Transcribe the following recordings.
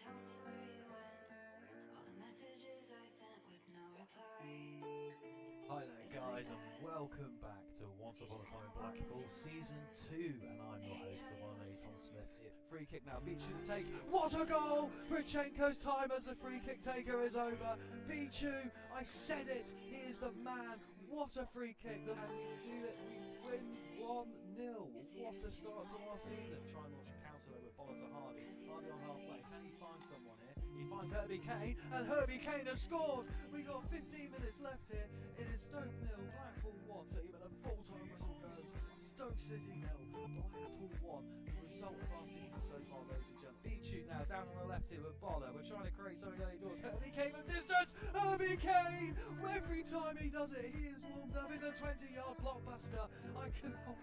tell me where you went. All the messages I sent with no reply. Hi there guys, and welcome back to Once Upon a Time in Blackpool Season 2, and I'm your host, the one and only Tom Smith. Free kick now, Bichu to take. What a goal! Brichenko's time as the free kick taker is over. Bichu, I said it, he is the man. What a free kick, the man to do it. We win 1-0. What a start to our season. Try and launch a counter though with Boller to Hardy. Hardy on halfway. Can he find someone here? He finds Herbie Kane, and Herbie Kane has scored. We got 15 minutes left here. It is Stoke 0, Blackpool 1. So even a full-time whistle goes. Stoke City 0, Blackpool 1. The result of our season so far, ladies and gentlemen. Bichu now down on the left here with Boller. We're trying to create something early doors. Herbie Kane from distance. Herbie Kane. Every time he does it, he is warmed up. It's a 20-yard blockbuster. I cannot.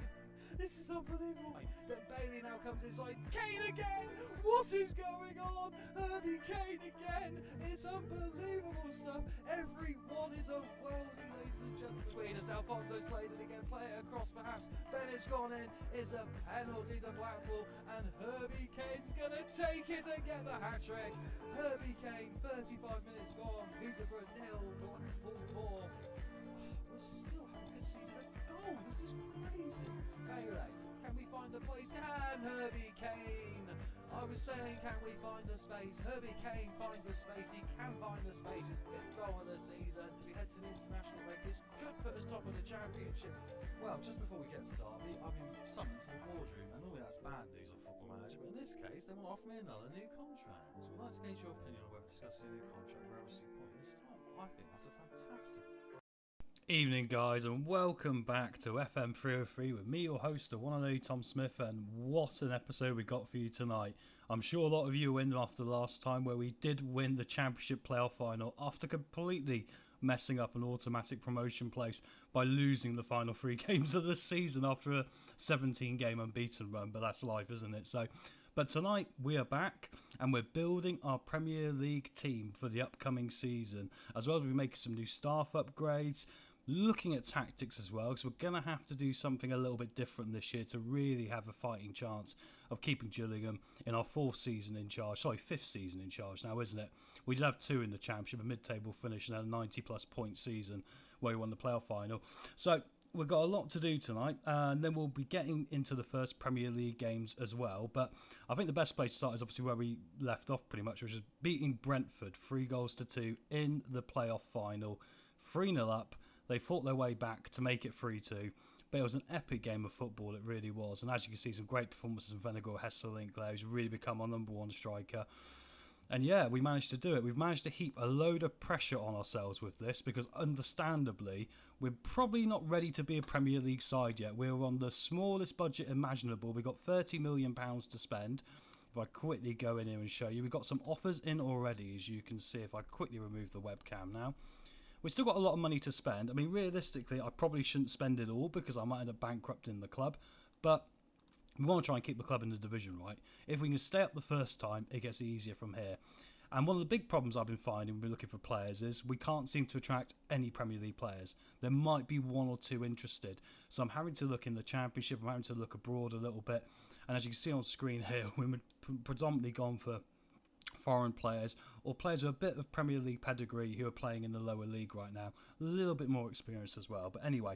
This is unbelievable. Then Bailey now comes inside. Kane again! What is going on? Herbie Kane again! It's unbelievable stuff. Everyone is a worldie, ladies and gentlemen. Between us now, Fonzo's played it again. Play it across perhaps. Bennett's gone in. It's a penalty to Blackpool. And Herbie Kane's going to take it and get the hat-trick. Herbie Kane, 35 minutes gone. Peterborough 0, Blackpool 4. We still haven't conceded a goal. This is crazy. Bailey, can we find the place? Can Herbie Kane? I was saying, can we find the space? Herbie Kane finds the space. He can find the space. His fifth goal of the season. As we head to the international break, this could put us top of the championship. Well, just before we get started, I've been summoned to the boardroom, and normally that's bad news on Football Manager, but in this case, they want to offer me another new contract. So we'd like to gauge your opinion on whether discussing a new contract we're obviously pointless time. I think that's a fantastic. Evening guys, and welcome back to FM303 with me, your host, the one and only Tom Smith, and what an episode we got for you tonight. I'm sure a lot of you were in after the last time where we did win the championship playoff final after completely messing up an automatic promotion place by losing the final 3 games of the season after a 17 game unbeaten run, but that's life, isn't it? But tonight we are back and we're building our Premier League team for the upcoming season, as well as we're making some new staff upgrades, looking at tactics as well, because we're going to have to do something a little bit different this year to really have a fighting chance of keeping Gillingham in our 5th season in charge now, isn't it? We did have 2 in the championship, a mid-table finish and a 90 plus point season where we won the playoff final. So we've got a lot to do tonight, and then we'll be getting into the first Premier League games as well. But I think the best place to start is obviously where we left off pretty much, which is beating Brentford 3-2 in the playoff final, 3-0 up. They fought their way back to make it 3-2, but it was an epic game of football, it really was. And as you can see, some great performances from Vennegoor Hesselink there, who's really become our number 1 striker. And yeah, we managed to do it. We've managed to heap a load of pressure on ourselves with this, because understandably, we're probably not ready to be a Premier League side yet. We're on the smallest budget imaginable. We've got £30 million to spend. If I quickly go in here and show you, we've got some offers in already, as you can see, if I quickly remove the webcam now. We've still got a lot of money to spend. I mean, realistically, I probably shouldn't spend it all because I might end up bankrupting the club. But we want to try and keep the club in the division, right? If we can stay up the first time, it gets easier from here. And one of the big problems I've been finding when we're looking for players is we can't seem to attract any Premier League players. There might be 1 or 2 interested. So I'm having to look in the Championship. I'm having to look abroad a little bit. And as you can see on screen here, we've predominantly gone for foreign players or players with a bit of Premier League pedigree who are playing in the lower league right now, a little bit more experience as well. But anyway,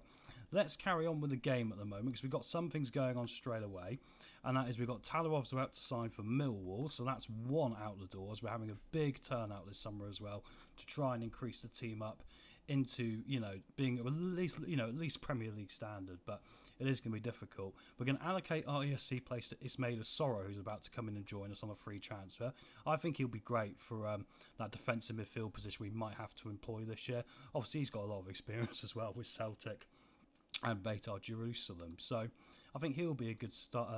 let's carry on with the game at the moment, because we've got some things going on straight away, and that is we've got Talarov's about to sign for Millwall, so that's 1 out the doors. We're having a big turnout this summer as well to try and increase the team up into, being at least Premier League standard, but it is going to be difficult. We're going to allocate our ESC place to Ismaila Soro, who's about to come in and join us on a free transfer. I think he'll be great for that defensive midfield position we might have to employ this year. Obviously, he's got a lot of experience as well with Celtic and Beitar Jerusalem, so I think he'll be a good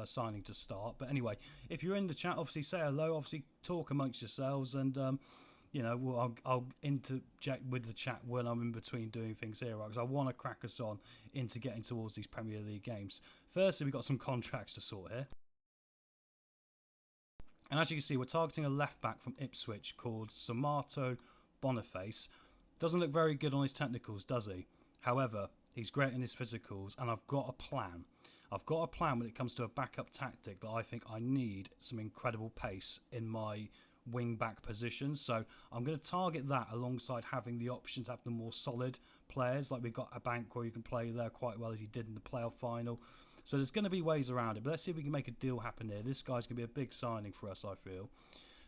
signing to start. But anyway, if you're in the chat, obviously say hello, obviously talk amongst yourselves, and I'll interject with the chat when I'm in between doing things here, right? Because I want to crack us on into getting towards these Premier League games. Firstly, we've got some contracts to sort here. And as you can see, we're targeting a left-back from Ipswich called Samato Boniface. Doesn't look very good on his technicals, does he? However, he's great in his physicals, and I've got a plan. I've got a plan when it comes to a backup tactic that I think I need some incredible pace in my wing back positions. So I'm going to target that alongside having the option to have the more solid players. Like we've got a bank where you can play there quite well as he did in the playoff final. So there's going to be ways around it. But let's see if we can make a deal happen here. This guy's going to be a big signing for us, I feel.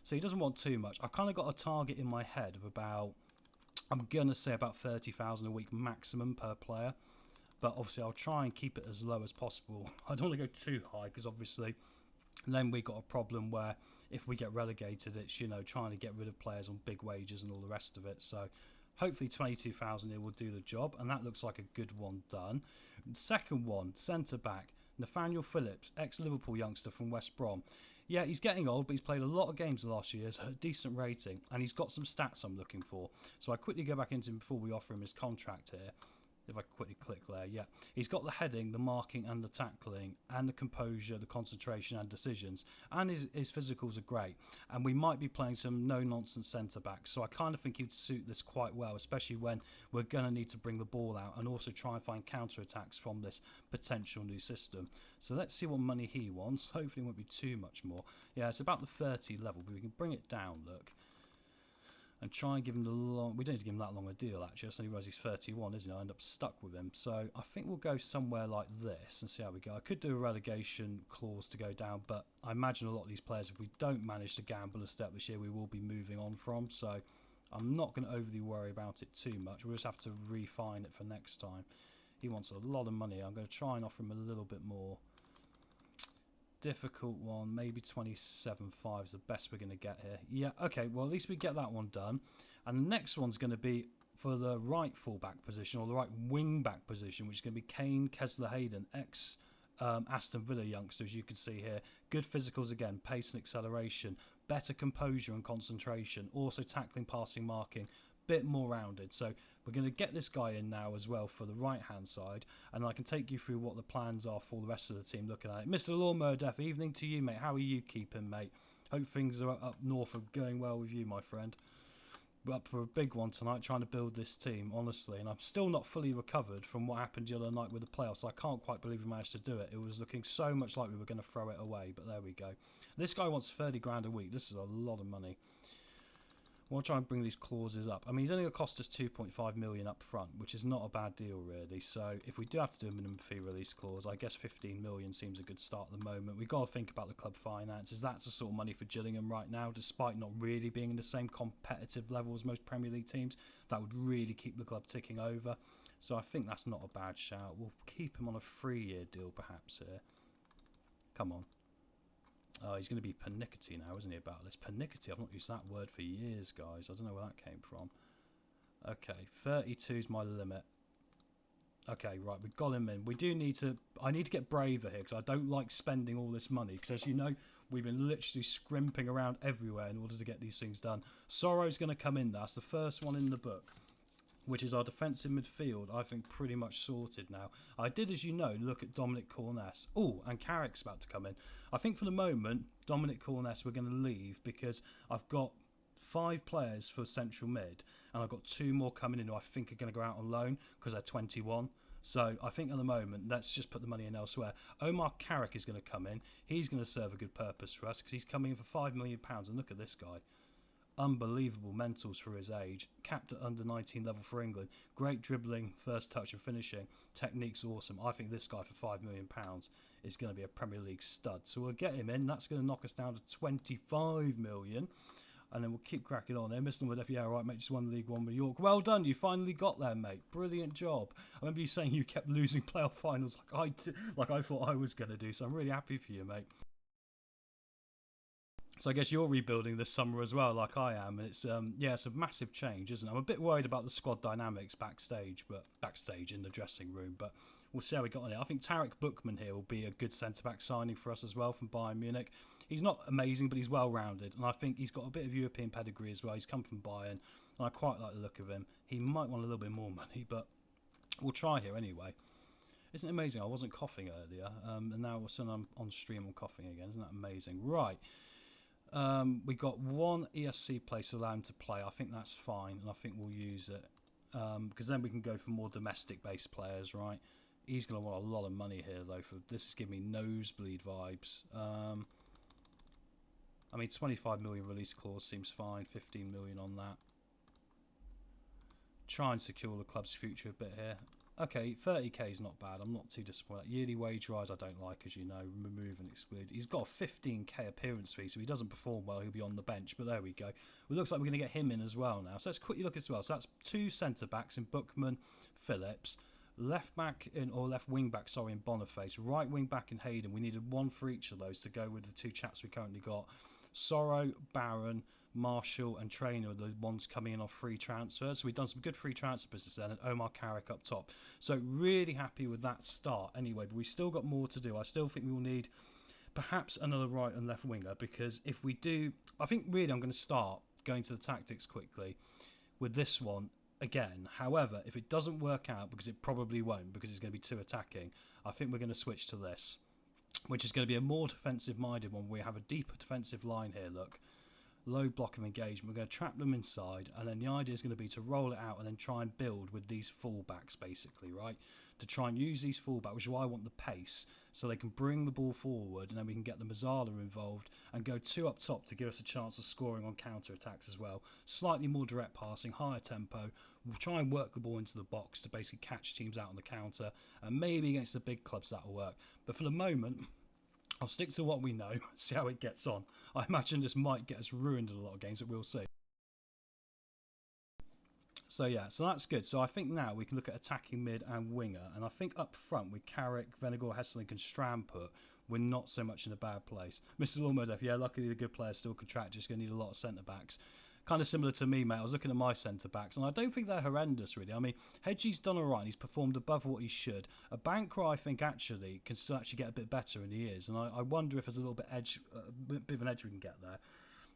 So he doesn't want too much. I've kind of got a target in my head of about, I'm going to say about 30,000 a week maximum per player. But obviously I'll try and keep it as low as possible. I don't want to go too high because obviously then we got a problem where if we get relegated, it's, you know, trying to get rid of players on big wages and all the rest of it. So hopefully 22,000 here will do the job, and that looks like a good one done. Second one, centre back, Nathaniel Phillips, ex-Liverpool youngster from West Brom. Yeah, he's getting old, but he's played a lot of games the last few years, a decent rating, and he's got some stats I'm looking for. So I quickly go back into him before we offer him his contract here. If I quickly click there, yeah. He's got the heading, the marking and the tackling, and the composure, the concentration and decisions. And his physicals are great. And we might be playing some no-nonsense centre-backs. So I kind of think he'd suit this quite well, especially when we're going to need to bring the ball out and also try and find counter-attacks from this potential new system. So let's see what money he wants. Hopefully it won't be too much more. Yeah, it's about the 30 level, but we can bring it down, look. And try and give him the long... We don't need to give him that long a deal, actually. I just realised he's 31, isn't he? I end up stuck with him. So I think we'll go somewhere like this and see how we go. I could do a relegation clause to go down, but I imagine a lot of these players, if we don't manage to gamble a step this year, we will be moving on from. So I'm not going to overly worry about it too much. We'll just have to refine it for next time. He wants a lot of money. I'm going to try and offer him a little bit more. Difficult one, maybe 27.5 is the best we're going to get here. Yeah, okay, well at least we get that one done. And the next one's going to be for the right fullback position, or the right wing back position, which is going to be Kane Kessler-Hayden, ex Aston Villa youngster, as you can see here. Good physicals again, pace and acceleration, better composure and concentration, also tackling, passing, marking, bit more rounded. So we're going to get this guy in now as well for the right hand side, and I can take you through what the plans are for the rest of the team looking at it. Mr. Lawnmower Death, evening to you, mate. How are you keeping, mate? Hope things are up north are going well with you, my friend. We're up for a big one tonight, trying to build this team, honestly, and I'm still not fully recovered from what happened the other night with the playoffs. I can't quite believe we managed to do it. It was looking so much like we were going to throw it away, but there we go. This guy wants 30 grand a week. This is a lot of money. We'll try and bring these clauses up. I mean, he's only going to cost us 2.5 million up front, which is not a bad deal, really. So if we do have to do a minimum fee release clause, I guess 15 million seems a good start at the moment. We've got to think about the club finances. That's the sort of money for Gillingham right now, despite not really being in the same competitive level as most Premier League teams. That would really keep the club ticking over. So I think that's not a bad shout. We'll keep him on a 3-year deal, perhaps, here. Come on. Oh, he's going to be pernickety now, isn't he, about this? Pernickety, I've not used that word for years, guys. I don't know where that came from. Okay, 32 is my limit. Okay, right, we've got him in. We do need to... I need to get braver here, because I don't like spending all this money. Because as you know, we've been literally scrimping around everywhere in order to get these things done. Sorrow's going to come in. That's the first one in the book, which is our defensive midfield, I think pretty much sorted now. I did, as you know, look at Dominic Corness. Oh, and Carrick's about to come in. I think for the moment, Dominic Corness we're going to leave because I've got 5 players for central mid, and I've got 2 more coming in who I think are going to go out on loan because they're 21. So I think at the moment, let's just put the money in elsewhere. Omar Carrick is going to come in. He's going to serve a good purpose for us because he's coming in for £5 million. And look at this guy. Unbelievable mentals for his age, capped at under 19 level for England, great dribbling, first touch and finishing, technique's awesome. I think this guy for £5 million is going to be a Premier League stud, so we'll get him in. That's going to knock us down to 25 million, and then we'll keep cracking on there. Mr. Wood, yeah, right, mate, just won League One with York. Well done, you finally got there, mate. Brilliant job. I remember you saying you kept losing playoff finals like I thought I was going to do, so I'm really happy for you, mate. So I guess you're rebuilding this summer as well, like I am. It's yeah, it's a massive change, isn't it? I'm a bit worried about the squad dynamics backstage in the dressing room, but we'll see how we got on it. I think Tarek Bookman here will be a good centre-back signing for us as well from Bayern Munich. He's not amazing, but he's well-rounded, and I think he's got a bit of European pedigree as well. He's come from Bayern, and I quite like the look of him. He might want a little bit more money, but we'll try here anyway. Isn't it amazing? I wasn't coughing earlier, and now all of a sudden I'm on stream and coughing again. Isn't that amazing? Right. We got 1 ESC place to allow him to play. I think that's fine, and I think we'll use it because then we can go for more domestic-based players, right? He's going to want a lot of money here, though. For this is giving me nosebleed vibes. I mean, 25 million release clause seems fine. 15 million on that. Try and secure the club's future a bit here. Okay, 30k is not bad. I'm not too disappointed. Yearly wage rise I don't like, as you know. Remove and exclude. He's got a 15k appearance fee, so if he doesn't perform well, he'll be on the bench. But there we go. It looks like we're going to get him in as well now. So let's quickly look as well. So that's 2 centre-backs in Bookman, Phillips. Left back in, or left wing back, sorry, in Boniface. Right wing back in Hayden. We needed 1 for each of those to go with the 2 chaps we currently got. Sorrow, Barron, Marshall and Trainer are the ones coming in off free transfers. So we've done some good free transfer business then, and Omar Carrick up top. So really happy with that start anyway, but we've still got more to do. I still think we will need perhaps another right and left winger, because if we do, I think really I'm going to start going to the tactics quickly with this one again. However, if it doesn't work out, because it probably won't, because it's going to be too attacking, I think we're going to switch to this, which is going to be a more defensive minded one. We have a deeper defensive line here, look. Low block of engagement. We're going to trap them inside, and then the idea is going to be to roll it out and then try and build with these fullbacks, basically, right? To try and use these fullbacks, which is why I want the pace, so they can bring the ball forward, and then we can get the Mazzala involved and go 2 up top to give us a chance of scoring on counter attacks as well. Slightly more direct passing, higher tempo. We'll try and work the ball into the box to basically catch teams out on the counter, and maybe against the big clubs that'll work. But for the moment, I'll stick to what we know, see how it gets on. I imagine this might get us ruined in a lot of games, but we'll see. So yeah, so that's good. So I think now we can look at attacking mid and winger. And I think up front with Carrick, Venegor, Hesselink and Stramput, we're not so much in a bad place. Mr. Lawmurdeff, yeah, luckily the good players still contract, just going to need a lot of centre-backs. Kind of similar to me, mate. I was looking at my centre-backs, and I don't think they're horrendous, really. I mean, Hedgie's done all right. He's performed above what he should. A Banker, I think, actually, can still actually get a bit better than he is. And I wonder if there's a little bit of an edge we can get there.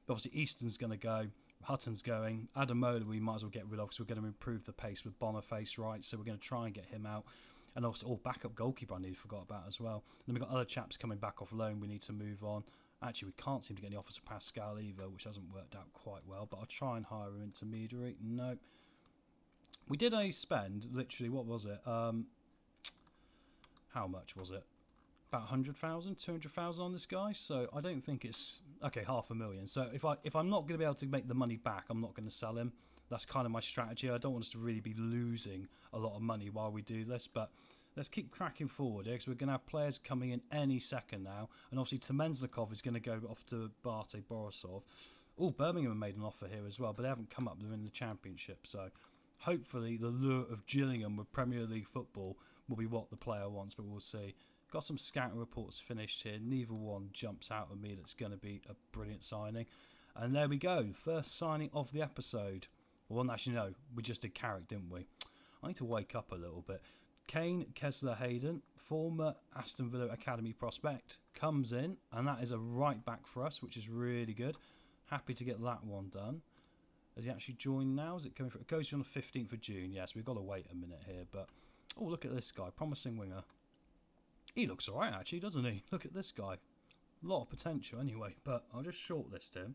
But obviously, Easton's going to go. Hutton's going. Adamola, we might as well get rid of, because we're going to improve the pace with Boniface, right? So we're going to try and get him out. And also, backup goalkeeper I forgot about as well. And then we've got other chaps coming back off loan we need to move on. Actually, we can't seem to get any offers for Pascal either, which hasn't worked out quite well. But I'll try and hire an intermediary. No. We did only spend, literally, what was it? How much was it? About 100,000, 200,000 on this guy. So I don't think it's... Okay, 500,000. So if I'm not going to be able to make the money back, I'm not going to sell him. That's kind of my strategy. I don't want us to really be losing a lot of money while we do this. But let's keep cracking forward here, because we're going to have players coming in any second now. And obviously, Temenzlikov is going to go off to Bate Borisov. Oh, Birmingham made an offer here as well, but they haven't come up. They're in the Championship. So hopefully the lure of Gillingham with Premier League football will be what the player wants, but we'll see. Got some scouting reports finished here. Neither one jumps out at me that's going to be a brilliant signing. And there we go. First signing of the episode. Well, actually, no. We just did Carrick, didn't we? I need to wake up a little bit. Kane Kessler Hayden, former Aston Villa Academy prospect, comes in, and that is a right back for us, which is really good. Happy to get that one done. Has he actually joined now? Is it coming? It goes on the 15th of June. Yes, we've got to wait a minute here. But oh, look at this guy, promising winger. He looks alright actually, doesn't he? Look at this guy. A lot of potential anyway. But I'll just shortlist him.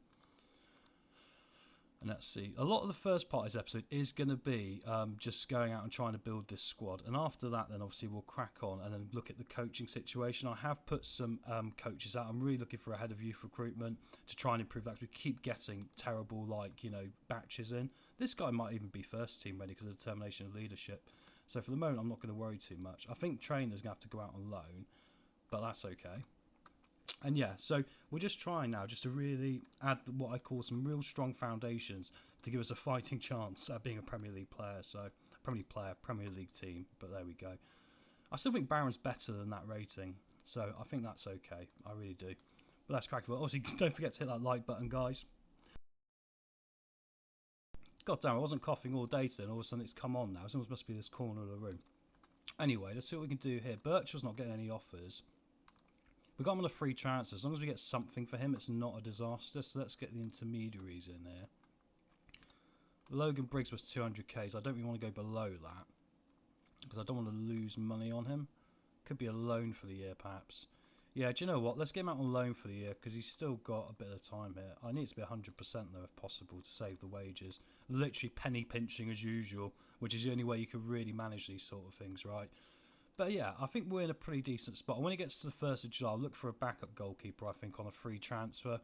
And let's see. A lot of the first part of this episode is going to be just going out and trying to build this squad. And after that, then obviously we'll crack on and then look at the coaching situation. I have put some coaches out. I'm really looking for a head of youth recruitment to try and improve that, because we keep getting terrible, batches in. This guy might even be first team ready because of determination and leadership. So for the moment, I'm not going to worry too much. I think Trainer's going to have to go out on loan, but that's okay. And yeah, so we're just trying now just to really add what I call some real strong foundations to give us a fighting chance at being a Premier League player. So, Premier League team, but there we go. I still think Barron's better than that rating, so I think that's okay. I really do. But that's cracking. Obviously, don't forget to hit that like button, guys. God damn, I wasn't coughing all day today, and all of a sudden it's come on now. It almost must be this corner of the room. Anyway, let's see what we can do here. Birchall's not getting any offers. We got him on a free transfer. As long as we get something for him, it's not a disaster. So let's get the intermediaries in here. Logan Briggs was 200k, so I don't really want to go below that, because I don't want to lose money on him. Could be a loan for the year, perhaps. Yeah, do you know what? Let's get him out on loan for the year, because he's still got a bit of time here. I need it to be 100% though, if possible, to save the wages. Literally penny pinching as usual, which is the only way you can really manage these sort of things, right? But yeah, I think we're in a pretty decent spot. When it gets to the 1st of July, I'll look for a backup goalkeeper, I think, on a free transfer.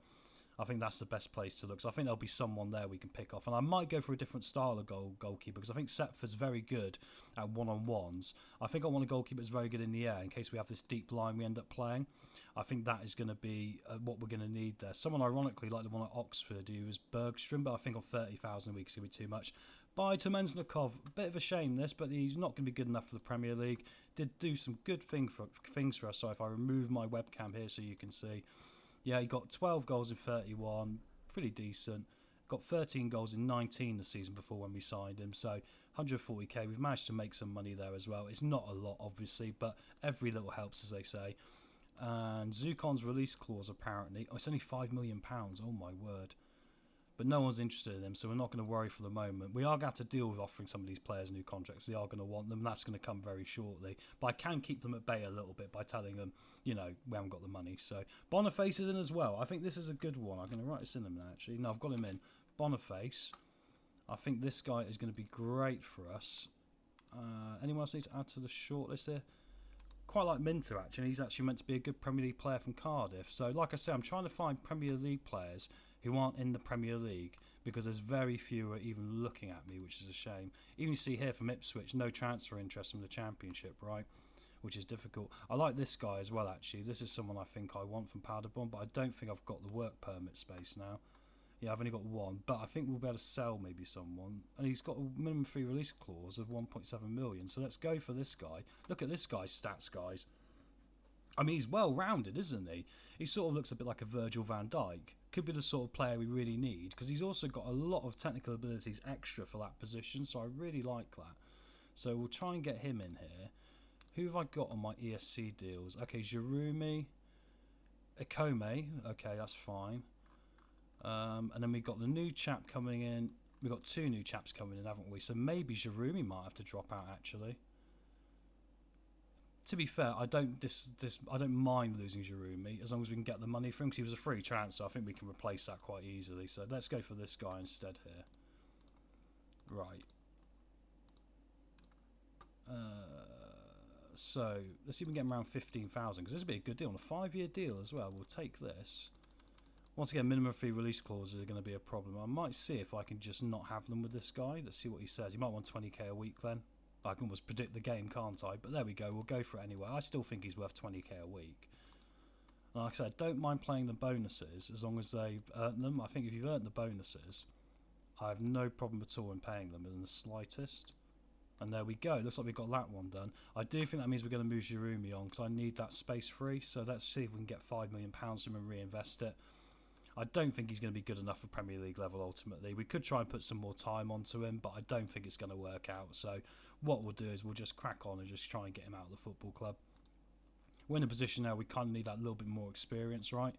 I think that's the best place to look. So I think there'll be someone there we can pick off. And I might go for a different style of goalkeeper, because I think Setford's very good at one-on-ones. I think I want a goalkeeper that's very good in the air in case we have this deep line we end up playing. I think that is going to be what we're going to need there. Someone ironically like the one at Oxford, who was Bergstrom, but I think on 30,000 a week is going to be too much. By to Mensnikov, a bit of a shame this, but he's not going to be good enough for the Premier League. Did do some good things for us. So if I remove my webcam here so you can see, yeah, he got 12 goals in 31, pretty decent. Got 13 goals in 19 the season before when we signed him, so 140k. We've managed to make some money there as well. It's not a lot, obviously, but every little helps, as they say. And Zukon's release clause, apparently, it's only £5 million. Oh my word. But no one's interested in him, so we're not going to worry for the moment. We are going to have to deal with offering some of these players new contracts. They are going to want them, and that's going to come very shortly. But I can keep them at bay a little bit by telling them, you know, we haven't got the money. So Boniface is in as well. I think this is a good one. I'm going to write this in a minute, actually. No, I've got him in. Boniface. I think this guy is going to be great for us. Anyone else need to add to the shortlist here? Quite like Minter, actually. He's actually meant to be a good Premier League player from Cardiff. So, like I say, I'm trying to find Premier League players who aren't in the Premier League, because there's very few are even looking at me, which is a shame. Even you see here from Ipswich, no transfer interest from the Championship, right? Which is difficult. I like this guy as well, actually. This is someone I think I want from Paderborn, but I don't think I've got the work permit space now. Yeah, I've only got one, but I think we'll be able to sell maybe someone. And he's got a minimum free release clause of 1.7 million, so let's go for this guy. Look at this guy's stats, guys. I mean, he's well-rounded, isn't he? He sort of looks a bit like a Virgil van Dijk. Could be the sort of player we really need, because he's also got a lot of technical abilities extra for that position, so I really like that. So we'll try and get him in here. Who have I got on my ESC deals? Okay, Jerumi, Ikome. Okay, that's fine. And then we've got the new chap coming in. We've got two new chaps coming in, haven't we? So maybe Jerumi might have to drop out, actually. To be fair, I don't mind losing Jerumi as long as we can get the money for him, because he was a free transfer. I think we can replace that quite easily. So let's go for this guy instead here. Right. So let's see if we can get him around 15,000, because this would be a good deal on a 5-year deal as well. We'll take this. Once again, minimum fee release clauses are going to be a problem. I might see if I can just not have them with this guy. Let's see what he says. He might want 20k a week then. I can almost predict the game, can't I? But there we go. We'll go for it anyway. I still think he's worth 20k a week. And like I said, don't mind playing the bonuses as long as they've earned them. I think if you've earned the bonuses, I have no problem at all in paying them in the slightest. And there we go. Looks like we've got that one done. I do think that means we're going to move Jerumi on, because I need that space free. So let's see if we can get £5 million from him and reinvest it. I don't think he's going to be good enough for Premier League level ultimately. We could try and put some more time onto him, but I don't think it's going to work out. So what we'll do is we'll just crack on and just try and get him out of the football club. We're in a position now we kind of need that little bit more experience, right?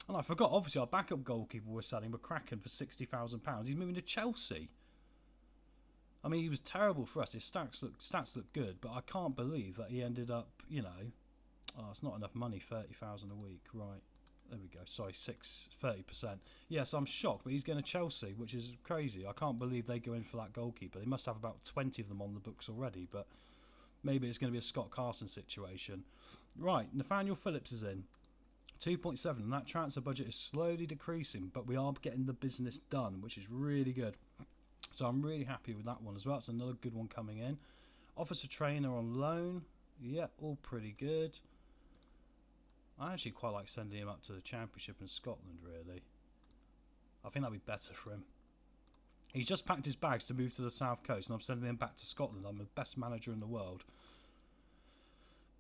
And I forgot, obviously, our backup goalkeeper we're selling, we're cracking for £60,000. He's moving to Chelsea. I mean, he was terrible for us. His stats look good, but I can't believe that he ended up, you know... Oh, it's not enough money, 30,000 a week, right. There we go. Sorry, 30%. Yes, I'm shocked, but he's going to Chelsea, which is crazy. I can't believe they go in for that goalkeeper. They must have about 20 of them on the books already, but maybe it's going to be a Scott Carson situation. Right, Nathaniel Phillips is in. 2.7, and that transfer budget is slowly decreasing, but we are getting the business done, which is really good. So I'm really happy with that one as well. That's another good one coming in. Officer trainer on loan. Yeah, all pretty good. I actually quite like sending him up to the Championship in Scotland, really. I think that'd be better for him. He's just packed his bags to move to the South Coast, and I'm sending him back to Scotland. I'm the best manager in the world.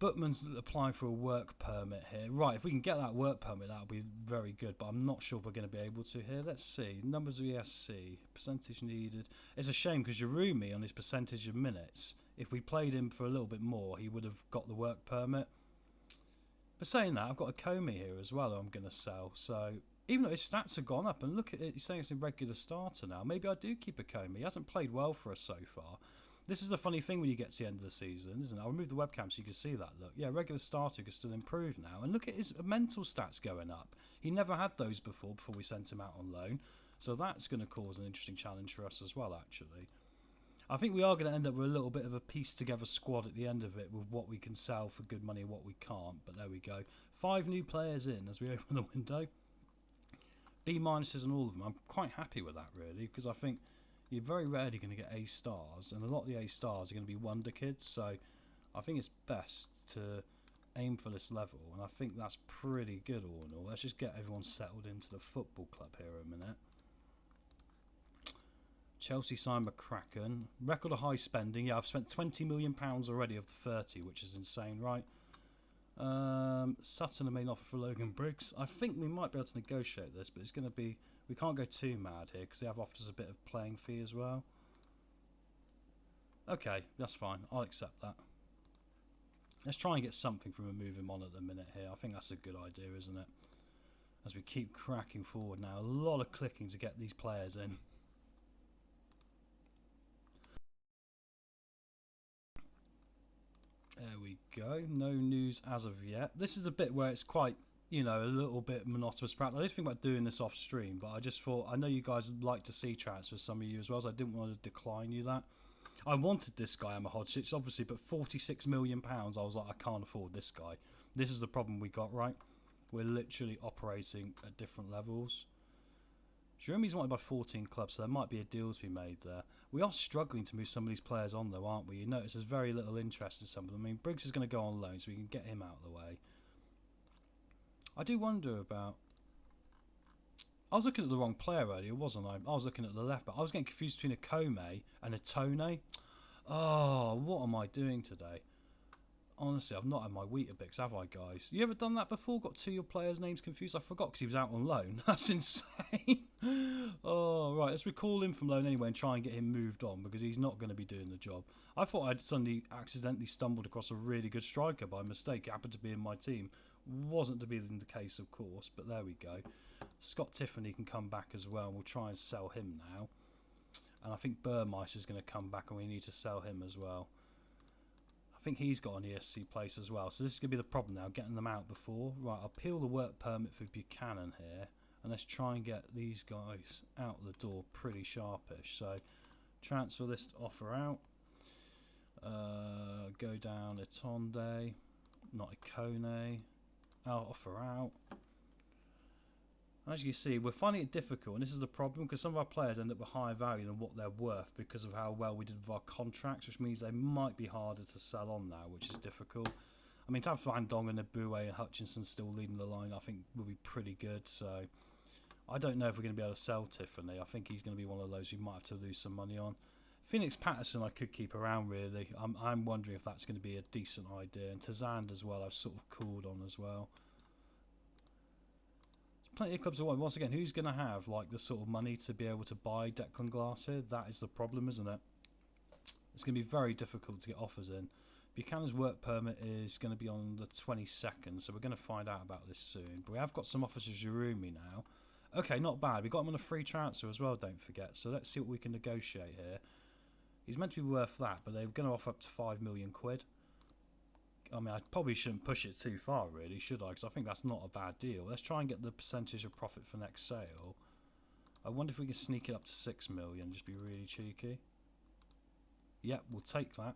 Bookman's applying for a work permit here. Right, if we can get that work permit, that'll be very good, but I'm not sure if we're going to be able to here. Let's see. Numbers of ESC. Percentage needed. It's a shame, because Jerumi, on his percentage of minutes, if we played him for a little bit more, he would have got the work permit. But saying that, I've got a Comey here as well I'm going to sell. So even though his stats have gone up, and look at it, he's saying it's a regular starter now. Maybe I do keep a Comey. He hasn't played well for us so far. This is the funny thing when you get to the end of the season, isn't it? I'll remove the webcam so you can see that. Look, yeah, regular starter can still improve now. And look at his mental stats going up. He never had those before we sent him out on loan. So that's going to cause an interesting challenge for us as well, actually. I think we are going to end up with a little bit of a pieced-together squad at the end of it with what we can sell for good money and what we can't. But there we go. 5 new players in as we open the window. B minuses on all of them. I'm quite happy with that, really, because I think you're very rarely going to get A stars, and a lot of the A stars are going to be wonder kids, so I think it's best to aim for this level, and I think that's pretty good all in all. Let's just get everyone settled into the football club here a minute. Chelsea signed McCracken. Record of high spending. Yeah, I've spent £20 million already of the 30, which is insane, right? Sutton a main offer for Logan Briggs. I think we might be able to negotiate this, but it's going to be... We can't go too mad here because they have offered us a bit of playing fee as well. Okay, that's fine. I'll accept that. Let's try and get something from a move him on at the minute here. I think that's a good idea, isn't it? As we keep cracking forward now. A lot of clicking to get these players in. There we go. No news as of yet. This is the bit where it's quite, you know, a little bit monotonous. Perhaps I did think about doing this off stream, but I just thought, I know you guys would like to see transfers, some of you as well, so I didn't want to decline you that. I wanted this guy, Emma Hodgson, obviously, but £46 million, I was like, I can't afford this guy. This is the problem we got, right? We're literally operating at different levels. Jeremy's wanted by 14 clubs, so there might be a deal to be made there. We are struggling to move some of these players on, though, aren't we? You notice there's very little interest in some of them. I mean, Briggs is going to go on loan, so we can get him out of the way. I do wonder about... I was looking at the wrong player earlier, wasn't I? I was looking at the left back. I was getting confused between a Kome and a Tone. Oh, what am I doing today? Honestly, I've not had my Weetabix, have I, guys? You ever done that before? Got two of your players' names confused? I forgot because he was out on loan. That's insane. Oh, right. Let's recall him from loan anyway and try and get him moved on because he's not going to be doing the job. I thought I'd suddenly accidentally stumbled across a really good striker by mistake. It happened to be in my team. Wasn't to be the case, of course, but there we go. Scott Tiffany can come back as well. We'll try and sell him now. And I think Burmeister is going to come back and we need to sell him as well. I think he's got an ESC place as well. So this is going to be the problem now, getting them out before. Right, I'll peel the work permit for Buchanan here. And let's try and get these guys out the door pretty sharpish. So transfer list offer out. Go down Etonde. Not Ikone. Offer out. As you can see, we're finding it difficult, and this is the problem because some of our players end up with higher value than what they're worth because of how well we did with our contracts, which means they might be harder to sell on now, which is difficult. I mean, to have Van Dongen, Eboué and Hutchinson still leading the line, I think will be pretty good. So I don't know if we're going to be able to sell Tiffany. I think he's going to be one of those we might have to lose some money on. Phoenix Patterson I could keep around, really. I'm wondering if that's going to be a decent idea. And Tazand as well, I've sort of cooled on as well. Plenty of clubs are once again, who's going to have like the sort of money to be able to buy Declan Glass here? That is the problem, isn't it? It's going to be very difficult to get offers in. Buchanan's work permit is going to be on the 22nd, so we're going to find out about this soon. But we have got some offers of Jerumi now. Okay, not bad. We got him on a free transfer as well, don't forget. So let's see what we can negotiate here. He's meant to be worth that, but they're going to offer up to £5 million. I mean, I probably shouldn't push it too far, really, should I? Because I think that's not a bad deal. Let's try and get the percentage of profit for next sale. I wonder if we can sneak it up to 6 million, just be really cheeky. Yep, we'll take that.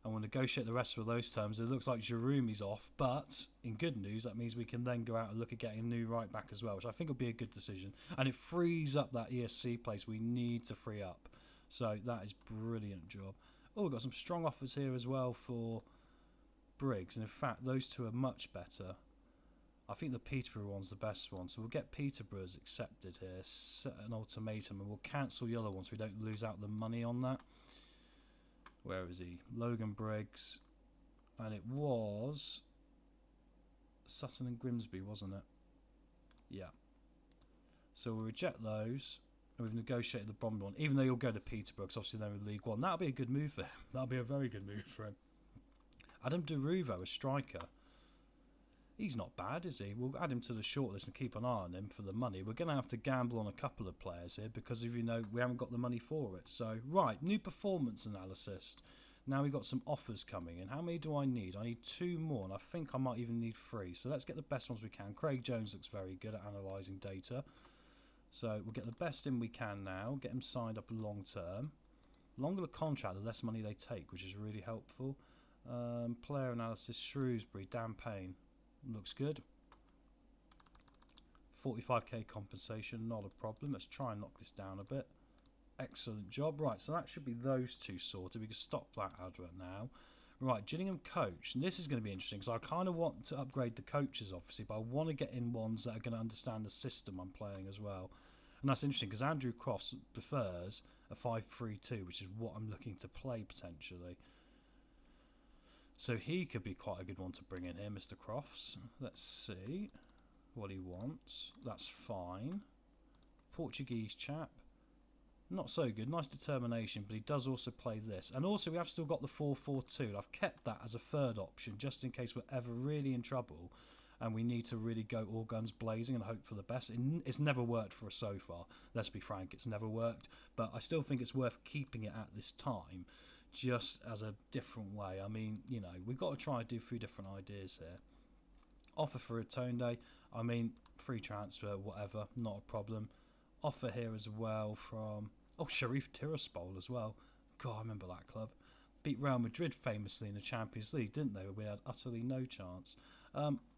And we'll negotiate the rest of those terms. It looks like Jerumi's off, but in good news, that means we can then go out and look at getting a new right back as well, which I think will be a good decision. And it frees up that ESC place we need to free up. So that is brilliant job. Oh, we've got some strong offers here as well for Briggs, and in fact those two are much better. I think the Peterborough one's the best one, so we'll get Peterborough's accepted here, set an ultimatum, and we'll cancel the other one so we don't lose out the money on that. Where is he? Logan Briggs, and it was Sutton and Grimsby, wasn't it? Yeah. So we'll reject those, and we've negotiated the Bromley one, even though he'll go to Peterborough because obviously they're in League One. That'll be a good move for him. That'll be a very good move for him. Adam Deruvo, a striker. He's not bad, is he? We'll add him to the shortlist and keep an eye on him for the money. We're going to have to gamble on a couple of players here because, if you know, we haven't got the money for it. So, right, new performance analysis. Now we've got some offers coming in. How many do I need? I need 2 more, and I think I might even need 3. So let's get the best ones we can. Craig Jones looks very good at analysing data. So we'll get the best in we can now. Get him signed up long term. Longer the contract, the less money they take, which is really helpful. Player analysis, Shrewsbury, Dan Payne. Looks good. 45k compensation, not a problem. Let's try and knock this down a bit. Excellent job. Right, so that should be those two sorted. We can stop that advert now. Right, Gillingham coach. And this is going to be interesting because I kind of want to upgrade the coaches, obviously, but I want to get in ones that are going to understand the system I'm playing as well. And that's interesting because Andrew Crofts prefers a 5-3-2, which is what I'm looking to play potentially. So he could be quite a good one to bring in here, Mr. Crofts. Let's see what he wants. That's fine. Portuguese chap. Not so good. Nice determination, but he does also play this. And also we have still got the 4-4-2. I've kept that as a third option just in case we're ever really in trouble and we need to really go all guns blazing and hope for the best. It's never worked for us so far. Let's be frank, it's never worked. But I still think it's worth keeping it at this time just as a different way. I mean, you know, we've got to try and do a few different ideas here. Offer for a tone day. I mean, free transfer, whatever, not a problem. Offer here as well from Sharif Tiraspol as well. God, I remember that club. Beat Real Madrid famously in the Champions League, didn't they? We had utterly no chance.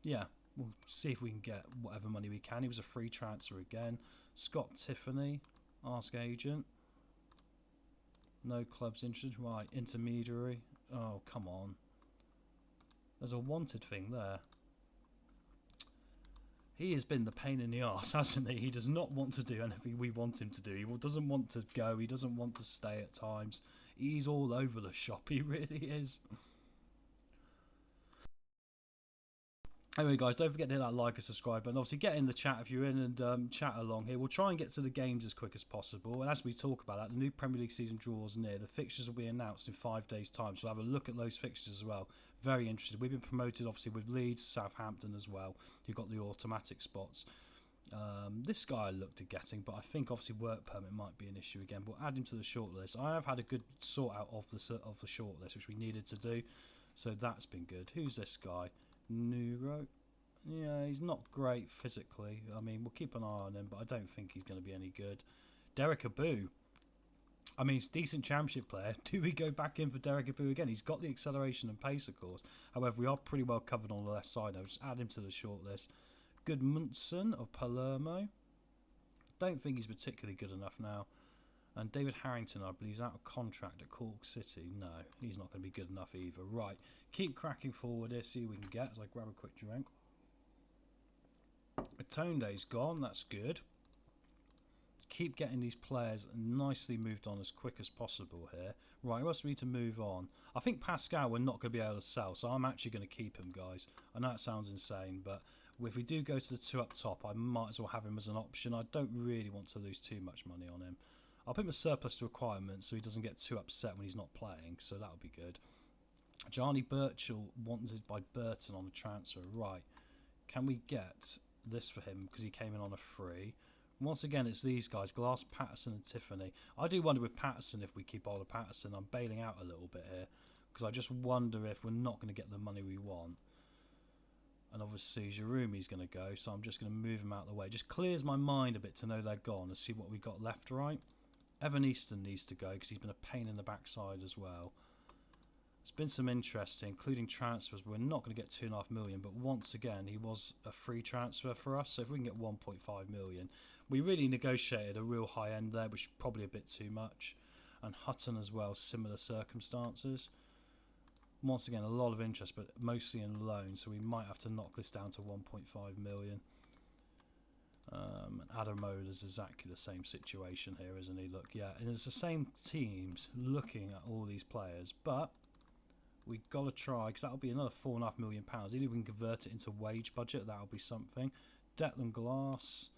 Yeah, we'll see if we can get whatever money we can. He was a free transfer again. Scott Tiffany, ask agent. No clubs interested. Right, intermediary. Oh, come on. There's a wanted thing there. He has been the pain in the arse, hasn't he? He does not want to do anything we want him to do. He doesn't want to go. He doesn't want to stay at times. He's all over the shop. He really is. Anyway, guys, don't forget to hit that like and subscribe button. Obviously, get in the chat if you're in and chat along here. We'll try and get to the games as quick as possible. And as we talk about that, the new Premier League season draws near. The fixtures will be announced in 5 days' time. So we'll have a look at those fixtures as well. Very interested. We've been promoted, obviously, with Leeds, Southampton as well. You've got the automatic spots. This guy I looked at getting, but I think obviously work permit might be an issue again. But we'll add him to the shortlist. I have had a good sort out of the shortlist, which we needed to do. So that's been good. Who's this guy? Neuro. Yeah, he's not great physically. I mean, we'll keep an eye on him, but I don't think he's going to be any good. Derek Abu. I mean, he's a decent championship player. Do we go back in for Derek Abu again? He's got the acceleration and pace, of course. However, we are pretty well covered on the left side. I'll just add him to the shortlist. Gudmundsson of Palermo. Don't think he's particularly good enough now. And David Harrington, I believe, is out of contract at Cork City. No, he's not going to be good enough either. Right, keep cracking forward here, see what we can get as I grab a quick drink. The tone day's gone, that's good. Keep getting these players nicely moved on as quick as possible here. Right, who else do we need to move on? I think Pascal we're not going to be able to sell, so I'm actually going to keep him, guys. I know it sounds insane, but if we do go to the two up top, I might as well have him as an option. I don't really want to lose too much money on him. I'll put him a surplus to requirements so he doesn't get too upset when he's not playing, so that'll be good. Johnny Birchall wanted by Burton on a transfer. Right, can we get this for him because he came in on a free? Once again, it's these guys, Glass, Patterson and Tiffany. I do wonder with Patterson, if we keep hold of Patterson, I'm bailing out a little bit here because I just wonder if we're not going to get the money we want. And obviously Jerome's going to go, so I'm just going to move him out of the way. It just clears my mind a bit to know they're gone and see what we got left, right? Evan Easton needs to go because he's been a pain in the backside as well. There's been some interest, including transfers. We're not going to get 2.5 million, but once again, he was a free transfer for us. So if we can get 1.5 million, we really negotiated a real high end there, which is probably a bit too much. And Hutton as well, similar circumstances. Once again, a lot of interest, but mostly in loan, so we might have to knock this down to 1.5 million. Adamola is exactly the same situation here, isn't he? Look, yeah, and it's the same teams looking at all these players, but we've got to try because that'll be another £4.5 million. Either we can convert it into wage budget, that'll be something. Declan Glass,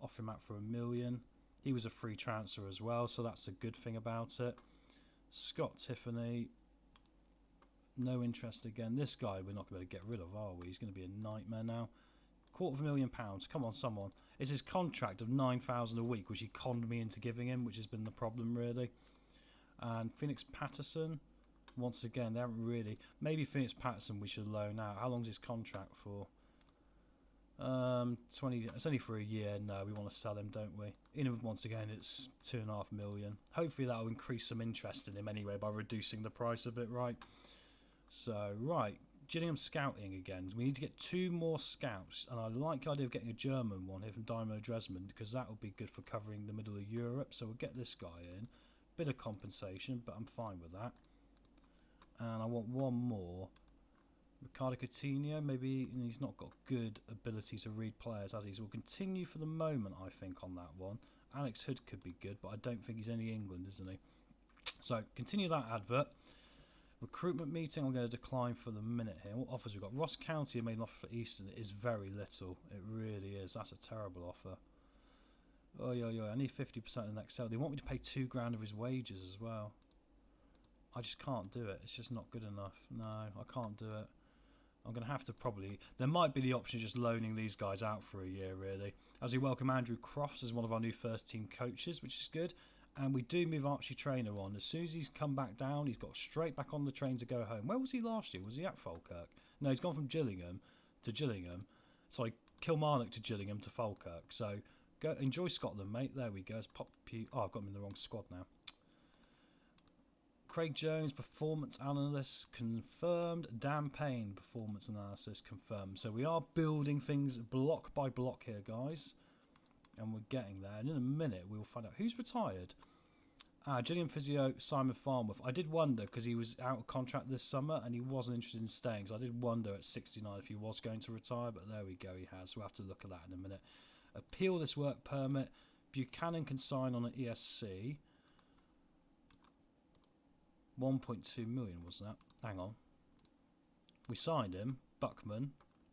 offer him out for £1 million. He was a free transfer as well, so that's a good thing about it. Scott Tiffany, no interest again. This guy we're not going to be able to get rid of, are we? He's going to be a nightmare now. £250,000. Come on, someone. It's his contract of £9,000 a week, which he conned me into giving him, which has been the problem, really. And Phoenix Patterson, once again, they haven't really. Maybe Phoenix Patterson we should loan out. How long's his contract for? 20. It's only for a year. No, we want to sell him, don't we? Even once again, it's 2.5 million. Hopefully, that will increase some interest in him anyway by reducing the price a bit, right? So, right. Gillingham scouting again. We need to get 2 more scouts, and I like the idea of getting a German one here from Dynamo Dresden, because that will be good for covering the middle of Europe. So we'll get this guy in. Bit of compensation, but I'm fine with that. And I want one more. Ricardo Coutinho, maybe he's not got good ability to read players, has he? So we'll continue for the moment, I think, on that one. Alex Hood could be good, but I don't think he's any England, isn't he? So continue that advert. Recruitment meeting, I'm going to decline for the minute here. What offers we've got? Ross County have made an offer for Easton. It is very little. It really is. That's a terrible offer. Oh, yeah. I need 50% in the next sale. They want me to pay £2,000 of his wages as well. I just can't do it. It's just not good enough. No, I can't do it. I'm going to have to probably... There might be the option of just loaning these guys out for a year, really. As we welcome Andrew Crofts as one of our new first team coaches, which is good. And we do move Archie Trainer on. As soon as he's come back down, he's got straight back on the train to go home. Where was he last year? Was he at Falkirk? No, he's gone from Gillingham to Gillingham. Sorry, Kilmarnock to Gillingham to Falkirk. So go enjoy Scotland, mate. There we go. It's pop. Oh, I've got him in the wrong squad now. Craig Jones, performance analyst, confirmed. Dan Payne, performance analysis, confirmed. So we are building things block by block here, guys. And we're getting there. And in a minute, we'll find out who's retired. Gillian Physio, Simon Farnworth. I did wonder, because he was out of contract this summer and he wasn't interested in staying. So I did wonder at 69 if he was going to retire. But there we go, he has. We'll have to look at that in a minute. Appeal this work permit. Buchanan can sign on an ESC. 1.2 million was that? Hang on. We signed him, Buckman.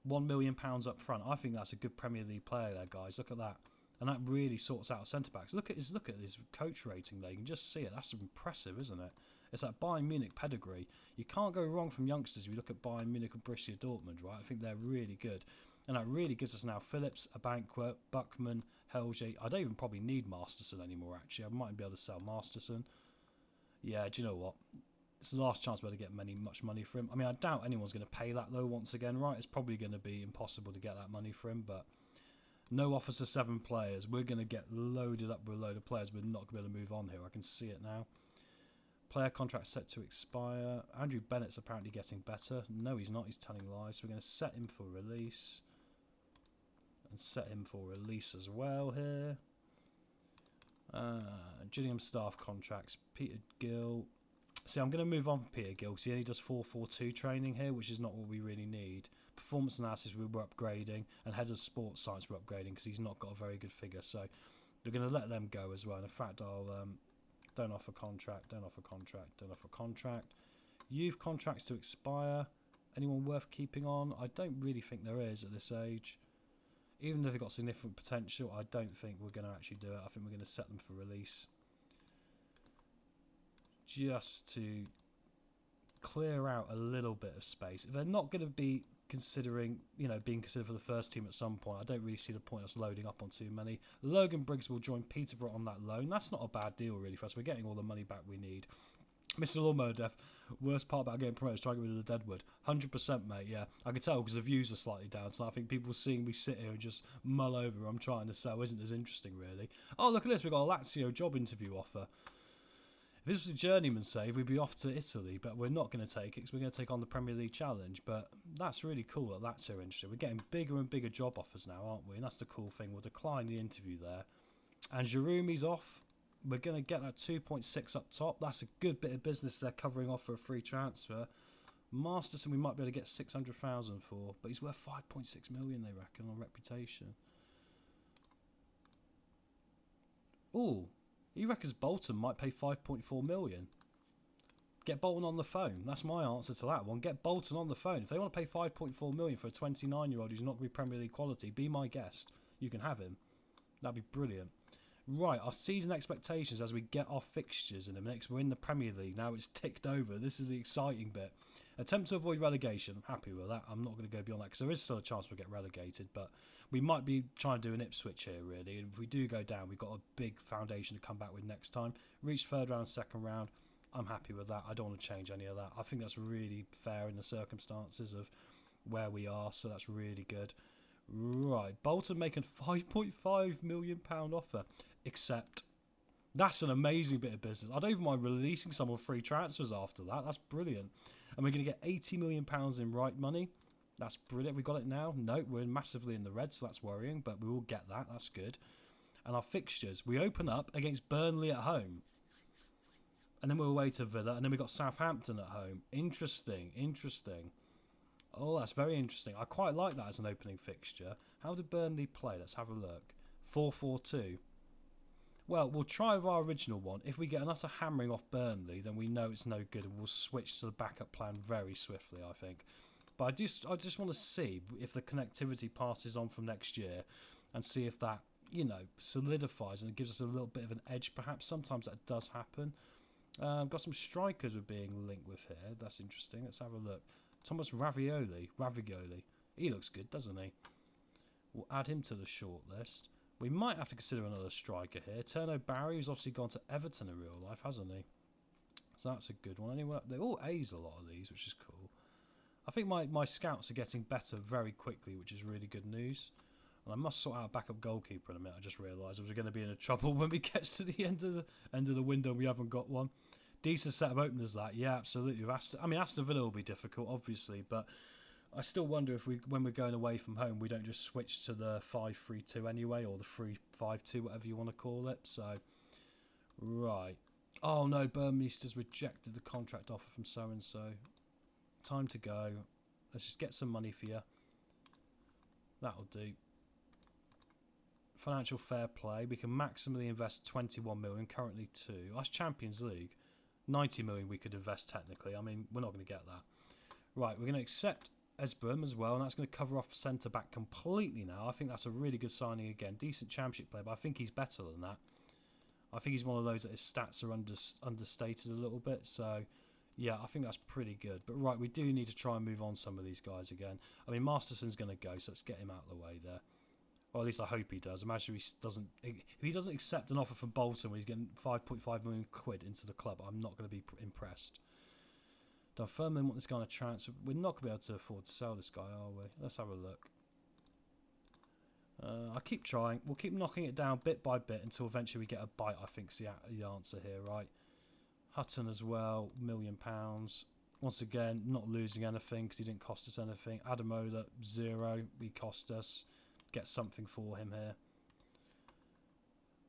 £1 million up front. I think that's a good Premier League player there, guys. Look at that. And that really sorts out centre backs. Look at his coach rating there. You can just see it. That's impressive, isn't it? It's that Bayern Munich pedigree. You can't go wrong from youngsters if you look at Bayern Munich and Borussia Dortmund, right? I think they're really good. And that really gives us now Phillips, Abankwah, Buckman, Helge. I don't even probably need Masterson anymore, actually. I might be able to sell Masterson. Yeah, do you know what? It's the last chance we're going to get much money for him. I mean, I doubt anyone's going to pay that, though, once again, right? It's probably going to be impossible to get that money for him, but no offers to 7 players. We're going to get loaded up with a load of players. We're not going to be able to move on here. I can see it now. Player contract set to expire. Andrew Bennett's apparently getting better. No, he's not. He's telling lies. So we're going to set him for release. And set him for release as well here. Gillingham staff contracts. Peter Gill. See, I'm going to move on from Peter Gill because he only does 4-4-2 training here, which is not what we really need. Performance analysis we were upgrading, and head of sports science we're upgrading because he's not got a very good figure. So we're going to let them go as well. And in fact, I'll don't offer contract, don't offer contract, don't offer contract. Youth contracts to expire. Anyone worth keeping on? I don't really think there is at this age. Even though they've got significant potential, I don't think we're going to actually do it. I think we're going to set them for release. Just to clear out a little bit of space. If they're not going to be considering, being considered for the first team at some point, I don't really see the point of us loading up on too many. Logan Briggs will join Peterborough on that loan. That's not a bad deal really for us. We're getting all the money back we need. Mr. Lawnmower Death, worst part about getting promoted is trying to get rid of the Deadwood. 100%, mate, yeah. I can tell because the views are slightly down, so I think people seeing me sit here and just mull over what I'm trying to sell isn't as interesting, really. Oh, look at this. We've got a Lazio job interview offer. If this was a journeyman save, we'd be off to Italy, but we're not going to take it because we're going to take on the Premier League Challenge. But that's really cool that that's so interesting. We're getting bigger and bigger job offers now, aren't we? And that's the cool thing. We'll decline the interview there. And Giroumi's off. We're going to get that 2.6 up top. That's a good bit of business they're covering off for a free transfer. Masterson we might be able to get 600,000 for, but he's worth 5.6 million, they reckon, on reputation. Ooh. He reckons Bolton might pay 5.4 million. Get Bolton on the phone. That's my answer to that one. Get Bolton on the phone. If they want to pay 5.4 million for a 29-year-old who's not going to be Premier League quality, be my guest. You can have him. That'd be brilliant. Right, our season expectations as we get our fixtures in a minute. We're in the Premier League now. It's ticked over. This is the exciting bit. Attempt to avoid relegation. I'm happy with that. I'm not going to go beyond that because there is still a chance we'll get relegated, but we might be trying to do an Ipswich here, really. And if we do go down, we've got a big foundation to come back with next time. Reach third round, second round. I'm happy with that. I don't want to change any of that. I think that's really fair in the circumstances of where we are, so that's really good. Right, Bolton making £5.5 million offer. Except, that's an amazing bit of business. I don't even mind releasing some of free transfers after that. That's brilliant. And we're going to get £80 million in right money. That's brilliant. We got it now? No, we're massively in the red, so that's worrying, but we will get that. That's good. And our fixtures, we open up against Burnley at home. And then we're away to Villa, and then we got Southampton at home. Interesting, interesting. Oh, that's very interesting. I quite like that as an opening fixture. How did Burnley play? Let's have a look. 4-4-2. Well, we'll try with our original one. If we get an utter hammering off Burnley, then we know it's no good, and we'll switch to the backup plan very swiftly, I think. But I just want to see if the connectivity passes on from next year, and see if that, you know, solidifies and it gives us a little bit of an edge, perhaps. Sometimes that does happen. Got some strikers we're being linked with here. That's interesting. Let's have a look. Thomas Ravioli. He looks good, doesn't he? We'll add him to the short list. We might have to consider another striker here. Turno Barry, who's obviously gone to Everton in real life, hasn't he? So that's a good one. Anyway, they're all A's, a lot of these, which is cool. I think my scouts are getting better very quickly, which is really good news. And I must sort out a backup goalkeeper in a minute. I just realised I was going to be in trouble when we get to the end of the window and we haven't got one. Decent set of openers, that. Yeah, absolutely. Aston Villa will be difficult, obviously, but I still wonder if when we're going away from home, we don't just switch to the 5-3-2 anyway, or the 3-5-2, whatever you want to call it. So, right. Oh no, Burmeister's rejected the contract offer from so-and-so. Time to go. Let's just get some money for you. That'll do. Financial fair play. We can maximally invest 21 million, currently 2. That's Champions League. 90 million we could invest technically. I mean, we're not going to get that. Right, we're going to accept Esbjerg as well, and that's going to cover off centre-back completely now. I think that's a really good signing again. Decent championship player, but I think he's better than that. I think he's one of those that his stats are understated a little bit, so yeah, I think that's pretty good. But right, we do need to try and move on some of these guys again. I mean, Masterson's going to go, so let's get him out of the way there. Or at least I hope he does. Imagine if he doesn't accept an offer from Bolton when he's getting 5.5 million quid into the club, I'm not going to be impressed. Dunfermline want this guy on a transfer. We're not going to be able to afford to sell this guy, are we? Let's have a look. I keep trying. We'll keep knocking it down bit by bit until eventually we get a bite, I think is the answer here, right? Hutton as well, £1 million. Once again, not losing anything because he didn't cost us anything. Adamola, 0. He cost us. Get something for him here.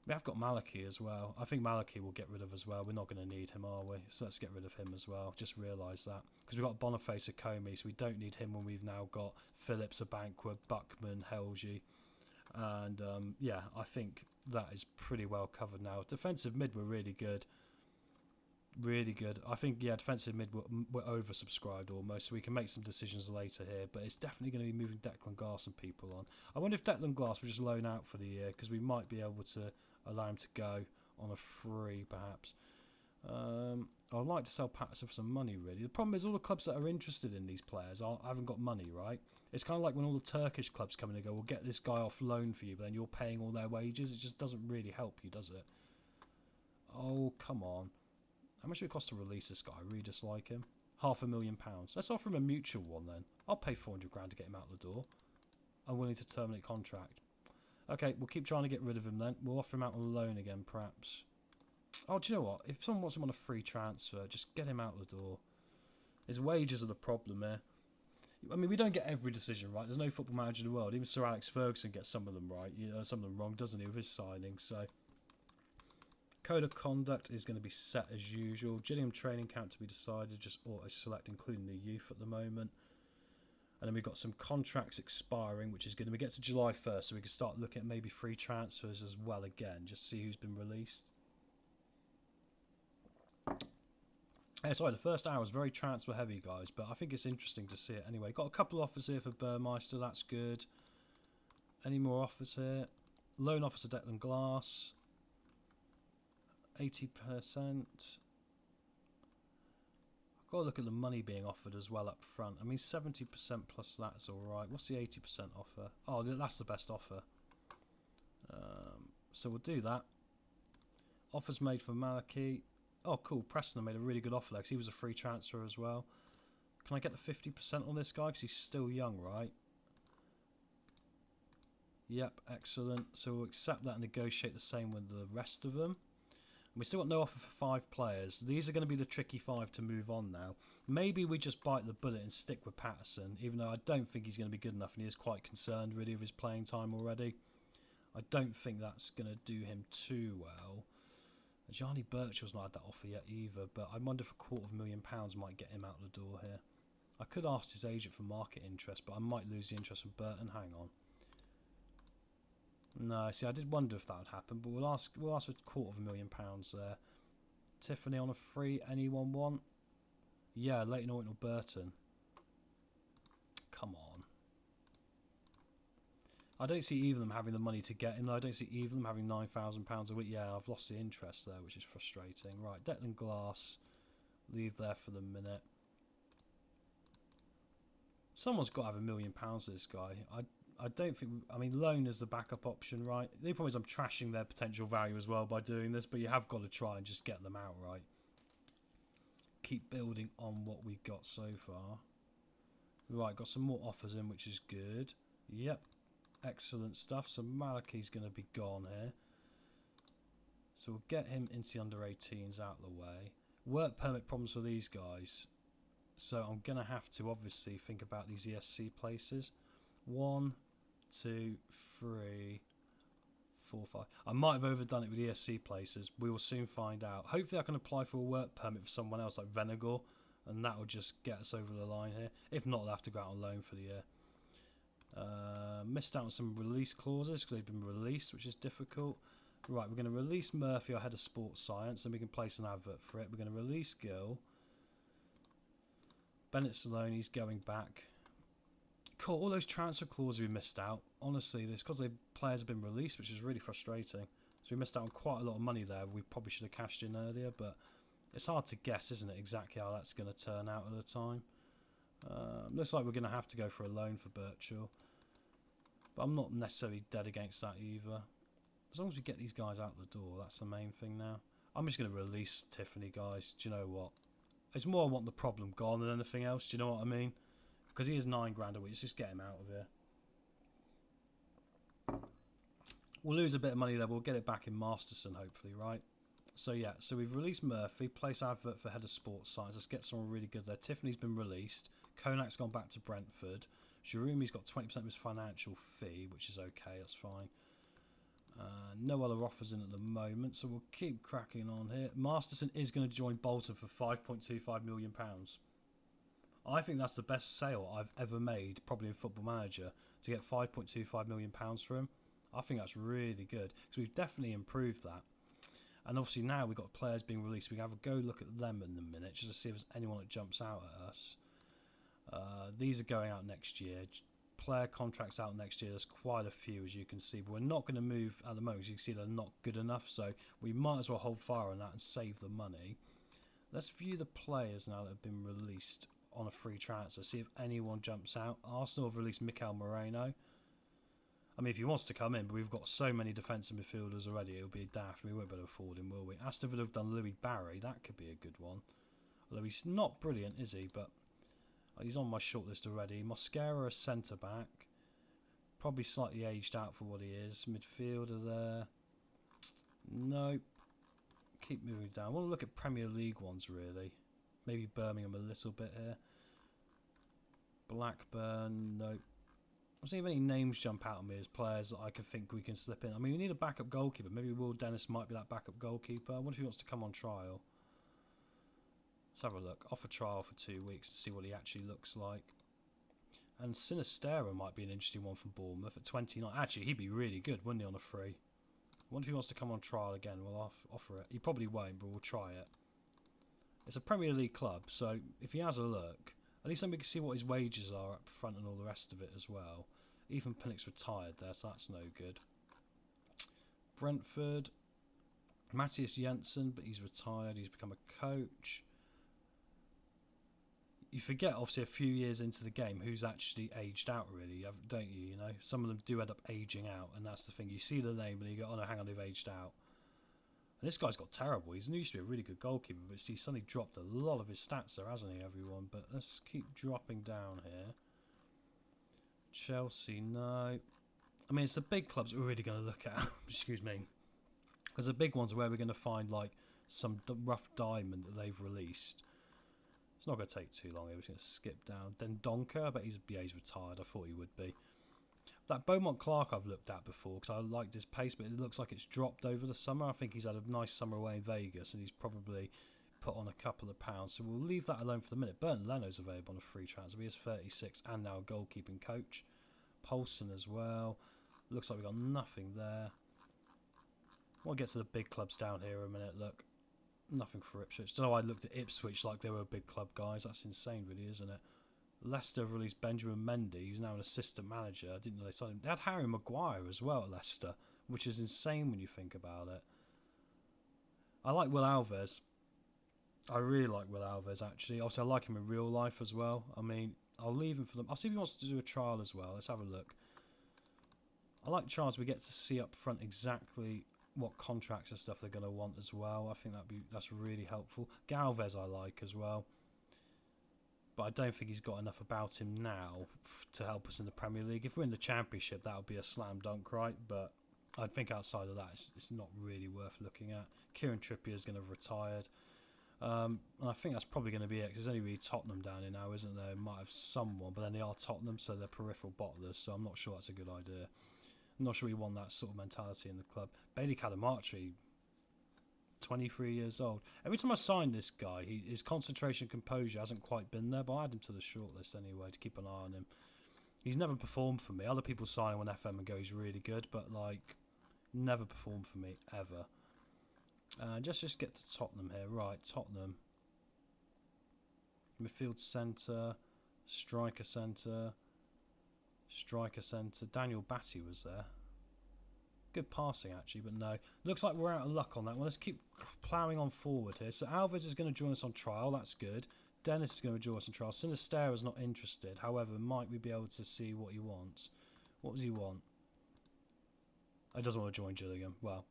We have got Maliki as well. I think Maliki will get rid of as well. We're not going to need him, are we? So let's get rid of him as well. Just realise that. Because we've got Boniface Akomi, so we don't need him when we've now got Phillips, Abankwah, Buckman, Helgi. And yeah, I think that is pretty well covered now. Defensive mid were really good. Really good. I think, yeah, defensive mid we're oversubscribed almost, so we can make some decisions later here, but it's definitely going to be moving Declan Glass and people on. I wonder if Declan Glass will just loan out for the year, because we might be able to allow him to go on a free, perhaps. I'd like to sell Patterson for some money, really. The problem is all the clubs that are interested in these players haven't got money, right? It's kind of like when all the Turkish clubs come in and go, we'll get this guy off loan for you, but then you're paying all their wages. It just doesn't really help you, does it? Oh, come on. How much would it cost to release this guy? I really dislike him. £500,000. Let's offer him a mutual one then. I'll pay 400 grand to get him out the door. I'm willing to terminate contract. Okay, we'll keep trying to get rid of him then. We'll offer him out on loan again, perhaps. Oh, do you know what? If someone wants him on a free transfer, just get him out the door. His wages are the problem here. I mean, we don't get every decision right. There's no football manager in the world. Even Sir Alex Ferguson gets some of them right. You know, some of them wrong, doesn't he, with his signings? So, code of conduct is going to be set as usual. Gillingham training camp to be decided. Just auto-select, including the youth at the moment. And then we've got some contracts expiring, which is going to we get to July 1st, so we can start looking at maybe free transfers as well again. Just see who's been released. Sorry, the first hour was very transfer heavy, guys, but I think it's interesting to see it anyway. Got a couple of offers here for Burmeister, that's good. Any more offers here? Loan offers to Declan Glass. 80%. I've got to look at the money being offered as well up front. I mean, 70% plus that is alright. What's the 80% offer? Oh, that's the best offer. So we'll do that. Offers made for Maliki. Oh, cool. Preston made a really good offer there because he was a free transfer as well. Can I get the 50% on this guy because he's still young, right? Yep, excellent. So we'll accept that and negotiate the same with the rest of them. We still got no offer for 5 players. These are going to be the tricky 5 to move on now. Maybe we just bite the bullet and stick with Patterson, even though I don't think he's going to be good enough, and he is quite concerned really of his playing time already. I don't think that's going to do him too well. Johnny Birchall's not had that offer yet either, but I wonder if £250,000 might get him out the door here. I could ask his agent for market interest, but I might lose the interest from Burton. Hang on. No, see, I did wonder if that would happen, but we'll ask for £250,000 there. Tiffany on a free. Anyone want? Yeah, Leighton Orton or Burton. Come on. I don't see either of them having the money to get him, though. I don't see either of them having £9,000 a week. Yeah, I've lost the interest there, which is frustrating. Right, Declan Glass. Leave there for the minute. Someone's got to have £1 million for this guy. I don't think... I mean, loan is the backup option, right? The problem is I'm trashing their potential value as well by doing this, but you have got to try and just get them out, right? Keep building on what we've got so far. Right, got some more offers in, which is good. Yep. Excellent stuff. So Malachi's going to be gone here. So we'll get him into the under-18s out of the way. Work permit problems for these guys. So I'm going to have to obviously think about these ESC places. 1, 2, 3, 4, 5. I might have overdone it with ESC places. We will soon find out. Hopefully I can apply for a work permit for someone else like Venegor, and that will just get us over the line here. If not, they'll have to go out on loan for the year. Missed out on some release clauses because they've been released, which is difficult. Right, we're going to release Murphy, our head of sports science, and we can place an advert for it. We're going to release Gill. Bennett Saloni's going back. Cool, all those transfer clauses we missed out. Honestly, this because the players have been released, which is really frustrating. So we missed out on quite a lot of money there. We probably should have cashed in earlier, but it's hard to guess, isn't it, exactly how that's going to turn out at the time. Looks like we're going to have to go for a loan for Birchall. But I'm not necessarily dead against that either. As long as we get these guys out the door, that's the main thing now. I'm just going to release Tiffany, guys. Do you know what? It's more I want the problem gone than anything else. Do you know what I mean? Because he is £9 grand a week. Let's just get him out of here. We'll lose a bit of money there. We'll get it back in Masterson, hopefully, right? So, yeah. So, we've released Murphy. Place advert for head of sports science. Let's get someone really good there. Tiffany's been released. Konak's gone back to Brentford. Shirumi's got 20% of his financial fee, which is okay. That's fine. No other offers in at the moment, so we'll keep cracking on here. Masterson is going to join Bolton for £5.25 million. I think that's the best sale I've ever made, probably in Football Manager, to get £5.25 million for him. I think that's really good, because we've definitely improved that. And obviously now we've got players being released. We can have a go look at them in a minute, just to see if there's anyone that jumps out at us. These are going out next year. Player contracts out next year. There's quite a few, as you can see, but we're not going to move at the moment. As you can see, they're not good enough, so we might as well hold fire on that and save the money. Let's view the players now that have been released on a free transfer, see if anyone jumps out. Arsenal have released Mikel Moreno. I mean, if he wants to come in, but we've got so many defensive midfielders already, it'll be daft. We won't be able to afford him, will we? Aston Villa have done Louis Barry. That could be a good one. Although he's not brilliant, is he? But he's on my shortlist already. Mosquera, a centre-back. Probably slightly aged out for what he is. Midfielder there. Nope. Keep moving down. I want to look at Premier League ones, really. Maybe Birmingham a little bit here. Blackburn, nope. I don't see if any names jump out at me as players that I can think we can slip in. I mean, we need a backup goalkeeper. Maybe Will Dennis might be that backup goalkeeper. I wonder if he wants to come on trial. Let's have a look. Offer trial for 2 weeks to see what he actually looks like. And Sinistera might be an interesting one from Bournemouth at 29. Actually, he'd be really good, wouldn't he, on a free? I wonder if he wants to come on trial again. We'll offer it. He probably won't, but we'll try it. It's a Premier League club, so if he has a look, at least then we can see what his wages are up front and all the rest of it as well. Ethan Pinnock's retired there, so that's no good. Brentford. Matthias Jensen, but he's retired. He's become a coach. You forget, obviously, a few years into the game, who's actually aged out, really, don't you? You know, some of them do end up aging out, and that's the thing. You see the name, and you go, oh no, hang on, they've aged out. And this guy's got terrible. He's used to be a really good goalkeeper, but he's suddenly dropped a lot of his stats there, hasn't he, everyone? But let's keep dropping down here. Chelsea, no. I mean, it's the big clubs we're really going to look at. Excuse me. Because the big ones are where we're going to find, like, some rough diamond that they've released. It's not going to take too long. We're going to skip down. Then Donker, I bet he's retired. I thought he would be. That Beaumont Clark I've looked at before because I liked his pace, but it looks like it's dropped over the summer. I think he's had a nice summer away in Vegas, and he's probably put on a couple of pounds. So we'll leave that alone for the minute. Burton Leno's available on a free transfer. He is 36 and now a goalkeeping coach. Poulsen as well. Looks like we've got nothing there. We'll get to the big clubs down here in a minute. Look. Nothing for Ipswich. Don't know why I looked at Ipswich like they were a big club, guys. That's insane, really, isn't it? Leicester have released Benjamin Mendy, who's now an assistant manager. I didn't know they signed him. They had Harry Maguire as well at Leicester, which is insane when you think about it. I like Will Alves. I really like Will Alves, actually. Obviously, I like him in real life as well. I mean, I'll leave him for them. I'll see if he wants to do a trial as well. Let's have a look. I like trials. We get to see up front exactly what contracts and stuff they're going to want as well. I think that's really helpful. Galvez I like as well, but I don't think he's got enough about him now to help us in the Premier League. If we're in the Championship, that would be a slam dunk, right? But I think outside of that, it's not really worth looking at. Kieran Trippier is going to have retired, and I think that's probably going to be it, because there's only really Tottenham down here now, isn't there? Might have someone, but then they are Tottenham, so they're peripheral bottlers, so I'm not sure that's a good idea. I'm not sure we want that sort of mentality in the club. Bailey Calamarchi, 23 years old. Every time I sign this guy, his concentration, composure hasn't quite been there, but I add him to the shortlist anyway to keep an eye on him. He's never performed for me. Other people sign him on FM and go, he's really good, but like, never performed for me ever. Just get to Tottenham here. Right, Tottenham. Midfield centre, striker centre. Daniel Batty was there. Good passing, actually, but no. Looks like we're out of luck on that one. Let's keep ploughing on forward here. So Alves is going to join us on trial. That's good. Dennis is going to join us on trial. Sinistera's not interested. However, might we be able to see what he wants? What does he want? He doesn't want to join Gillingham. Well,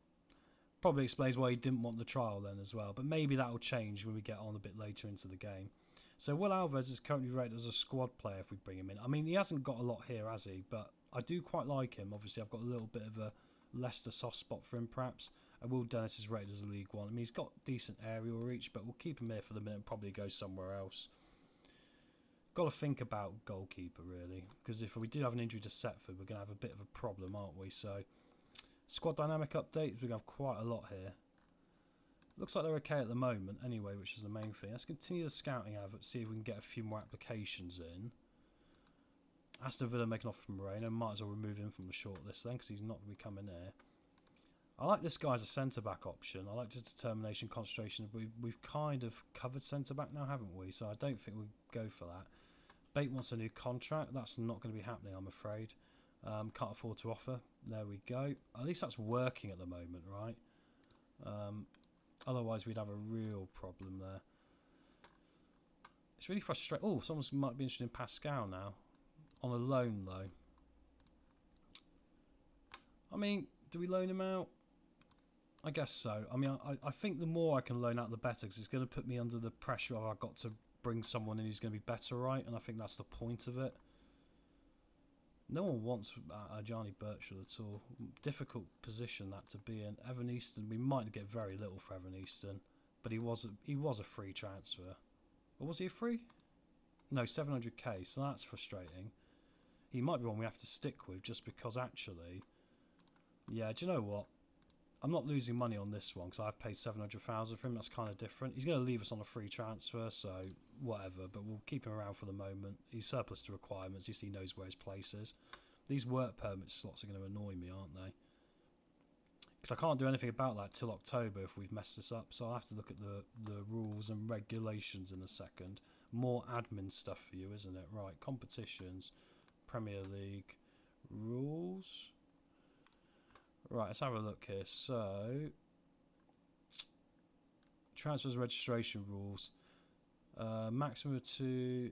probably explains why he didn't want the trial then as well. But maybe that will change when we get on a bit later into the game. So Will Alves is currently rated as a squad player if we bring him in. I mean, he hasn't got a lot here, has he? But I do quite like him. Obviously, I've got a little bit of a Leicester soft spot for him, perhaps. And Will Dennis is rated as a League One. I mean, he's got decent aerial reach, but we'll keep him here for the minute and probably go somewhere else. Got to think about goalkeeper, really. Because if we do have an injury to Setford, we're going to have a bit of a problem, aren't we? So, squad dynamic updates. We're going to have quite a lot here. Looks like they're okay at the moment anyway, which is the main thing. Let's continue the scouting effort, see if we can get a few more applications in. Aston Villa making off from Moreno. Might as well remove him from the shortlist then, because he's not going to be coming here. I like this guy as a centre-back option. I like his determination, concentration. We've kind of covered centre-back now, haven't we? So I don't think we'll go for that. Bate wants a new contract. That's not going to be happening, I'm afraid. Can't afford to offer. There we go. At least that's working at the moment, right? Otherwise, we'd have a real problem there. It's really frustrating. Oh, someone might be interested in Pascal now. On a loan, though. I mean, do we loan him out? I guess so. I mean, I think the more I can loan out, the better, because it's going to put me under the pressure of I've got to bring someone in who's going to be better, right? And I think that's the point of it. No one wants Ajani Birchall at all. Difficult position that to be in. Evan Easton, we might get very little for Evan Easton, but he was a free transfer. Or was he a free? No, 700k, so that's frustrating. He might be one we have to stick with just because actually... Yeah, do you know what? I'm not losing money on this one because I've paid 700,000 for him. That's kind of different. He's going to leave us on a free transfer, so whatever. But we'll keep him around for the moment. He's surplus to requirements. At least he knows where his place is. These work permit slots are going to annoy me, aren't they? Because I can't do anything about that till October if we've messed this up. So I'll have to look at the rules and regulations in a second. More admin stuff for you, isn't it? Right, competitions, Premier League, rules... Right, let's have a look here. So, transfers registration rules. Maximum of 2...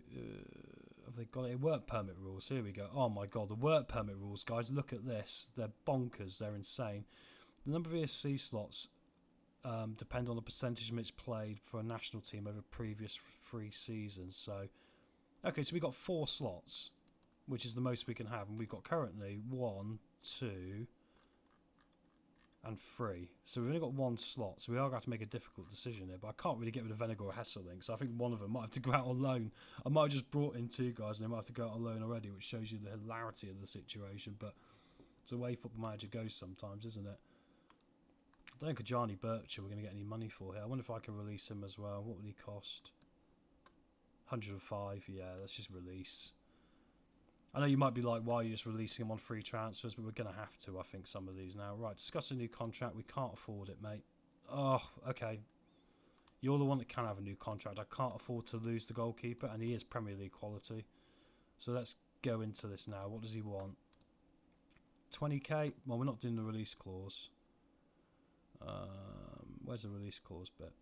have they got it? Work permit rules. Here we go. Oh my god, the work permit rules, guys. Look at this. They're bonkers. They're insane. The number of ESC slots depend on the percentage of minutes played for a national team over previous 3 seasons. So, okay, so we've got 4 slots, which is the most we can have. And we've got currently 1, 2... and 3. So we've only got 1 slot, so we are going to have to make a difficult decision here. But I can't really get rid of Venegar or Hesselink, so I think one of them might have to go out on loan. I might have just brought in 2 guys and they might have to go out on loan already, which shows you the hilarity of the situation. But it's the way Football Manager goes sometimes, isn't it? I don't think Kajani Bircher we're going to get any money for here. I wonder if I can release him as well. What would he cost? 105, yeah, let's just release. I know you might be like, why are you just releasing him on free transfers? But we're going to have to, I think, some of these now. Right, discuss a new contract. We can't afford it, mate. Oh, okay. You're the one that can have a new contract. I can't afford to lose the goalkeeper, and he is Premier League quality. So let's go into this now. What does he want? 20k? Well, we're not doing the release clause. Where's the release clause bit?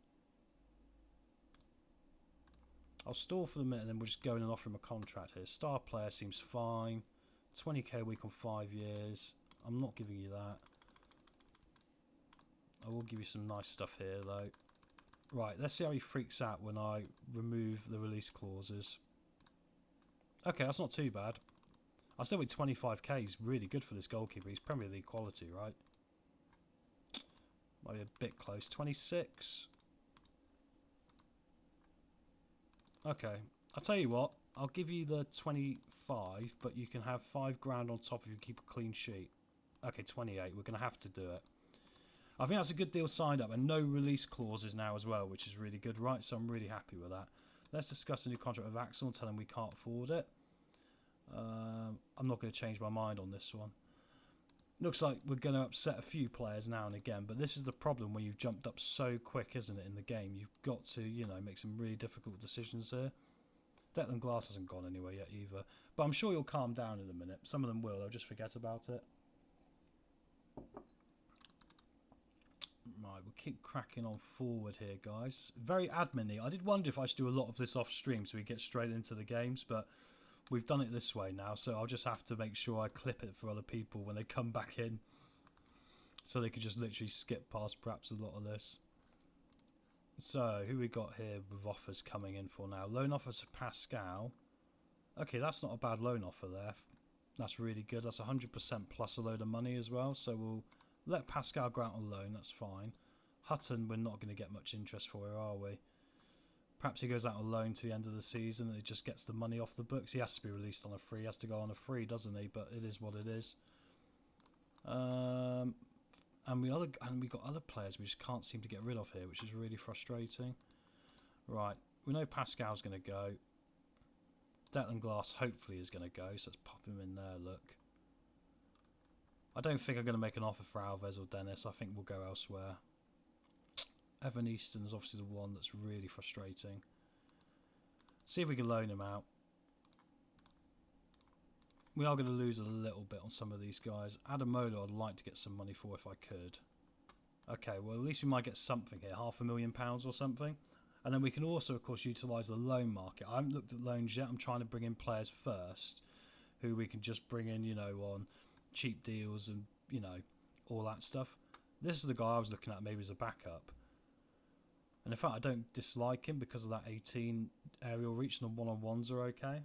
I'll stall for the minute and then we'll just go in and offer him a contract here. Star player seems fine. 20k a week on 5 years. I'm not giving you that. I will give you some nice stuff here though. Right, let's see how he freaks out when I remove the release clauses. Okay, that's not too bad. I still think 25k is really good for this goalkeeper. He's Premier League quality, right? Might be a bit close. 26. Okay, I'll tell you what, I'll give you the 25, but you can have 5 grand on top if you keep a clean sheet. Okay, 28, we're going to have to do it. I think that's a good deal signed up, and no release clauses now as well, which is really good, right? So I'm really happy with that. Let's discuss a new contract with Axel and tell him we can't afford it. I'm not going to change my mind on this one. Looks like we're going to upset a few players now and again, but this is the problem when you've jumped up so quick, isn't it, in the game? You've got to, you know, make some really difficult decisions here. Declan Glass hasn't gone anywhere yet either, but I'm sure you'll calm down in a minute. Some of them will, they'll just forget about it. Right, we'll keep cracking on forward here, guys. Very admin-y. I did wonder if I should do a lot of this off stream so we get straight into the games, but we've done it this way now, so I'll just have to make sure I clip it for other people when they come back in, so they could just literally skip past perhaps a lot of this. So, who we got here with offers coming in for now? Loan offer to Pascal. Okay, that's not a bad loan offer there. That's really good. That's 100% plus a load of money as well, so we'll let Pascal go out on loan, that's fine. Hutton, we're not going to get much interest for here, are we? Perhaps he goes out on loan to the end of the season and he just gets the money off the books. He has to be released on a free. He has to go on a free, doesn't he? But it is what it is. And we got other players we just can't seem to get rid of here, which is really frustrating. Right, we know Pascal's going to go. Declan Glass hopefully is going to go, so let's pop him in there, look. I don't think I'm going to make an offer for Alves or Dennis. I think we'll go elsewhere. Evan Easton is obviously the one that's really frustrating. See if we can loan him out. We are going to lose a little bit on some of these guys. Adamola I'd like to get some money for if I could. Okay, well at least we might get something here. £500,000 or something. And then we can also, of course, utilise the loan market. I haven't looked at loans yet. I'm trying to bring in players first who we can just bring in, you know, on cheap deals and, you know, all that stuff. This is the guy I was looking at maybe as a backup. And in fact, I don't dislike him because of that 18 aerial reach, and the one-on-ones are okay.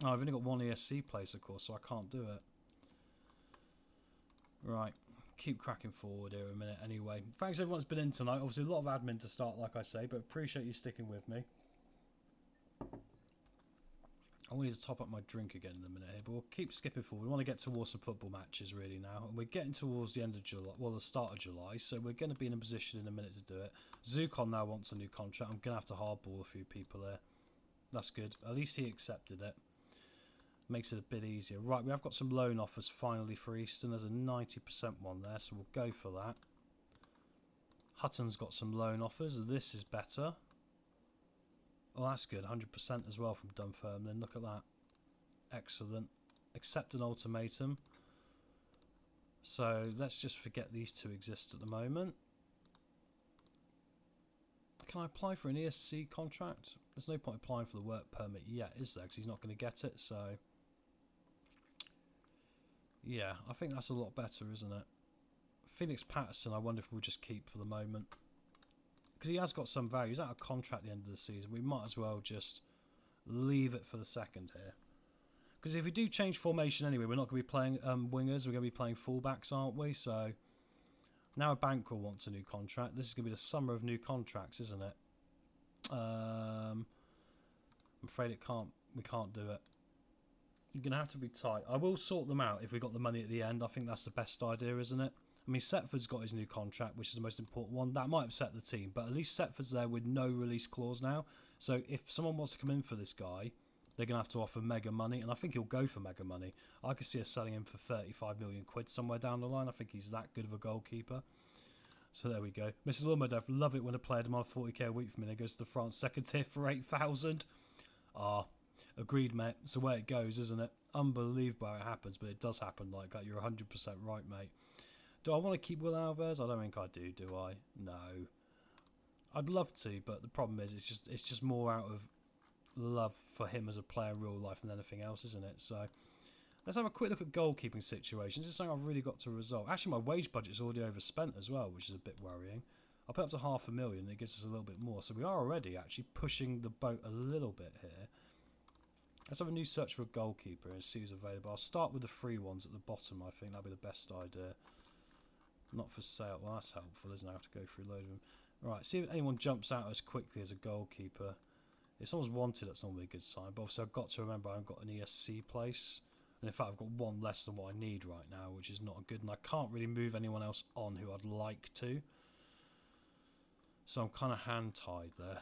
Oh, I've only got 1 ESC place, of course, so I can't do it. Right, keep cracking forward here a minute anyway. Thanks everyone that's been in tonight. Obviously a lot of admin to start, like I say, but appreciate you sticking with me. I need to top up my drink again in a minute here, but we'll keep skipping forward. We want to get towards some football matches really now, and we're getting towards the end of July, well, the start of July, so we're going to be in a position in a minute to do it. Zukon now wants a new contract. I'm going to have to hardball a few people there. That's good. At least he accepted it. Makes it a bit easier. Right, we have got some loan offers finally for Easton. There's a 90% one there, so we'll go for that. Hutton's got some loan offers. This is better. Oh, that's good. 100% as well from Dunfermline. Look at that. Excellent. Accept an ultimatum. So let's just forget these two exist at the moment. Can I apply for an ESC contract? There's no point applying for the work permit yet, is there? Because he's not going to get it, so... Yeah, I think that's a lot better, isn't it? Phoenix Patterson, I wonder if we'll just keep for the moment. Because he has got some value. He's out of contract at the end of the season. We might as well just leave it for the second here. Because if we do change formation anyway, we're not going to be playing wingers. We're going to be playing fullbacks, aren't we? So now a Bankroll wants a new contract. This is going to be the summer of new contracts, isn't it? I'm afraid we can't do it. You're going to have to be tight. I will sort them out if we got the money at the end. I think that's the best idea, isn't it? I mean, Setford's got his new contract, which is the most important one. That might upset the team, but at least Setford's there with no release clause now. So if someone wants to come in for this guy, they're going to have to offer mega money, and I think he'll go for mega money. I could see us selling him for 35 million quid somewhere down the line. I think he's that good of a goalkeeper. So there we go. Mrs. Lumodev, love it when a player demands 40k a week from me and goes to the France second tier for 8,000. Ah, agreed, mate. It's the way it goes, isn't it? Unbelievable how it happens, but it does happen like that. You're 100% right, mate. Do I want to keep Will Alvarez? I don't think I do I? No. I'd love to, but the problem is it's just more out of love for him as a player in real life than anything else, isn't it? So let's have a quick look at goalkeeping situations. This is something I've really got to resolve. Actually, my wage budget's already overspent as well, which is a bit worrying. I'll put up to $500,000. It gives us a little bit more. So we are already actually pushing the boat a little bit here. Let's have a new search for a goalkeeper and see who's available. I'll start with the free ones at the bottom. I think that'll be the best idea. Not for sale. Well, that's helpful, isn't it? I have to go through a load of them. Right, see if anyone jumps out as quickly as a goalkeeper. If someone's wanted, that's normally a good sign. But obviously I've got to remember I haven't got an ESC place. And in fact, I've got one less than what I need right now, which is not good. And I can't really move anyone else on who I'd like to. So I'm kind of hand-tied there.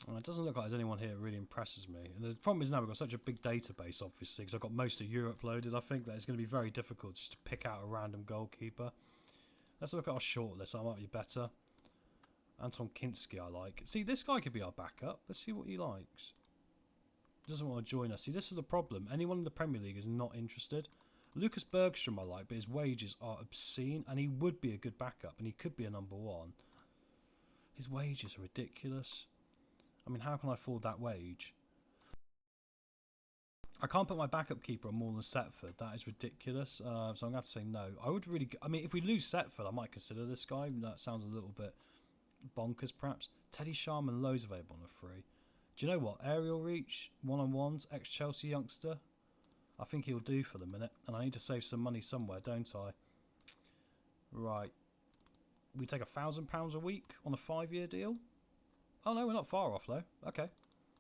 Well, it doesn't look like there's anyone here that really impresses me. And the problem is now we've got such a big database, obviously, because I've got most of Europe loaded. I think that it's going to be very difficult just to pick out a random goalkeeper. Let's look at our shortlist. That might be better. Anton Kinski I like. See, this guy could be our backup. Let's see what he likes. Doesn't want to join us. See, this is the problem. Anyone in the Premier League is not interested. Lucas Bergstrom I like, but his wages are obscene, and he would be a good backup, and he could be a number one. His wages are ridiculous. I mean, how can I afford that wage? I can't put my backup keeper on more than Setford. That is ridiculous. So I'm going to have to say no. I would really... I mean, if we lose Setford, I might consider this guy. That sounds a little bit bonkers, perhaps. Teddy Sharman, loads available on a free. Do you know what? Aerial reach, one-on-ones, ex-Chelsea youngster. I think he'll do for the minute. And I need to save some money somewhere, don't I? Right. We take £1,000 a week on a 5-year deal? Oh no, we're not far off though. Okay.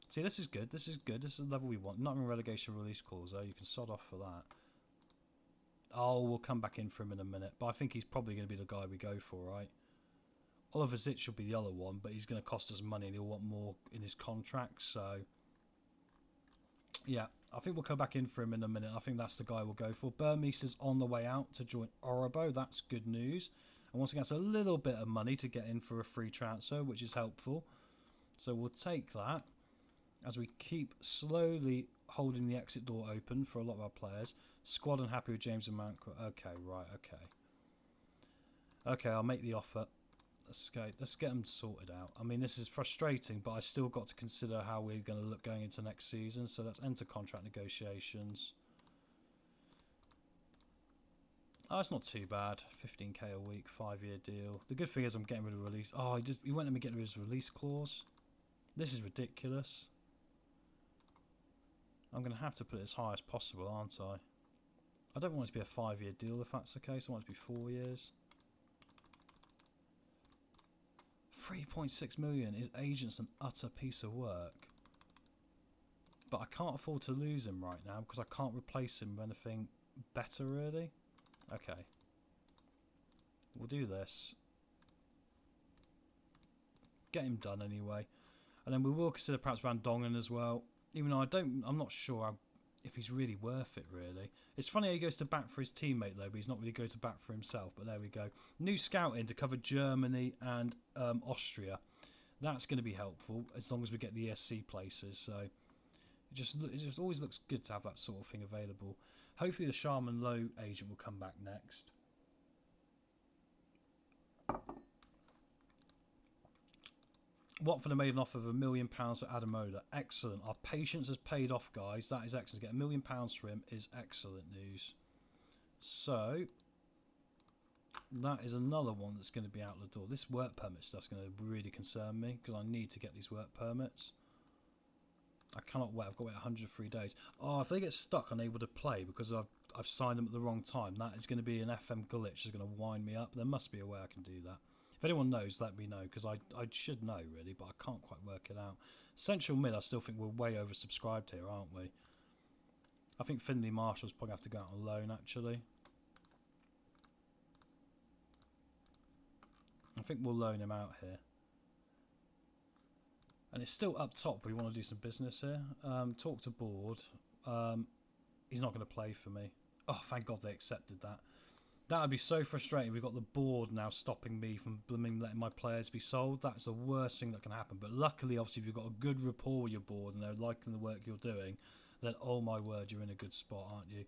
See, this is good. This is good. This is the level we want. Not even relegation release clause though. You can sod off for that. Oh, we'll come back in for him in a minute. But I think he's probably going to be the guy we go for, right? Oliver Zitch should be the other one, but he's going to cost us money and he'll want more in his contract. So, yeah, I think we'll come back in for him in a minute. I think that's the guy we'll go for. Burmese on the way out to join Orobo. That's good news. And once again, it's a little bit of money to get in for a free transfer, which is helpful. So we'll take that as we keep slowly holding the exit door open for a lot of our players. Squad unhappy with James and Mount. Okay, right, okay. Okay, I'll make the offer. Let's get them sorted out. I mean, this is frustrating, but I still got to consider how we're going to look going into next season. So let's enter contract negotiations. Oh, it's not too bad. 15k a week, 5-year deal. The good thing is I'm getting rid of release. Oh, he won't let me get rid of his release clause. This is ridiculous. I'm going to have to put it as high as possible, aren't I? I don't want it to be a 5-year deal if that's the case. I want it to be 4 years. 3.6 million. His agent's an utter piece of work. But I can't afford to lose him right now because I can't replace him with anything better, really. Okay. We'll do this. Get him done anyway. And then we will consider perhaps Van Dongen as well. Even though I'm not sure if he's really worth it, really. It's funny how he goes to bat for his teammate, though, but he's not really going to bat for himself. But there we go. New scouting to cover Germany and Austria. That's going to be helpful as long as we get the ESC places. So it just always looks good to have that sort of thing available. Hopefully the Sharman Low agent will come back next. Watford have made an offer of £1 million for Adamola. Excellent. Our patience has paid off, guys. That is excellent. To get £1 million for him is excellent news. So that is another one that's going to be out the door. This work permit stuff's going to really concern me because I need to get these work permits. I cannot wait. I've got to wait 103 days. Oh, if they get stuck unable to play because I've signed them at the wrong time, that is going to be an FM glitch. It's going to wind me up. There must be a way I can do that. If anyone knows, let me know, because I should know, really, but I can't quite work it out. Central Mid, I still think we're way oversubscribed here, aren't we? I think Finley Marshall's probably have to go out on loan, actually. I think we'll loan him out here. And it's still up top. We want to do some business here. Talk to board. He's not going to play for me. Oh, thank God they accepted that. That would be so frustrating. We've got the board now stopping me from blooming letting my players be sold. That's the worst thing that can happen. But luckily, obviously, if you've got a good rapport with your board and they're liking the work you're doing, then, oh my word, you're in a good spot, aren't you?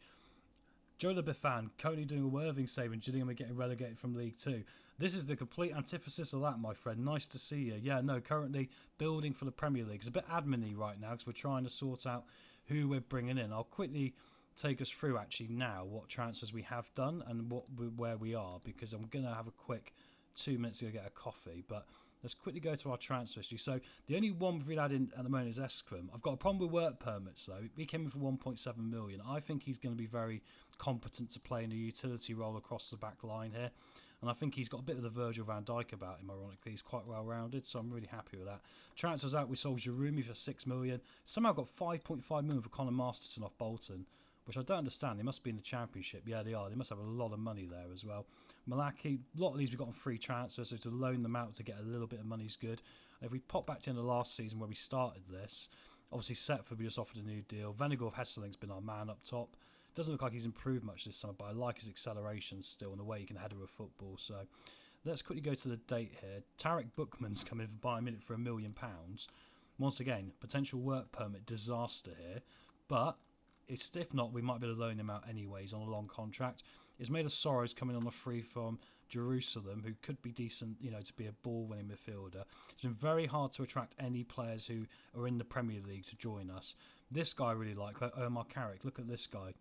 Joe LeBiffan, currently doing a Worthing save and Gillingham are getting relegated from League 2. This is the complete antithesis of that, my friend. Nice to see you. Yeah, no, currently building for the Premier League. It's a bit admin-y right now because we're trying to sort out who we're bringing in. I'll quickly take us through actually now what transfers we have done and where we are, because I'm going to have a quick 2 minutes to go get a coffee. But let's quickly go to our transfer history. So the only one we've really had in at the moment is Escrim. I've got a problem with work permits though. He came in for 1.7 million. I think he's going to be very competent to play in a utility role across the back line here. And I think he's got a bit of the Virgil van Dijk about him, ironically. He's quite well rounded, so I'm really happy with that. Transfers out, we sold Jarumi for 6 million. Somehow got 5.5 million for Connor Masterson off Bolton, which I don't understand. They must be in the Championship. Yeah, they are. They must have a lot of money there as well. Malaki, a lot of these we've got on free transfers, so to loan them out to get a little bit of money is good. And if we pop back to the end of last season where we started this, obviously Setford, we just offered a new deal. Venegal of Hesseling's been our man up top. Doesn't look like he's improved much this summer, but I like his acceleration still and the way he can header a football. So let's quickly go to the date here. Tarek Bookman's come in for Bayern Munich for £1 million. Once again, potential work permit disaster here, but if not, we might be able to loan him out anyways on a long contract. It's made of Sorrows coming on a free from Jerusalem, who could be decent, you know, to be a ball-winning midfielder. It's been very hard to attract any players who are in the Premier League to join us. This guy I really like Omar Carrick. Look at this guy.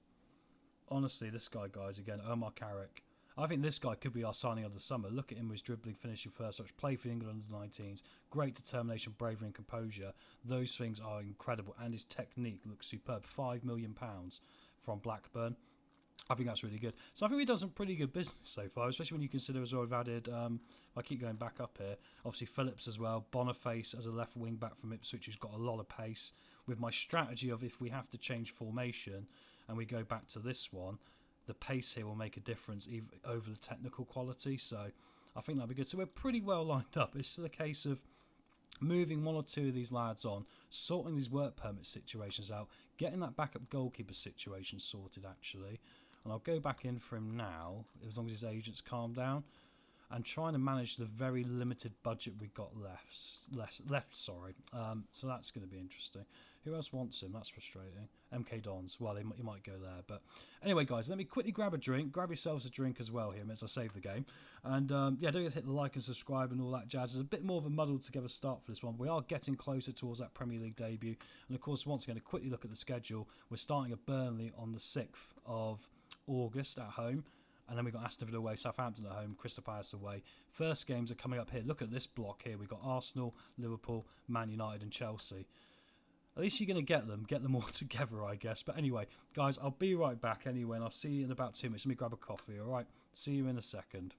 Honestly, this guy, guys, again, Omar Carrick. I think this guy could be our signing of the summer. Look at him with his dribbling, finishing first touch, play for the England under-19s, great determination, bravery and composure. Those things are incredible, and his technique looks superb. £5 million from Blackburn. I think that's really good. So I think we've done some pretty good business so far, especially when you consider as well we've added, I keep going back up here, obviously Phillips as well, Boniface as a left wing back from Ipswich who's got a lot of pace. With my strategy of if we have to change formation and we go back to this one, the pace here will make a difference over the technical quality. So I think that'll be good. So we're pretty well lined up. It's still a case of moving one or two of these lads on, sorting these work permit situations out, getting that backup goalkeeper situation sorted actually. And I'll go back in for him now, as long as his agents calm down, and trying to manage the very limited budget we've got left. So that's going to be interesting. Who else wants him? That's frustrating. MK Dons. Well, he might go there. But anyway, guys, let me quickly grab a drink. Grab yourselves a drink as well here as I save the game. And yeah, don't forget to hit the like and subscribe and all that jazz. It's a bit more of a muddled together start for this one. We are getting closer towards that Premier League debut. And of course, once again, to quickly look at the schedule, we're starting at Burnley on the 6th of August at home. And then we've got Aston Villa away, Southampton at home, Crystal Palace away. First games are coming up here. Look at this block here. We've got Arsenal, Liverpool, Man United and Chelsea. At least you're going to get them all together, I guess. But anyway, guys, I'll be right back anyway, and I'll see you in about 2 minutes. Let me grab a coffee, all right? See you in a second.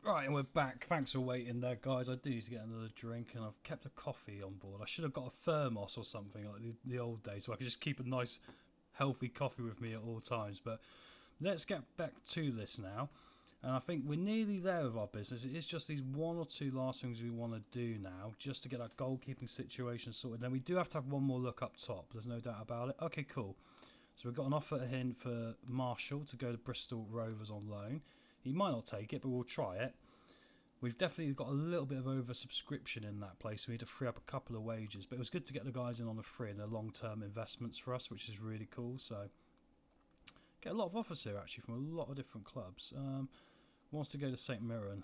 Right, and we're back. Thanks for waiting there, guys. I do need to get another drink, and I've kept a coffee on board. I should have got a thermos or something like the old days, so I could just keep a nice, healthy coffee with me at all times. But let's get back to this now. And I think we're nearly there with our business. It is just these one or two last things we want to do now, just to get our goalkeeping situation sorted. Then we do have to have one more look up top. There's no doubt about it. Okay, cool. So we've got an offer in for Marshall to go to Bristol Rovers on loan. He might not take it, but we'll try it. We've definitely got a little bit of oversubscription in that place. So we need to free up a couple of wages. But it was good to get the guys in on the free and they're long-term investments for us, which is really cool. So get a lot of offers here, actually, from a lot of different clubs. Wants to go to St Mirren.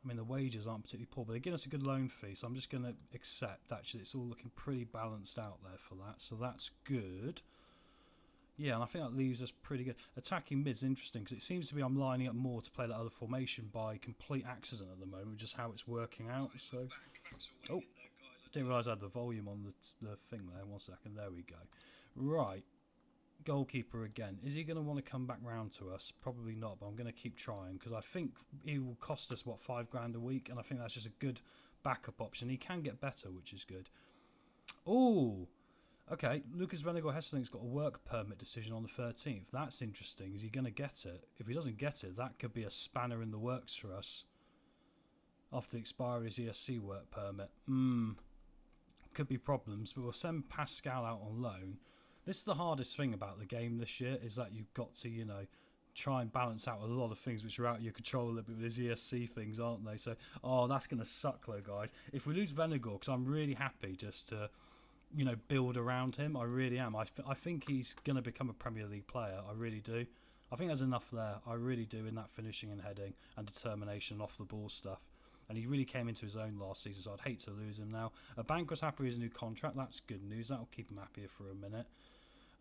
I mean, the wages aren't particularly poor, but they're giving us a good loan fee. So I'm just going to accept, actually. It's all looking pretty balanced out there for that. So that's good. Yeah, and I think that leaves us pretty good. Attacking mid's interesting because it seems to be I'm lining up more to play that other formation by complete accident at the moment, just how it's working out. So, oh, didn't realise I had the volume on the thing there. 1 second, there we go. Right, goalkeeper again. Is he going to want to come back round to us? Probably not, but I'm going to keep trying because I think he will cost us, what, £5 a week, and I think that's just a good backup option. He can get better, which is good. Oh. Okay, Lucas Vennegoor Hesseling's got a work permit decision on the 13th. That's interesting. Is he going to get it? If he doesn't get it, that could be a spanner in the works for us. After the expiry of his ESC work permit. Could be problems, but we'll send Pascal out on loan. This is the hardest thing about the game this year, is that you've got to, try and balance out a lot of things which are out of your control a little bit with his ESC things, aren't they? So, that's going to suck though, guys. If we lose Vennegoor, because I'm really happy just to... build around him. I really am. I think he's going to become a Premier League player. I really do. I think there's enough there. I really do, in that finishing and heading and determination off the ball stuff. And he really came into his own last season, so I'd hate to lose him now. Banquo's happy with his new contract. That's good news. That'll keep him happier for a minute.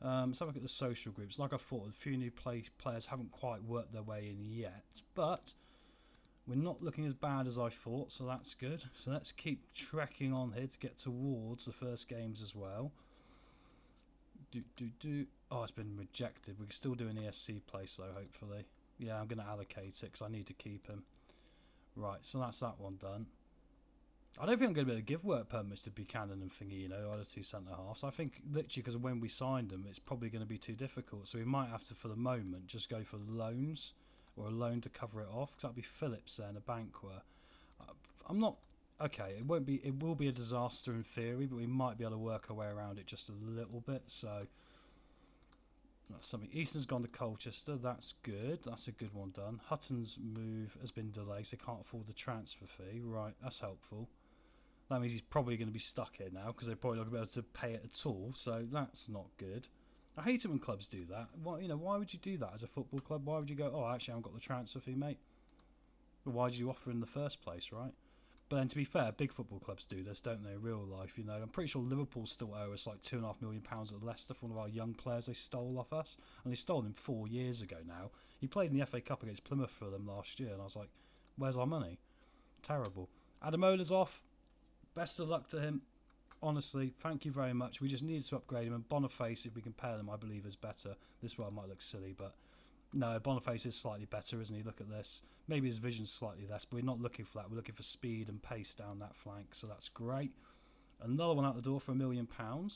Let's have a look at the social groups. Like I thought, a few new players haven't quite worked their way in yet, but we're not looking as bad as I thought, so that's good. So let's keep trekking on here to get towards the first games as well. Oh, it's been rejected. We can still do an ESC place though, hopefully. Yeah, I'm going to allocate it because I need to keep him. Right, so that's that one done. I don't think I'm going to be able to give work permits to Buchanan and Thingy, other two centre-halves. I think literally because when we signed them, it's probably going to be too difficult. So we might have to, for the moment, just go for loans. Or a loan to cover it off, because that'll be Phillips then, a Banquo. I'm not... Okay, it will be a disaster in theory, but we might be able to work our way around it just a little bit, so... That's something. Easton's gone to Colchester, that's good. That's a good one done. Hutton's move has been delayed, so they can't afford the transfer fee. Right, that's helpful. That means he's probably going to be stuck here now, because they're probably not going to be able to pay it at all, so that's not good. I hate it when clubs do that. Why would you do that as a football club? Why would you go, actually, I haven't got the transfer fee, mate? Well, why did you offer in the first place, right? But then, to be fair, big football clubs do this, don't they, in real life? I'm pretty sure Liverpool still owe us like £2.5 million at Leicester for one of our young players they stole off us. And they stole him 4 years ago now. He played in the FA Cup against Plymouth for them last year, and I was like, where's our money? Terrible. Adamola's off. Best of luck to him. Honestly, thank you very much. We just needed to upgrade him, and Boniface, if we compare them, I believe is better. This one might look silly, but no, Boniface is slightly better, isn't he? Look at this. Maybe his vision's slightly less, but we're not looking for that. We're looking for speed and pace down that flank, so that's great. Another one out the door for £1 million. And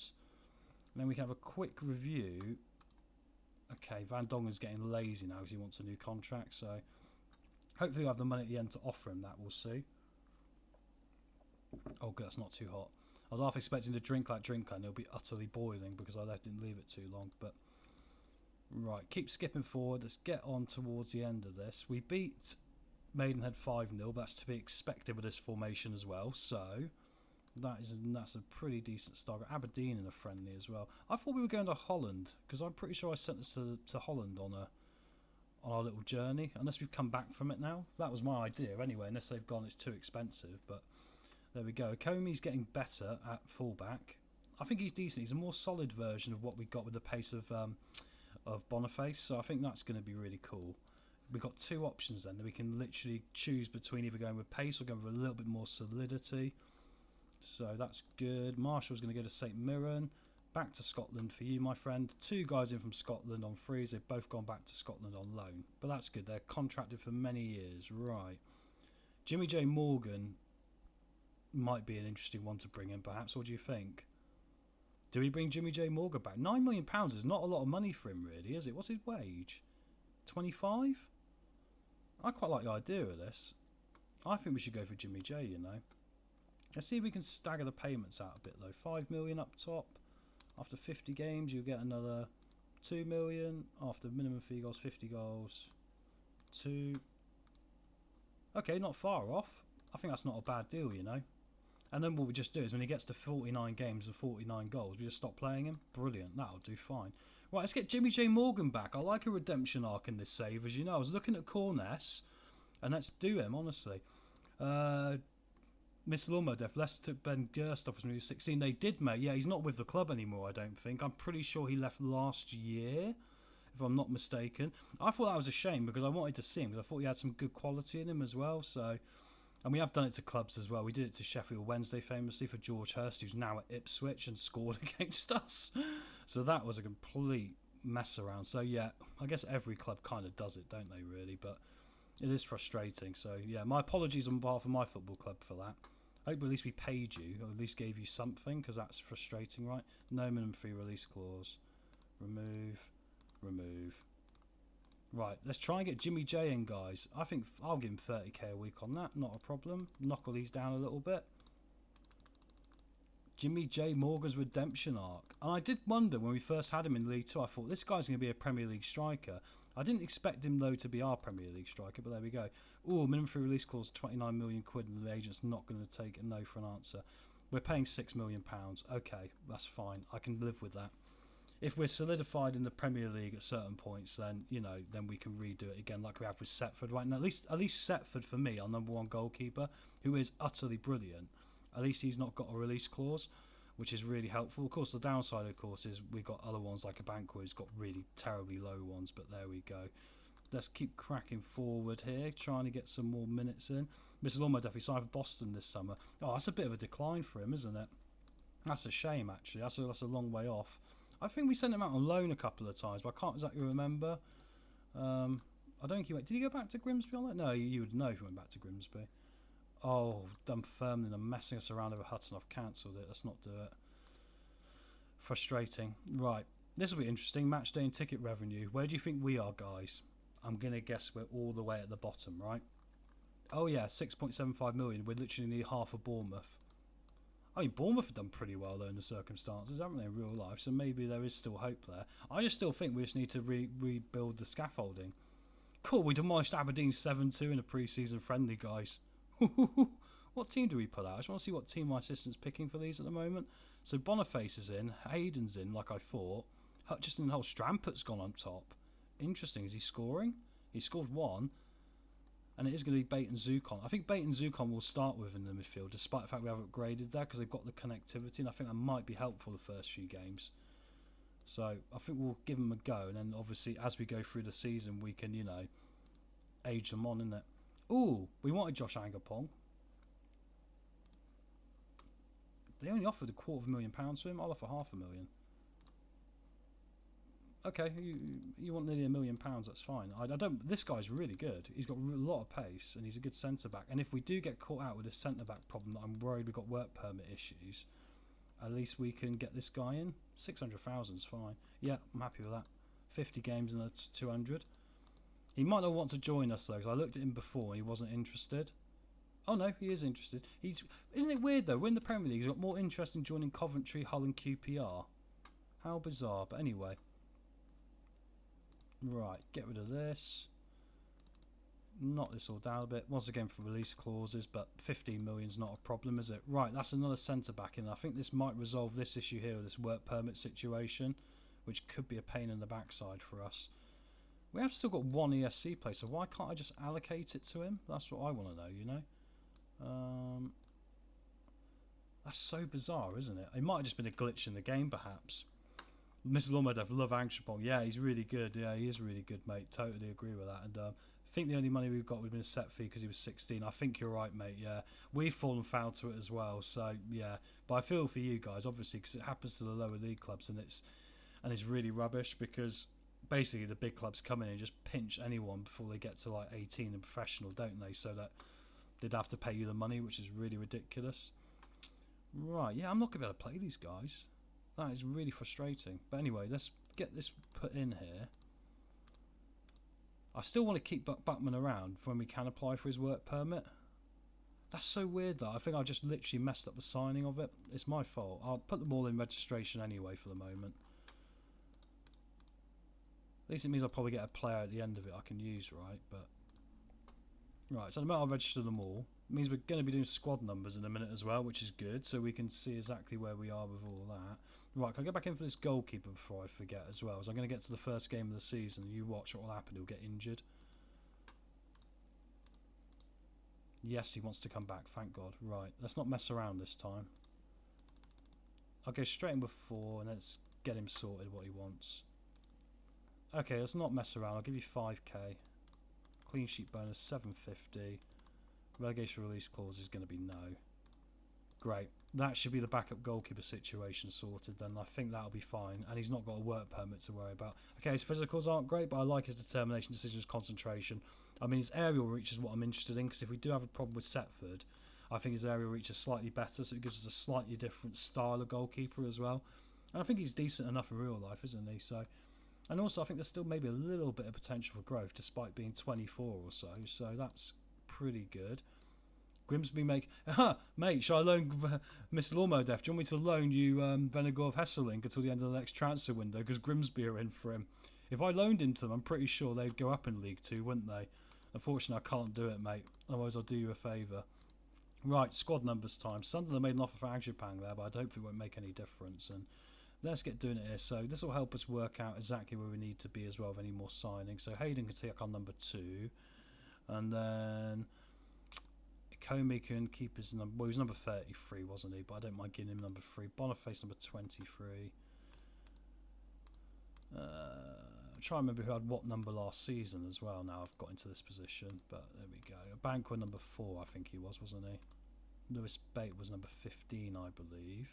then we can have a quick review. Okay, Van Dongen's getting lazy now because he wants a new contract, so hopefully we'll have the money at the end to offer him that, we'll see. Oh, good, that's not too hot. I was half expecting to drink that and it'll be utterly boiling because I didn't leave it too long. But right, keep skipping forward. Let's get on towards the end of this. We beat Maidenhead 5-0, but that's to be expected with this formation as well. So that's a pretty decent start. Aberdeen in a friendly as well. I thought we were going to Holland because I'm pretty sure I sent us to Holland on our little journey. Unless we've come back from it now. That was my idea anyway. Unless they've gone, it's too expensive, but. There we go. Comey's getting better at fullback. I think he's decent. He's a more solid version of what we got with the pace of Boniface. So I think that's going to be really cool. We've got two options then that we can literally choose between either going with pace or going with a little bit more solidity. So that's good. Marshall's going to go to St Mirren. Back to Scotland for you, my friend. Two guys in from Scotland on frees. They've both gone back to Scotland on loan. But that's good. They're contracted for many years. Right. Jimmy J Morgan might be an interesting one to bring in, perhaps. What do you think? Do we bring Jimmy J Morgan back? £9 million is not a lot of money for him, really, is it? What's his wage? 25? I quite like the idea of this. I think we should go for Jimmy J, you know. Let's see if we can stagger the payments out a bit, though. 5 million up top. After 50 games, you'll get another 2 million. After minimum fee goals, 50 goals. 2. Okay, not far off. I think that's not a bad deal, you know. And then what we just do is when he gets to 49 games and 49 goals, we just stop playing him. Brilliant, that'll do fine. Right, let's get Jimmy J Morgan back. I like a redemption arc in this save, as you know. I was looking at Corness, and let's do him, honestly. Mr. Lawmodef, Leicester took Ben Gerstoff when he was 16. They did, mate. Yeah, he's not with the club anymore, I don't think. I'm pretty sure he left last year, if I'm not mistaken. I thought that was a shame because I wanted to see him, because I thought he had some good quality in him as well, so... And we have done it to clubs as well. We did it to Sheffield Wednesday famously for George Hurst, who's now at Ipswich and scored against us. So that was a complete mess around. So yeah, I guess every club kind of does it, don't they, really? But it is frustrating. So yeah, my apologies on behalf of my football club for that. I hope at least we paid you, or at least gave you something, because that's frustrating, right? No minimum fee release clause. Remove. Right, let's try and get Jimmy J in, guys. I think I'll give him 30k a week on that, not a problem. Knock all these down a little bit. Jimmy J Morgan's redemption arc. And I did wonder when we first had him in League 2, I thought this guy's going to be a Premier League striker. I didn't expect him, though, to be our Premier League striker, but there we go. Ooh, minimum free release clause, 29 million quid, and the agent's not going to take a no for an answer. We're paying £6 million. Okay, that's fine. I can live with that. If we're solidified in the Premier League at certain points, then you know, then we can redo it again, like we have with Setford right now. At least Setford for me, our #1 goalkeeper, who is utterly brilliant. At least he's not got a release clause, which is really helpful. Of course, the downside, of course, is we've got other ones like a Banquo who's got really terribly low ones. But there we go. Let's keep cracking forward here, trying to get some more minutes in. Mr. Lawmer definitely signed for Boston this summer. Oh, that's a bit of a decline for him, isn't it? That's a shame, actually. That's a long way off. I think we sent him out on loan a couple of times, but I can't exactly remember. I don't think he went... Did he go back to Grimsby on that? No, you would know if he went back to Grimsby. Oh, Dunfermline are messing us around over Hutton. I've cancelled it. Let's not do it. Frustrating. Right. This will be interesting. Match day and ticket revenue. Where do you think we are, guys? I'm going to guess we're all the way at the bottom, right? Oh, yeah, 6.75 million. We're literally near half of Bournemouth. I mean, Bournemouth have done pretty well, though, in the circumstances, haven't they, in real life? So maybe there is still hope there. I just still think we just need to rebuild the scaffolding. Cool, we demolished Aberdeen 7-2 in a pre-season friendly, guys. What team do we put out? I just want to see what team my assistant's picking for these at the moment. So Boniface is in, Hayden's in, like I thought. Hutchinson and Strampert's gone on top. Interesting, is he scoring? He scored 1. And it is going to be Bait and Zukon. I think Bait and Zukon will start with in the midfield, despite the fact we have upgraded there, because they've got the connectivity, and I think that might be helpful the first few games. So I think we'll give them a go, and then obviously as we go through the season, we can, you know, age them on, innit? Ooh, we wanted Josh Angapong. They only offered £250,000 to him. I'll offer £500,000. Okay, you want nearly £1 million? That's fine. I don't. This guy's really good. He's got a lot of pace, and he's a good centre back. And if we do get caught out with a centre back problem, that I'm worried we've got work permit issues. At least we can get this guy in. 600,000 is fine. Yeah, I'm happy with that. 50 games and that's 200. He might not want to join us though, because I looked at him before and he wasn't interested. Oh no, he is interested. Isn't it weird though? We're in the Premier League. He's got more interest in joining Coventry, Hull, and QPR. How bizarre. But anyway. Right, get rid of this. Knock this all down a bit. Once again for release clauses, but 15 million is not a problem, is it? Right, that's another centre back in. I think this might resolve this issue here with this work permit situation, which could be a pain in the backside for us. We have still got one ESC player, so why can't I just allocate it to him? That's what I want to know, you know? That's so bizarre, isn't it? It might have just been a glitch in the game, perhaps. Mr. Lawmedev, love Angshapong. Yeah, he's really good. Yeah, he is really good, mate. Totally agree with that. And I think the only money we've got would have been a set fee because he was 16. I think you're right, mate. Yeah, we've fallen foul to it as well. So yeah, but I feel for you guys, obviously, because it happens to the lower league clubs, and it's really rubbish because basically the big clubs come in and just pinch anyone before they get to like 18 and professional, don't they? So that they'd have to pay you the money, which is really ridiculous. Right, yeah, I'm not going to be able to play these guys. That is really frustrating. But anyway, let's get this put in here. I still want to keep Buckman around for when we can apply for his work permit. That's so weird though. I think I just literally messed up the signing of it. It's my fault. I'll put them all in registration anyway for the moment. At least it means I'll probably get a player at the end of it I can use, right? But right, so the moment I'll register them all, it means we're going to be doing squad numbers in a minute as well, which is good, so we can see exactly where we are with all that. Right, can I go back in for this goalkeeper before I forget as well? So I'm going to get to the first game of the season. You watch what will happen. He'll get injured. Yes, he wants to come back, thank God. Right, let's not mess around this time. I'll go straight in with 4 and let's get him sorted what he wants. Okay, let's not mess around. I'll give you 5k. Clean sheet bonus 750. Relegation release clause is going to be no. Great. That should be the backup goalkeeper situation sorted then. I think that'll be fine. And he's not got a work permit to worry about. Okay, his physicals aren't great, but I like his determination, decisions, concentration. I mean, his aerial reach is what I'm interested in, because if we do have a problem with Setford, I think his aerial reach is slightly better, so it gives us a slightly different style of goalkeeper as well. And I think he's decent enough in real life, isn't he? So, and also I think there's still maybe a little bit of potential for growth, despite being 24 or so. So that's pretty good. Grimsby mate, shall I loan Mr. Lawnmower Death? Do you want me to loan you Venegor of Hesselink until the end of the next transfer window? Because Grimsby are in for him. If I loaned him to them, I'm pretty sure they'd go up in League 2, wouldn't they? Unfortunately, I can't do it, mate. Otherwise, I'll do you a favour. Right, squad numbers time. Sunderland made an offer for Agjapang there, but I don't think it won't make any difference. And let's get doing it here. So this will help us work out exactly where we need to be as well with any more signings. So Hayden can take on number 2. And then Comey can keep his number. Well, he was number 33, wasn't he? But I don't mind giving him number 3. Boniface number 23. I'm trying to remember who had what number last season as well. Now I've got into this position, but there we go. Banquo number 4, I think he was, wasn't he? Lewis Bate was number 15, I believe.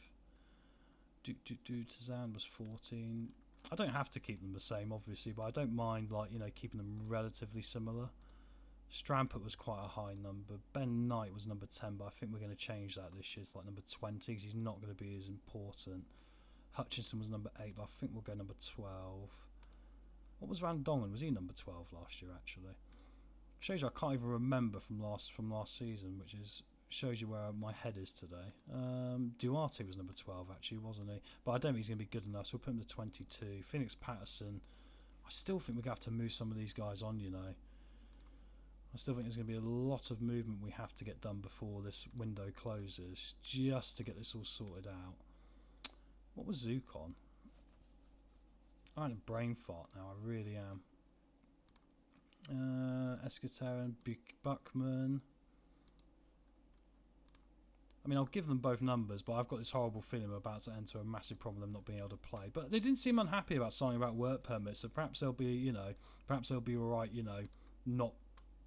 Tazan was 14. I don't have to keep them the same, obviously, but I don't mind, like, you know, keeping them relatively similar. Strampert was quite a high number. Ben Knight was number 10, but I think we're going to change that this year. It's like number 20 because he's not going to be as important. Hutchinson was number 8, but I think we'll go number 12. What was Van Dongen? Was he number 12 last year, actually? Shows you I can't even remember from last season, which is shows you where my head is today. Duarte was number 12, actually, wasn't he? But I don't think he's going to be good enough, so we'll put him to 22. Phoenix Patterson. I still think we're going to have to move some of these guys on, you know. I still think there's going to be a lot of movement we have to get done before this window closes, just to get this all sorted out. What was Zook on? I'm in a brain fart now, I really am. Escaterin, Buckman. I mean, I'll give them both numbers, but I've got this horrible feeling I'm about to enter a massive problem of not being able to play. But they didn't seem unhappy about something about work permits, so perhaps they'll be, you know, perhaps they'll be alright, you know, not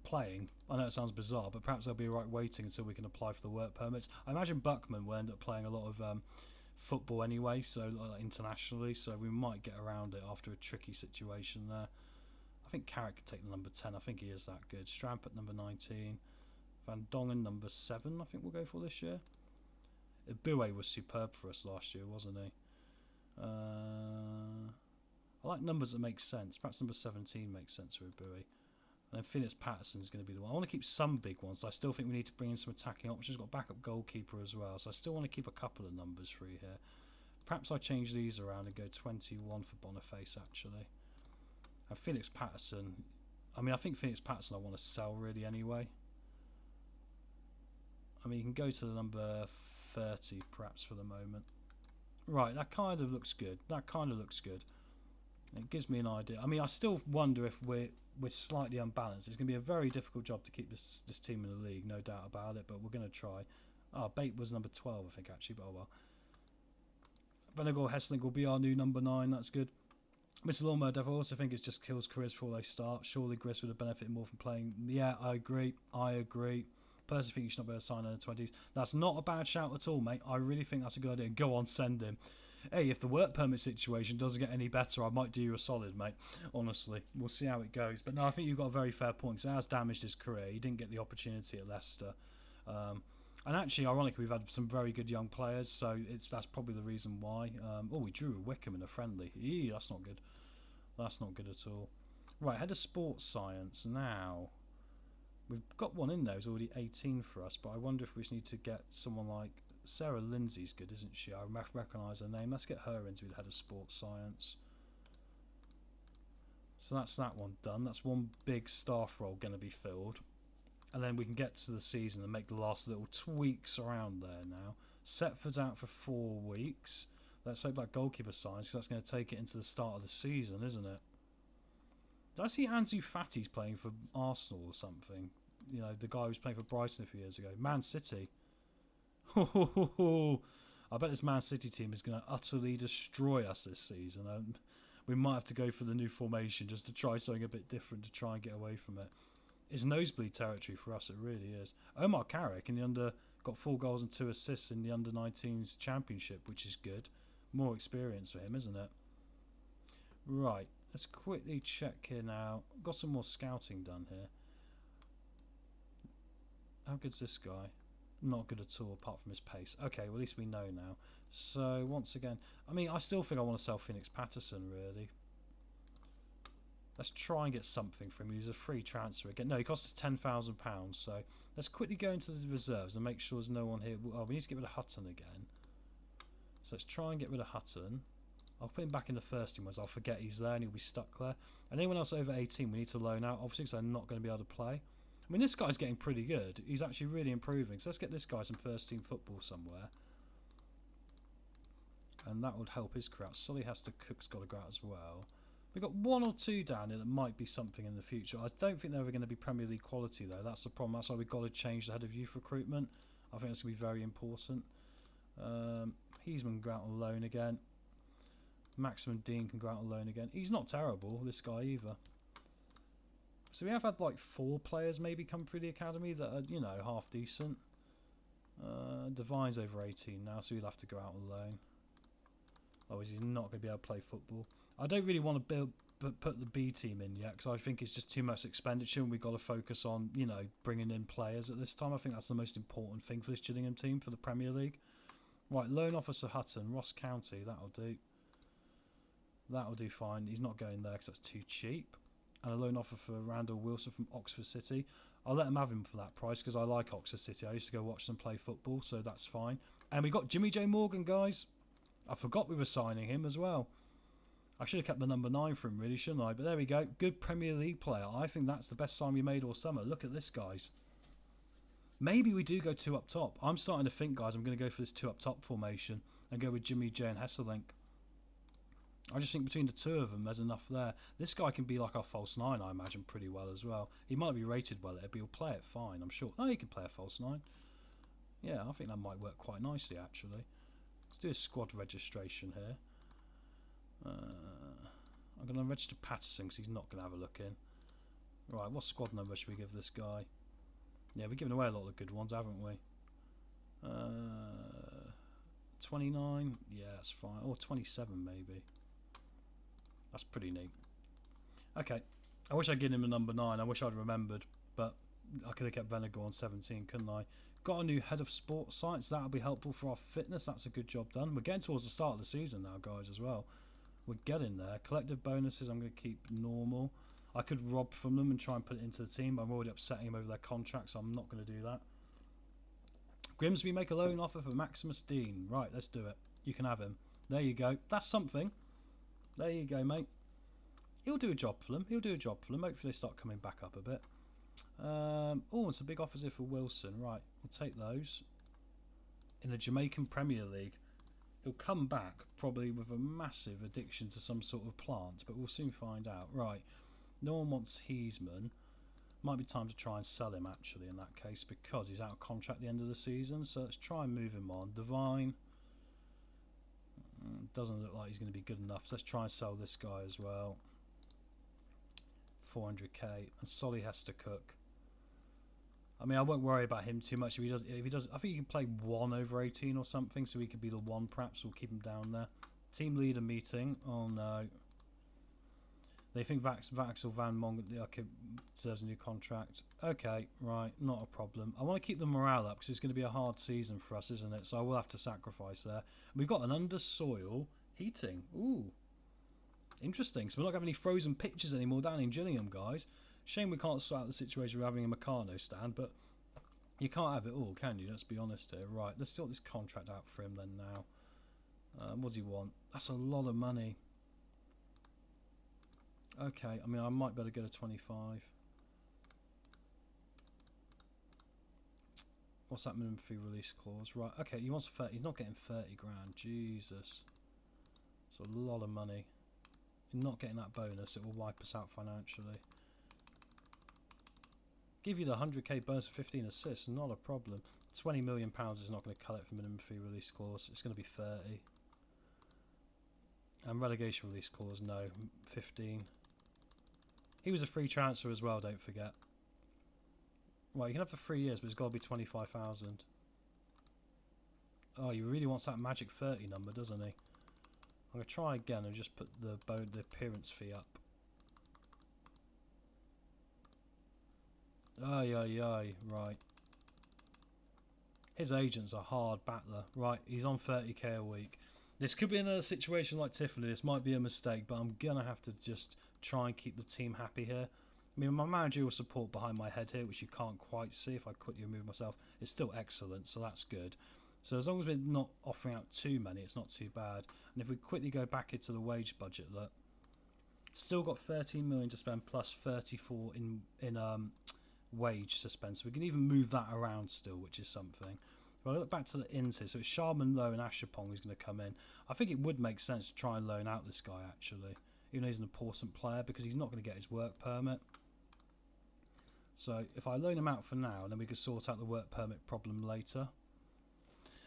playing. I know it sounds bizarre, but perhaps they'll be alright waiting until we can apply for the work permits. I imagine Buckman will end up playing a lot of football anyway, so internationally, so we might get around it after a tricky situation there. I think Carrick can take the number 10. I think he is that good. Strampert number 19. Van Dongen number 7, I think we'll go for this year. Ibue was superb for us last year, wasn't he? I like numbers that make sense. Perhaps number 17 makes sense for Ibue. And then Phoenix Patterson is going to be the one. I want to keep some big ones. I still think we need to bring in some attacking options. Got backup goalkeeper as well, so I still want to keep a couple of numbers free here. Perhaps I change these around and go 21 for Boniface, actually. And Phoenix Patterson, I mean, I think Phoenix Patterson I want to sell really anyway. I mean, you can go to the number 30 perhaps for the moment. Right, that kind of looks good. That kind of looks good. It gives me an idea. I mean, I still wonder if we're slightly unbalanced. It's going to be a very difficult job to keep this team in the league, no doubt about it, but we're going to try. Oh, Bate was number 12, I think, actually, but oh well. Venegor Hesselink will be our new number 9, that's good. Mr. Lawnmower Dev, I also think it just kills careers before they start. Surely Gris would have benefited more from playing. Yeah, I agree. Personally think you should not be able to sign in the 20s. That's not a bad shout at all, mate. I really think that's a good idea. Go on, send him. Hey, if the work permit situation doesn't get any better, I might do you a solid, mate. Honestly, we'll see how it goes. But no, I think you've got a very fair point, because it has damaged his career. He didn't get the opportunity at Leicester. And actually, ironically, we've had some very good young players, so that's probably the reason why. We drew Wickham in a friendly. That's not good. That's not good at all. Right, head of sports science now. We've got one in there who's already 18 for us, but I wonder if we just need to get someone like Sarah Lindsay's good, isn't she? I recognise her name. Let's get her in to be the head of sports science. So that's that one done. That's one big staff role going to be filled. And then we can get to the season and make the last little tweaks around there now. Setford's out for 4 weeks. Let's hope that goalkeeper signs, because that's going to take it into the start of the season, isn't it? Did I see Ansu Fati's playing for Arsenal or something? You know, the guy who was playing for Brighton a few years ago. Man City. I bet this Man City team is going to utterly destroy us this season. And we might have to go for the new formation just to try something a bit different to try and get away from it. It's nosebleed territory for us, it really is. Omar Carrick got 4 goals and 2 assists in the under-19s championship, which is good. More experience for him, isn't it? Right, let's quickly check here now. Got some more scouting done here. How good's this guy? Not good at all, apart from his pace. Okay, well, at least we know now. So, once again, I mean, I still think I want to sell Phoenix Patterson, really. Let's try and get something from him. He's a free transfer again. No, he costs us £10,000, so let's quickly go into the reserves and make sure there's no one here. Oh, we need to get rid of Hutton again. So let's try and get rid of Hutton. I'll put him back in the first team, as I'll forget he's there and he'll be stuck there. And anyone else over 18 we need to loan out, obviously, because they're not going to be able to play. I mean, this guy's getting pretty good. He's actually really improving. So let's get this guy some first team football somewhere. And that would help his career out. Sully has to Cook's got to go out as well. We've got 1 or 2 down here that might be something in the future. I don't think they're ever going to be Premier League quality, though. That's the problem. That's why we've got to change the head of youth recruitment. I think that's going to be very important. Heisman can go out on loan again. Maximum Dean can go out on loan again. He's not terrible, this guy, either. So we have had like 4 players maybe come through the academy that are, you know, half decent. Divine's over 18 now, so he'll have to go out on loan. Otherwise he's not going to be able to play football. I don't really want to put the B team in yet, because I think it's just too much expenditure and we've got to focus on, you know, bringing in players at this time. I think that's the most important thing for this Gillingham team for the Premier League. Right, loan officer Hutton, Ross County, that'll do. That'll do fine. He's not going there because that's too cheap. And a loan offer for Randall Wilson from Oxford City. I'll let them have him for that price because I like Oxford City. I used to go watch them play football, so that's fine. And we got Jimmy J Morgan, guys. I forgot we were signing him as well. I should have kept the number 9 for him, really, shouldn't I? But there we go. Good Premier League player. I think that's the best sign we made all summer. Look at this, guys. Maybe we do go 2 up top. I'm starting to think, guys, I'm going to go for this 2 up top formation and go with Jimmy J and Hesselink. I just think between the 2 of them, there's enough there. This guy can be like our false 9, I imagine, pretty well as well. He might be rated well, but he'll play it fine, I'm sure. Oh, he can play a false 9. Yeah, I think that might work quite nicely, actually. Let's do a squad registration here. I'm going to register Patterson because he's not going to have a look in. Right, what squad number should we give this guy? Yeah, we've given away a lot of the good ones, haven't we? 29? Yeah, that's fine. Or 27 maybe. That's pretty neat. Okay, I wish I'd given him a number 9. I wish I'd remembered, but I could have kept Venegar on 17, couldn't I? Got a new head of sports science. That'll be helpful for our fitness. That's a good job done. We're getting towards the start of the season now, guys, as well. We're getting there. Collective bonuses, I'm going to keep normal. I could rob from them and try and put it into the team, but I'm already upsetting them over their contracts, so I'm not going to do that. Grimsby make a loan offer for Maximus Dean. Right, let's do it. You can have him. There you go. That's something. There you go, mate. He'll do a job for them. He'll do a job for them. Hopefully they start coming back up a bit. Oh, it's a big offers here for Wilson. Right, we'll take those. In the Jamaican Premier League. He'll come back probably with a massive addiction to some sort of plant, but we'll soon find out. Right, no one wants Heisman. Might be time to try and sell him, actually, in that case, because he's out of contract at the end of the season. So let's try and move him on. Divine. Doesn't look like he's going to be good enough. So let's try and sell this guy as well. 400k. And Solly has to cook. I mean, I won't worry about him too much. If he does, I think he can play 1 over 18 or something, so he could be the 1 perhaps. We'll keep him down there. Team leader meeting. Oh no. They think Vaxel Van Mong deserves a new contract. Okay, right, not a problem. I want to keep the morale up because it's going to be a hard season for us, isn't it? So I will have to sacrifice there. We've got an undersoil heating. Ooh, interesting. So we're not having any frozen pitches anymore down in Gillingham, guys. Shame we can't sort out the situation with having a Meccano stand, but you can't have it all, can you? Let's be honest here. Right, let's sort this contract out for him then now. What does he want? That's a lot of money. Okay, I mean, I might better get a 25. What's that minimum fee release clause? Right, okay, he wants 30. He's not getting 30 grand. Jesus. It's a lot of money. You're not getting that bonus. It will wipe us out financially. Give you the 100k bonus for 15 assists. Not a problem. £20 million is not going to cut it for minimum fee release clause. It's going to be 30. And relegation release clause, no. 15. He was a free transfer as well, don't forget. Right, you can have the 3 years, but it's got to be 25,000. Oh, he really wants that magic 30 number, doesn't he? I'm going to try again and just put the appearance fee up. Ay, right. His agent's a hard battler. Right, he's on 30k a week. This could be another situation like Tiffany. This might be a mistake, but I'm going to have to just try and keep the team happy here. I mean, my managerial support behind my head here, which you can't quite see if I quickly remove myself, is still excellent, so that's good. So as long as we're not offering out too many, it's not too bad. And if we quickly go back into the wage budget, look, still got 13 million to spend plus 34 in wage to spend, so we can even move that around still, which is something. If I look back to the ins here, so it's Sharman Lowe and Ashapong who's going to come in. I think it would make sense to try and loan out this guy, actually, even though he's an important player, because he's not going to get his work permit. So if I loan him out for now, then we could sort out the work permit problem later.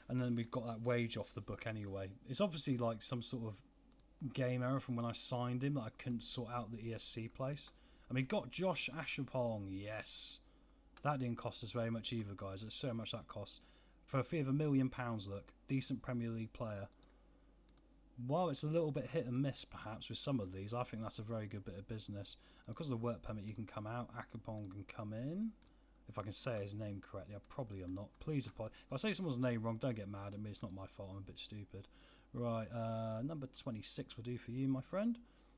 And then we've got that wage off the book anyway. It's obviously like some sort of game error from when I signed him that I couldn't sort out the ESC place. And we got Josh Ashapong, yes. That didn't cost us very much either, guys. It's so much that costs. For a fee of £1 million, look. Decent Premier League player. While it's a little bit hit and miss, perhaps, with some of these, I think that's a very good bit of business. And because of the work permit, you can come out. Akapong can come in. If I can say his name correctly, I probably am not. Please apologize. If I say someone's name wrong, don't get mad at me. It's not my fault. I'm a bit stupid. Right, number 26 will do for you, my friend.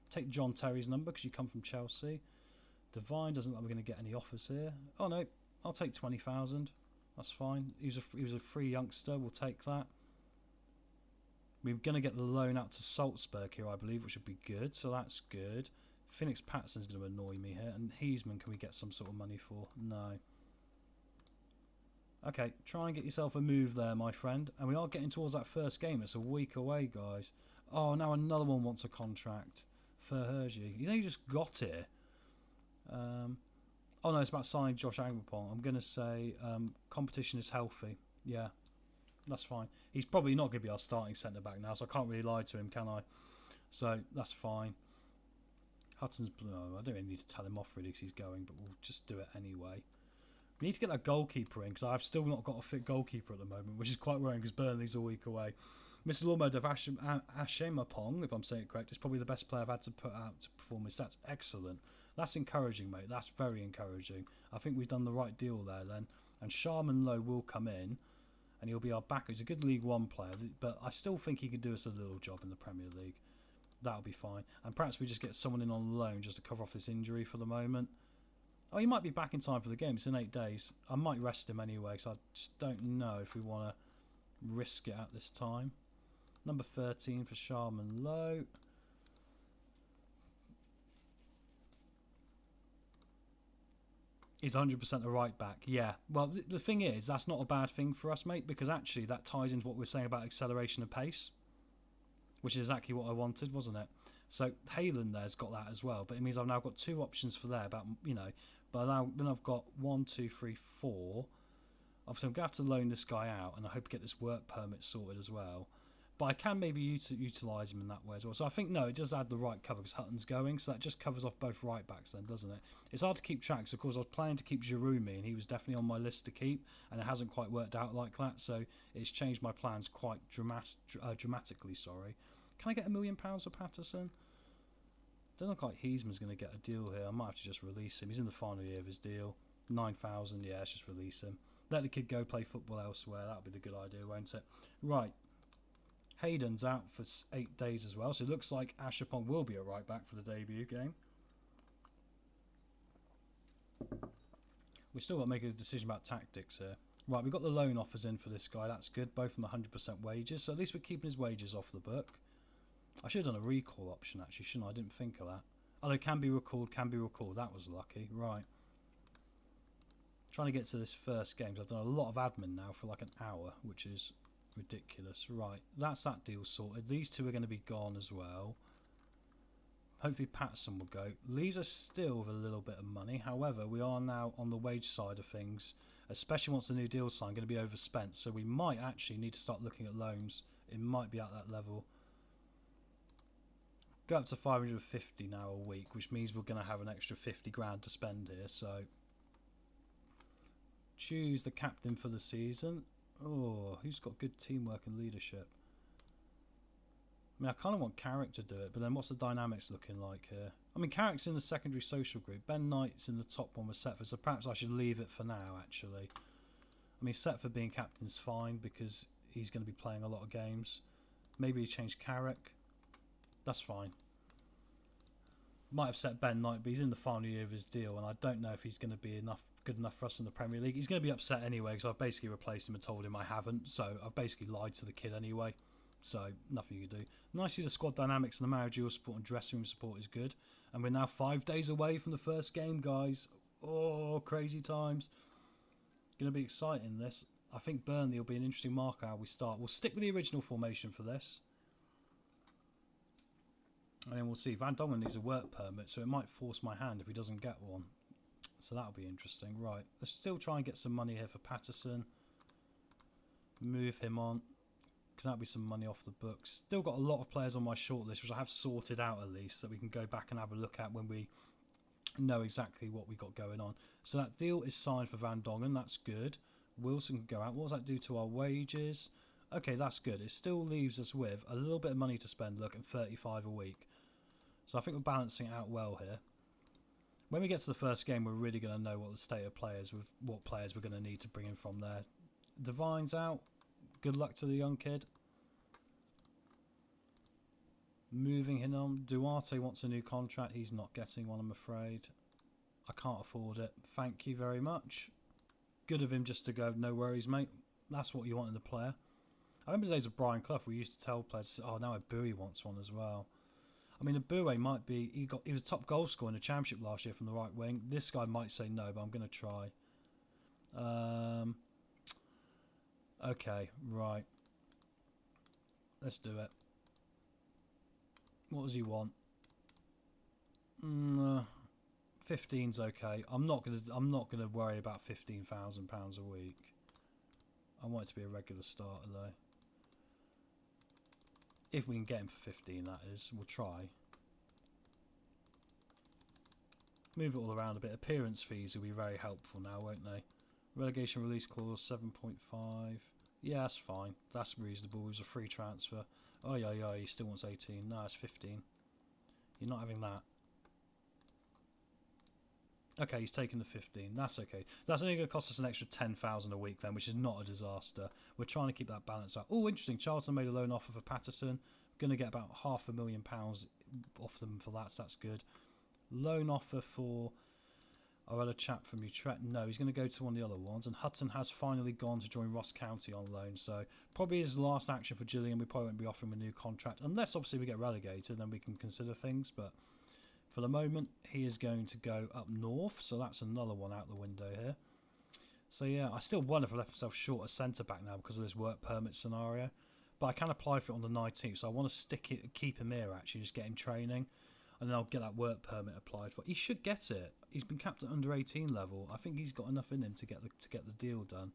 Take John Terry's number because you come from Chelsea. Divine doesn't look like we're going to get any offers here. Oh no, I'll take 20,000. That's fine. He was a free youngster. We'll take that. We're going to get the loan out to Salzburg here, I believe, which would be good. So that's good. Phoenix Patterson's going to annoy me here. And Heisman, can we get some sort of money for? No. Okay, try and get yourself a move there, my friend. And we are getting towards that first game. It's a week away, guys. Oh, now another one wants a contract. Ferherji. You know, you just got here. Oh no, it's about signing Josh Anglepong. I'm going to say competition is healthy. Yeah, that's fine. He's probably not going to be our starting centre-back now, so I can't really lie to him, can I? So, that's fine. Hutton's blue. I don't really need to tell him off, really, because he's going, but we'll just do it anyway. We need to get that goalkeeper in, because I've still not got a fit goalkeeper at the moment, which is quite worrying, because Burnley's a week away. Mr. Lormo of Ashemapong, if I'm saying it correct, is probably the best player I've had to put out to perform this. That's excellent. That's encouraging, mate. That's very encouraging. I think we've done the right deal there, then. And Sharman Lowe will come in, and he'll be our backer. He's a good League One player, but I still think he can do us a little job in the Premier League. That'll be fine. And perhaps we just get someone in on loan just to cover off this injury for the moment. Oh, he might be back in time for the game. It's in 8 days. I might rest him anyway, so I just don't know if we want to risk it at this time. Number 13 for Sharman Lowe. He's 100% the right back. Yeah. Well, the thing is, that's not a bad thing for us, mate, because actually that ties into what we're saying about acceleration and pace, which is exactly what I wanted, wasn't it? So Haaland there's got that as well, but it means I've now got 2 options for there. About, you know, but now then I've got 1, 2, 3, 4. Obviously, I'm going to have to loan this guy out, and I hope to get this work permit sorted as well. But I can maybe utilise him in that way as well. So I think, no, it does add the right cover because Hutton's going. So that just covers off both right backs then, doesn't it? It's hard to keep track. So, of course, I was planning to keep Giroud, and he was definitely on my list to keep. And it hasn't quite worked out like that. So it's changed my plans quite dramatically, sorry. Can I get £1 million for Patterson? Don't look like Heisman's going to get a deal here. I might have to just release him. He's in the final year of his deal. 9,000, yeah, let's just release him. Let the kid go play football elsewhere. That'll be the good idea, won't it? Right. Hayden's out for 8 days as well, so it looks like Ashapong will be a right back for the debut game. We still got to make a decision about tactics here. Right, we've got the loan offers in for this guy. That's good. Both of them 100% wages, so at least we're keeping his wages off the book. I should have done a recall option, actually, shouldn't I? I didn't think of that. Oh, no, can be recalled, can be recalled. That was lucky. Right. Trying to get to this first game. I've done a lot of admin now for like an hour, which is ridiculous. Right, that's that deal sorted. These two are going to be gone as well. Hopefully Patterson will go. Leaves us still with a little bit of money. However, we are now on the wage side of things, especially once the new deal's signed, going to be overspent. So we might actually need to start looking at loans. It might be at that level. Go up to 550 now a week, which means we're going to have an extra 50 grand to spend here. So choose the captain for the season. Oh, who's got good teamwork and leadership? I mean, I kind of want Carrick to do it, but then what's the dynamics looking like here? I mean, Carrick's in the secondary social group. Ben Knight's in the top one with Setford, so perhaps I should leave it for now, actually. I mean, Setford being captain's fine because he's going to be playing a lot of games. Maybe change Carrick. That's fine. Might upset Ben Knight, but he's in the final year of his deal, and I don't know if he's going to be good enough for us in the Premier League. He's going to be upset anyway because I've basically replaced him and told him I haven't, so I've basically lied to the kid anyway. So nothing you can do. Nicely, the squad dynamics and the managerial support and dressing room support is good. And we're now 5 days away from the first game, guys. Oh, crazy times. Going to be exciting, this. I think Burnley will be an interesting marker how we start. We'll stick with the original formation for this. And then we'll see. Van Dongen needs a work permit, so it might force my hand if he doesn't get one. So that'll be interesting. Right, let's still try and get some money here for Patterson. Move him on, because that'll be some money off the books. Still got a lot of players on my shortlist, which I have sorted out at least, so we can go back and have a look at when we know exactly what we got going on. So that deal is signed for Van Dongen. That's good. Wilson can go out. What does that do to our wages? Okay, that's good. It still leaves us with a little bit of money to spend. Look, at 35 a week. So I think we're balancing it out well here. When we get to the first game, we're really going to know what the state of players, with what players we're going to need to bring in from there. Divine's out. Good luck to the young kid. Moving him on. Duarte wants a new contract. He's not getting one, I'm afraid. I can't afford it. Thank you very much. Good of him just to go, no worries, mate. That's what you want in a player. I remember the days of Brian Clough, we used to tell players, oh, now Abui wants one as well. I mean, Abui might be, he was top goal scorer in the championship last year from the right wing. This guy might say no, but I'm going to try. Okay, right. Let's do it. What does he want? 15's okay. I'm not gonna worry about £15,000 a week. I want it to be a regular starter though. If we can get him for 15, that is. We'll try. Move it all around a bit. Appearance fees will be very helpful now, won't they? Relegation release clause 7.5. Yeah, that's fine. That's reasonable. It was a free transfer. Oh, yeah, he still wants 18. No, it's 15. You're not having that. Okay, he's taking the 15. That's okay. That's only going to cost us an extra 10,000 a week then, which is not a disaster. We're trying to keep that balance out. Oh, interesting. Charlton made a loan offer for Patterson. Going to get about £500,000 off them for that, so that's good. Loan offer for our other chap from Utrecht. No, he's going to go to one of the other ones. And Hutton has finally gone to join Ross County on loan. So probably his last action for Gillingham. We probably won't be offering him a new contract. Unless, obviously, we get relegated, then we can consider things. But for the moment, he is going to go up north. So that's another one out the window here. So, yeah, I still wonder if I left myself short a centre-back now because of this work permit scenario. But I can apply for it on the 19th. So I want to keep him here, actually, just get him training. And then I'll get that work permit applied for. He should get it. He's been capped at under 18 level. I think he's got enough in him to get the deal done.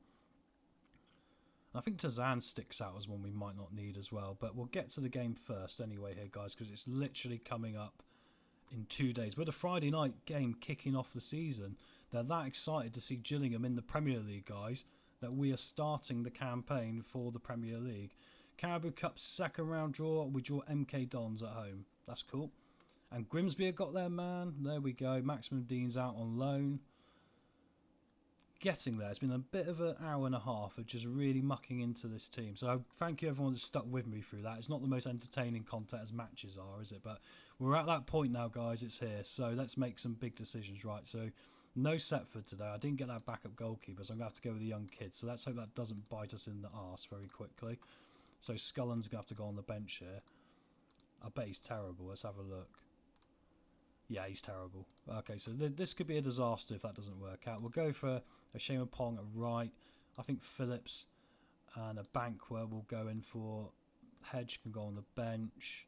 I think Tazan sticks out as one we might not need as well. But we'll get to the game first anyway here, guys, because it's literally coming up in 2 days. We're the Friday night game kicking off the season. They're that excited to see Gillingham in the Premier League, guys, that we are starting the campaign for the Premier League. Carabao Cup second round draw. We draw MK Dons at home. That's cool. And Grimsby have got their man. There we go. Maximum Dean's out on loan. Getting there. It's been a bit of an hour and a half of just really mucking into this team. So thank you everyone that's stuck with me through that. It's not the most entertaining content as matches are, is it? But we're at that point now, guys. It's here. So let's make some big decisions, right? So no Setford today. I didn't get that backup goalkeeper, so I'm going to have to go with the young kid. So let's hope that doesn't bite us in the arse very quickly. So Scullen's going to have to go on the bench here. I bet he's terrible. Let's have a look. Yeah, he's terrible. Okay, so this could be a disaster if that doesn't work out. We'll go for a Shema Pong at right. I think Phillips and a Banquer will go in for. Hedge can go on the bench.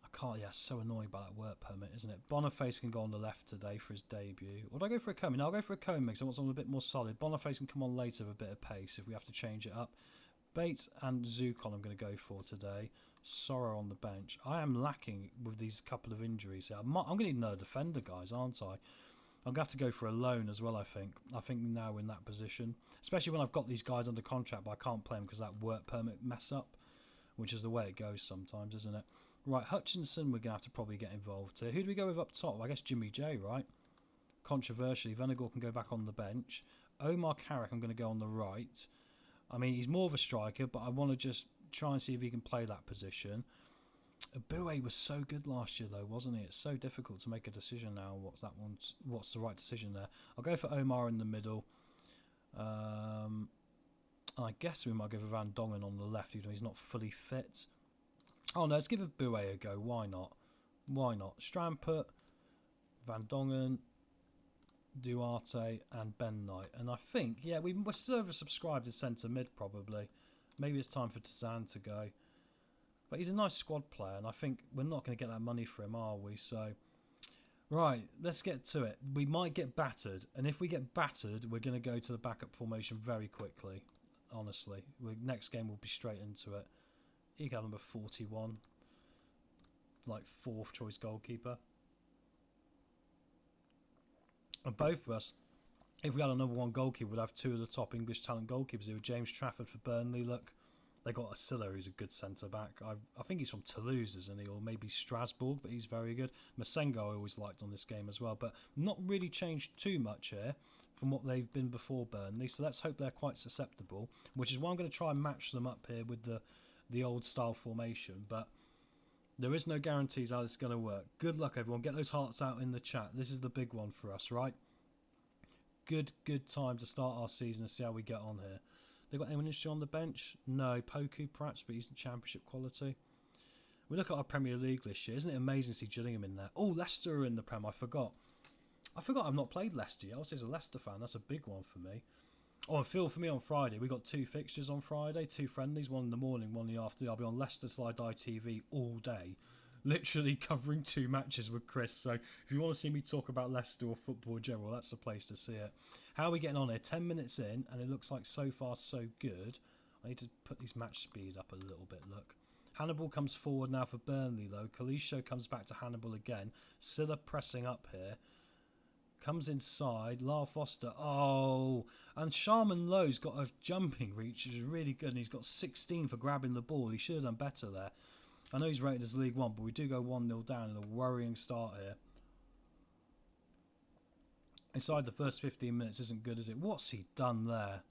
I can't, yeah, it's so annoying about that work permit, isn't it? Boniface can go on the left today for his debut. Or do I go for a Comey? No, I'll go for a Comey because I want something a bit more solid. Boniface can come on later with a bit of pace if we have to change it up. Bates and Zukon I'm going to go for today. Sorrow on the bench. I am lacking with these couple of injuries here. I'm going to need another defender, guys, aren't I? I'm going to have to go for a loan as well, I think. I think now in that position. Especially when I've got these guys under contract, but I can't play them because that work permit mess up. Which is the way it goes sometimes, isn't it? Right, Hutchinson we're going to have to probably get involved here. Who do we go with up top? I guess Jimmy J, right? Controversially, Venagle can go back on the bench. Omar Carrick I'm going to go on the right. I mean, he's more of a striker, but I want to just try and see if he can play that position. Aboué was so good last year, though, wasn't he? It's so difficult to make a decision now. What's the right decision there? I'll go for Omar in the middle. I guess we might go for Van Dongen on the left, even though he's not fully fit. Oh no, let's give Aboué a go. Why not? Why not? Strampert, Van Dongen, Duarte and Ben Knight. And I think, yeah, we're still oversubscribed as centre mid probably. Maybe it's time for Tazan to go. But he's a nice squad player and I think we're not going to get that money for him, are we? So, right, let's get to it. We might get battered. And if we get battered, we're going to go to the backup formation very quickly. Honestly. Next game we'll be straight into it. He got number 41. Like 4th choice goalkeeper. And both of us, if we had a number 1 goalkeeper, we'd have 2 of the top English talent goalkeepers here with James Trafford for Burnley. Look, they got Asilla, who's a good centre-back. I think he's from Toulouse, isn't he? Or maybe Strasbourg, but he's very good. Masengo I always liked on this game as well, but not really changed too much here from what they've been before Burnley. So let's hope they're quite susceptible, which is why I'm going to try and match them up here with the old style formation. But there is no guarantees how it's going to work. Good luck, everyone. Get those hearts out in the chat. This is the big one for us, right? Good time to start our season and see how we get on here. They got anyone interesting on the bench? No, Poku perhaps, but he's in championship quality. We look at our Premier League this year. Isn't it amazing to see Gillingham in there? Oh, Leicester are in the Prem. I forgot I've not played Leicester yet. I was a Leicester fan. That's a big one for me. Oh, and Phil, for me on Friday, we got 2 fixtures on Friday, 2 friendlies, one in the morning, one in the afternoon. I'll be on Leicester Till I Die TV all day, literally covering 2 matches with Chris. So if you want to see me talk about Leicester or football in general, that's the place to see it. How are we getting on here? 10 minutes in, and it looks like so far so good. I need to put this match speed up a little bit, look. Hannibal comes forward now for Burnley, though. Kalisho comes back to Hannibal again. Silla pressing up here. Comes inside. Lyle Foster. Oh, and Sharman Lowe's got a jumping reach, which is really good. And he's got 16 for grabbing the ball. He should have done better there. I know he's rated as League One, but we do go 1-0 down in a worrying start here. Inside the first 15 minutes isn't good, is it? What's he done there?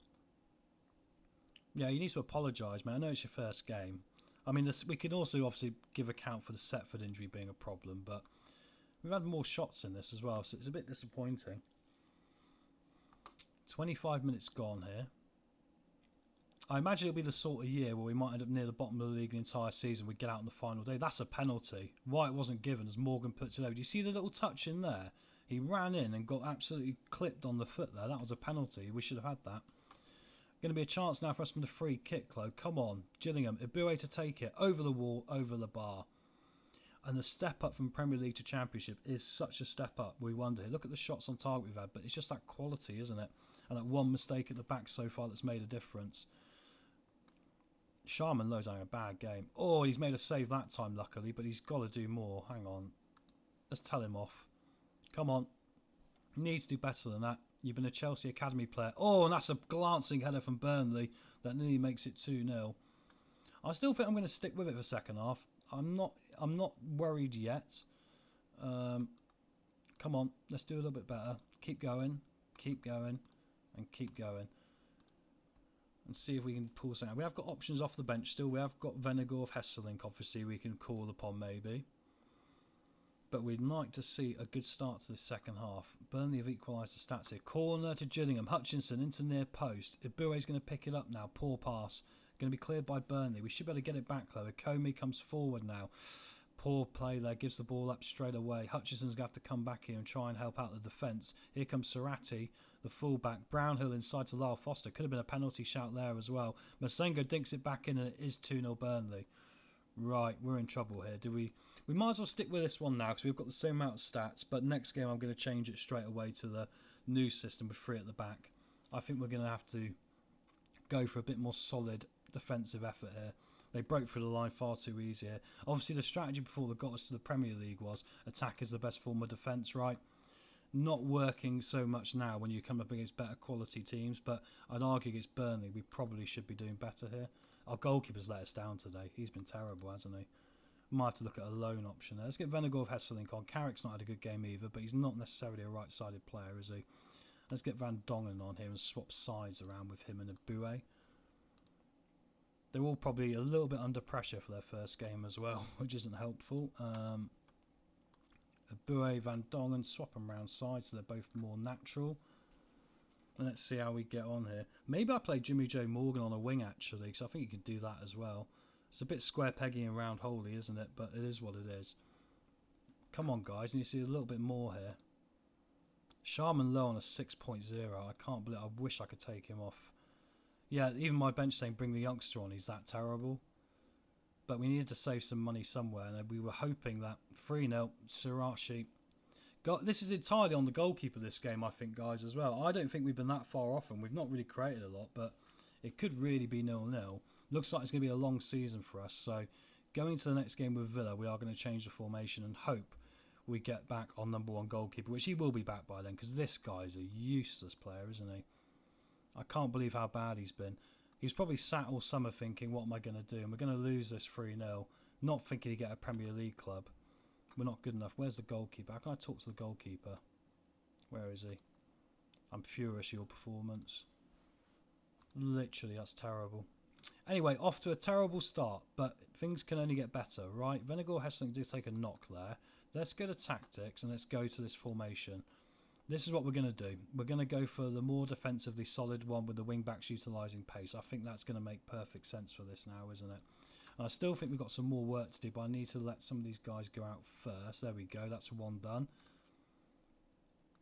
Yeah, you need to apologise, man. I know it's your first game. I mean, we can also obviously give account for the Setford injury being a problem, but we've had more shots in this as well, so it's a bit disappointing. 25 minutes gone here. I imagine it'll be the sort of year where we might end up near the bottom of the league the entire season. We get out on the final day. That's a penalty. Why it wasn't given as Morgan puts it over. Do you see the little touch in there? He ran in and got absolutely clipped on the foot there. That was a penalty. We should have had that. Going to be a chance now for us from the free kick, though. Come on. Gillingham. Ibue to take it. Over the wall, over the bar. And the step up from Premier League to Championship is such a step up. We wonder. Look at the shots on target we've had, but it's just that quality, isn't it? And that one mistake at the back so far that's made a difference. Sharman Lowe's having a bad game. Oh, he's made a save that time, luckily, but he's got to do more. Hang on. Let's tell him off. Come on. You need to do better than that. You've been a Chelsea Academy player. Oh, and that's a glancing header from Burnley that nearly makes it 2-0. I still think I'm going to stick with it for second half. I'm not I'm not worried yet. Come on, let's do a little bit better. Keep going, and keep going. And see if we can pull something out. We have got options off the bench still. We have got Venegorov, Hesselink, obviously, we can call upon maybe. But we'd like to see a good start to this second half. Burnley have equalised the stats here. Corner to Gillingham. Hutchinson into near post. Ibue's going to pick it up now. Poor pass. Going to be cleared by Burnley. We should be able to get it back though. Comey comes forward now. Poor play there. Gives the ball up straight away. Hutchinson's going to have to come back here and try and help out the defence. Here comes Serati, the fullback. Brownhill inside to Lyle Foster. Could have been a penalty shout there as well. Masengo dinks it back in and it is 2-0 Burnley. Right, we're in trouble here. We might as well stick with this one now because we've got the same amount of stats. But next game I'm going to change it straight away to the new system with 3 at the back. I think we're going to have to go for a bit more solid defensive effort here. They broke through the line far too easy here. Obviously the strategy before they got us to the Premier League was attack is the best form of defence, right? Not working so much now when you come up against better quality teams, but I'd argue against Burnley we probably should be doing better here. Our goalkeeper's let us down today. He's been terrible, hasn't he? Might have to look at a loan option there. Let's get Venegorov, Hesselink on. Carrick's not had a good game either, but he's not necessarily a right-sided player, is he? Let's get Van Dongen on here and swap sides around with him and Ibue. They're all probably a little bit under pressure for their first game as well, which isn't helpful. Ibue, Van Dongen, swap them around sides so they're both more natural. And let's see how we get on here. Maybe I play Jimmy Joe Morgan on a wing actually, because I think you could do that as well. It's a bit square peggy and round holey, isn't it? But it is what it is. Come on, guys. And you see a little bit more here. Sharman low on a 6.0. I can't believe. I wish I could take him off. Yeah, even my bench saying bring the youngster on. He's that terrible. But we needed to save some money somewhere. And we were hoping that 3-0, Sirachi. This is entirely on the goalkeeper this game, I think, guys, as well. I don't think we've been that far off and we've not really created a lot. But it could really be 0-0. Looks like it's going to be a long season for us. So going into the next game with Villa, we are going to change the formation and hope we get back our number 1 goalkeeper, which he will be back by then, because this guy's a useless player, isn't he? I can't believe how bad he's been. He's probably sat all summer thinking, what am I going to do? And we're going to lose this 3-0, not thinking to get a Premier League club. We're not good enough. Where's the goalkeeper? How can I talk to the goalkeeper? Where is he? I'm furious at your performance. Literally, that's terrible. Anyway, off to a terrible start, but things can only get better, right? Venegor Hesselink did take a knock there. Let's go to tactics and let's go to this formation. This is what we're going to do. We're going to go for the more defensively solid one with the wing-backs utilising pace. I think that's going to make perfect sense for this now, isn't it? And I still think we've got some more work to do, but I need to let some of these guys go out first. There we go. That's one done.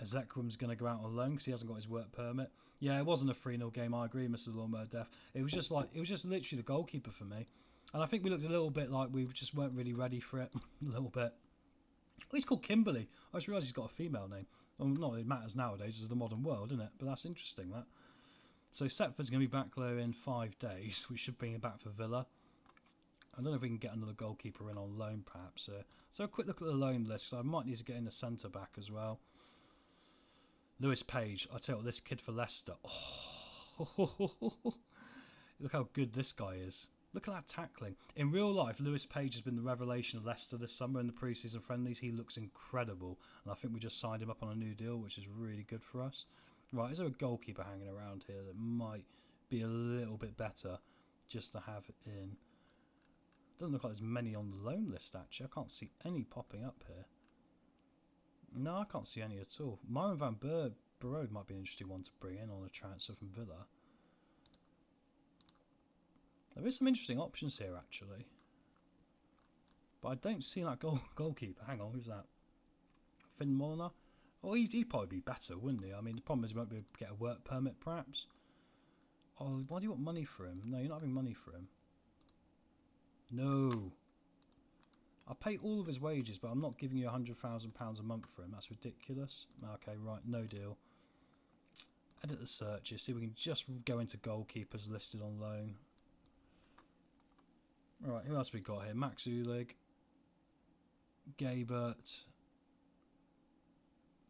Ezekwem's going to go out on loan because he hasn't got his work permit. Yeah, it wasn't a 3-0 game. I agree, Mr. Lawnmower Def. It was just literally the goalkeeper for me. And I think we looked a little bit like we just weren't really ready for it. A little bit. Oh, he's called Kimberly. I just realised he's got a female name. Well, not that it matters nowadays. It's the modern world, isn't it? But that's interesting, that. So Setford's going to be back there in 5 days. We should bring him back for Villa. I don't know if we can get another goalkeeper in on loan, perhaps. So a quick look at the loan list. So I might need to get in a centre back as well. Lewis Page. I tell you what, this kid for Leicester. Oh. Look how good this guy is. Look at that tackling. In real life, Lewis Page has been the revelation of Leicester this summer in the pre-season friendlies. He looks incredible. And I think we just signed him up on a new deal, which is really good for us. Right, is there a goalkeeper hanging around here that might be a little bit better just to have in? Doesn't look like there's many on the loan list, actually. I can't see any popping up here. No, I can't see any at all. Myron van Berode might be an interesting one to bring in on a transfer from Villa. There is some interesting options here, actually. But I don't see that goalkeeper. Hang on, who's that? Finn Molyneux? Oh, he'd probably be better, wouldn't he? I mean, the problem is he won't be able to get a work permit, perhaps. Oh, why do you want money for him? No, you're not having money for him. No. I'll pay all of his wages, but I'm not giving you £100,000 a month for him. That's ridiculous. Okay, right, no deal. Edit the searches. See if we can just go into goalkeepers listed on loan. Alright, who else we got here? Max Ulig. Gabert.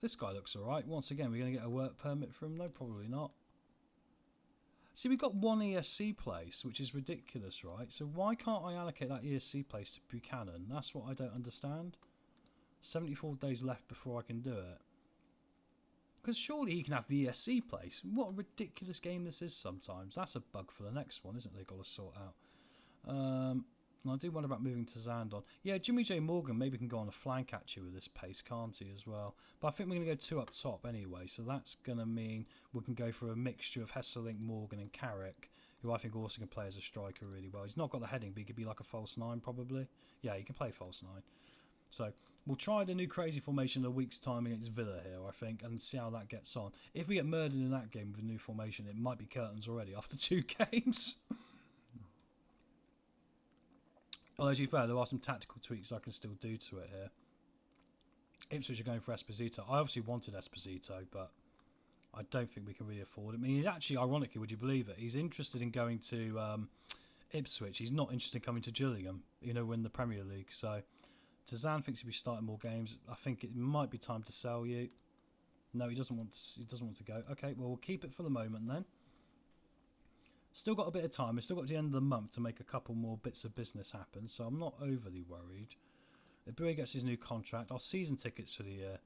This guy looks alright. Once again, we're going to get a work permit from him? No, probably not. See, we've got one ESC place, which is ridiculous, right? So why can't I allocate that ESC place to Buchanan? That's what I don't understand. 74 days left before I can do it. Because surely he can have the ESC place. What a ridiculous game this is sometimes. That's a bug for the next one, isn't it? They've got to sort out. And I do wonder about moving to Zandon. Yeah, Jimmy J. Morgan maybe can go on a flank at you with this pace, can't he, as well? But I think we're going to go 2 up top anyway, so that's going to mean we can go for a mixture of Hesselink, Morgan and Carrick, who I think also can play as a striker really well. He's not got the heading, but he could be like a false 9 probably. Yeah, he can play false 9. So we'll try the new crazy formation in a week's time against Villa here, I think, and see how that gets on. If we get murdered in that game with a new formation, it might be curtains already after 2 games. Although, to be fair, there are some tactical tweaks I can still do to it here. Ipswich are going for Esposito. I obviously wanted Esposito, but I don't think we can really afford him. I mean, he's actually, ironically, would you believe it, he's interested in going to Ipswich. He's not interested in coming to Gillingham, win the Premier League. So, Tazan thinks he'll be starting more games. I think it might be time to sell you. No, he doesn't want to go. Okay, well, we'll keep it for the moment then. Still got a bit of time. We've still got the end of the month to make a couple more bits of business happen, so I'm not overly worried. Ibue gets his new contract. Our season tickets for the year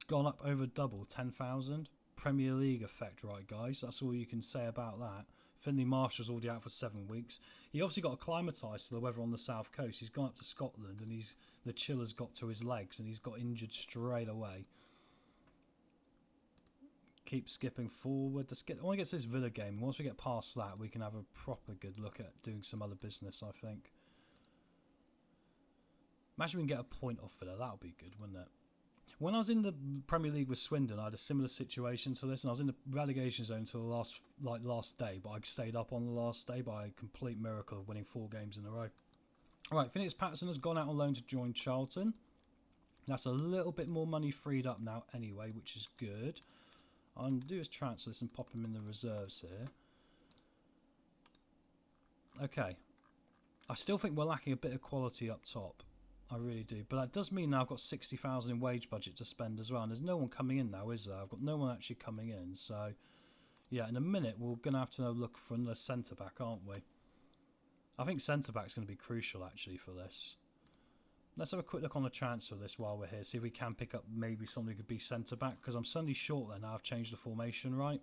gone up over double, 10,000. Premier League effect, right, guys? That's all you can say about that. Finley Marshall's already out for 7 weeks. He obviously got acclimatised to the weather on the south coast. He's gone up to Scotland, and the chill has got to his legs, and he's got injured straight away. Keep skipping forward. I want to get to this Villa game. Once we get past that, we can have a proper good look at doing some other business, I think. Imagine we can get a point off Villa. That would be good, wouldn't it? When I was in the Premier League with Swindon, I had a similar situation to this, and I was in the relegation zone until the last day, but I stayed up on the last day by a complete miracle of winning 4 games in a row. All right, Phineas Patterson has gone out on loan to join Charlton. That's a little bit more money freed up now anyway, which is good. I'll do is transfer this and pop him in the reserves here. Okay. I still think we're lacking a bit of quality up top. I really do. But that does mean now I've got 60,000 in wage budget to spend as well. And there's no one coming in now, is there? I've got no one actually coming in. So, yeah, in a minute we're going to have to look for another centre-back, aren't we? I think centre-back's going to be crucial, actually, for this. Let's have a quick look on the transfer list while we're here. See if we can pick up maybe somebody who could be centre-back. Because I'm suddenly short there now. I've changed the formation, right?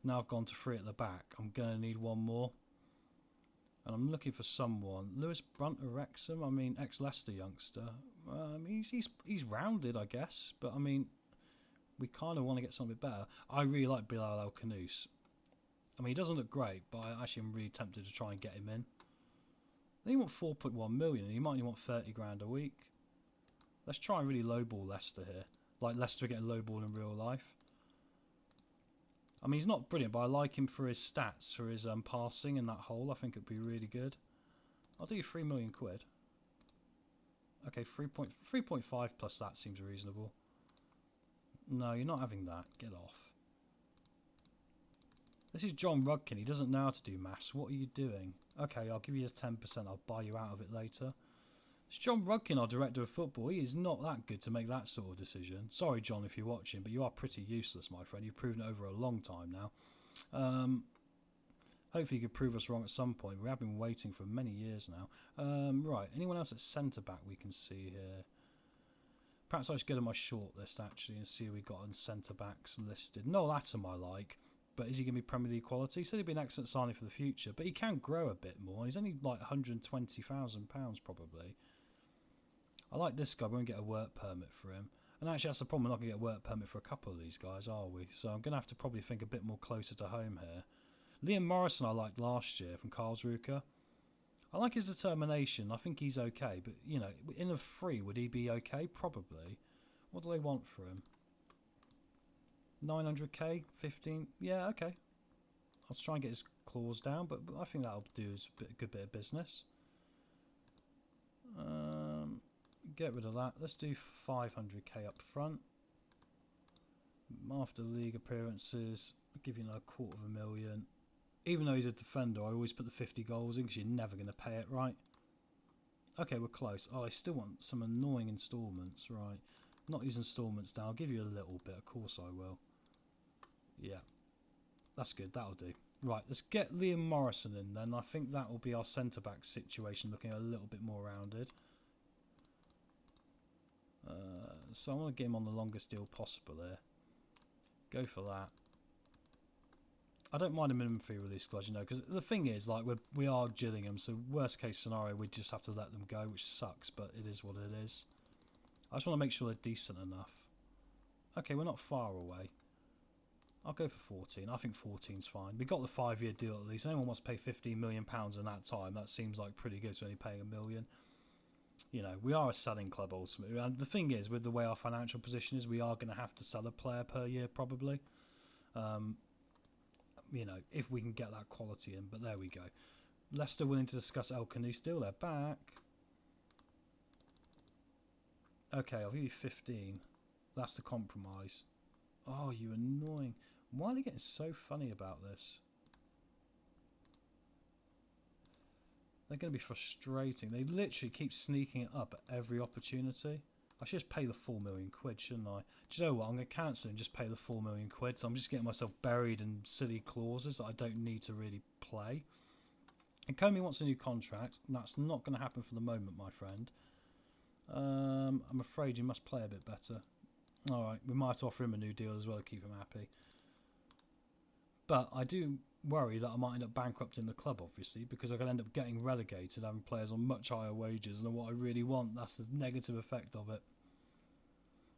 Now I've gone to 3 at the back. I'm going to need one more. And I'm looking for someone. Lewis Brunt or Wrexham? I mean, ex-Leicester youngster. He's rounded, I guess. But, I mean, we kind of want to get something better. I really like Bilal El Khanous. I mean, he doesn't look great, but I actually am really tempted to try and get him in. They want 4.1 million, and you might only want 30 grand a week. Let's try and really lowball Leicester here. Like Leicester getting lowball in real life. I mean, he's not brilliant, but I like him for his stats, for his passing in that hole. I think it'd be really good. I'll do you 3 million quid. Okay, 3.5 plus that seems reasonable. No, you're not having that. Get off. This is John Rudkin. He doesn't know how to do maths. What are you doing? Okay, I'll give you a 10%. I'll buy you out of it later. It's John Rudkin, our director of football. He is not that good to make that sort of decision. Sorry, John, if you're watching, but you are pretty useless, my friend. You've proven it over a long time now. Hopefully you could prove us wrong at some point. We have been waiting for many years now. Right, anyone else at centre-back we can see here? Perhaps I should go to my short list, actually, and see who we got on centre-backs listed. No Latham I like. But is he going to be Premier League quality? He said he'd be an excellent signing for the future, but he can grow a bit more. He's only like £120,000 probably. I like this guy. We're going to get a work permit for him. And actually, that's the problem. We're not going to get a work permit for a couple of these guys, are we? So I'm going to have to probably think a bit more closer to home here. Liam Morrison I liked last year from Karlsruhe. I like his determination. I think he's okay. But, in a free, would he be okay? Probably. What do they want for him? 900k, 15, yeah, okay. I'll try and get his clause down, but I think that'll do us a good bit of business. Get rid of that. Let's do 500k up front. After league appearances, I'll give you another 250,000. Even though he's a defender, I always put the 50 goals in because you're never going to pay it, right? Okay, we're close. Oh, I still want some annoying instalments, right? Not these instalments down. I'll give you a little bit, of course I will. Yeah, that's good. That'll do. Right, let's get Liam Morrison in then. I think that will be our centre-back situation looking a little bit more rounded. So I want to get him on the longest deal possible here. Go for that. I don't mind a minimum fee release clause, you know, because the thing is, like, we are Gillingham, so worst case scenario, we just have to let them go, which sucks, but it is what it is. I just want to make sure they're decent enough. Okay, we're not far away. I'll go for 14. I think 14's fine. We got the 5-year deal at least. Anyone wants to pay £15 million in that time, that seems like pretty good, so only paying $1 million. You know, we are a selling club ultimately. And the thing is, with the way our financial position is, we are going to have to sell a player per year probably. You know, if we can get that quality in. But there we go. Leicester willing to discuss El Canu still. They're back. Okay, I'll give you 15. That's the compromise. Oh, you annoying. Why are they getting so funny about this? They're going to be frustrating. They literally keep sneaking it up at every opportunity. I should just pay the £4 million, shouldn't I? Do you know what? I'm going to cancel and just pay the £4 million. So I'm just getting myself buried in silly clauses that I don't need to really play. And Comey wants a new contract. And that's not going to happen for the moment, my friend. I'm afraid you must play a bit better. Alright, we might have to offer him a new deal as well to keep him happy. But I do worry that I might end up bankrupting the club, obviously, because I could end up getting relegated, having players on much higher wages than what I really want. That's the negative effect of it.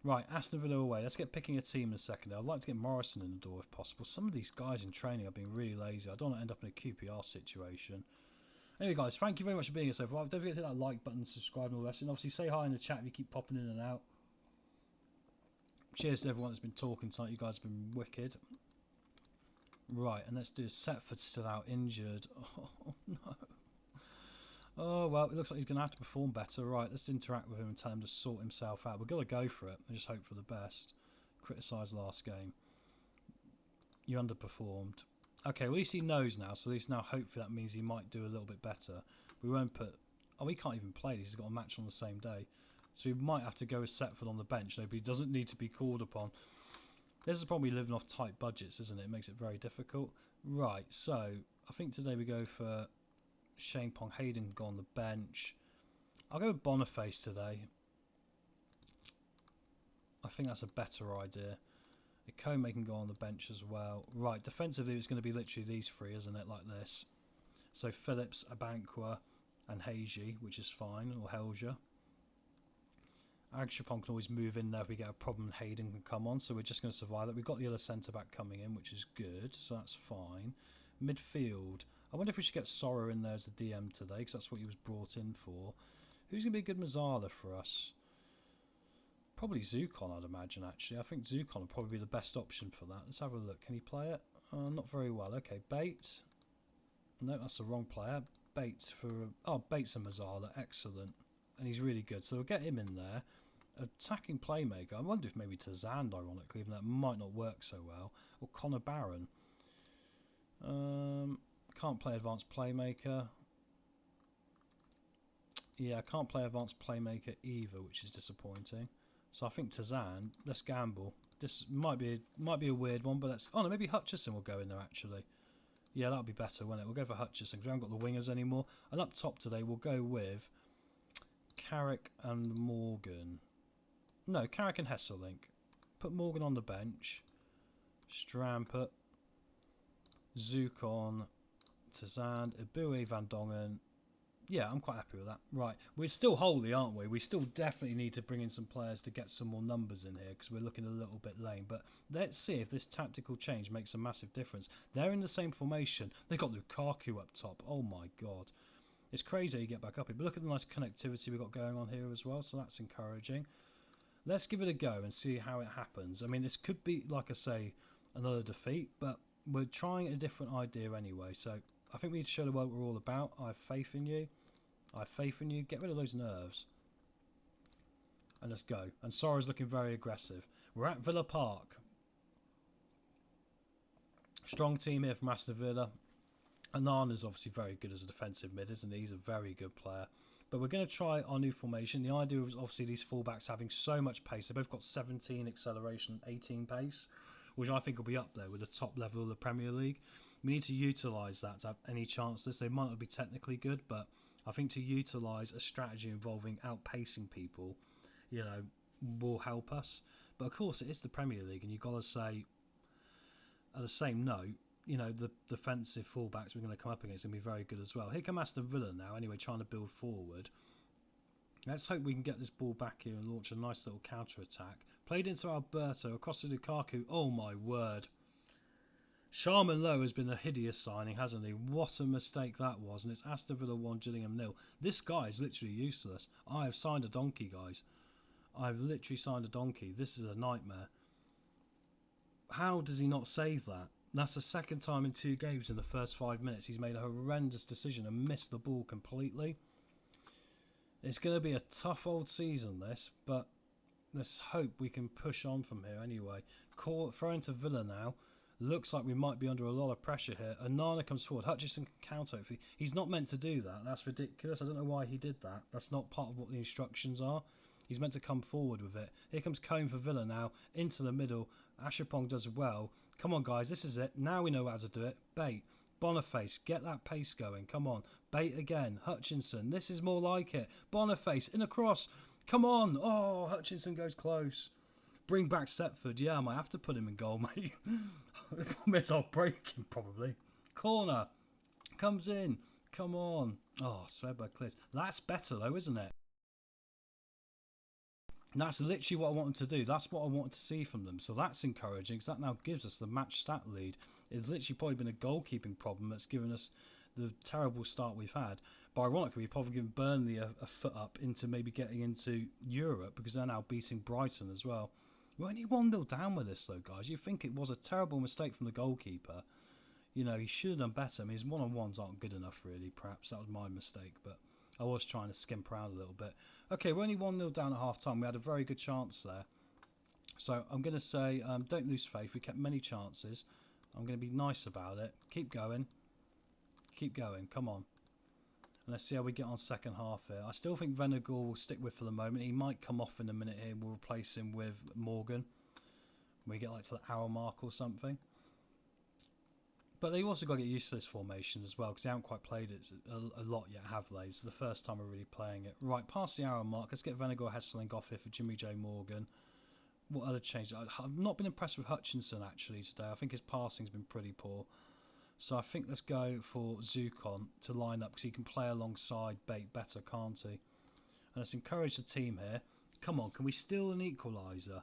Right, Aston Villa away. Let's get picking a team in a second. I'd like to get Morrison in the door if possible. Some of these guys in training are being really lazy. I don't want to end up in a QPR situation. Anyway, guys, thank you very much for being here so far. Don't forget to hit that like button, subscribe and all the rest. And obviously say hi in the chat if you keep popping in and out. Cheers to everyone that's been talking tonight. You guys have been wicked. Right, and let's do Setford's still out injured. Oh, no. Oh, well, it looks like he's going to have to perform better. Right, let's interact with him and tell him to sort himself out. We've got to go for it and just hope for the best. Criticise last game. You underperformed. Okay, well, at least he knows now, so at least now hopefully that means he might do a little bit better. We won't put... Oh, he can't even play. He's got a match on the same day. So we might have to go with Setford on the bench. No, but he doesn't need to be called upon. This is probably living off tight budgets, isn't it? It makes it very difficult. Right, so I think today we go for Shane Pong. Hayden can go on the bench. I'll go with Boniface today. I think that's a better idea. Ikome can go on the bench as well. Right, defensively it's going to be literally these three, isn't it? Like this. So Phillips, Abankwa and Haji, which is fine, or Helja. Agshapon can always move in there if we get a problem. Hayden can come on, so we're just going to survive that. We've got the other centre-back coming in, which is good, so that's fine. Midfield. I wonder if we should get Sorrow in there as the DM today, because that's what he was brought in for. Who's going to be a good Mazzala for us? Probably Zukon, I'd imagine, actually. I think Zukon would probably be the best option for that. Let's have a look. Can he play it? Not very well. Okay, Bait. No, that's the wrong player. Bait for... Oh, Bait's a Mazzala. Excellent. And he's really good, so we'll get him in there. Attacking playmaker. I wonder if maybe Tazand, ironically, even that might not work so well. Or Connor Barron. Can't play advanced playmaker. Yeah, I can't play advanced playmaker either, which is disappointing. So I think Tazand, let's gamble. This might be a weird one, but let's... Oh no, maybe Hutchison will go in there actually. Yeah, that'll be better, won't it? We'll go for Hutchison because we haven't got the wingers anymore. And up top today, we'll go with Carrick and Morgan. No, Carrick and Hesselink. Put Morgan on the bench. Strampert. Zukon. Tazand. Ibue Van Dongen. Yeah, I'm quite happy with that. Right, we're still holy, aren't we? We still definitely need to bring in some players to get some more numbers in here because we're looking a little bit lame. But let's see if this tactical change makes a massive difference. They're in the same formation. They've got Lukaku up top. Oh my god. It's crazy how you get back up here. But look at the nice connectivity we've got going on here as well, so that's encouraging. Let's give it a go and see how it happens. I mean, this could be, like I say, another defeat, but we're trying a different idea anyway. So I think we need to show the world what we're all about. I have faith in you. I have faith in you. Get rid of those nerves. And let's go. And Sora's looking very aggressive. We're at Villa Park. Strong team here from Aston Villa. Anana's obviously very good as a defensive mid, isn't he? He's a very good player. But we're going to try our new formation. The idea is obviously these fullbacks having so much pace. They've both got 17 acceleration and 18 pace, which I think will be up there with the top level of the Premier League. We need to utilise that to have any chances. They might not be technically good, but I think to utilise a strategy involving outpacing people, will help us. But of course, it is the Premier League, and you've got to say, at the same note, the defensive fullbacks we're going to come up against are going to be very good as well. Here come Aston Villa now, anyway, trying to build forward. Let's hope we can get this ball back here and launch a nice little counter-attack. Played into Alberto, across to Lukaku. Oh my word. Sharman Lowe has been a hideous signing, hasn't he? What a mistake that was. And it's Aston Villa 1, Gillingham 0. This guy is literally useless. I have signed a donkey, guys. I've literally signed a donkey. This is a nightmare. How does he not save that? That's the second time in 2 games in the first 5 minutes he's made a horrendous decision and missed the ball completely. It's going to be a tough old season, this, but let's hope we can push on from here anyway. Throw into Villa now. Looks like we might be under a lot of pressure here. Onana comes forward. Hutchinson can counter. He's not meant to do that. That's ridiculous. I don't know why he did that. That's not part of what the instructions are. He's meant to come forward with it. Here comes Cohn for Villa now. Into the middle. Ashapong does well. Come on, guys. This is it. Now we know how to do it. Bait. Boniface. Get that pace going. Come on. Bait again. Hutchinson. This is more like it. Boniface in a cross. Come on. Oh, Hutchinson goes close. Bring back Setford. Yeah, I might have to put him in goal, mate. The problem is I'll break him probably. Corner. Comes in. Come on. Oh, Svedberg clears. That's better though, isn't it? And that's literally what I wanted to do. That's what I wanted to see from them. So that's encouraging because that now gives us the match stat lead. It's literally probably been a goalkeeping problem that's given us the terrible start we've had. But ironically, we've probably given Burnley a foot up into maybe getting into Europe because they're now beating Brighton as well. We're only 1-0 down with this though, guys. You think it was a terrible mistake from the goalkeeper. He should have done better. I mean, his one-on-ones aren't good enough really, perhaps. That was my mistake, but I was trying to skimp around a little bit. Okay, we're only 1-0 down at half-time. We had a very good chance there. So I'm going to say, don't lose faith. We kept many chances. I'm going to be nice about it. Keep going. Keep going. Come on. And let's see how we get on second half here. I still think Venator will stick with for the moment. He might come off in a minute here. We'll replace him with Morgan. We get like to the hour mark or something. But they've also got to get used to this formation as well because they haven't quite played it a lot yet, have they? It's the first time we're really playing it. Right, past the hour mark. Let's get Venator Hesseling off here for Jimmy J. Morgan. What other changes? I've not been impressed with Hutchinson actually today. I think his passing's been pretty poor. So I think let's go for Zukon to line up because he can play alongside Bate better, can't he? And let's encourage the team here. Come on, can we steal an equaliser?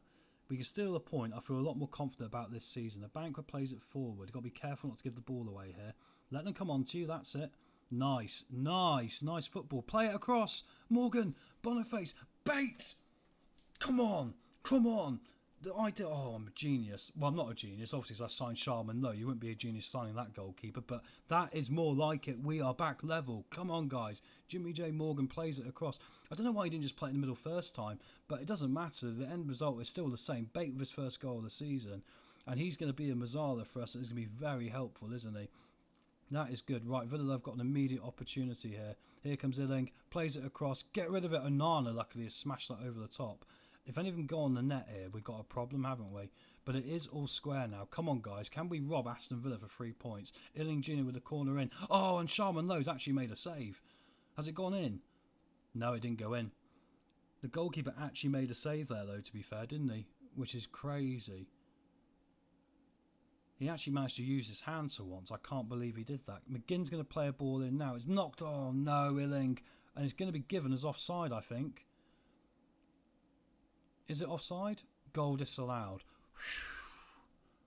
We can steal a point. I feel a lot more confident about this season. The Banquet plays it forward. You've got to be careful not to give the ball away here. Let them come on to you. That's it. Nice. Nice. Nice football. Play it across. Morgan. Boniface. Bate. Come on. Come on. Oh, I'm a genius. Well, I'm not a genius. Obviously, as I signed Sharman Lowe, you wouldn't be a genius signing that goalkeeper, but that is more like it. We are back level. Come on, guys. Jimmy J. Morgan plays it across. I don't know why he didn't just play it in the middle first time, but it doesn't matter. The end result is still the same. Bate with his first goal of the season, and he's going to be a Mazzala for us. It's going to be very helpful, isn't he? That is good. Right, Villa have got an immediate opportunity here. Here comes Illing. Plays it across. Get rid of it. Onana, luckily, has smashed that over the top. If any of them go on the net here, we've got a problem, haven't we? But it is all square now. Come on, guys. Can we rob Aston Villa for 3 points? Illing Jr. with the corner in. Oh, and Sharman Lowe's actually made a save. Has it gone in? No, it didn't go in. The goalkeeper actually made a save there, though, to be fair, didn't he? Which is crazy. He actually managed to use his hands for once. I can't believe he did that. McGinn's going to play a ball in now. It's knocked. Oh, no, Illing. And it's going to be given as offside, I think. Is it offside? Goal disallowed.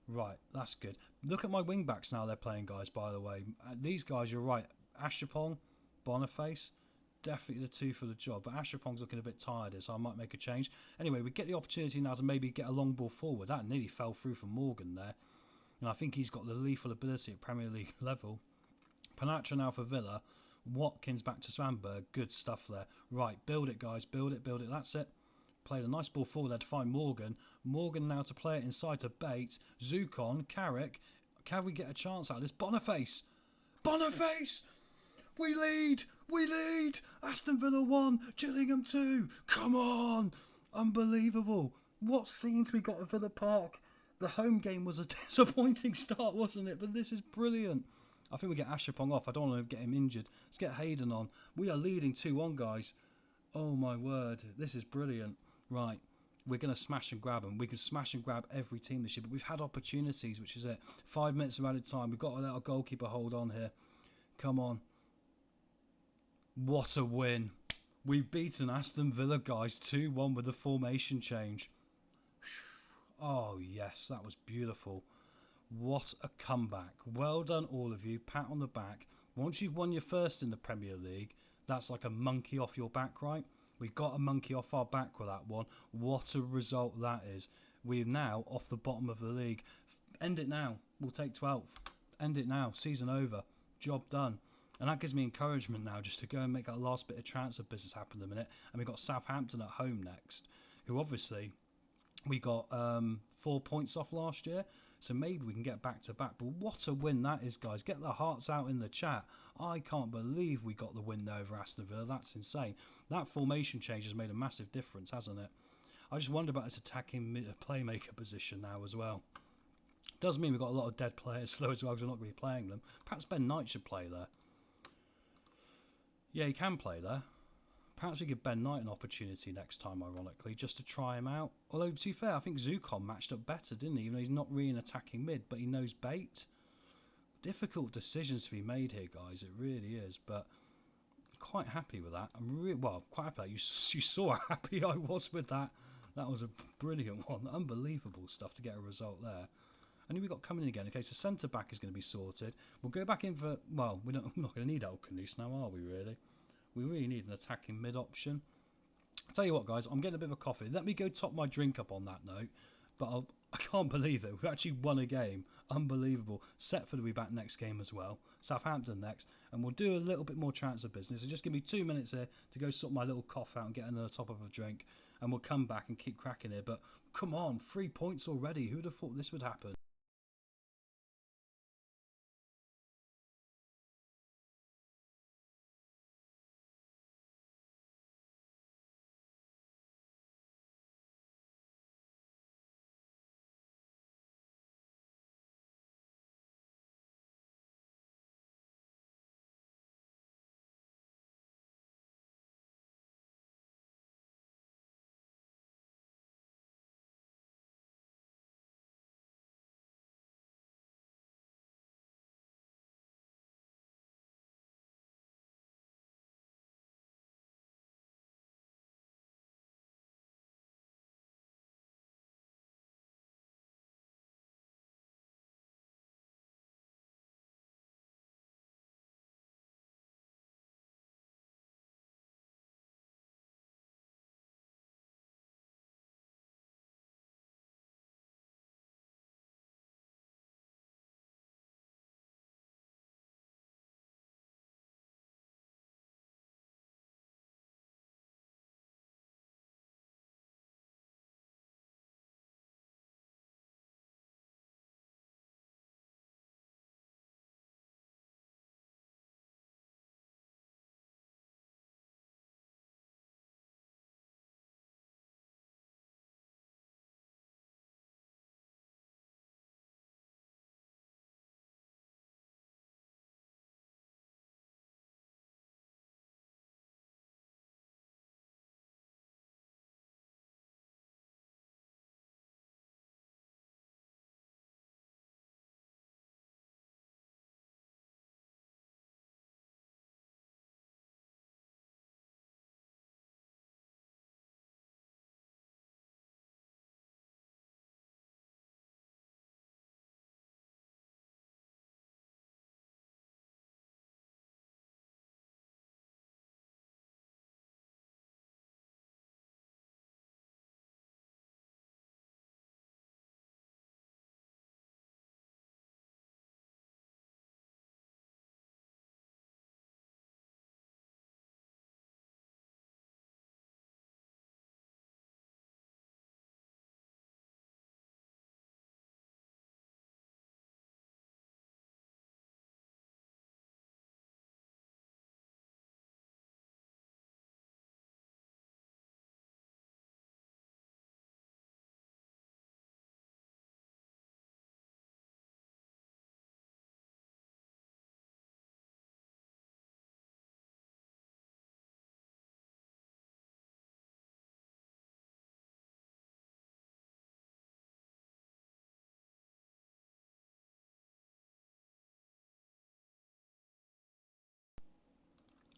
Right, that's good. Look at my wing-backs now they're playing, guys, by the way. These guys, you're right. Ashapong, Boniface, definitely the two for the job. But Ashapong's looking a bit tired here, so I might make a change. Anyway, we get the opportunity now to maybe get a long ball forward. That nearly fell through for Morgan there. And I think he's got the lethal ability at Premier League level. Panatra now for Villa. Watkins back to Svanberg. Good stuff there. Right, build it, guys. Build it, build it. That's it. Played a nice ball forward there to find Morgan. Morgan now to play it inside to Bates. Zukon, Carrick. Can we get a chance out of this? Boniface! Boniface! We lead! We lead! Aston Villa 1, Gillingham 2. Come on! Unbelievable. What scenes we got at Villa Park. The home game was a disappointing start, wasn't it? But this is brilliant. I think we get Ashapong off. I don't want to get him injured. Let's get Hayden on. We are leading 2-1, guys. Oh, my word. This is brilliant. Right. We're going to smash and grab them. We can smash and grab every team this year, but we've had opportunities, which is it. 5 minutes of added time. We've got to let our goalkeeper hold on here. Come on. What a win. We've beaten Aston Villa, guys, 2-1 with the formation change. Oh, yes, that was beautiful. What a comeback. Well done, all of you. Pat on the back. Once you've won your first in the Premier League, that's like a monkey off your back, right? We got a monkey off our back with that one. What a result that is. We're now off the bottom of the league. End it now. We'll take 12th. End it now. Season over. Job done. And that gives me encouragement now just to go and make that last bit of transfer business happen in a minute. And we've got Southampton at home next, who obviously we got 4 points off last year. So maybe we can get back to back. But what a win that is, guys. Get the hearts out in the chat. I can't believe we got the win over Aston Villa. That's insane. That formation change has made a massive difference, hasn't it? I just wonder about this attacking playmaker position now as well. Does mean we've got a lot of dead players though as well, because we're not going to be playing them. Perhaps Ben Knight should play there. Yeah, he can play there. Perhaps we give Ben Knight an opportunity next time, ironically, just to try him out. Although, to be fair, I think Zucon matched up better, didn't he? Even though he's not really an attacking mid, but he knows bait. Difficult decisions to be made here, guys. It really is, but I'm quite happy with that. Quite happy. You saw how happy I was with that. That was a brilliant one. Unbelievable stuff to get a result there. And who we got coming in again? Okay, so centre-back is going to be sorted. We'll go back in for... Well, we're not going to need El Khanis now, are we, really? We really need an attacking mid option. I'll tell you what, guys, I'm getting a bit of a coffee. Let me go top my drink up on that note. But I can't believe it. We've actually won a game. Unbelievable. Setford will be back next game as well. Southampton next. And we'll do a little bit more transfer business. So just give me 2 minutes here to go sort my little cough out and get another top of a drink. And we'll come back and keep cracking here. But come on, 3 points already. Who'd have thought this would happen?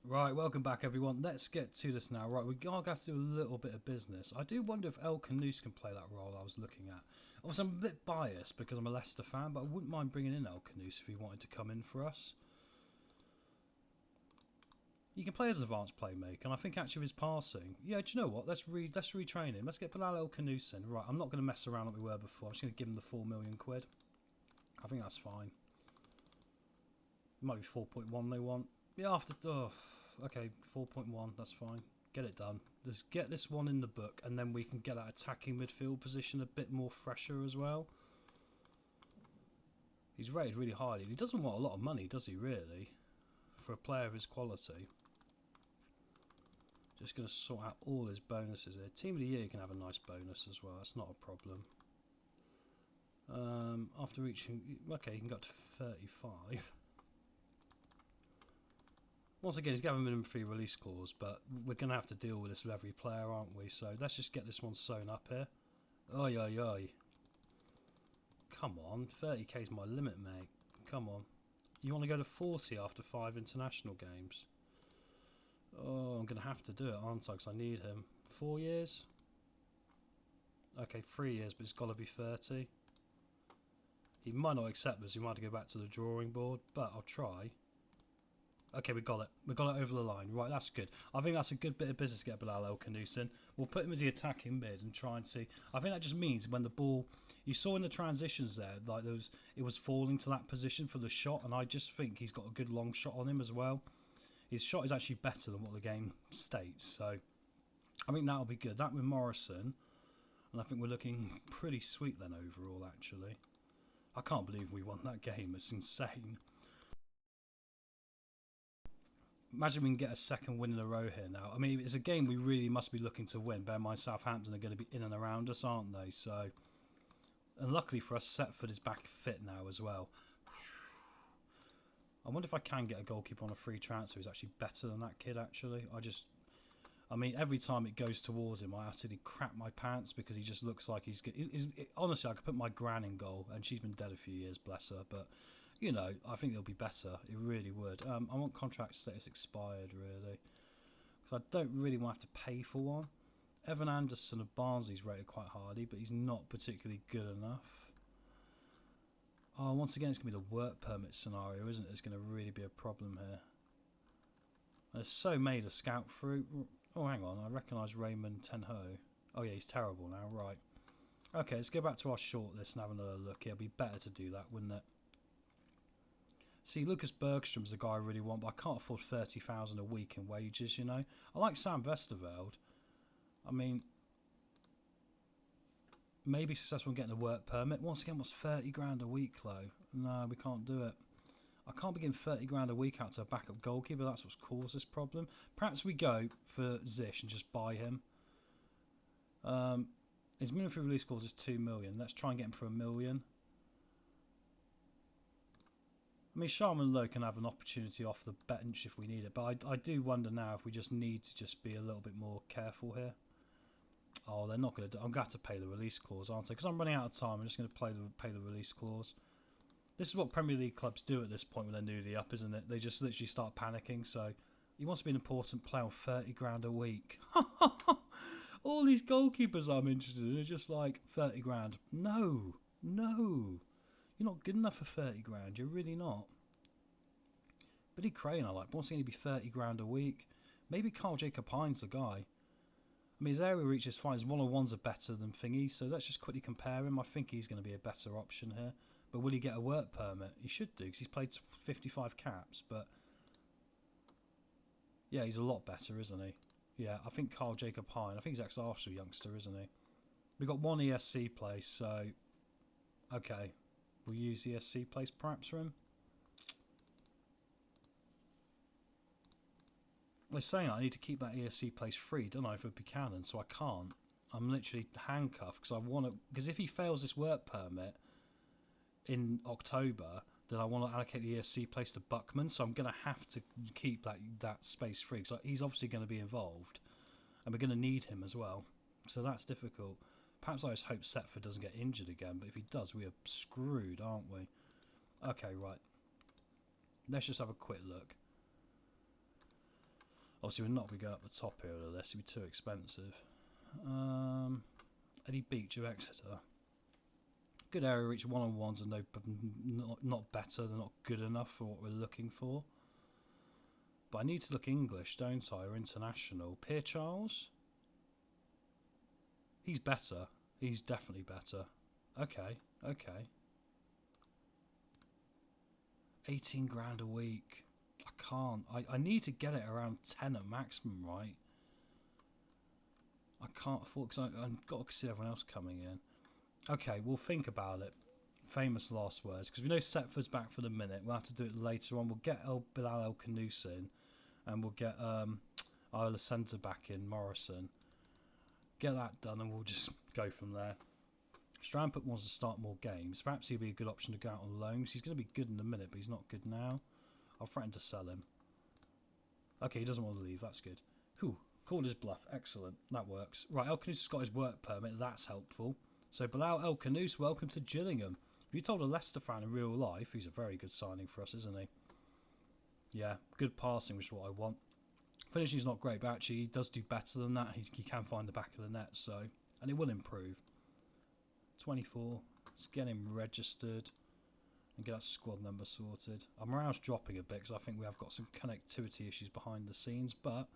Right, welcome back everyone. Let's get to this now. Right, we're going to have to do a little bit of business. I do wonder if El Canoose can play that role I was looking at. Obviously I'm a bit biased because I'm a Leicester fan, but I wouldn't mind bringing in El Canoose if he wanted to come in for us. He can play as an advanced playmaker, and I think actually his passing. Yeah, do you know what? Let's retrain him. Let's get Bilal El Canoose in. Right, I'm not going to mess around like we were before. I'm just going to give him the 4 million quid. I think that's fine. It might be 4.1 they want. Yeah, after... Oh, okay, 4.1, that's fine. Get it done. Let's get this one in the book, and then we can get that attacking midfield position a bit more fresher as well. He's rated really highly. He doesn't want a lot of money, does he, really? For a player of his quality. Just going to sort out all his bonuses here. Team of the year can have a nice bonus as well. That's not a problem. After reaching... Okay, you can go up to 35. Once again, he's got a minimum free release clause, but we're going to have to deal with this with every player, aren't we? So let's just get this one sewn up here. Oi, oi, oi. Come on, 30k is my limit, mate. Come on. You want to go to 40 after 5 international games? Oh, I'm going to have to do it, aren't I? Because I need him. 4 years? Okay, 3 years, but it's got to be 30. He might not accept this. He might have to go back to the drawing board, but I'll try. Okay, we got it. We got it over the line. Right, that's good. I think that's a good bit of business to get Bilal El Canoose in. We'll put him as the attacking mid and try and see. I think that just means when the ball... You saw in the transitions there, like it was falling to that position for the shot, and I just think he's got a good long shot on him as well. His shot is actually better than what the game states, so I think that'll be good. That with Morrison, and I think we're looking pretty sweet then overall, actually. I can't believe we won that game. It's insane. Imagine we can get a second win in a row here now. I mean, it's a game we really must be looking to win. Bear in mind, Southampton are going to be in and around us, aren't they? So, and luckily for us, Setford is back fit now as well. I wonder if I can get a goalkeeper on a free transfer who's actually better than that kid, actually. I mean, every time it goes towards him, I absolutely crap my pants because he just looks like he's good. Honestly, I could put my gran in goal, and she's been dead a few years, bless her, but... You know, I think it'll be better. It really would. I want contract status expired, really. Because I don't really want to have to pay for one. Evan Anderson of Barnsley's rated quite highly, but he's not particularly good enough. Oh, once again, it's going to be the work permit scenario, isn't it? It's going to really be a problem here. And it's so made a scout through. Oh, hang on. I recognise Raymond Tenho. Oh, yeah, he's terrible now. Right. Okay, let's go back to our shortlist and have another look. It'll be better to do that, wouldn't it? See, Lucas Bergstrom's the guy I really want, but I can't afford 30,000 a week in wages, you know. I like Sam Vesterveld. I mean, maybe successful in getting a work permit. Once again, what's 30 grand a week, though? No, we can't do it. I can't be getting 30 grand a week out to a backup goalkeeper. That's what's caused this problem. Perhaps we go for Zish and just buy him. His minimum free release clause is 2 million. Let's try and get him for 1 million. I mean, Sharman Lowe can have an opportunity off the bench if we need it, but I do wonder now if we just need to just be a little bit more careful here. Oh, they're not going to do... I'm going to have to pay the release clause, aren't I? Because I'm running out of time. I'm just going to pay the release clause. This is what Premier League clubs do at this point when they're newly up, isn't it? They just literally start panicking. So he wants to be an important player on 30 grand a week. All these goalkeepers I'm interested in are just like 30 grand. No. You're not good enough for 30 grand. You're really not. Billy Crane I like. But once again, he'd be 30 grand a week. Maybe Carl Jacob Hines the guy. I mean, his area reach is fine. His one-on-ones are better than Thingy. So let's just quickly compare him. I think he's going to be a better option here. But will he get a work permit? He should do because he's played 55 caps. But yeah, he's a lot better, isn't he? Yeah, I think Carl Jacob Hines. I think he's ex-Arsenal youngster, isn't he? We've got one ESC place. So, okay. We'll use the ESC place perhaps for him. They're saying I need to keep that ESC place free, don't I, for Buchanan, so I can't. I'm literally handcuffed because I want to. Because if he fails this work permit in October, then I want to allocate the ESC place to Buckman, so I'm going to have to keep that space free because he's obviously going to be involved, and we're going to need him as well. So that's difficult. Perhaps I just hope Setford doesn't get injured again, but if he does, we are screwed, aren't we? Okay, right. Let's just have a quick look. Obviously, we're not going to go up the top here of the list. It'd be too expensive. Eddie Beach of Exeter. Good area reach one-on-ones and not better. They're not good enough for what we're looking for. But I need to look English, don't I, or international. Pierre Charles? He's better. He's definitely better. Okay. 18 grand a week. I can't. I need to get it around 10 at maximum, right? I can't afford, because I've got to see everyone else coming in. Okay, we'll think about it. Famous last words, because we know Setford's back for the minute. We'll have to do it later on. We'll get Bilal El Khanous in, and we'll get Isla Centre back in, Morrison. Get that done, and we'll just go from there. Strampet wants to start more games. Perhaps he'd be a good option to go out on loans. He's going to be good in a minute, but he's not good now. I'll threaten to sell him. Okay, he doesn't want to leave. That's good. Whew, called his bluff. Excellent. That works. Right, El Khanous has got his work permit. That's helpful. So Bilal El Khanous, welcome to Gillingham. If you told a Leicester fan in real life, he's a very good signing for us, isn't he? Yeah, good passing, which is what I want. Finishing's not great, but actually he does do better than that. He can find the back of the net, so, and it will improve. 24. Let's get him registered and get that squad number sorted. Our morale's dropping a bit because I think we have got some connectivity issues behind the scenes, but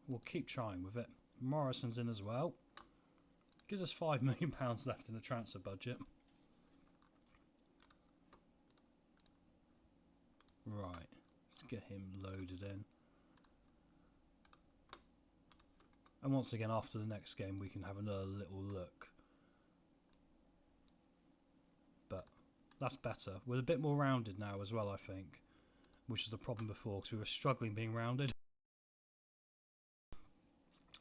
we'll keep trying with it. Morrison's in as well. Gives us £5 million left in the transfer budget. Right, let's get him loaded in. And once again, after the next game, we can have another little look. But that's better. We're a bit more rounded now as well, I think. Which is the problem before, because we were struggling being rounded.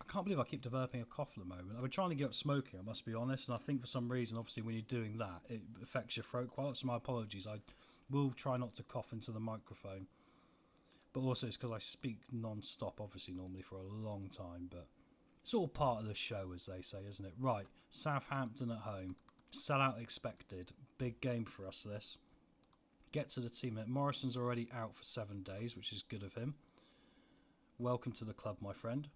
I can't believe I keep developing a cough at the moment. I've been trying to give up smoking, I must be honest. And I think for some reason, obviously, when you're doing that, it affects your throat quite a lot. So my apologies. I will try not to cough into the microphone. But also it's because I speak non-stop, obviously, normally for a long time. But it's all part of the show, as they say, isn't it? Right, Southampton at home. Sellout expected. Big game for us, this. Get to the team. Morrison's already out for 7 days, which is good of him. Welcome to the club, my friend.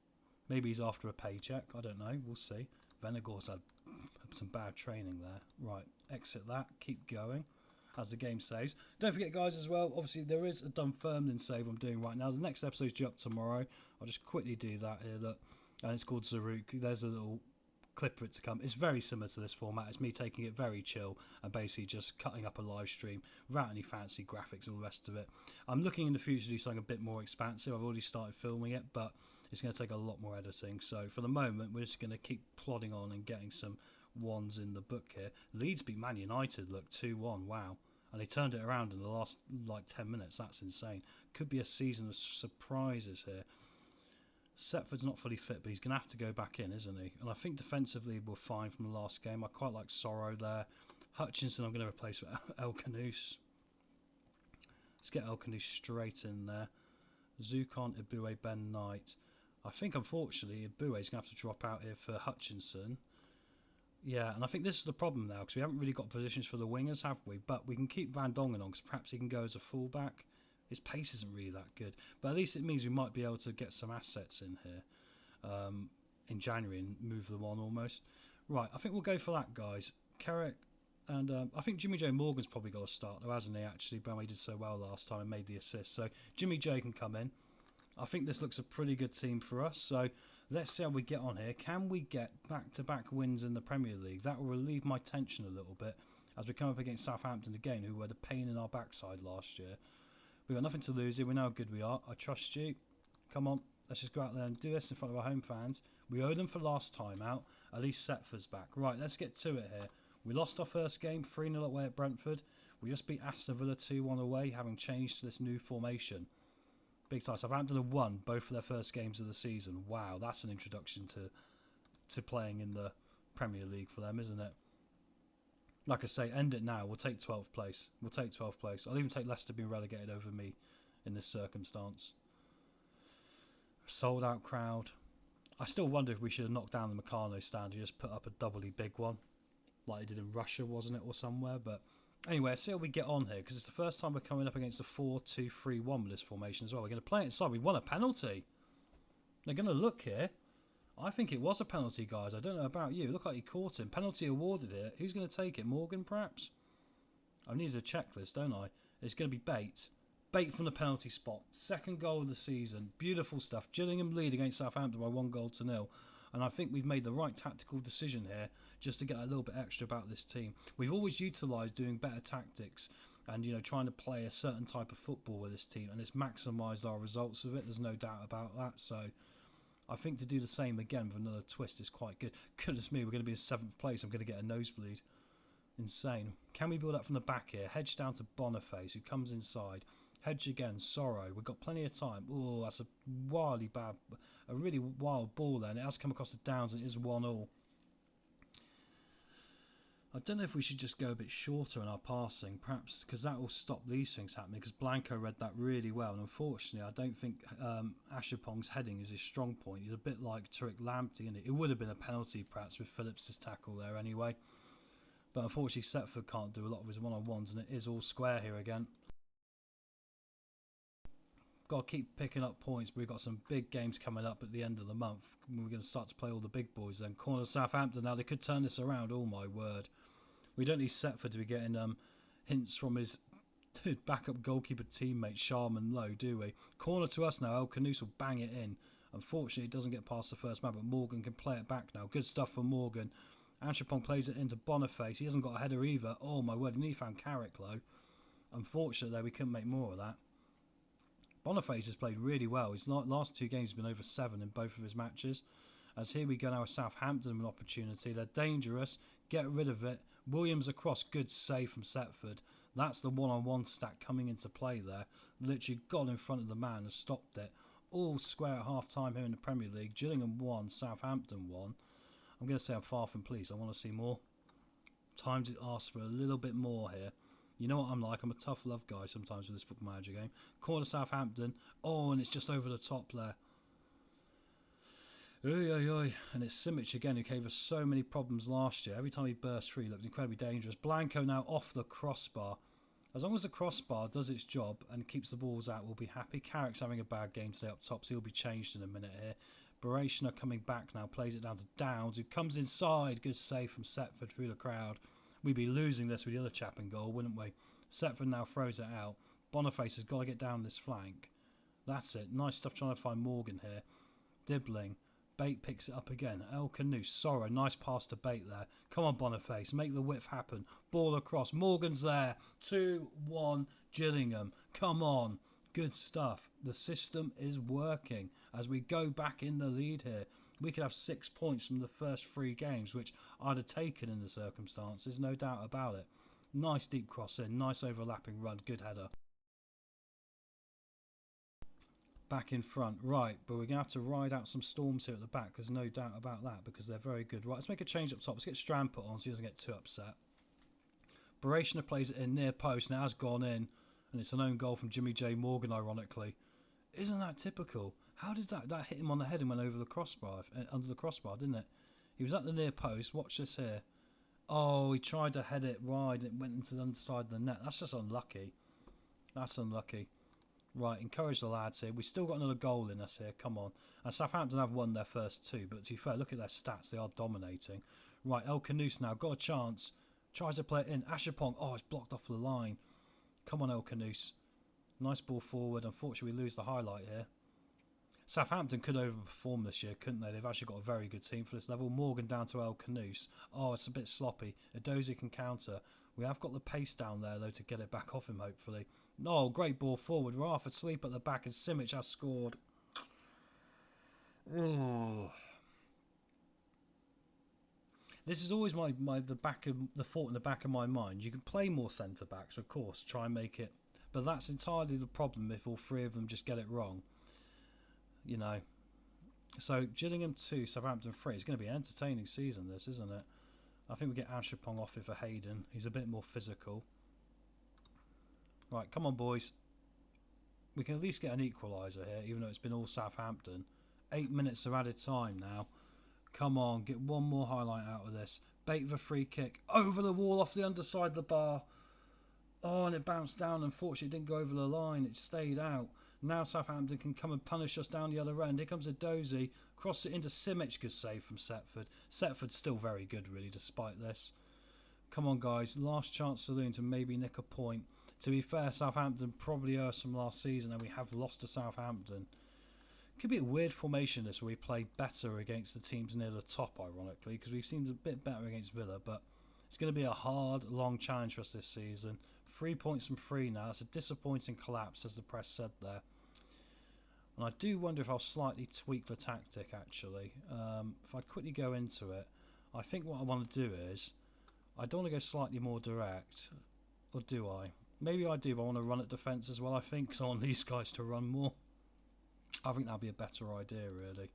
Maybe he's after a paycheck. I don't know. We'll see. Venegor's had some bad training there. Right, exit that. Keep going, as the game saves. Don't forget, guys, as well, obviously, there is a Dunfermline save I'm doing right now. The next episode's due up tomorrow. I'll just quickly do that here, look. And it's called Zaruk. There's a little clip for it to come. It's very similar to this format. It's me taking it very chill and basically just cutting up a live stream without any fancy graphics and all the rest of it. I'm looking in the future to do something a bit more expansive. I've already started filming it, but it's going to take a lot more editing. So for the moment, we're just going to keep plodding on and getting some ones in the book here. Leeds beat Man United, look, 2-1. Wow. And they turned it around in the last, 10 minutes. That's insane. Could be a season of surprises here. Setford's not fully fit, but he's going to have to go back in, isn't he? And I think defensively we're fine from the last game. I quite like Sorrow there. Hutchinson I'm going to replace with El Khanous. Let's get El Khanous straight in there. Zukon, Ibue, Ben Knight. I think, unfortunately, Ibue's going to have to drop out here for Hutchinson. Yeah, and I think this is the problem now, because we haven't really got positions for the wingers, have we? But we can keep Van Dongen on, because perhaps he can go as a fullback. His pace isn't really that good. But at least it means we might be able to get some assets in here in January and move them on almost. Right, I think we'll go for that, guys. Carrick and I think Jimmy J Morgan's probably got to start, though, hasn't he, actually? Bramley did so well last time and made the assist. So Jimmy J can come in. I think this looks a pretty good team for us. So let's see how we get on here. Can we get back-to-back wins in the Premier League? That will relieve my tension a little bit as we come up against Southampton again, who were the pain in our backside last year. We've got nothing to lose here. We know how good we are. I trust you. Come on. Let's just go out there and do this in front of our home fans. We owe them for last time out. At least Setford's back. Right, let's get to it here. We lost our first game 3-0 away at Brentford. We just beat Aston Villa 2-1 away, having changed to this new formation. Big time. Southampton have won both of their first games of the season. Wow, that's an introduction to playing in the Premier League for them, isn't it? Like I say, end it now. We'll take 12th place. We'll take 12th place. I'll even take Leicester being relegated over me in this circumstance. Sold out crowd. I still wonder if we should have knocked down the Meccano stand and just put up a doubly big one. Like they did in Russia, wasn't it? Or somewhere. But Anyway, let's see how we get on here, because it's the first time we're coming up against a 4-2-3-1 with this formation as well. We're going to play it inside. We won a penalty. They're going to look here. I think it was a penalty, guys. I don't know about you. It looked like he caught him. Penalty awarded here. Who's going to take it? Morgan, perhaps? I needed a checklist, don't I? It's going to be Bate. Bate from the penalty spot. Second goal of the season. Beautiful stuff. Gillingham lead against Southampton by 1-0. And I think we've made the right tactical decision here just to get a little bit extra about this team. We've always utilised doing better tactics and, you know, trying to play a certain type of football with this team, and it's maximised our results with it. There's no doubt about that. So I think to do the same again with another twist is quite good. Goodness me, we're going to be in 7th place. I'm going to get a nosebleed. Insane. Can we build up from the back here? Hedge down to Boniface, who comes inside. Hedge again, Sorrow. We've got plenty of time. Oh, that's a wildly bad, a really wild ball there. And it has come across the downs and it is 1-1. I don't know if we should just go a bit shorter in our passing, perhaps, because that will stop these things happening, because Blanco read that really well. And unfortunately, I don't think Ashipong's heading is his strong point. He's a bit like Tariq Lamptey, isn't it? It would have been a penalty, perhaps, with Phillips' tackle there anyway. But unfortunately, Setford can't do a lot of his one-on-ones, and it is all square here again. Got to keep picking up points, but we've got some big games coming up at the end of the month. We're going to start to play all the big boys then. Corner Southampton, now they could turn this around, oh my word. We don't need Setford to be getting hints from his backup goalkeeper teammate Sharman Lowe, do we? Corner to us now, El Canoose will bang it in. Unfortunately, it doesn't get past the first man, but Morgan can play it back now. Good stuff for Morgan. Anshapong plays it into Boniface. He hasn't got a header either. Oh my word, and he found Carrick low. Unfortunately, we couldn't make more of that. Boniface has played really well. His last 2 games have been over 7 in both of his matches. As here we go now with Southampton with an opportunity. They're dangerous. Get rid of it. Williams across. Good save from Setford. That's the one-on-one stack coming into play there. Literally got in front of the man and stopped it. All square at half-time here in the Premier League. Gillingham 1, Southampton 1. I'm going to say I'm far from pleased. I want to see more. Time to ask for a little bit more here. You know what I'm like. I'm a tough love guy sometimes with this Football Manager game. Corner Southampton. Oh, and it's just over the top there. Oy, oy, oy. And it's Simic again, who gave us so many problems last year. Every time he burst free, he looked incredibly dangerous. Blanco now off the crossbar. As long as the crossbar does its job and keeps the balls out, we'll be happy. Carrick's having a bad game today up top, so he'll be changed in a minute here. Barashna coming back now, plays it down to Downs, who comes inside. Good save from Setford through the crowd. We'd be losing this with the other chap in goal, wouldn't we? Setford now throws it out. Boniface has got to get down this flank. That's it. Nice stuff trying to find Morgan here. Dibbling. Bate picks it up again. El Canoose. Sorrow. Nice pass to Bate there. Come on, Boniface. Make the width happen. Ball across. Morgan's there. 2-1 Gillingham. Come on. Good stuff. The system is working as we go back in the lead here. We could have 6 points from the first 3 games, which I'd have taken in the circumstances, no doubt about it. Nice deep cross in, nice overlapping run, good header. Back in front, right, but we're going to have to ride out some storms here at the back, there's no doubt about that, because they're very good. Right, let's make a change up top, let's get Strand put on so he doesn't get too upset. Barashna plays it in near post, now has gone in, and it's an own goal from Jimmy J. Morgan, ironically. Isn't that typical? How did that hit him on the head and went over the crossbar, under the crossbar, didn't it? He was at the near post. Watch this here. Oh, he tried to head it wide and it went into the underside of the net. That's just unlucky. That's unlucky. Right, encourage the lads here. We've still got another goal in us here. Come on. And Southampton have won their first 2, but to be fair, look at their stats. They are dominating. Right, El Canoose now. Got a chance. Tries to play it in. Ashipong. Oh, it's blocked off the line. Come on, El Canoose. Nice ball forward. Unfortunately, we lose the highlight here. Southampton could overperform this year, couldn't they? They've actually got a very good team for this level. Morgan down to El Canoose. Oh, it's a bit sloppy. Edozie can counter. We have got the pace down there, though, to get it back off him, hopefully. Oh, great ball forward. We're half asleep at the back, and Simic has scored. Oh. This is always the thought in the back of my mind. You can play more centre-backs, of course, try and make it. But that's entirely the problem if all 3 of them just get it wrong. You know, so Gillingham 2, Southampton 3. It's going to be an entertaining season, this, isn't it? I think we get Anshapong off it for Hayden. He's a bit more physical. Right, come on, boys. We can at least get an equaliser here, even though it's been all Southampton. 8 minutes of added time now. Come on, get one more highlight out of this. Bait the free kick. Over the wall, off the underside of the bar. Oh, and it bounced down. Unfortunately, it didn't go over the line. It stayed out. Now Southampton can come and punish us down the other end. Here comes a Dozy. Cross it into Simic. Good save from Setford. Setford's still very good, really, despite this. Come on, guys. Last chance saloon to maybe nick a point. To be fair, Southampton probably us from last season, and we have lost to Southampton. Could be a weird formation this, where we play better against the teams near the top, ironically, because we've seemed a bit better against Villa, but it's going to be a hard, long challenge for us this season. 3 points from 3 now. That's a disappointing collapse, as the press said there. And I do wonder if I'll slightly tweak the tactic, actually. If I quickly go into it, I think what I want to do is, I don't want to go slightly more direct, or do I? Maybe I do, but I want to run at defence as well, I think, because I want these guys to run more. I think that'll be a better idea, really.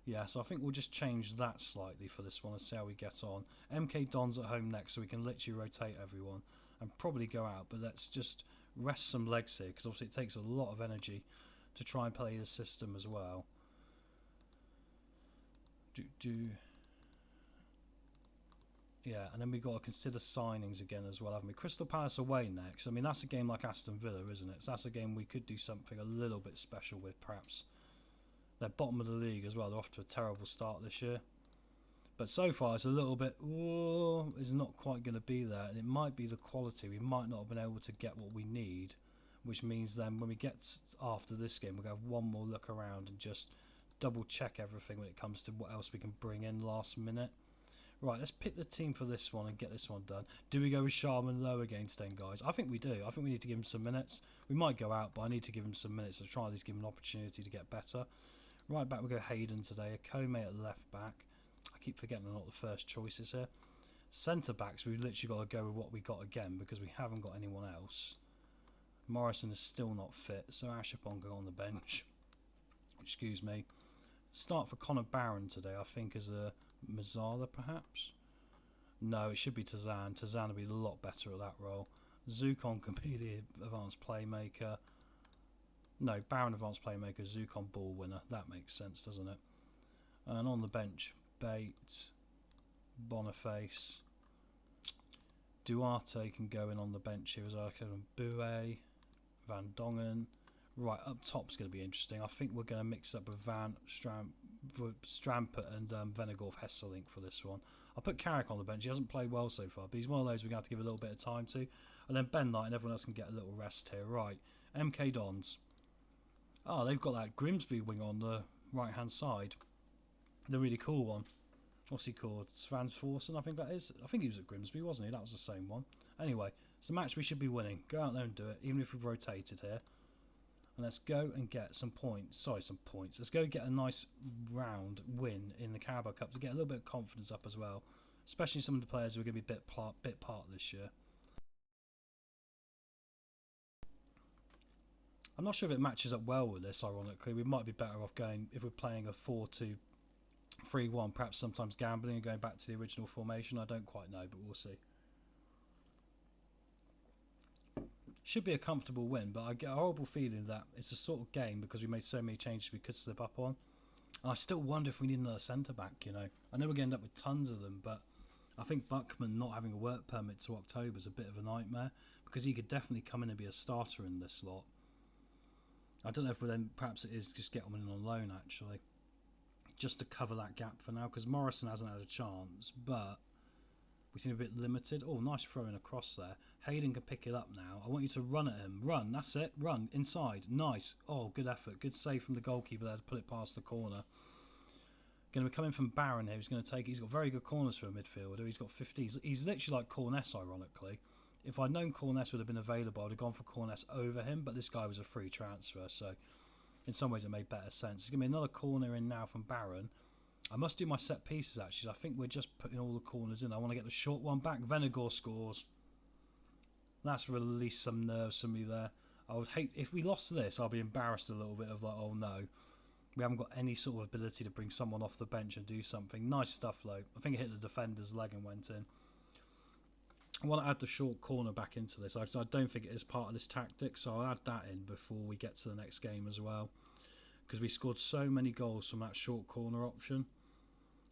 Yeah, so I think we'll just change that slightly for this one and see how we get on. MK Don's at home next, so we can literally rotate everyone and probably go out, but let's just rest some legs here, because obviously it takes a lot of energy to try and play the system as well. Yeah, and then we've got to consider signings again as well, haven't we? Crystal Palace away next. I mean, that's a game like Aston Villa, isn't it? So that's a game we could do something a little bit special with, perhaps. They're bottom of the league as well. They're off to a terrible start this year. But so far, it's a little bit, oh, it's not quite going to be there. And it might be the quality. We might not have been able to get what we need, which means then when we get after this game, we'll have one more look around and just double check everything when it comes to what else we can bring in last minute. Right, let's pick the team for this one and get this one done. Do we go with Sharman low against then, guys? I think we do. I think we need to give him some minutes. We might go out, but I need to give him some minutes to try at least give him an opportunity to get better. Right back, we'll go Hayden today. Akome at left back. I keep forgetting they're not the first choices here. Centre backs, we've literally got to go with what we got again because we haven't got anyone else. Morrison is still not fit, so Ashapong go on the bench. Excuse me. Start for Connor Barron today, I think, as a Mazzala, perhaps? No, it should be Tazan. Tazan will be a lot better at that role. Zukon can be the advanced playmaker. No, Barron advanced playmaker, Zukon ball winner. That makes sense, doesn't it? And on the bench, Bate, Boniface, Duarte can go in on the bench here as well. Bue, Van Dongen. Right, up top's going to be interesting. I think we're going to mix up with Strampert and Venegorf Hesselink for this one. I'll put Carrick on the bench. He hasn't played well so far, but he's one of those we're going to have to give a little bit of time to. And then Ben Knight and everyone else can get a little rest here. Right, MK Dons. Oh, they've got that Grimsby wing on the right-hand side. The really cool one. What's he called? Svan Forsen, I think that is. I think he was at Grimsby, wasn't he? That was the same one. Anyway, it's a match we should be winning. Go out there and do it, even if we've rotated here. And let's go and get some points. Sorry, some points. Let's go get a nice round win in the Carabao Cup to get a little bit of confidence up as well. Especially some of the players who are going to be a bit part this year. I'm not sure if it matches up well with this, ironically. We might be better off going, if we're playing a 4-2-3-1, perhaps sometimes gambling and going back to the original formation. I don't quite know, but we'll see. Should be a comfortable win, but I get a horrible feeling that it's a sort of game because we made so many changes we could slip up on. And I still wonder if we need another centre-back, you know. I know we're going to end up with tons of them, but I think Buckman not having a work permit to October is a bit of a nightmare because he could definitely come in and be a starter in this lot. I don't know if then perhaps it is just get him in on loan, actually, just to cover that gap for now, because Morrison hasn't had a chance, but we seem a bit limited. Oh, nice throwing across there. Hayden can pick it up now. I want you to run at him. Run, that's it. Run, inside. Nice. Oh, good effort. Good save from the goalkeeper there to put it past the corner. Going to be coming from Barron here. He's going to take it. He's got very good corners for a midfielder. He's got 50. He's literally like Corness, ironically. If I'd known Corness would have been available, I'd have gone for Corness over him, but this guy was a free transfer, so in some ways it made better sense. There's going to be another corner in now from Barron. I must do my set pieces, actually. I think we're just putting all the corners in. I want to get the short one back. Venegor scores. That's released some nerves from me there. I would hate... If we lost this, I'll be embarrassed a little bit of like, oh no. We haven't got any sort of ability to bring someone off the bench and do something. Nice stuff, though. I think it hit the defender's leg and went in. I want to add the short corner back into this. I don't think it is part of this tactic, so I'll add that in before we get to the next game as well. Because we scored so many goals from that short corner option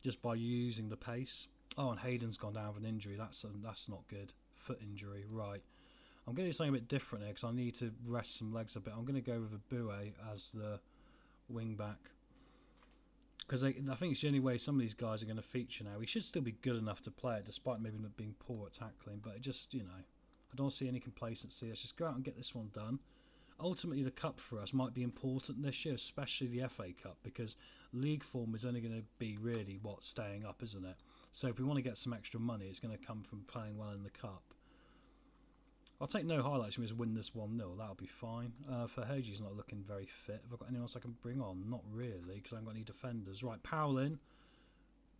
just by using the pace. Oh, and Hayden's gone down with an injury. That's not good. Foot injury, right. I'm going to do something a bit different here because I need to rest some legs a bit. I'm going to go with a Boué as the wing back. Because I think it's the only way some of these guys are going to feature now. He should still be good enough to play it, despite maybe not being poor at tackling. But it just, you know, I don't see any complacency. Let's just go out and get this one done. Ultimately, the Cup for us might be important this year, especially the FA Cup, because league form is only going to be really what's staying up, isn't it? So if we want to get some extra money, it's going to come from playing well in the Cup. I'll take no highlights from us win this 1-0. That'll be fine. Verheege's not looking very fit. Have I got anyone else I can bring on? Not really, because I haven't got any defenders. Right, Powell in.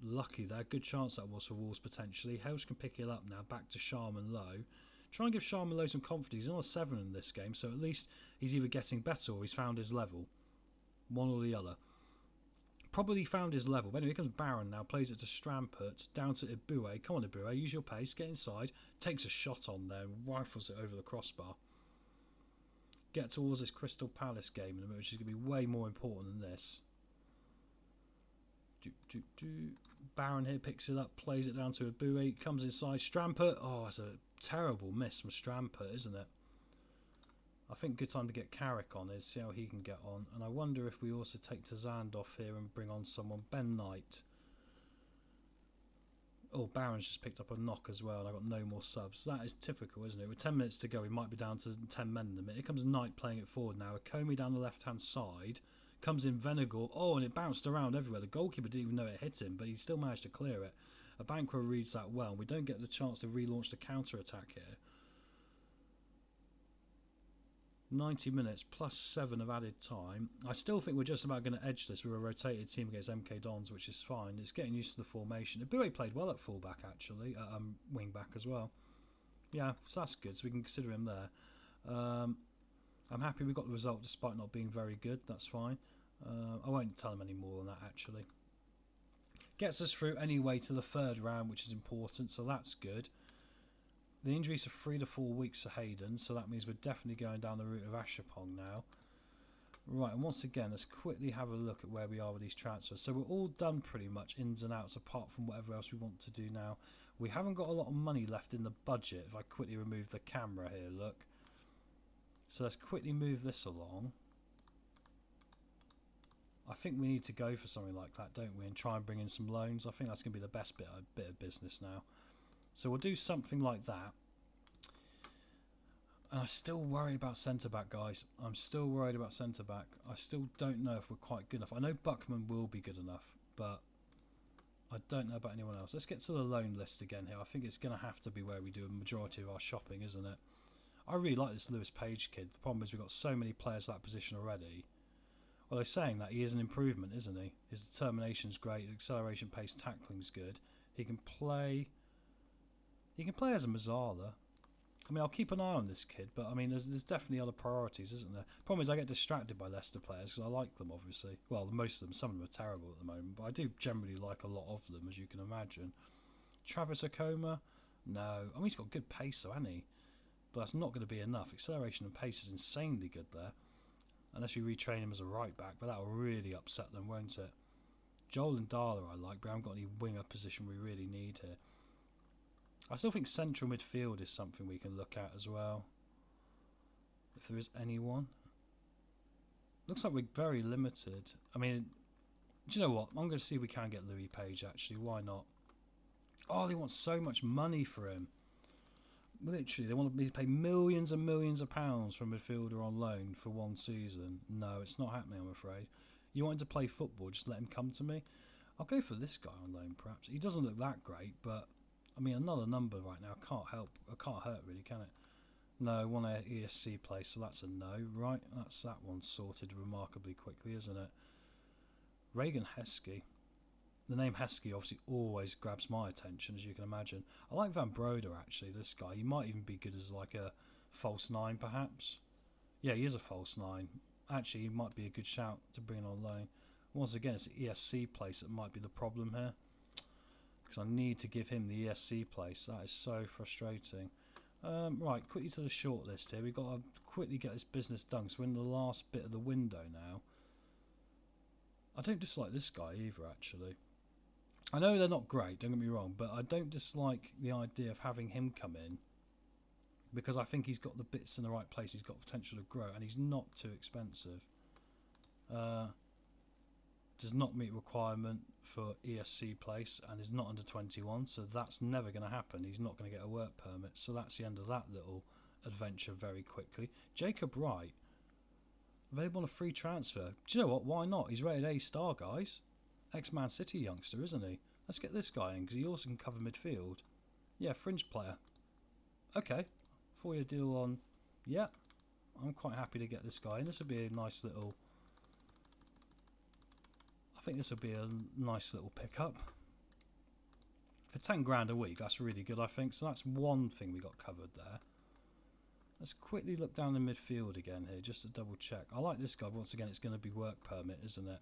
Lucky there. Good chance that was for Wolves, potentially. Hales can pick it up now. Back to Sharman Lowe. Try and give Sharman Lowe some confidence. He's on a 7 in this game, so at least he's either getting better or he's found his level. One or the other. Probably found his level. But anyway, here comes Barron now. Plays it to Strampert. Down to Iboué. Come on, Iboué. Use your pace. Get inside. Takes a shot on there. Rifles it over the crossbar. Get towards this Crystal Palace game in a minute, which is going to be way more important than this. Barron here picks it up. Plays it down to Iboué. Comes inside. Strampert. Oh, it's a terrible miss from Strampert, isn't it? I think good time to get Carrick on is see how he can get on. And I wonder if we also take Tazand off here and bring on someone. Ben Knight. Oh, Barron's just picked up a knock as well, and I've got no more subs. That is typical, isn't it? With 10 minutes to go, we might be down to 10 men in a minute. Here comes Knight playing it forward now. Comey down the left-hand side. Comes in Venegal. Oh, and it bounced around everywhere. The goalkeeper didn't even know it hit him, but he still managed to clear it. Abankwa reads that well. We don't get the chance to relaunch the counter-attack here. 90 minutes plus 7 of added time. I still think we're just about going to edge this with a rotated team against MK Dons, which is fine. It's getting used to the formation. Iboué played well at fullback, actually, wing back as well. Yeah, so that's good. So we can consider him there. I'm happy we got the result despite not being very good. That's fine. I won't tell him any more than that, actually. Gets us through anyway to the 3rd round, which is important, so that's good. The injuries are 3 to 4 weeks for Hayden, so that means we're definitely going down the route of Ashapong now. Right, and once again, let's quickly have a look at where we are with these transfers. So we're all done pretty much, ins and outs, apart from whatever else we want to do now. We haven't got a lot of money left in the budget, if I quickly remove the camera here, look. So let's quickly move this along. I think we need to go for something like that, don't we, and try and bring in some loans. I think that's going to be the best bit of business now. So we'll do something like that. And I still worry about centre-back, guys. I'm still worried about centre-back. I still don't know if we're quite good enough. I know Buckman will be good enough, but I don't know about anyone else. Let's get to the loan list again here. I think it's going to have to be where we do a majority of our shopping, isn't it? I really like this Lewis Page kid. The problem is we've got so many players for that position already. Well, they're saying that he is an improvement, isn't he? His determination's great. His acceleration, pace, tackling's good. He can play... He can play as a Mazzala. I mean, I'll keep an eye on this kid, but I mean, there's definitely other priorities, isn't there? Problem is I get distracted by Leicester players because I like them, obviously. Well, most of them. Some of them are terrible at the moment, but I do generally like a lot of them, as you can imagine. Travis Okoma? No. I mean, he's got good pace, though, hasn't he? But that's not going to be enough. Acceleration and pace is insanely good there. Unless we retrain him as a right-back, but that will really upset them, won't it? Joel and Darla I like, but I haven't got any winger position we really need here. I still think central midfield is something we can look at as well. If there is anyone. Looks like we're very limited. I mean, do you know what? I'm going to see if we can get Louis Page, actually. Why not? Oh, they want so much money for him. Literally, they want me to pay millions and millions of pounds for a midfielder on loan for 1 season. No, it's not happening, I'm afraid. You want him to play football, just let him come to me. I'll go for this guy on loan, perhaps. He doesn't look that great, but... I mean, another number right now can't hurt really, can it? No, one ESC place, so that's a no. Right, that's that one sorted remarkably quickly, isn't it? Reagan Heskey. The name Heskey obviously always grabs my attention, as you can imagine. I like Van Broder, actually, this guy. He might even be good as like a false 9, perhaps. Yeah, he is a false 9. Actually, he might be a good shout to bring on loan. Once again, it's the ESC place that might be the problem here. Because I need to give him the ESC place. That is so frustrating. Right, quickly to the short list here. We've got to quickly get this business done. So we're in the last bit of the window now. I don't dislike this guy either, actually. I know they're not great, don't get me wrong, but I don't dislike the idea of having him come in because I think he's got the bits in the right place. He's got potential to grow, and he's not too expensive. Does not meet requirement for ESC place and is not under 21, so that's never going to happen. He's not going to get a work permit, so that's the end of that little adventure very quickly. Jacob Wright, available on a free transfer. Do you know what? Why not? He's rated A star, guys. Ex-Man City youngster, isn't he? Let's get this guy in, because he also can cover midfield. Yeah, fringe player. Okay, 4-year deal on. Yeah, I'm quite happy to get this guy in. This would be a nice little. I think this would be a nice little pickup. For 10 grand a week, that's really good, I think. So that's one thing we got covered there. Let's quickly look down the midfield again here, just to double check. I like this guy. Once again, it's going to be work permit, isn't it?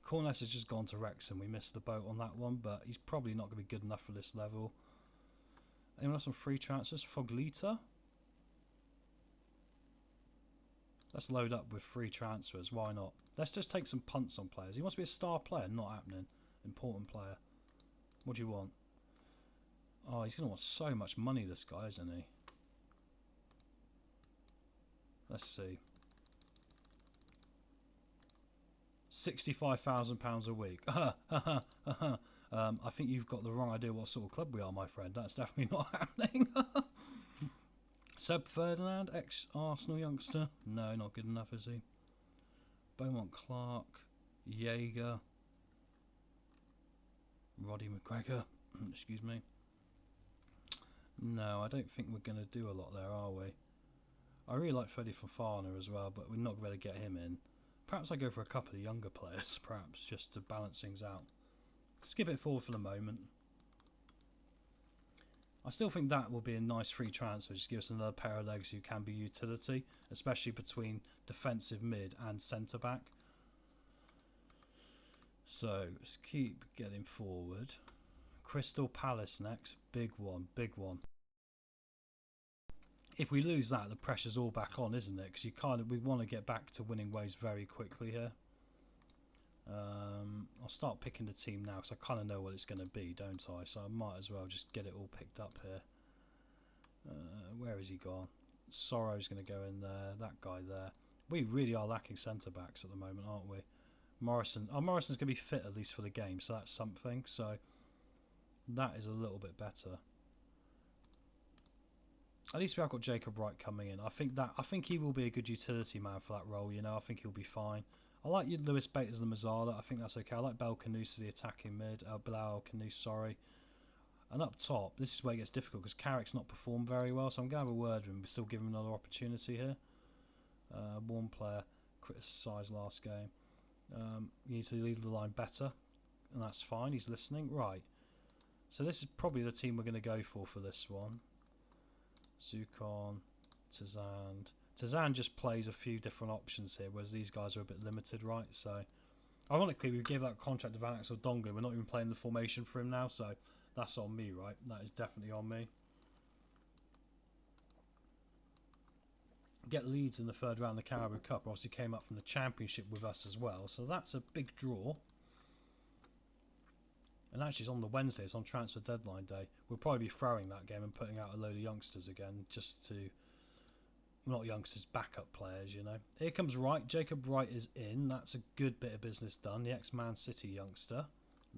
Corness has just gone to Wrexham. We missed the boat on that one, but he's probably not going to be good enough for this level. Anyone else on free transfers? Foglita? Let's load up with free transfers. Why not? Let's just take some punts on players. He wants to be a star player. Not happening. Important player. What do you want? Oh, he's going to want so much money, this guy, isn't he? Let's see. £65,000 a week. I think you've got the wrong idea what sort of club we are, my friend. That's definitely not happening. Seb Ferdinand, ex-Arsenal youngster. No, not good enough, is he? Beaumont Clark, Jaeger, Roddy McGregor. Excuse me. No, I don't think we're going to do a lot there, are we? I really like Freddie Fofana as well, but we're not going to get him in. Perhaps I go for a couple of younger players, perhaps, just to balance things out. Skip it forward for the moment. I still think that will be a nice free transfer. Just give us another pair of legs who can be utility, especially between defensive mid and centre back. So let's keep getting forward. Crystal Palace next. Big one, big one. If we lose that, the pressure's all back on, isn't it? Because we want to get back to winning ways very quickly here. I'll start picking the team now because I kind of know what it's going to be, don't I? So I might as well just get it all picked up here. Where has he gone? Sorrow's going to go in there. That guy there. We really are lacking centre backs at the moment, aren't we? Morrison. Oh, Morrison's going to be fit at least for the game, so that's something. So that is a little bit better. At least we have got Jacob Wright coming in. I think he will be a good utility man for that role. You know, I think he'll be fine. I like Lewis Bate as the Mazzala. I think that's okay. I like Bel Canouse as the attacking mid. Bilal Canouse, sorry. And up top, this is where it gets difficult because Carrick's not performed very well. So I'm going to have a word with him. But still give him another opportunity here. One player criticised last game. You need to lead the line better. And that's fine. He's listening. Right. So this is probably the team we're going to go for this one. Zukon, Tazand. Tazand just plays a few different options here, whereas these guys are a bit limited, right? So, ironically, we gave that contract to Van Axel Dongley. We're not even playing the formation for him now, so that's on me, right? That is definitely on me. Get Leeds in the third round of the Carabao Cup. Obviously came up from the Championship with us as well, so that's a big draw. And actually, it's on the Wednesday. It's on transfer deadline day. We'll probably be throwing that game and putting out a load of youngsters again, just to, not youngsters, backup players, you know. Here comes Wright. Jacob Wright is in. That's a good bit of business done. The ex-Man City youngster.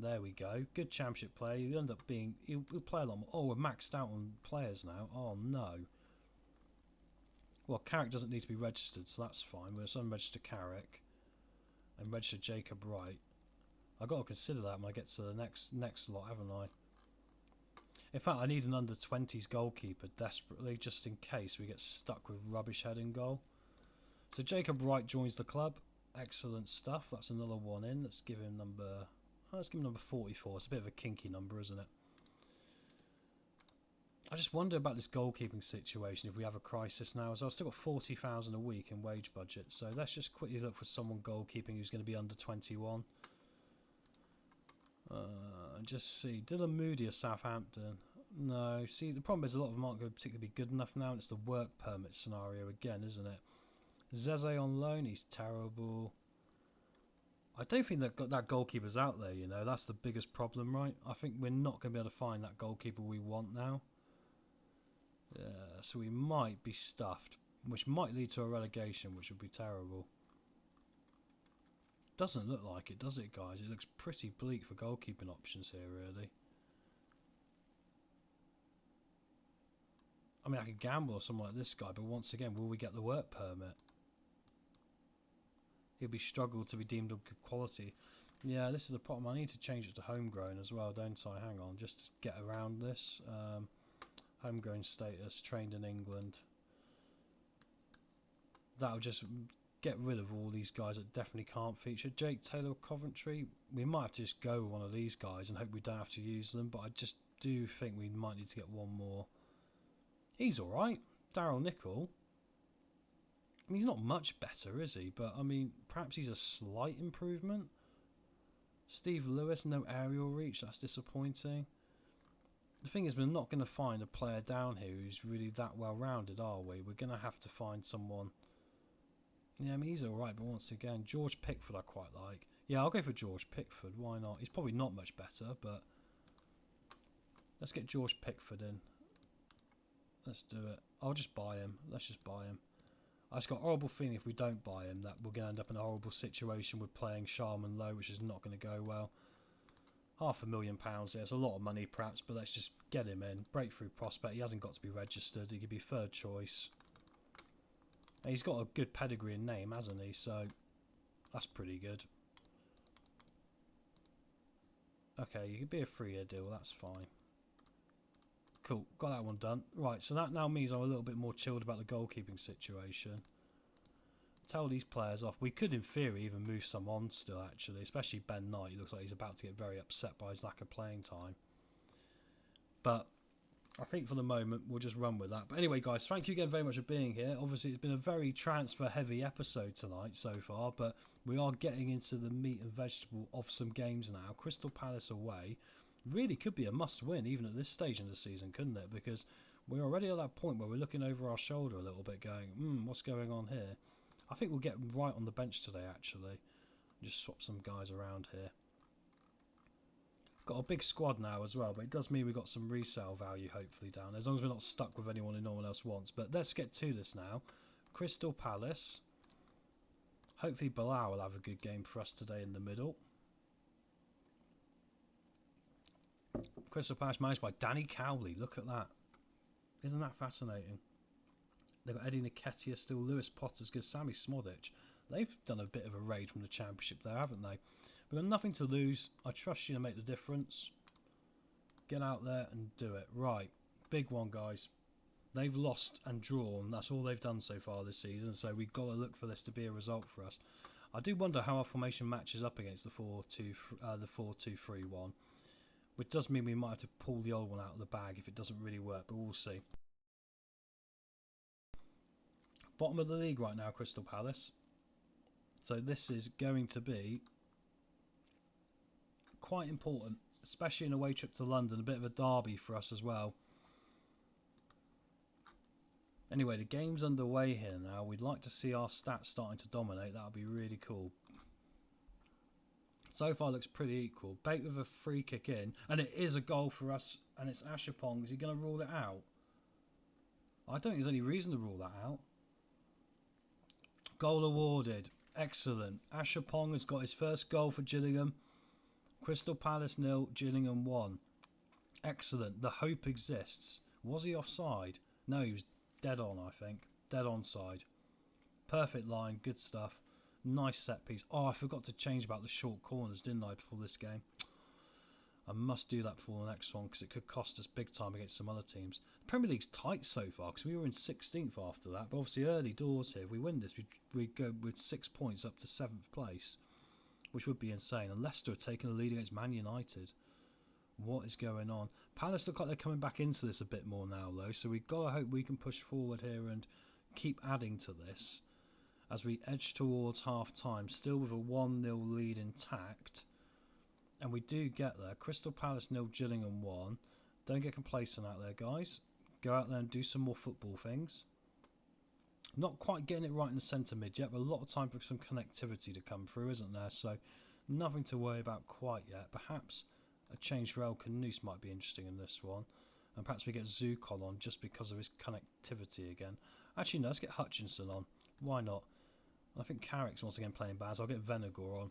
There we go. Good Championship player. He'll end up being. He'll play a lot more. Oh, we're maxed out on players now. Oh no. Well, Carrick doesn't need to be registered, so that's fine. We'll just unregister Carrick and register Jacob Wright. I've got to consider that when I get to the next lot, haven't I? In fact, I need an under-20s goalkeeper desperately, just in case we get stuck with rubbish head in goal. So Jacob Wright joins the club. Excellent stuff. That's another one in. Let's give him number 44. It's a bit of a kinky number, isn't it? I just wonder about this goalkeeping situation if we have a crisis now. As I've still got 40,000 a week in wage budget. So let's just quickly look for someone goalkeeping who's going to be under 21. Just see. Dylan Moody of Southampton. No. See, the problem is a lot of them aren't going to particularly be good enough now. And it's the work permit scenario again, isn't it? Zeze on loan. He's terrible. I don't think that goalkeeper's out there, you know. That's the biggest problem, right? I think we're not going to be able to find that goalkeeper we want now. So we might be stuffed, which might lead to a relegation, which would be terrible. Doesn't look like it, does it, guys? It looks pretty bleak for goalkeeping options here, really. I mean, I could gamble or something like this guy, but once again, will we get the work permit? He'll be struggled to be deemed of good quality. Yeah, this is the problem. I need to change it to homegrown as well, don't I? Hang on, just to get around this. Homegrown status, trained in England. That'll just get rid of all these guys that definitely can't feature. Jake Taylor of Coventry, we might have to just go with one of these guys and hope we don't have to use them, but I just do think we might need to get one more. He's alright. Daryl Nicol. I mean, he's not much better, is he? But, I mean, perhaps he's a slight improvement. Steve Lewis, no aerial reach. That's disappointing. The thing is, we're not going to find a player down here who's really that well-rounded, are we? We're going to have to find someone. Yeah, I mean, he's alright, but once again, George Pickford I quite like. Yeah, I'll go for George Pickford. Why not? He's probably not much better, but let's get George Pickford in. Let's do it. I'll just buy him. Let's just buy him. I just got a horrible feeling if we don't buy him that we're going to end up in a horrible situation with playing Sharman low, which is not going to go well. £500,000, yeah, it's a lot of money perhaps, but let's just get him in. Breakthrough prospect, he hasn't got to be registered, he could be third choice. And he's got a good pedigree and name, hasn't he? So that's pretty good. Okay, you could be a 3-year deal, that's fine. Cool, got that one done. Right, so that now means I'm a little bit more chilled about the goalkeeping situation. Tell these players off. We could, in theory, even move some on still, actually. Especially Ben Knight. He looks like he's about to get very upset by his lack of playing time. But I think for the moment, we'll just run with that. But anyway, guys, thank you again very much for being here. Obviously, it's been a very transfer-heavy episode tonight so far. But we are getting into the meat and vegetable of some games now. Crystal Palace away. Really could be a must-win, even at this stage in the season, couldn't it? Because we're already at that point where we're looking over our shoulder a little bit going, what's going on here? I think we'll get right on the bench today, actually. Just swap some guys around here. Got a big squad now as well, but it does mean we've got some resale value, hopefully, down there, as long as we're not stuck with anyone who no one else wants. But let's get to this now. Crystal Palace. Hopefully Bilal will have a good game for us today in the middle. Crystal Palace managed by Danny Cowley. Look at that. Isn't that fascinating? They've got Eddie Nketiah still, Lewis Potter's good, Sammy Smodic. They've done a bit of a raid from the Championship there, haven't they? We've got nothing to lose. I trust you to make the difference. Get out there and do it. Right. Big one, guys. They've lost and drawn. That's all they've done so far this season, so we've got to look for this to be a result for us. I do wonder how our formation matches up against the 4-2-3-1. Which does mean we might have to pull the old one out of the bag if it doesn't really work, but we'll see. Bottom of the league right now, Crystal Palace. So this is going to be quite important, especially in a away trip to London. A bit of a derby for us as well. Anyway, the game's underway here now. We'd like to see our stats starting to dominate. That would be really cool. So far looks pretty equal. Bait with a free kick in. And it is a goal for us. And it's Ashapong. Is he going to rule it out? I don't think there's any reason to rule that out. Goal awarded. Excellent. Ashapong has got his first goal for Gillingham. Crystal Palace 0, Gillingham 1. Excellent. The hope exists. Was he offside? No, he was dead on, I think. Dead onside. Perfect line. Good stuff. Nice set piece. Oh, I forgot to change about the short corners, didn't I, before this game? I must do that before the next one because it could cost us big time against some other teams. The Premier League's tight so far because we were in 16th after that. But obviously early doors here. If we win this, we go with 6 points up to 7th place, which would be insane. And Leicester have taken the lead against Man United. What is going on? Palace look like they're coming back into this a bit more now, though. So we've got to hope we can push forward here and keep adding to this as we edge towards half-time, still with a 1-0 lead intact. And we do get there. Crystal Palace 0, Gillingham 1. Don't get complacent out there, guys. Go out there and do some more football things. Not quite getting it right in the centre mid yet, but a lot of time for some connectivity to come through, isn't there? So nothing to worry about quite yet. Perhaps a change for El Canouse might be interesting in this one. And perhaps we get Zukon on just because of his connectivity again. Actually, no, let's get Hutchinson on. Why not? I think Carrick's once again playing bad, so I'll get Venegor on.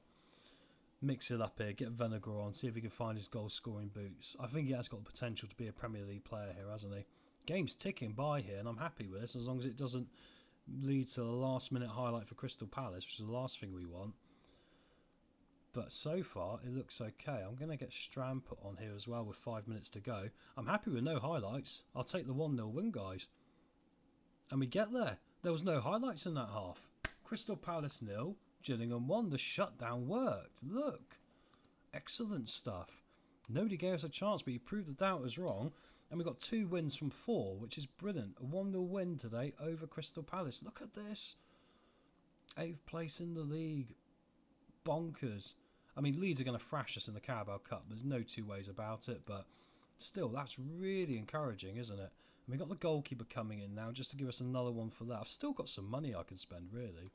Mix it up here, get Venegor on, see if he can find his goal-scoring boots. I think he has got the potential to be a Premier League player here, hasn't he? Game's ticking by here, and I'm happy with this, as long as it doesn't lead to a last-minute highlight for Crystal Palace, which is the last thing we want. But so far, it looks okay. I'm going to get Strand put on here as well with 5 minutes to go. I'm happy with no highlights. I'll take the 1-0 win, guys. And we get there. There was no highlights in that half. Crystal Palace 0, Gillingham 1. The shutdown worked. Look. Excellent stuff. Nobody gave us a chance, but you proved the doubters wrong. And we got 2 wins from 4, which is brilliant. A 1-0 win today over Crystal Palace. Look at this. 8th place in the league. Bonkers. I mean, Leeds are going to thrash us in the Carabao Cup. There's no two ways about it. But still, that's really encouraging, isn't it? And we got the goalkeeper coming in now just to give us another one for that. I've still got some money I can spend, really.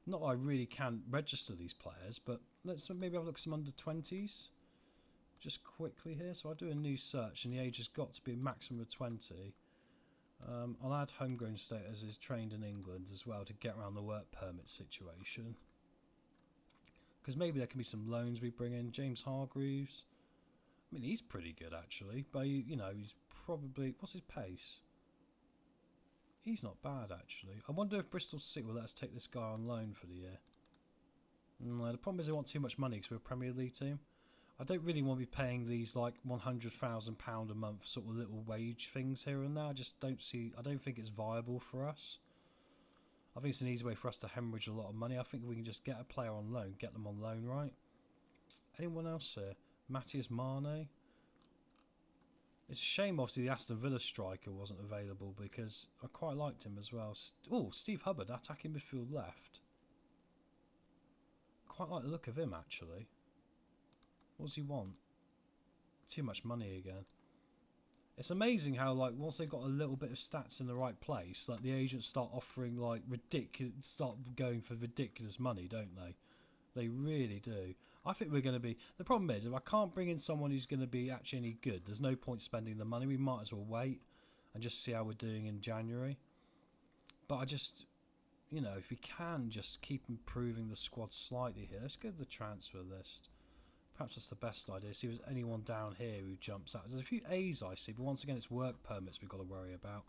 Not that I really can register these players, but let's maybe have a look at some under-20s. Just quickly here. So I do a new search, and the age has got to be a maximum of 20. I'll add homegrown status as trained in England as well to get around the work permit situation. Because maybe there can be some loans we bring in. James Hargreaves. I mean, he's pretty good, actually. But, you know, he's probably... What's his pace? He's not bad, actually. I wonder if Bristol City will let us take this guy on loan for the year. No, the problem is they want too much money because we're a Premier League team. I don't really want to be paying these, like, £100,000 a month sort of little wage things here and there. I just don't see... I don't think it's viable for us. I think it's an easy way for us to hemorrhage a lot of money. I think we can just get a player on loan, get them on loan, right? Anyone else here? Matthias Mane. It's a shame, obviously, the Aston Villa striker wasn't available because I quite liked him as well. Oh, Steve Hubbard, attacking midfield left. Quite like the look of him, actually. What does he want? Too much money again. It's amazing how, like, once they've got a little bit of stats in the right place, like, the agents start offering, like, start going for ridiculous money, don't they? They really do. I think we're going to be... The problem is, if I can't bring in someone who's going to be actually any good, there's no point spending the money. We might as well wait and just see how we're doing in January. But I just... You know, if we can just keep improving the squad slightly here. Let's go to the transfer list. Perhaps that's the best idea. See if there's anyone down here who jumps out. There's a few A's I see, but once again, it's work permits we've got to worry about.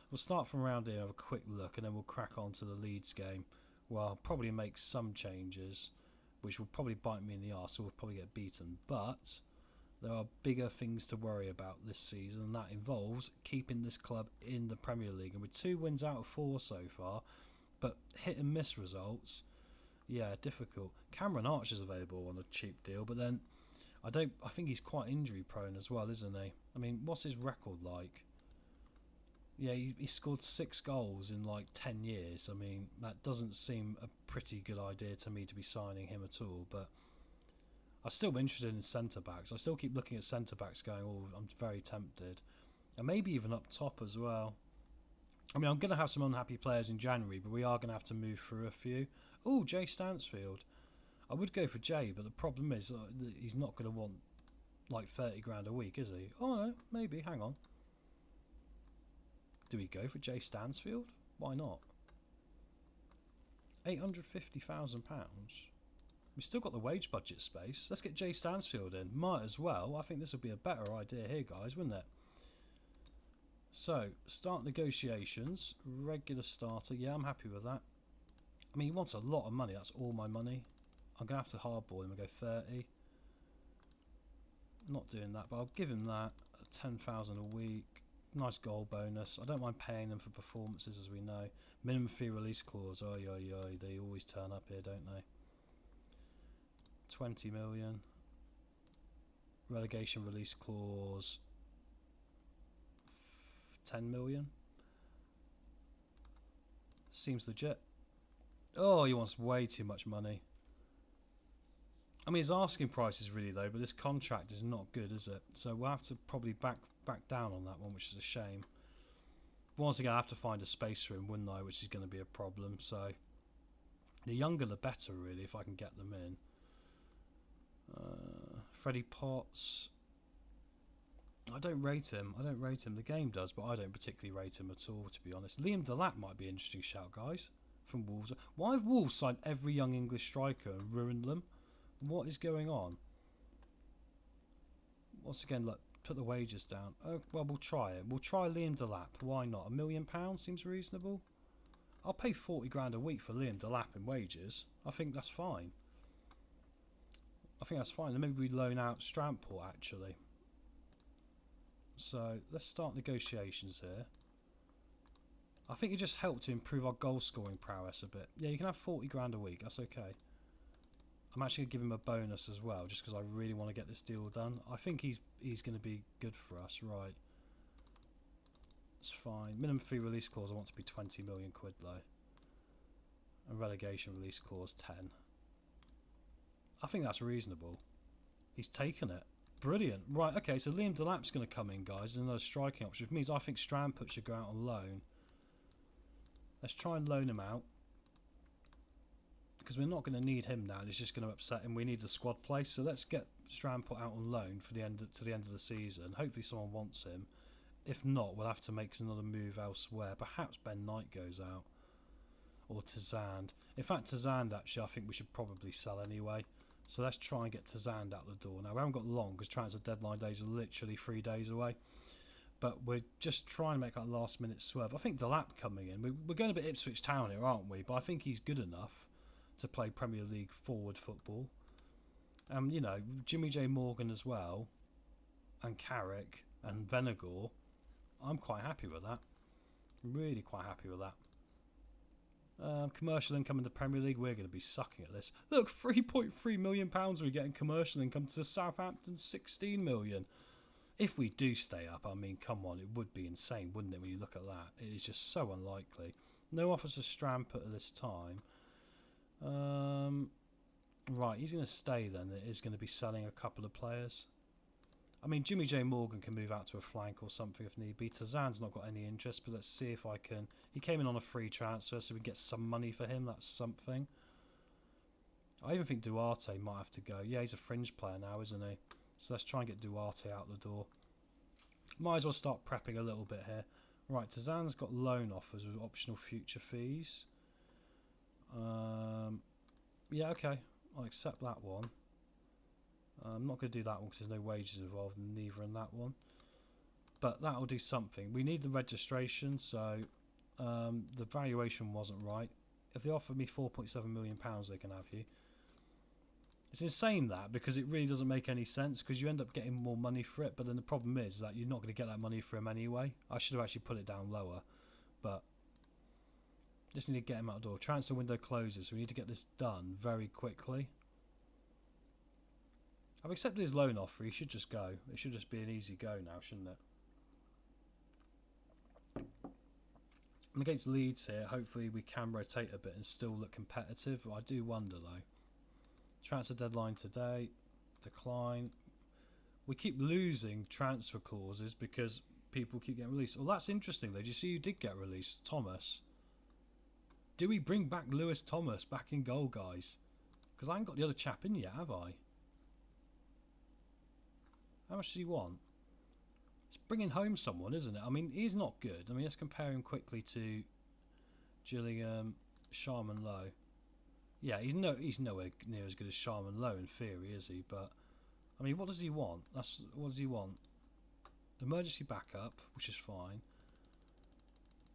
We'll start from around here and have a quick look, and then we'll crack on to the Leeds game. Well, I'll probably make some changes, which will probably bite me in the arse, so we'll probably get beaten. But there are bigger things to worry about this season, and that involves keeping this club in the Premier League. And with 2 wins out of 4 so far, but hit and miss results, yeah, difficult. Cameron Archer's available on a cheap deal, but then I think he's quite injury prone as well, isn't he? I mean, what's his record like? Yeah, he scored 6 goals in like 10 years. I mean, that doesn't seem a pretty good idea to me to be signing him at all. But I'm still interested in centre backs. I still keep looking at centre backs going, oh, I'm very tempted. And maybe even up top as well. I mean, I'm going to have some unhappy players in January, but we are going to have to move through a few. Oh, Jay Stansfield. I would go for Jay, but the problem is he's not going to want like 30 grand a week, is he? Oh, no, maybe. Hang on. Do we go for Jay Stansfield? Why not? £850,000. We've still got the wage budget space. Let's get Jay Stansfield in. Might as well. I think this would be a better idea here, guys, wouldn't it? So, start negotiations. Regular starter. Yeah, I'm happy with that. I mean, he wants a lot of money. That's all my money. I'm going to have to hardball him and go 30. Not doing that, but I'll give him that. 10,000 a week. Nice goal bonus. I don't mind paying them for performances, as we know. Minimum fee release clause. Oi, oi, oi. They always turn up here, don't they? 20 million. Relegation release clause. 10 million. Seems legit. Oh, he wants way too much money. I mean, his asking price is really low, but this contract is not good, is it? So we'll have to probably back down on that one, which is a shame. But once again, I have to find a space for him, wouldn't I? Which is going to be a problem. So the younger, the better, really, if I can get them in. Freddie Potts. I don't rate him. The game does, but I don't particularly rate him at all, to be honest. Liam Delap might be an interesting shout, guys, from Wolves. Why have Wolves signed every young English striker and ruined them? What is going on? Once again, look, put the wages down. Oh, well, we'll try it. We'll try Liam Delap. Why not? £1 million seems reasonable. I'll pay 40 grand a week for Liam Delap in wages. I think that's fine. Then maybe we loan out Stramport, actually. So let's start negotiations here. I think it just helped to improve our goal scoring prowess a bit. Yeah, you can have 40 grand a week. That's okay. I'm actually going to give him a bonus as well, just because I really want to get this deal done. I think he's going to be good for us, right? It's fine. Minimum fee release clause I want to be 20 million quid though. And relegation release clause 10. I think that's reasonable. He's taken it. Brilliant. Right, okay, so Liam Delap's going to come in, guys. There's another striking option, which means I think Stramput should go out on loan. Let's try and loan him out. Because we're not going to need him now. It's just going to upset him. We need the squad place. So let's get Stramput out on loan for the end to the end of the season. Hopefully someone wants him. If not, we'll have to make another move elsewhere. Perhaps Ben Knight goes out. Or Tazand. In fact, Tazand, actually, I think we should probably sell anyway. So let's try and get Tazand out the door. Now, we haven't got long because transfer deadline days are literally 3 days away. But we're just trying to make that last minute swerve. I think Delap coming in. We're going a bit Ipswich Town here, aren't we? But I think he's good enough to play Premier League forward football. You know, Jimmy J Morgan as well. And Carrick and Venegor. I'm quite happy with that. Really quite happy with that. Commercial income in the Premier League, we're going to be sucking at this. Look, £3.3 million we get in commercial income to Southampton, 16 million. If we do stay up, I mean, come on, it would be insane, wouldn't it, when you look at that? It is just so unlikely. No offers for Stramput at this time. Right, he's going to stay then. It is going to be selling a couple of players. I mean, Jimmy J Morgan can move out to a flank or something if need be. Tazan's not got any interest, but let's see if I can. He came in on a free transfer, so we get some money for him. That's something. I even think Duarte might have to go. Yeah, he's a fringe player now, isn't he? So let's try and get Duarte out the door. Might as well start prepping a little bit here. Right, Tazan's got loan offers with optional future fees. Yeah, okay. I'll accept that one. I'm not going to do that one because there's no wages involved, and neither in that one. But that'll do something. We need the registration, so the valuation wasn't right. If they offer me £4.7 million, they can have you. It's insane that, because it really doesn't make any sense, because you end up getting more money for it, but then the problem is that you're not going to get that money for him anyway. I should have actually put it down lower, but just need to get him out the door. Transfer window closes, so we need to get this done very quickly. I've accepted his loan offer. He should just go. It should just be an easy go now, shouldn't it? And against Leeds here, hopefully we can rotate a bit and still look competitive. I do wonder though. Transfer deadline today. Decline. We keep losing transfer clauses because people keep getting released. Well, that's interesting though. Did you see who did get released? Thomas. Do we bring back Lewis Thomas back in goal, guys? Because I haven't got the other chap in yet, have I? How much does he want? It's bringing home someone, isn't it? I mean, he's not good. I mean, let's compare him quickly to Gillingham, Sharman Lowe. Yeah, he's nowhere near as good as Sharman Lowe in theory, is he? But I mean, what does he want? What does he want? Emergency backup, which is fine.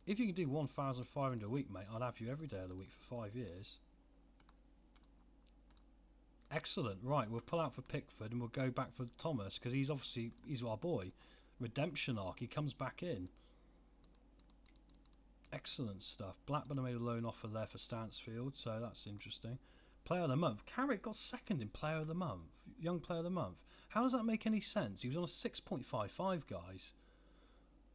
If you can do 1,500 a week, mate, I'd have you every day of the week for 5 years. Excellent. Right, we'll pull out for Pickford and we'll go back for Thomas because he's our boy. Redemption arc. He comes back in. Excellent stuff. Blackburn made a loan offer there for Stansfield, so that's interesting. Player of the month. Carrick got second in Player of the Month. Young Player of the Month. How does that make any sense? He was on a 6.55, guys.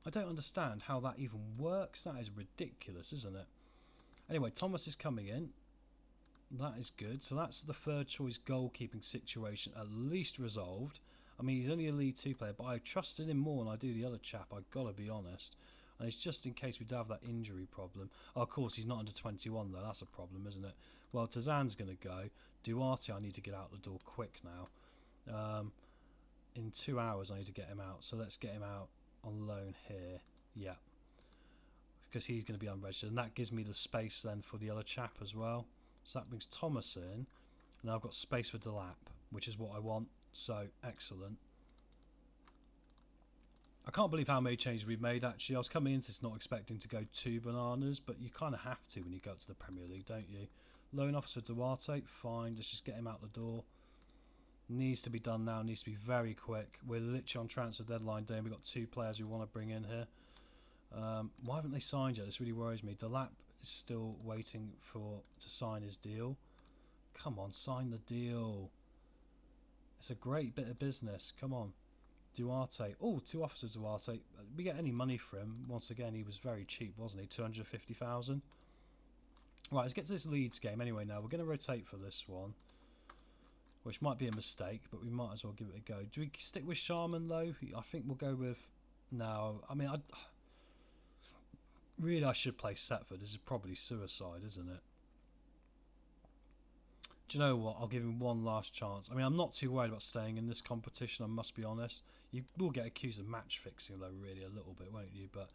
I don't understand how that even works. That is ridiculous, isn't it? Anyway, Thomas is coming in. That is good. So that's the third choice goalkeeping situation at least resolved. I mean, he's only a League 2 player, but I trusted him more than I do the other chap, I've got to be honest. And it's just in case we do have that injury problem. Oh, of course, he's not under 21 though. That's a problem, isn't it? Well, Tazan's going to go. Duarte, I need to get out the door quick now. in 2 hours I need to get him out. So let's get him out on loan here. Yeah. Because he's going to be unregistered. And that gives me the space then for the other chap as well. So that brings Thomas in. And I've got space for Delap, which is what I want. So, excellent. I can't believe how many changes we've made, actually. I was coming into this not expecting to go 2 bananas, but you kind of have to when you go to the Premier League, don't you? Loan officer Duarte, fine. Let's just get him out the door. Needs to be done now. Needs to be very quick. We're literally on transfer deadline day, and we've got 2 players we want to bring in here. Why haven't they signed yet? This really worries me. Delap is still waiting to sign his deal. Come on, sign the deal. It's a great bit of business. Come on. Duarte. Oh, 2 officers Duarte. We get any money for him. Once again, he was very cheap, wasn't he? 250,000. Right, let's get to this Leeds game anyway now. We're going to rotate for this one, which might be a mistake, but we might as well give it a go. Do we stick with Sharman, though? I think we'll go with... No, I mean, really I should play Setford. This is probably suicide, isn't it? Do you know what? I'll give him one last chance. I mean, I'm not too worried about staying in this competition, I must be honest. You will get accused of match fixing, though, really, a little bit, won't you? But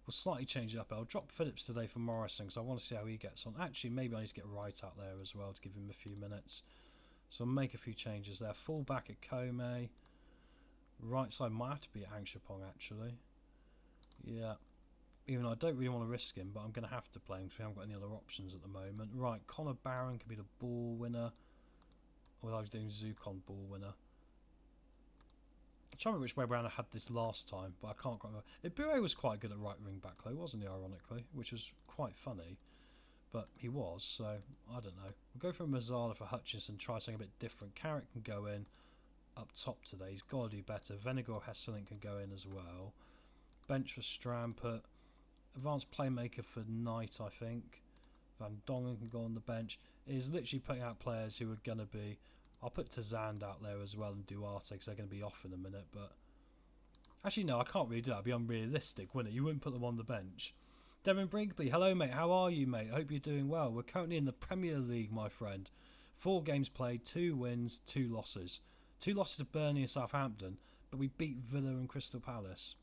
we'll slightly change it up. I'll drop Phillips today for Morrison, because I want to see how he gets on. Actually, maybe I need to get Wright out there as well to give him a few minutes. So I'll make a few changes there. Full back at Kome. Right side might have to be Angshapong, actually. Yeah. Even though I don't really want to risk him, but I'm going to have to play him because we haven't got any other options at the moment. Right, Connor Barron could be the ball winner. Or I was doing Zukon ball winner. I'm trying to remember which way around I had this last time, but I can't quite remember. Ibure was quite good at right wing back though, wasn't he, ironically? Which was quite funny. But he was, so I don't know. We'll go for Mazzala for Hutchinson, try something a bit different. Carrick can go in up top today. He's got to do better. Venegar Hesselink can go in as well. Bench for Strampert. Advanced playmaker for Knight, I think. Van Dongen can go on the bench. It is literally putting out players who are going to be... I'll put Tazand out there as well and Duarte because they're going to be off in a minute. But actually, no, I can't really do that. It'd be unrealistic, wouldn't it? You wouldn't put them on the bench. Devin Brinkley, hello, mate. How are you, mate? I hope you're doing well. We're currently in the Premier League, my friend. 4 games played, 2 wins, 2 losses. 2 losses to Burnley and Southampton, but we beat Villa and Crystal Palace.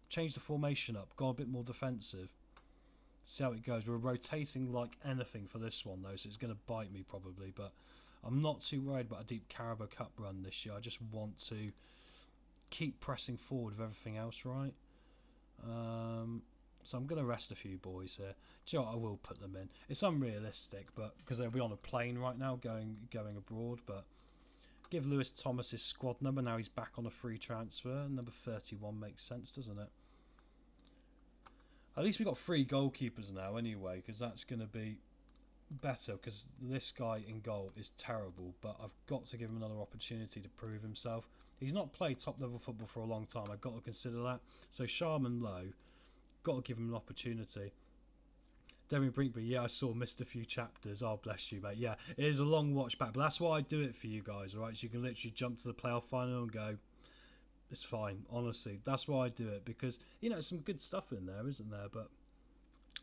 Changed the formation up, got a bit more defensive. See how it goes. We're rotating like anything for this one, though, so it's going to bite me probably. But I'm not too worried about a deep Carabao Cup run this year. I just want to keep pressing forward with everything else, right? So I'm going to rest a few boys here. Do you know what? I will put them in. It's unrealistic, but because they'll be on a plane right now going abroad. But give Lewis Thomas his squad number. Now he's back on a free transfer. Number 31 makes sense, doesn't it? At least we've got 3 goalkeepers now anyway, because that's going to be better, because this guy in goal is terrible, but I've got to give him another opportunity to prove himself. He's not played top level football for a long time. I've got to consider that. So Sharman Lowe, got to give him an opportunity. Devin Brinkby, yeah, I missed a few chapters. Oh, bless you, mate. Yeah, it is a long watch back, but that's why I do it for you guys, all right? So you can literally jump to the playoff final and go, it's fine, honestly. That's why I do it, because, you know, some good stuff in there, isn't there? But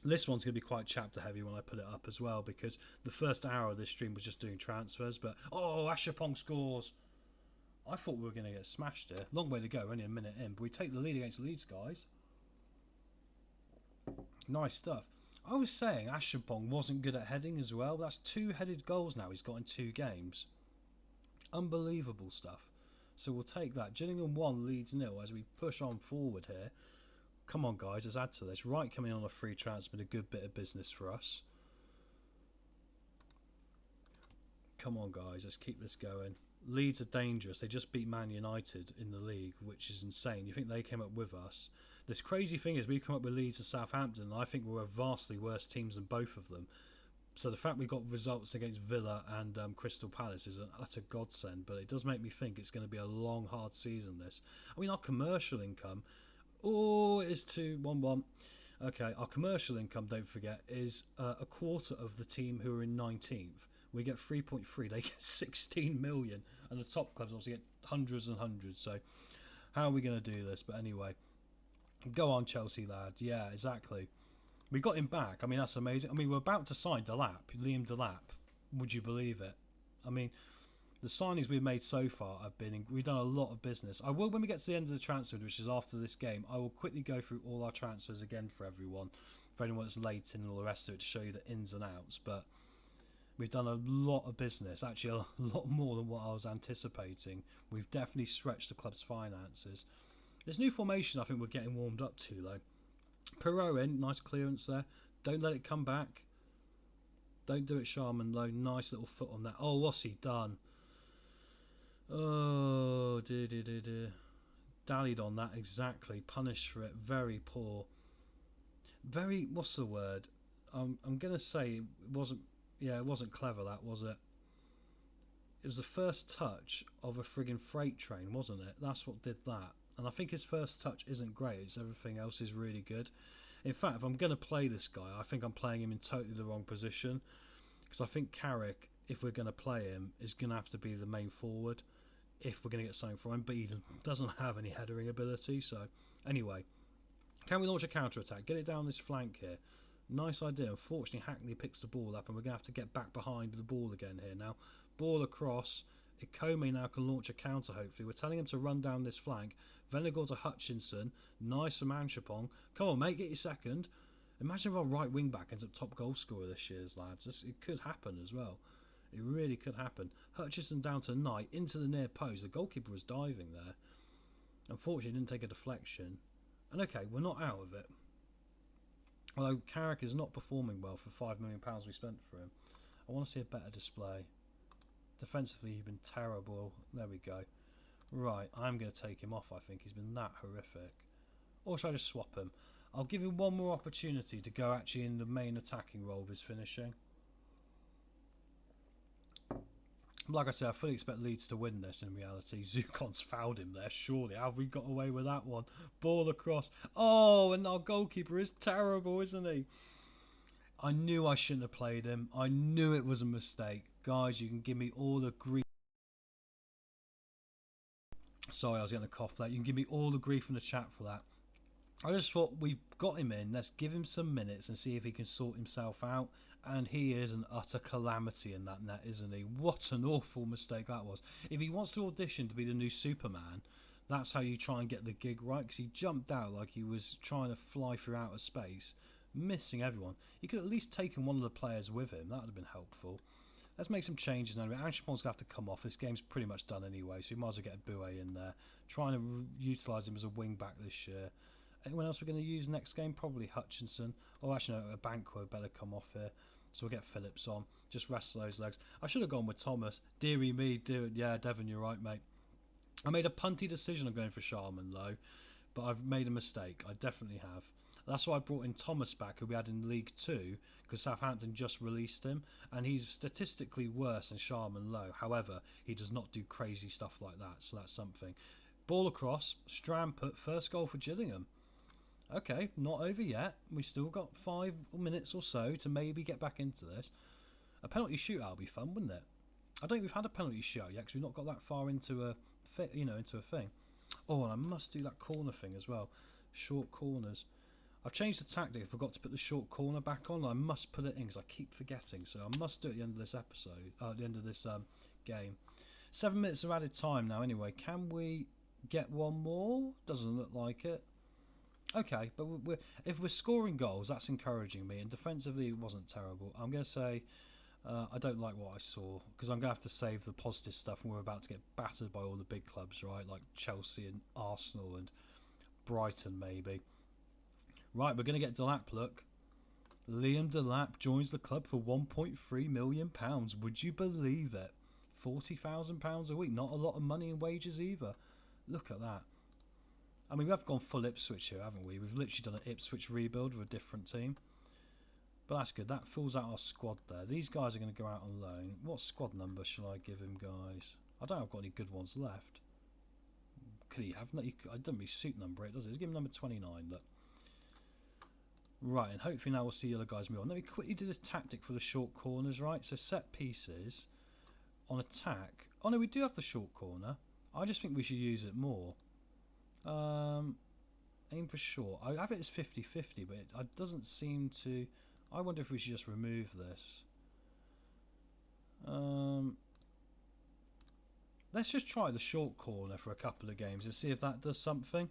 this one's going to be quite chapter heavy when I put it up as well, because the first hour of this stream was just doing transfers, but, oh, Ashapong scores. I thought we were going to get smashed here. Long way to go, only a minute in, but we take the lead against Leeds, guys. Nice stuff. I was saying Ashapong wasn't good at heading as well. That's 2 headed goals now he's got in 2 games. Unbelievable stuff. So we'll take that. Gillingham 1, Leeds 0 as we push on forward here. Come on, guys, let's add to this. Wright coming on a free transfer, a good bit of business for us. Come on, guys, let's keep this going. Leeds are dangerous. They just beat Man United in the league, which is insane. You think they came up with us? This crazy thing is we've come up with Leeds and Southampton, and I think we're vastly worse teams than both of them. So the fact we got results against Villa and Crystal Palace is an utter godsend, but it does make me think it's going to be a long, hard season, this. I mean, our commercial income, it is 2-1-1. Okay, our commercial income, don't forget, is a quarter of the team who are in 19th. We get 3.3, they get 16 million, and the top clubs obviously get hundreds and hundreds. So how are we going to do this? But anyway, go on, Chelsea lad. Yeah, exactly. We got him back. I mean, that's amazing. I mean, we're about to sign Liam Delap. Would you believe it? I mean, The signings we've made so far have been... We've done a lot of business. I will, when we get to the end of the transfer, which is after this game, I will quickly go through all our transfers again for everyone. For anyone that's late in and all the rest of it, to show you the ins and outs. But we've done a lot of business. Actually, a lot more than what I was anticipating. We've definitely stretched the club's finances. This new formation, I think we're getting warmed up to, though. Perot in, nice clearance there. Don't let it come back. Don't do it, Sharman low. Nice little foot on that. Oh, what's he done? Oh, dear. Dallied on that, exactly. Punished for it. Very poor. Very, what's the word? I'm going to say it wasn't, it wasn't clever, that, was it? It was the first touch of a friggin' freight train, wasn't it? That's what did that. And I think his first touch isn't great. It's everything else is really good. In fact, if I'm going to play this guy, I think I'm playing him in totally the wrong position. Because I think Carrick, if we're going to play him, is going to have to be the main forward. If we're going to get something from him. But he doesn't have any headering ability. So, anyway. Can we launch a counter-attack? Get it down this flank here. Nice idea. Unfortunately, Hackney picks the ball up. And we're going to have to get back behind the ball again here now. Ball across. Ikome now can launch a counter, hopefully. We're telling him to run down this flank. Venegor to Hutchinson. Nice from Manchapong. Come on, mate, get your second. Imagine if our right wing back ends up top goal scorer this year, lads. It could happen as well. It really could happen. Hutchinson down to Knight, into the near post. The goalkeeper was diving there. Unfortunately, didn't take a deflection. And okay, we're not out of it. Although Carrick is not performing well for £5 million we spent for him. I want to see a better display. Defensively, he's been terrible. There we go. Right, I'm going to take him off, I think. He's been that horrific. Or should I just swap him? I'll give him one more opportunity to go actually in the main attacking role of his finishing. Like I said, I fully expect Leeds to win this in reality. Zukon's fouled him there, surely. How have we got away with that one? Ball across. Oh, and our goalkeeper is terrible, isn't he? I knew I shouldn't have played him. I knew it was a mistake. Guys, you can give me all the grief. Sorry, I was getting a cough there. You can give me all the grief in the chat for that. I just thought, we've got him in. Let's give him some minutes and see if he can sort himself out. And he is an utter calamity in that net, isn't he? What an awful mistake that was. If he wants to audition to be the new Superman, that's how you try and get the gig right. Because he jumped out like he was trying to fly through outer space, missing everyone. He could have at least taken one of the players with him. That would have been helpful. Let's make some changes now. Anshapong's going to have to come off. This game's pretty much done anyway, so we might as well get a Boué in there. Trying to utilise him as a wing-back this year. Anyone else we're going to use next game? Probably Hutchinson. Oh, actually, no, a Banquo better come off here. So we'll get Phillips on. Just rest those legs. I should have gone with Thomas. Deary me. Yeah, Devon, you're right, mate. I made a punty decision of going for Sharman, though. But I've made a mistake. I definitely have. That's why I brought in Thomas back, who we had in League 2, because Southampton just released him, and he's statistically worse than Sharman Low. However, he does not do crazy stuff like that, so that's something. Ball across, Strand put first goal for Gillingham. Okay, not over yet. We still got 5 minutes or so to maybe get back into this. A penalty shootout would be fun, wouldn't it? I don't think we've had a penalty shootout yet, because we've not got that far into a thing. Oh, and I must do that corner thing as well. Short corners. I've changed the tactic. I forgot to put the short corner back on. I must put it in because I keep forgetting. So I must do it at the end of this episode. At the end of this game. 7 minutes of added time now. Anyway, can we get one more? Doesn't look like it. Okay, but if we're scoring goals, that's encouraging me. And defensively, it wasn't terrible. I'm going to say I don't like what I saw because I'm going to have to save the positive stuff. And we're about to get battered by all the big clubs, right? Like Chelsea and Arsenal and Brighton, maybe. Right, we're going to get Delap, look. Liam Delap joins the club for £1.3 million. Would you believe it? £40,000 a week. Not a lot of money in wages either. Look at that. I mean, we have gone full Ipswich here, haven't we? We've literally done an Ipswich rebuild with a different team. But that's good. That fills out our squad there. These guys are going to go out on loan. What squad number shall I give him, guys? I don't have got any good ones left. Could he have? No, I don't really suit number 8, does it? Let's give him number 29, look. Right, and hopefully now we'll see the other guys move on. Let me quickly do this tactic for the short corners, right? So set pieces on attack. Oh no, we do have the short corner. I just think we should use it more. Aim for short. I have it as 50-50, but it doesn't seem to... I wonder if we should just remove this. Let's just try the short corner for a couple of games and see if that does something.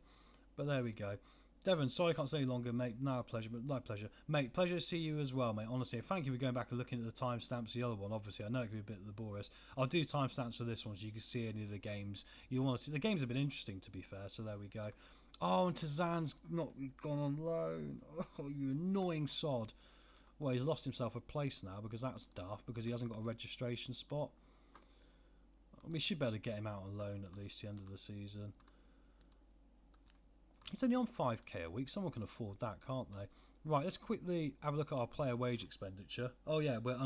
But there we go. Devon, sorry I can't stay any longer, mate. No pleasure, but no pleasure. Mate, pleasure to see you as well, mate. Honestly, thank you for going back and looking at the timestamps. The other one, obviously, I know it can be a bit laborious. I'll do timestamps for this one so you can see any of the games you want to see. The games have been interesting, to be fair, so there we go. Oh, and Tazan's not gone on loan. Oh, you annoying sod. Well, he's lost himself a place now because that's daft, because he hasn't got a registration spot. We should be able to get him out on loan at least the end of the season. He's only on 5k a week. Someone can afford that, can't they? Right, let's quickly have a look at our player wage expenditure. Oh yeah, we're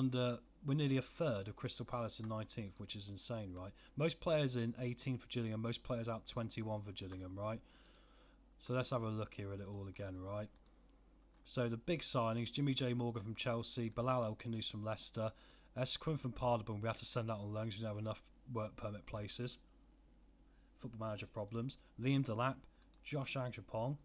nearly a third of Crystal Palace in 19th, which is insane, right? Most players in 18th for Gillingham, most players out 21 for Gillingham, right? So let's have a look here at it all again, right? So the big signings: Jimmy J Morgan from Chelsea, Bilal El Khanous from Leicester, Esquin from Parderburn. We had to send out on loans. We didn't have enough work permit places. Football Manager problems. Liam Delap, Josh Angepong,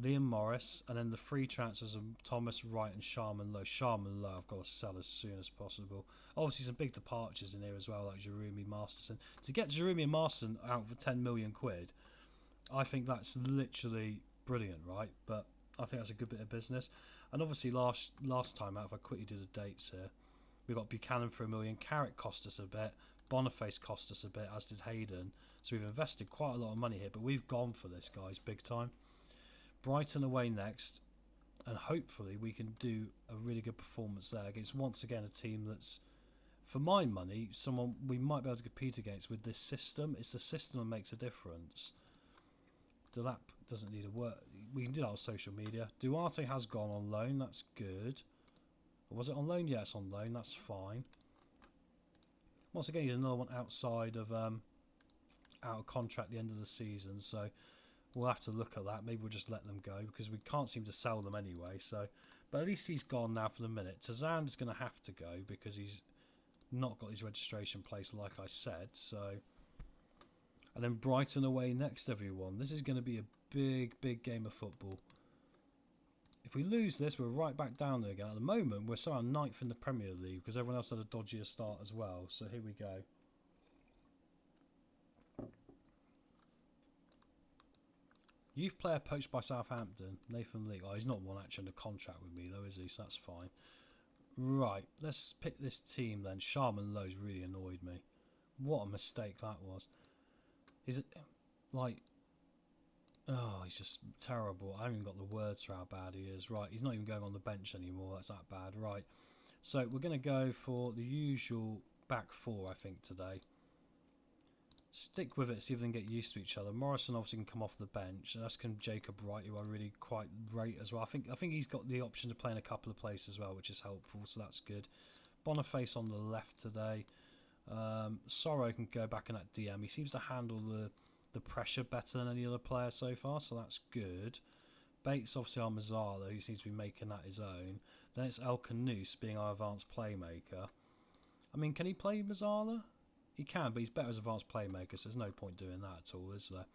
Liam Morris, and then the free transfers of Thomas Wright and Sharman Lowe. Sharman Lowe I've got to sell as soon as possible. Obviously some big departures in here as well, like Jeremy Masterson. To get Jeremy Masterson out for 10 million quid, I think that's literally brilliant, right? But I think that's a good bit of business. And obviously last time out, if I quickly do the dates here, we got Buchanan for $1 million, Carrick cost us a bit, Boniface cost us a bit, as did Hayden. So we've invested quite a lot of money here, but we've gone for this, guys, big time. Brighton away next, and hopefully we can do a really good performance there against, once again, a team that's, for my money, someone we might be able to compete against with this system. It's the system that makes a difference. Delap doesn't need a word. We can do that on social media. Duarte has gone on loan. That's good. Or was it on loan? Yeah, it's on loan. That's fine. Once again, he's another one outside of out of contract at the end of the season, so we'll have to look at that. Maybe we'll just let them go because we can't seem to sell them anyway. So, but at least he's gone now for the minute. Tazan's going to have to go because he's not got his registration place, like I said. So, and then Brighton away next, everyone. This is going to be a big game of football. If we lose this, we're right back down there again. At the moment, we're somehow 9th in the Premier League because everyone else had a dodgier start as well. So here we go. Youth player poached by Southampton, Nathan Lee. Oh, he's not one actually under contract with me though, is he? So that's fine. Right, let's pick this team then. Sharman Lowe's really annoyed me. What a mistake that was. Is it like... Oh, he's just terrible. I haven't even got the words for how bad he is. Right, he's not even going on the bench anymore. That's that bad. Right, so we're going to go for the usual back four, I think, today. Stick with it, see if they can get used to each other. Morrison obviously can come off the bench, and that's can Jacob Wright, who I really quite rate as well. I think he's got the option to play in a couple of places as well, which is helpful, so that's good. Boniface on the left today. Sorrow can go back in that DM. He seems to handle the pressure better than any other player so far, so that's good. Bates obviously on Mazzala, who seems to be making that his own. Then it's El Khanous being our advanced playmaker. I mean, can he play Mazzala? He can, but he's better as advanced playmaker, so there's no point doing that at all, is there?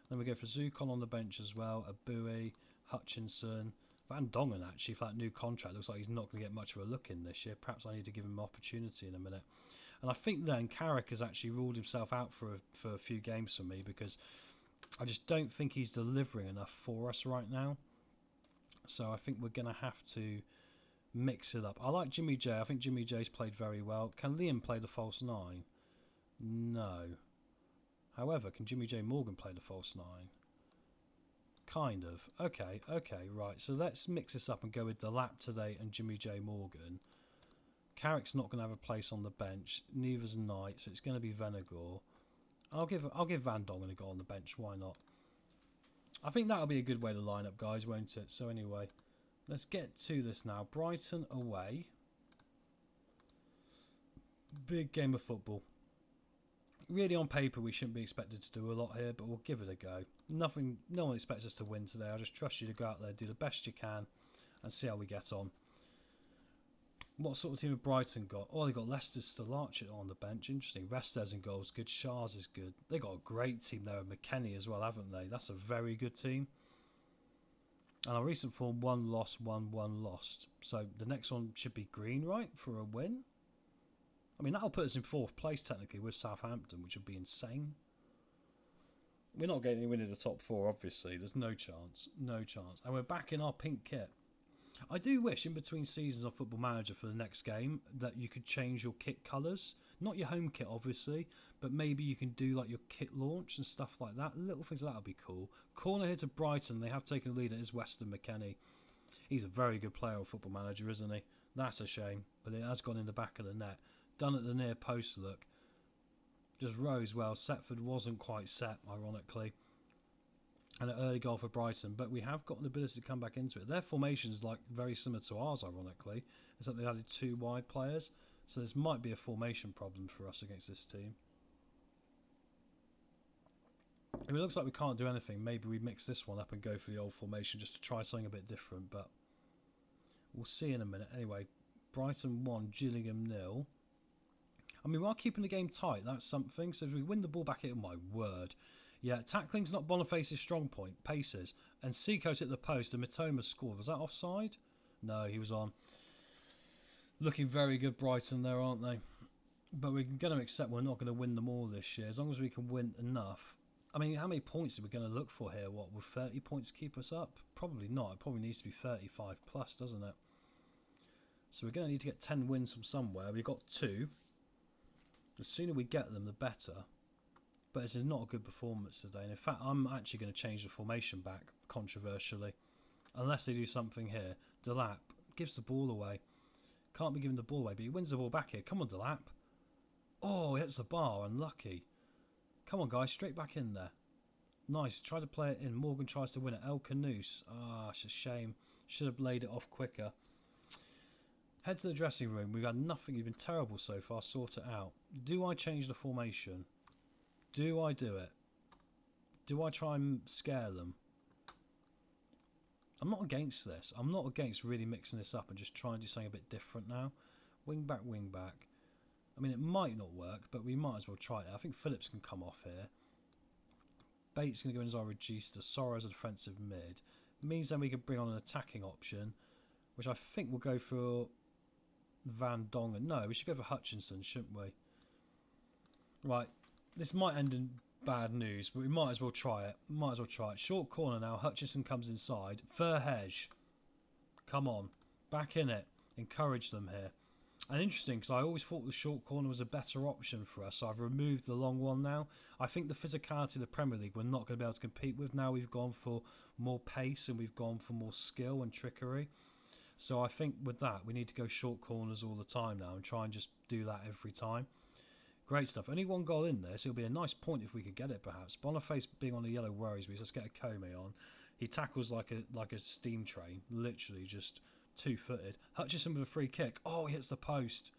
Then we go for Zukon on the bench as well, Abui, Hutchinson, Van Dongen actually, for that new contract. Looks like he's not going to get much of a look in this year. Perhaps I need to give him an opportunity in a minute. And I think then Carrick has actually ruled himself out for a few games for me because I just don't think he's delivering enough for us right now. So I think we're going to have to mix it up. I like Jimmy J. I think Jimmy J's played very well. Can Liam play the false 9? No. However, can Jimmy J Morgan play the false 9? Kind of. Okay, right. So let's mix this up and go with Delap today and Jimmy J Morgan. Carrick's not going to have a place on the bench. Neither's Knight, so it's going to be Venegor. I'll give Van Dongen a go on the bench. Why not? I think that'll be a good way to line up, guys, won't it? So anyway, let's get to this now. Brighton away. Big game of football. Really, on paper, we shouldn't be expected to do a lot here, but we'll give it a go. No one expects us to win today. I just trust you to go out there, do the best you can, and see how we get on. What sort of team have Brighton got? Oh, they got Leicester's Stelarchit on the bench. Interesting. Restes in goals. Good. Shars is good. They got a great team there with McKennie as well, haven't they? That's a very good team. And our recent form, 1 loss, 1 lost. So the next one should be green, right? For a win? I mean, that'll put us in 4th place technically with Southampton, which would be insane. We're not getting anywhere near the top 4, obviously. There's no chance. No chance. And we're back in our pink kit. I do wish in between seasons of Football Manager for the next game that you could change your kit colours. Not your home kit, obviously, but maybe you can do like your kit launch and stuff like that. Little things like that would be cool. Corner here to Brighton. They have taken the lead. It is Weston McKennie. He's a very good player on Football Manager, isn't he? That's a shame. But it has gone in the back of the net. Done at the near post, look. Just rose well. Setford wasn't quite set, ironically. And an early goal for Brighton. But we have got an ability to come back into it. Their formation is like very similar to ours, ironically. Except they added 2 wide players. So this might be a formation problem for us against this team. If it looks like we can't do anything, maybe we mix this one up and go for the old formation just to try something a bit different. But we'll see in a minute. Anyway, Brighton 1, Gillingham 0. I mean, we are keeping the game tight. That's something. So if we win the ball back, oh my word. Yeah, tackling's not Boniface's strong point. Paces. And Seacoast hit the post and Mitoma scored. Was that offside? No, he was on. Looking very good, Brighton, there, aren't they? But we're going to accept we're not going to win them all this year. As long as we can win enough. I mean, how many points are we going to look for here? What, will 30 points keep us up? Probably not. It probably needs to be 35 plus, doesn't it? So we're going to need to get 10 wins from somewhere. We've got 2. The sooner we get them, the better. But this is not a good performance today. And in fact, I'm actually going to change the formation back, controversially. Unless they do something here. Delap gives the ball away. Can't be giving the ball away, but he wins the ball back here. Come on, Delap. Oh, he hits the bar. Unlucky. Come on, guys. Straight back in there. Nice. Try to play it in. Morgan tries to win it. El Canoose. Ah, it's a shame. Should have laid it off quicker. Head to the dressing room. We've had nothing. You've been terrible so far. Sort it out. Do I change the formation? Do I do it? Do I try and scare them? I'm not against this. I'm not against really mixing this up and just trying to do something a bit different now. Wing back, wing back. I mean, it might not work, but we might as well try it. I think Phillips can come off here. Bates going to go in as our reducer. Sorrow as a defensive mid. Means then we can bring on an attacking option, which I think will go for Van Dongen. No, we should go for Hutchinson, shouldn't we? Right. This might end in bad news, but we might as well try it. Might as well try it. Short corner now. Hutchinson comes inside. Verhege. Come on. Back in it. Encourage them here. And interesting, because I always thought the short corner was a better option for us. So I've removed the long one now. I think the physicality of the Premier League we're not going to be able to compete with. Now we've gone for more pace and we've gone for more skill and trickery. So I think with that, we need to go short corners all the time now and try and just do that every time. Great stuff. Only 1 goal in there, so it'll be a nice point if we could get it, perhaps. Boniface being on the yellow worries me. Let's get a Comey on. He tackles like a steam train, literally just 2-footed. Hutchinson with a free kick. Oh, he hits the post.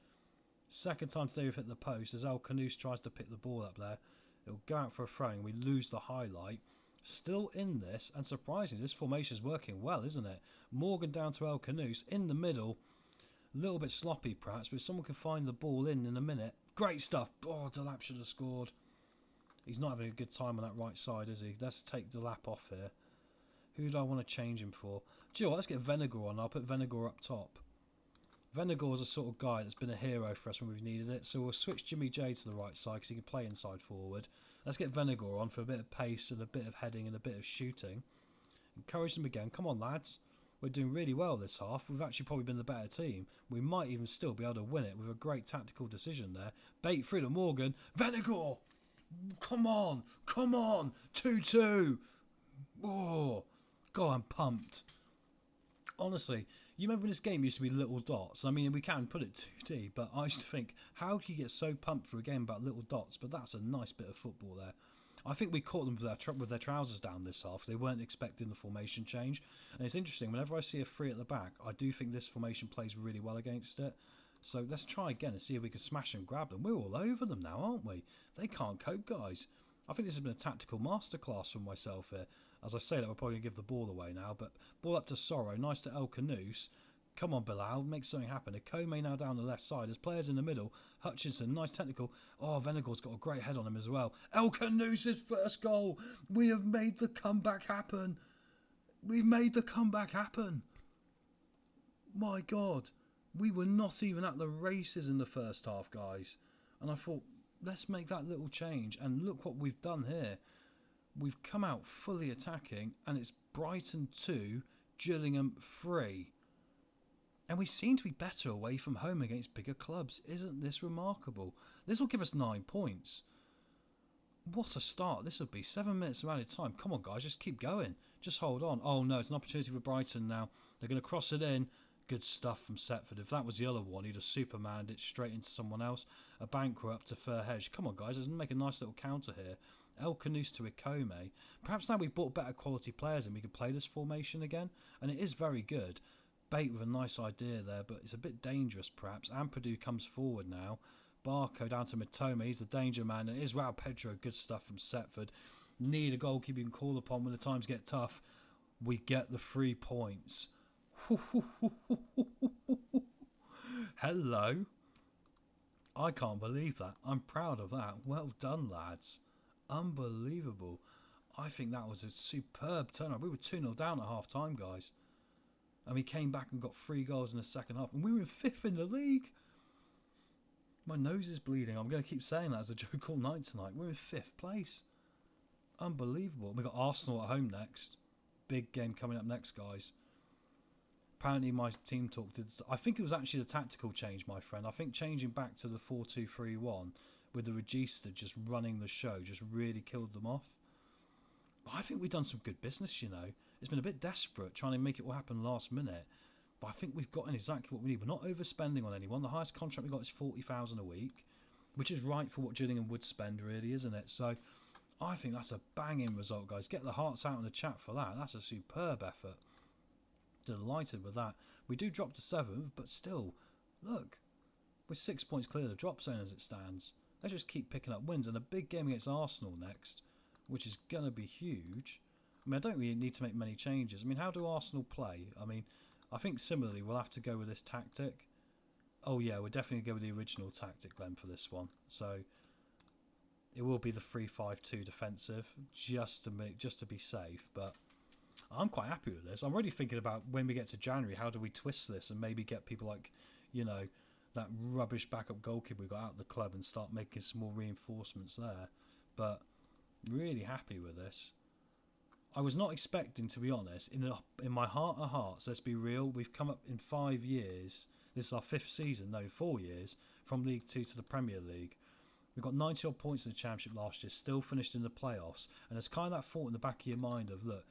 Second time today we've hit the post as El Canoose tries to pick the ball up there. It'll go out for a throw and we lose the highlight. Still in this, and surprisingly, this formation is working well, isn't it? Morgan down to El Canoose in the middle. A little bit sloppy, perhaps, but if someone can find the ball in a minute. Great stuff. Oh, Delap should have scored. He's not having a good time on that right side, is he? Let's take Delap off here. Who do I want to change him for? Do you know what? Let's get Venegor on. I'll put Venegor up top. Venegor is a sort of guy that's been a hero for us when we've needed it. So we'll switch Jimmy J to the right side because he can play inside forward. Let's get Venegor on for a bit of pace and a bit of heading and a bit of shooting. Encourage them again. Come on, lads. We're doing really well this half. We've actually probably been the better team. We might even still be able to win it with a great tactical decision there. Bait through to Morgan. Venegor! Come on! Come on! 2-2! Oh, God, I'm pumped. Honestly, you remember when this game used to be little dots? I mean, we can put it 2D, but I used to think, how do you get so pumped for a game about little dots? But that's a nice bit of football there. I think we caught them with their trousers down this half. They weren't expecting the formation change. And it's interesting, whenever I see a 3 at the back, I do think this formation plays really well against it. So let's try again and see if we can smash and grab them. We're all over them now, aren't we? They can't cope, guys. I think this has been a tactical masterclass from myself here. As I say that, we're probably going to give the ball away now. But ball up to Sorrow. Nice to El Canoose. Come on, Bilal. Make something happen. Akome now down the left side. There's players in the middle. Hutchinson, nice technical. Oh, Venegor's got a great head on him as well. El Canoose's first goal. We have made the comeback happen. We've made the comeback happen. My God. We were not even at the races in the first half, guys. And I thought, let's make that little change. And look what we've done here. We've come out fully attacking, and it's Brighton 2, Gillingham 3. And we seem to be better away from home against bigger clubs. Isn't this remarkable? This will give us 9 points. What a start this would be. 7 minutes of added time. Come on, guys, just keep going. Just hold on. Oh, no, it's an opportunity for Brighton now. They're going to cross it in. Good stuff from Setford. If that was the other one, he'd have Supermaned it straight into someone else. A bankrupt to Fair Hedge. Come on, guys, let's make a nice little counter here. El Canus to Ikome. Perhaps now we've brought better quality players and we can play this formation again. And it is very good. Bate with a nice idea there, but it's a bit dangerous perhaps. Ampadu comes forward now. Barco down to Mitoma. He's the danger man. And it is Raul Pedro. Good stuff from Setford. Need a goalkeeper you can call upon when the times get tough. We get the 3 points. Hello. I can't believe that. I'm proud of that. Well done, lads. Unbelievable. I think that was a superb turnaround. We were 2-0 down at half time, guys. And we came back and got 3 goals in the second half. And we were in 5th in the league. My nose is bleeding. I'm going to keep saying that as a joke all night tonight. We're in 5th place. Unbelievable. We've got Arsenal at home next. Big game coming up next, guys. Apparently my team talk did... I think it was actually the tactical change, my friend. I think changing back to the 4-2-3-1 with the Regista just running the show just really killed them off. But I think we've done some good business, you know. It's been a bit desperate trying to make it all happen last minute. But I think we've gotten exactly what we need. We're not overspending on anyone. The highest contract we got is $40,000 a week, which is right for what Gillingham would spend, really, isn't it? So I think that's a banging result, guys. Get the hearts out in the chat for that. That's a superb effort. Delighted with that. We do drop to 7th, but still, look, we're 6 points clear of the drop zone as it stands. Let's just keep picking up wins. And a big game against Arsenal next, which is going to be huge. I mean, I don't really need to make many changes. I mean, how do Arsenal play? I mean, I think similarly we'll have to go with this tactic. Oh yeah, we're definitely going to go with the original tactic, Glenn, for this one. So it will be the 3-5-2 defensive, just to be safe. But I'm quite happy with this. I'm already thinking about when we get to January, how do we twist this and maybe get people like, you know, that rubbish backup goalkeeper we got out of the club and start making some more reinforcements there. But really happy with this. I was not expecting, to be honest, in my heart of hearts, let's be real, we've come up in 5 years, this is our 5th season, no, 4 years, from League 2 to the Premier League. We got 90 odd points in the Championship last year, still finished in the playoffs, and it's kind of that thought in the back of your mind of, look,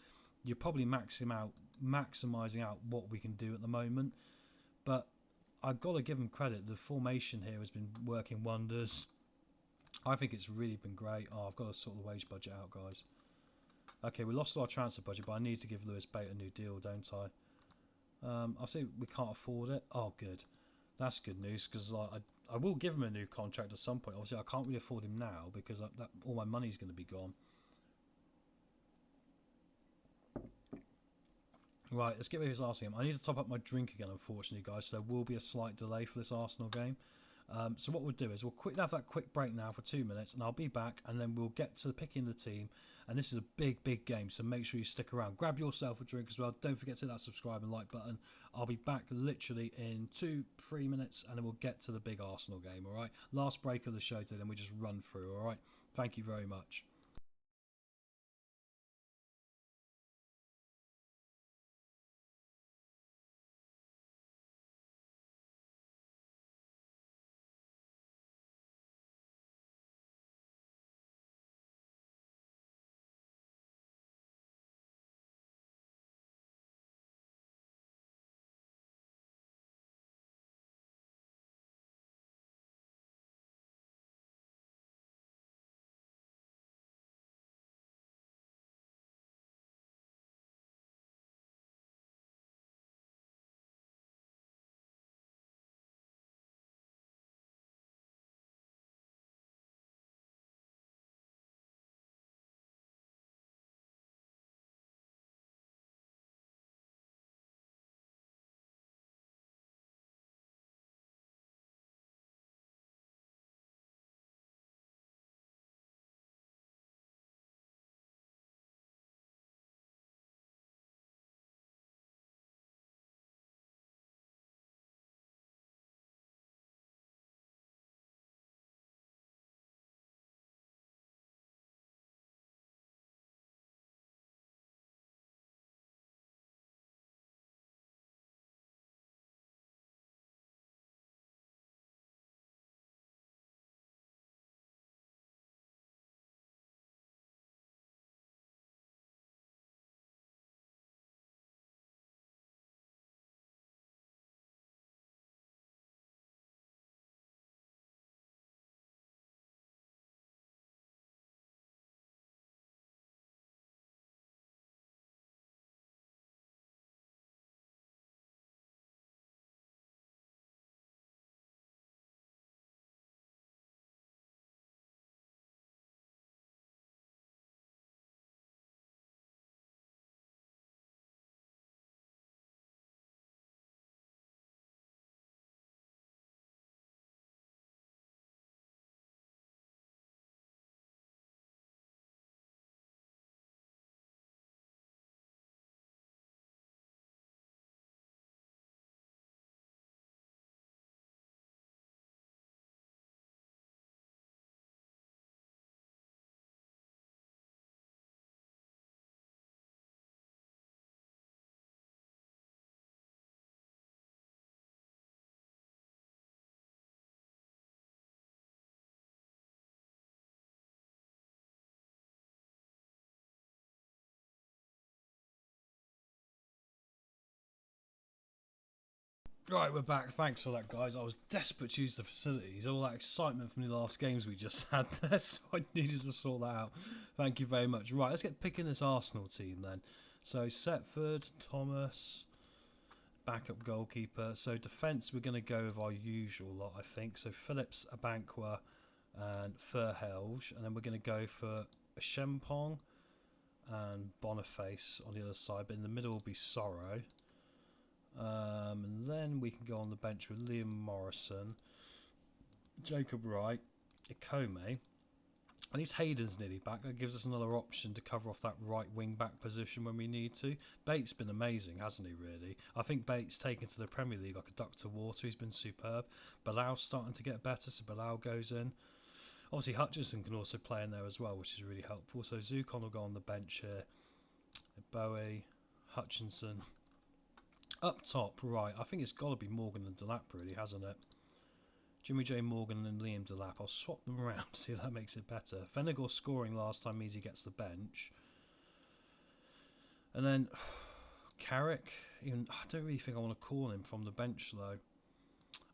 you're probably maximising out what we can do at the moment, but I've got to give them credit. The formation here has been working wonders. I think it's really been great. Oh, I've got to sort the wage budget out, guys. Okay, we lost our transfer budget, but I need to give Lewis Bate a new deal, don't I? I'll say we can't afford it. Oh, good. That's good news, because I will give him a new contract at some point. Obviously, I can't really afford him now, because all my money's going to be gone. Right, let's get rid of this Arsenal game. I need to top up my drink again, unfortunately, guys, so there will be a slight delay for this Arsenal game. So what we'll do is we'll have that quick break now for 2 minutes, and I'll be back, and then we'll get to picking the team. And this is a big, big game, so make sure you stick around. Grab yourself a drink as well. Don't forget to hit that subscribe and like button. I'll be back literally in 2-3 minutes, and then we'll get to the big Arsenal game, all right? Last break of the show today, then we just run through, all right? Thank you very much. Right, we're back. Thanks for that, guys. I was desperate to use the facilities. All that excitement from the last games we just had there, so I needed to sort that out. Thank you very much. Right, let's get picking this Arsenal team then. So, Setford, Thomas, backup goalkeeper. So, defence, we're going to go with our usual lot, I think. So, Phillips, Abankwa, and Verhelge. And then we're going to go for Shempong and Boniface on the other side. But in the middle will be Sorrow. And then we can go on the bench with Liam Morrison, Jacob Wright, Ikome. At least Hayden's nearly back. That gives us another option to cover off that right wing back position when we need to. Bates been amazing, hasn't he, really? I think Bates taken to the Premier League like a duck to water. He's been superb. Bilal's starting to get better, so Bilal goes in. Obviously, Hutchinson can also play in there as well, which is really helpful. So Zukon will go on the bench here. Bowie, Hutchinson. Up top, right, I think it's got to be Morgan and Delap, really, hasn't it? Jimmy J. Morgan and Liam Delap. I'll swap them around, see if that makes it better. Venegor scoring last time means he gets the bench. And then, Carrick, even I don't really think I want to call him from the bench, though.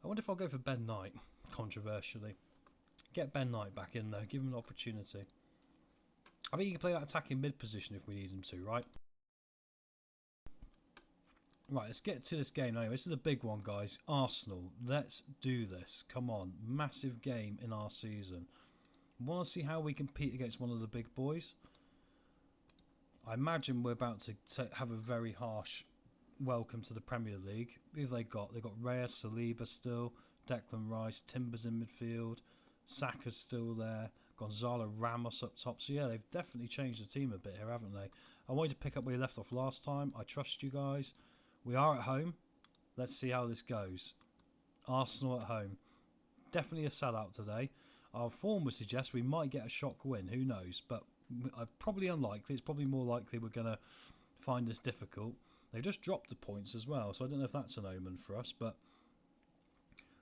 I wonder if I'll go for Ben Knight, controversially. Get Ben Knight back in there, give him an opportunity. I think he can play that attacking mid position if we need him to, right? Right, let's get to this game. Anyway, this is a big one, guys. Arsenal, let's do this. Come on, massive game in our season. Want to see how we compete against one of the big boys? I imagine we're about to have a very harsh welcome to the Premier League. Who have they got? They've got Reyes, Saliba still, Declan Rice, Timbers in midfield, Saka's still there, Gonzalo Ramos up top. So yeah, they've definitely changed the team a bit here, haven't they? I wanted to pick up where you left off last time. I trust you guys. We are at home. Let's see how this goes. Arsenal at home. Definitely a sellout today. Our form would suggest we might get a shock win. Who knows? But probably unlikely. It's probably more likely we're going to find this difficult. They've just dropped the points as well, so I don't know if that's an omen for us. But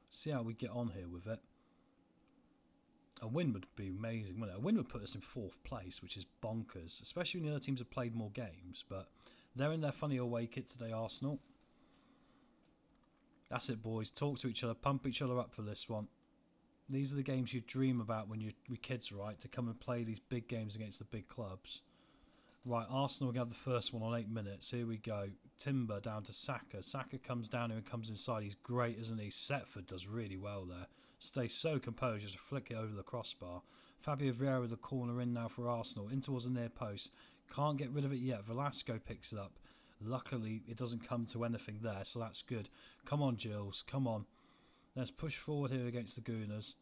see how we get on here with it. A win would be amazing, wouldn't it? A win would put us in 4th place, which is bonkers. Especially when the other teams have played more games. But they're in their funny away kit today, Arsenal. That's it, boys. Talk to each other. Pump each other up for this one. These are the games you dream about when you're kids, right? To come and play these big games against the big clubs. Right, Arsenal will have the first one on 8 minutes. Here we go. Timber down to Saka. Saka comes down here and comes inside. He's great, isn't he? Setford does really well there. Stays so composed, just flick it over the crossbar. Fabio Vieira with the corner in now for Arsenal. In towards the near post. Can't get rid of it yet. Velasco picks it up. Luckily, it doesn't come to anything there, so that's good. Come on, Gills. Come on. Let's push forward here against the Gooners.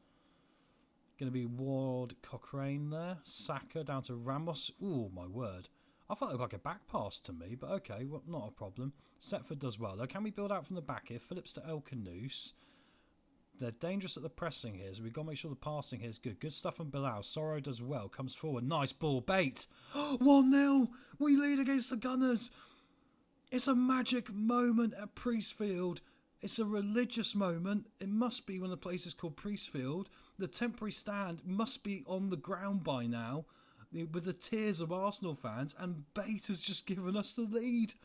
Going to be Ward Cochrane there. Saka down to Ramos. Ooh, my word. I thought it looked like a back pass to me, but okay, well, not a problem. Setford does well, though. Can we build out from the back here? Phillips to El Canoose. They're dangerous at the pressing here, so we've got to make sure the passing here is good. Good stuff from Bilal. Sorrow does well. Comes forward. Nice ball. Bait. 1-0. We lead against the Gunners. It's a magic moment at Priestfield. It's a religious moment. It must be when the place is called Priestfield. The temporary stand must be on the ground by now with the tears of Arsenal fans, and Bait has just given us the lead.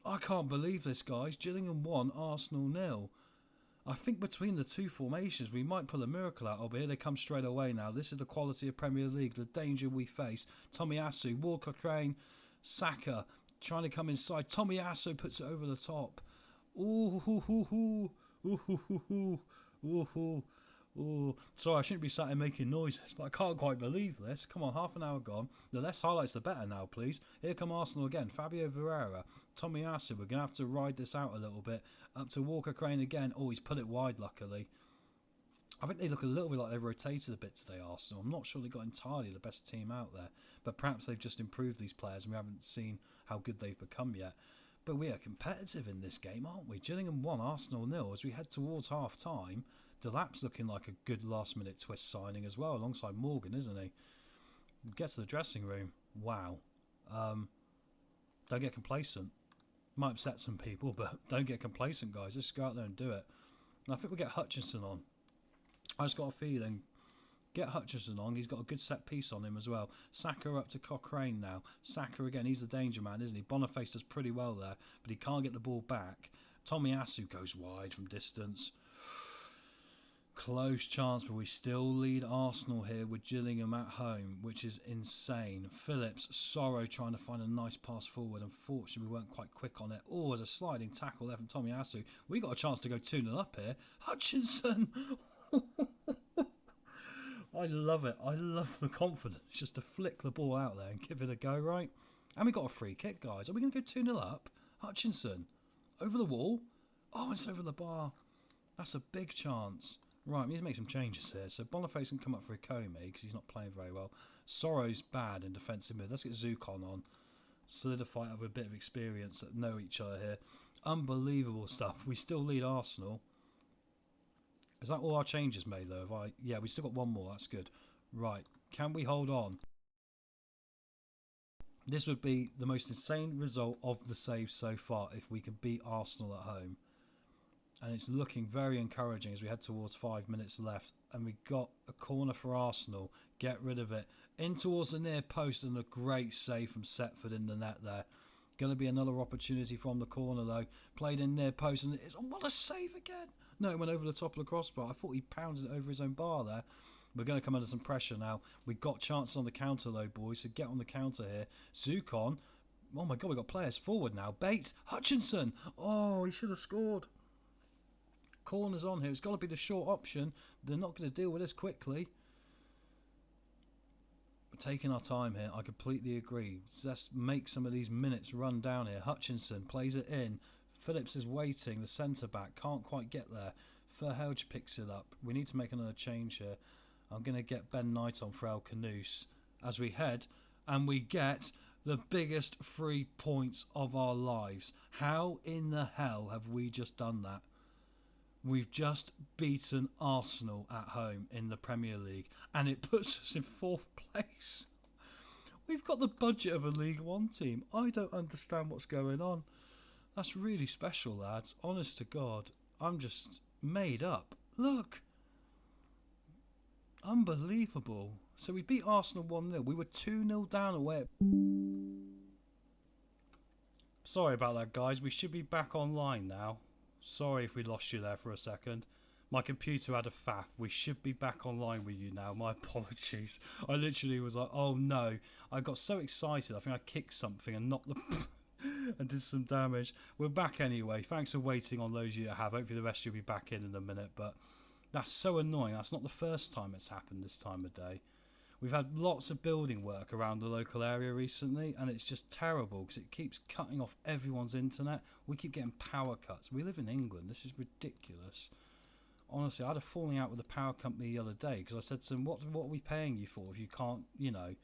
I can't believe this, guys. Gillingham 1, Arsenal 0. I think between the two formations, we might pull a miracle out of here. They come straight away now. This is the quality of Premier League, the danger we face. Tomiyasu, Walker Crane, Saka trying to come inside. Tomiyasu puts it over the top. Ooh, hoo, hoo, hoo. Ooh, hoo, hoo, hoo. Ooh, hoo. Ooh. Sorry, I shouldn't be sat here making noises, but I can't quite believe this. Come on, half an hour gone. The less highlights, the better now, please. Here come Arsenal again. Fabio Vieira, Tomiyasu. We're going to have to ride this out a little bit. Up to Walker Crane again. Oh, he's put it wide, luckily. I think they look a little bit like they've rotated a bit today, Arsenal. I'm not sure they got entirely the best team out there, but perhaps they've just improved these players and we haven't seen how good they've become yet. But we are competitive in this game, aren't we? Gillingham 1, Arsenal 0. As we head towards half-time, Delap's looking like a good last-minute twist signing as well, alongside Morgan, isn't he? Get to the dressing room. Wow. Don't get complacent. Might upset some people, but don't get complacent, guys. Let's go out there and do it. And I think we'll get Hutchinson on. I just got a feeling. Get Hutchinson on. He's got a good set piece on him as well. Saka up to Cochrane now. Saka again. He's the danger man, isn't he? Boniface does pretty well there, but he can't get the ball back. Tomiyasu goes wide from distance. Close chance, but we still lead Arsenal here with Gillingham at home, which is insane. Phillips, Sorrow trying to find a nice pass forward. Unfortunately, we weren't quite quick on it. Oh, as a sliding tackle there from Tomiyasu. We got a chance to go 2-0 up here. Hutchinson! I love it. I love the confidence just to flick the ball out there and give it a go, right? And we got a free kick, guys. Are we going to go 2-0 up? Hutchinson. Over the wall. Oh, it's over the bar. That's a big chance. Right, we need to make some changes here. So Boniface can come up for a Comey because he's not playing very well. Sorrow's bad in defensive mid. Let's get Zukon on. Solidify up with a bit of experience that know each other here. Unbelievable stuff. We still lead Arsenal. Is that all our changes made though? Yeah, we still got one more. That's good. Right, can we hold on? This would be the most insane result of the save so far if we can beat Arsenal at home. And it's looking very encouraging as we head towards 5 minutes left. And we got a corner for Arsenal. Get rid of it. In towards the near post and a great save from Setford in the net there. Going to be another opportunity from the corner though. Played in near post and it's... Oh, what a save again. No, it went over the top of the crossbar. I thought he pounded it over his own bar there. We're going to come under some pressure now. We've got chances on the counter though, boys. So get on the counter here. Zukon. Oh my God, we've got players forward now. Bates. Hutchinson. Oh, he should have scored. Corners on here. It's got to be the short option. They're not going to deal with this quickly. We're taking our time here. I completely agree. Let's make some of these minutes run down here. Hutchinson plays it in. Phillips is waiting. The centre-back can't quite get there. Verhelge picks it up. We need to make another change here. I'm going to get Ben Knight on for El Canoes as we head. And we get the biggest 3 points of our lives. How in the hell have we just done that? We've just beaten Arsenal at home in the Premier League and it puts us in 4th place. We've got the budget of a League One team. I don't understand what's going on. That's really special, lads. Honest to God, I'm just made up. Look. Unbelievable. So we beat Arsenal 1-0. We were 2-0 down away. Sorry about that, guys. We should be back online now. Sorry if we lost you there for a second. My computer had a faff. We should be back online with you now. My apologies. I literally was like, oh no. I got so excited. I think I kicked something and knocked the... and did some damage. We're back anyway. Thanks for waiting on those of you that have. Hopefully the rest of you will be back in a minute. But that's so annoying. That's not the first time it's happened this time of day. We've had lots of building work around the local area recently and it's just terrible because it keeps cutting off everyone's internet. We keep getting power cuts. We live in England. This is ridiculous. Honestly, I had a falling out with the power company the other day because I said to them, what are we paying you for if you can't, you know,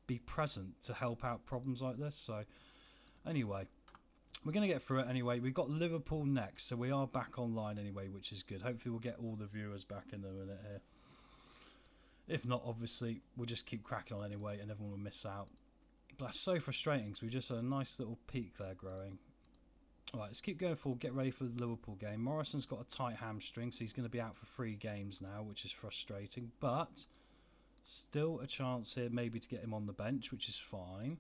be present to help out problems like this? So anyway, we're going to get through it anyway. We've got Liverpool next, so we are back online anyway, which is good. Hopefully we'll get all the viewers back in a minute here. If not, obviously, we'll just keep cracking on anyway and everyone will miss out. But that's so frustrating because we just had a nice little peak there growing. Alright, let's keep going forward. Get ready for the Liverpool game. Morrison's got a tight hamstring, so he's going to be out for 3 games now, which is frustrating. But still a chance here maybe to get him on the bench, which is fine.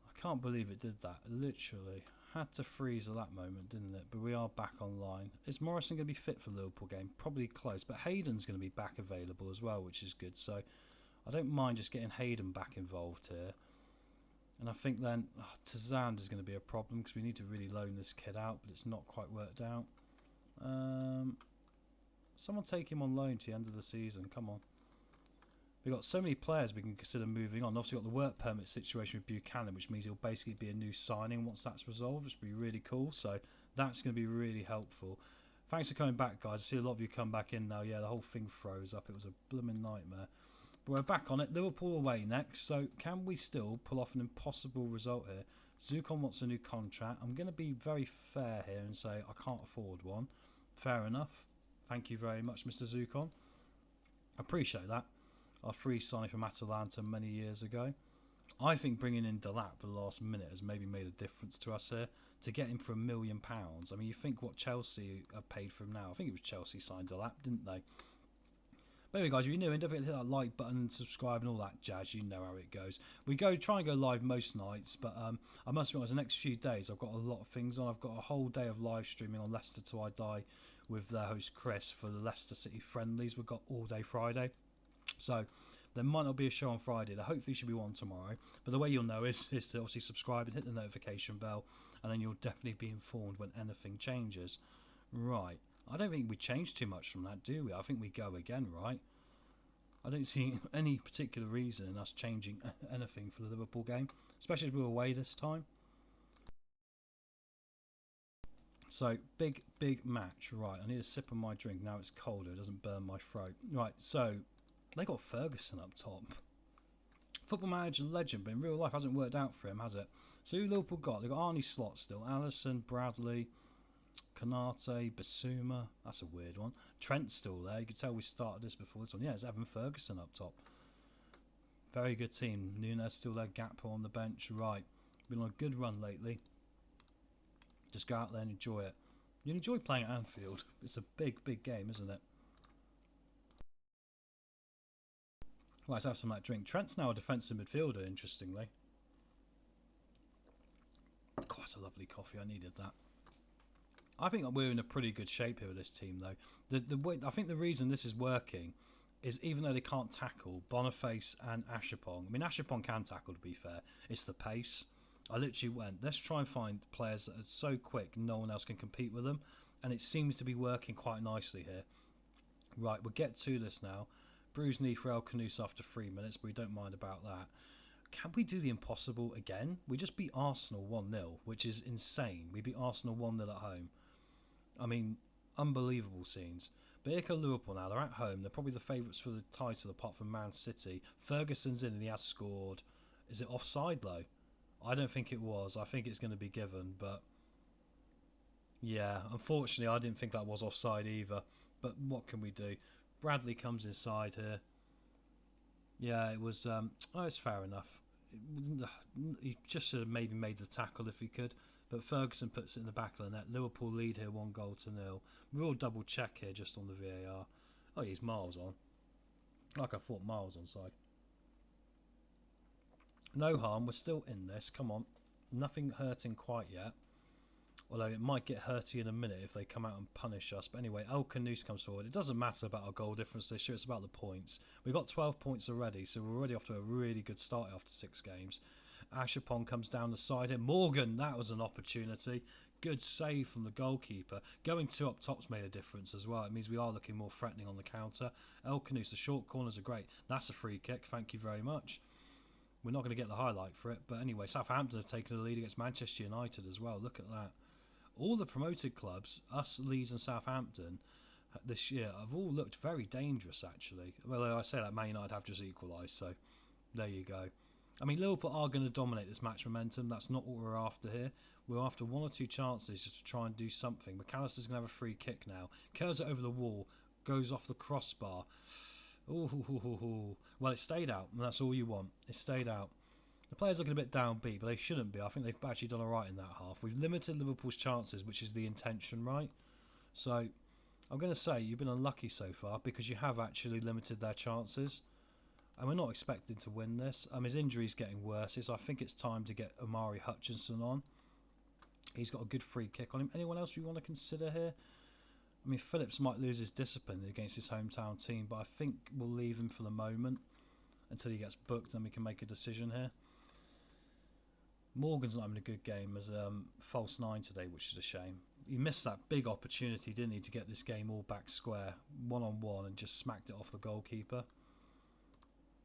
I can't believe it did that. Literally. Had to freeze at that moment, didn't it? But we are back online. Is Morrison going to be fit for the Liverpool game? Probably close. But Hayden's going to be back available as well, which is good. So I don't mind just getting Hayden back involved here. And I think then Tazand is going to be a problem because we need to really loan this kid out, but it's not quite worked out. Someone take him on loan to the end of the season. Come on. We've got so many players we can consider moving on. Obviously, got the work permit situation with Buchanan, which means he'll basically be a new signing once that's resolved, which will be really cool. So that's going to be really helpful. Thanks for coming back, guys. I see a lot of you come back in now. Yeah, the whole thing froze up. It was a blooming nightmare. But we're back on it. Liverpool away next. So can we still pull off an impossible result here? Zukon wants a new contract. I'm going to be very fair here and say I can't afford one. Fair enough. Thank you very much, Mr. Zukon. Appreciate that. Our free signing from Atalanta many years ago. I think bringing in Delap at the last minute has maybe made a difference to us here. To get him for £1 million. I mean, you think what Chelsea have paid for him now. I think it was Chelsea signed Delap, didn't they? But anyway, guys, if you're new and don't forget to hit that like button, subscribe, and all that jazz. You know how it goes. We try and go live most nights, but I must be honest, the next few days I've got a lot of things on. I've got a whole day of live streaming on Leicester Till I Die with their host Chris for the Leicester City friendlies. We've got all day Friday, so there might not be a show on Friday. There hopefully should be one tomorrow. But the way you'll know is to obviously subscribe and hit the notification bell, and then you'll definitely be informed when anything changes. Right. I don't think we changed too much from that, do we? I think we go again, right? I don't see any particular reason in us changing anything for the Liverpool game, especially as we're away this time. So, big match. Right, I need a sip of my drink. Now it's colder, it doesn't burn my throat. Right, so, they got Ferguson up top. Football Manager legend, but in real life hasn't worked out for him, has it? So who Liverpool got? They've got Arnie Slot still, Alisson, Bradley, Konate, Basuma. That's a weird one. Trent's still there. You can tell we started this before this one. Yeah, it's Evan Ferguson up top. Very good team. Nunes still there. Gakpo on the bench. Right. Been on a good run lately. Just go out there and enjoy it. You enjoy playing at Anfield. It's a big game, isn't it? Right, let's have some of that drink. Trent's now a defensive midfielder, interestingly. Quite a lovely coffee. I needed that. I think we're in a pretty good shape here with this team, though. The way I think the reason this is working is even though they can't tackle, Boniface and Ashapong. I mean, Ashapong can tackle, to be fair. It's the pace. I literally went, let's try and find players that are so quick no one else can compete with them. And it seems to be working quite nicely here. Right, we'll get to this now. Bruised knee for El Canus after 3 minutes, but we don't mind about that. Can we do the impossible again? We just beat Arsenal 1-0, which is insane. We beat Arsenal 1-0 at home. I mean, unbelievable scenes. But here come Liverpool now. They're at home. They're probably the favourites for the title apart from Man City. Ferguson's in and he has scored. Is it offside though? I don't think it was. I think it's going to be given, but yeah, unfortunately I didn't think that was offside either. But what can we do? Bradley comes inside here. Yeah, it was. It's fair enough. He just should have maybe made the tackle if he could. But Ferguson puts it in the back of the net. Liverpool lead here 1-0. We'll double check here just on the VAR. Oh, he's Miles on. Like I thought Miles onside. No harm. We're still in this. Come on. Nothing hurting quite yet. Although it might get hurty in a minute if they come out and punish us. But anyway, El Canus comes forward. It doesn't matter about our goal difference this year. It's about the points. We've got 12 points already. So we're already off to a really good start after 6 games. Ashapong comes down the side here. Morgan, that was an opportunity. Good save from the goalkeeper. Going 2 up top's made a difference as well. It means we are looking more threatening on the counter. El Canus, the short corners are great. That's a free kick. Thank you very much. We're not going to get the highlight for it. But anyway, Southampton have taken the lead against Manchester United as well. Look at that. All the promoted clubs, us, Leeds and Southampton, this year have all looked very dangerous actually. Well, I say that Man United have just equalised, so there you go. I mean, Liverpool are going to dominate this match momentum. That's not what we're after here. We're after 1 or 2 chances just to try and do something. McAllister's going to have a free kick now. Curls it over the wall. Goes off the crossbar. Ooh. Well, it stayed out, and that's all you want. It stayed out. The players looking a bit downbeat, but they shouldn't be. I think they've actually done alright in that half. We've limited Liverpool's chances, which is the intention, right? So, I'm going to say you've been unlucky so far because you have actually limited their chances. And we're not expecting to win this. His injury's getting worse, so I think it's time to get Omari Hutchinson on. He's got a good free kick on him. Anyone else we want to consider here? I mean, Phillips might lose his discipline against his hometown team, but I think we'll leave him for the moment until he gets booked and we can make a decision here. Morgan's not having a good game as false 9 today, which is a shame. He missed that big opportunity, didn't he, to get this game all back square, 1-on-1, and just smacked it off the goalkeeper.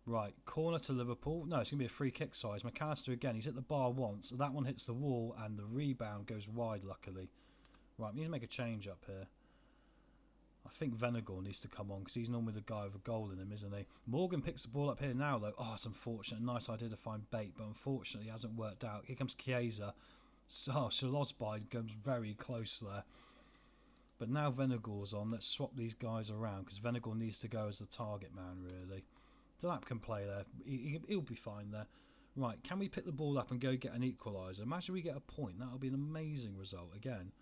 Right, corner to Liverpool. No, it's going to be a free kick size. McAllister again, he's hit the bar once. That one hits the wall and the rebound goes wide, luckily. Right, we need to make a change up here. I think Venegor needs to come on because he's normally the guy with a goal in him, isn't he? Morgan picks the ball up here now, though. Oh, it's unfortunate. Nice idea to find bait, but unfortunately it hasn't worked out. Here comes Chiesa. So, Shalosby comes very close there. But now Venegor's on. Let's swap these guys around because Venegor needs to go as the target man, really. Delap can play there. He'll be fine there. Right, can we pick the ball up and go get an equaliser? Imagine we get a point. That would be an amazing result again.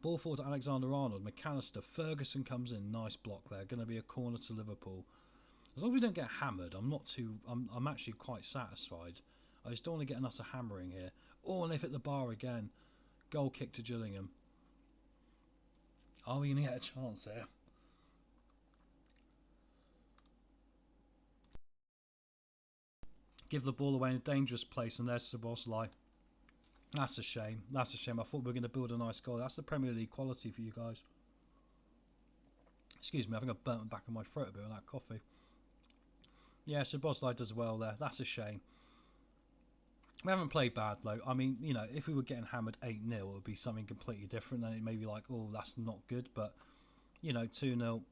Ball forward to Alexander-Arnold. McAllister. Ferguson comes in. Nice block there. Going to be a corner to Liverpool. As long as we don't get hammered, I'm actually quite satisfied. I just don't want to get another hammering here. Oh, and they've hit the bar again. Goal kick to Gillingham. Are we going to get a chance here? Give the ball away in a dangerous place, and there's Szoboszlai. That's a shame. That's a shame. I thought we were going to build a nice goal. That's the Premier League quality for you guys. Excuse me, I think I burnt the back of my throat a bit with that coffee. Yeah, Szoboszlai does well there. That's a shame. We haven't played bad though. I mean, you know, if we were getting hammered 8-0, it would be something completely different. Then it may be like, oh, that's not good. But, you know, 2-0,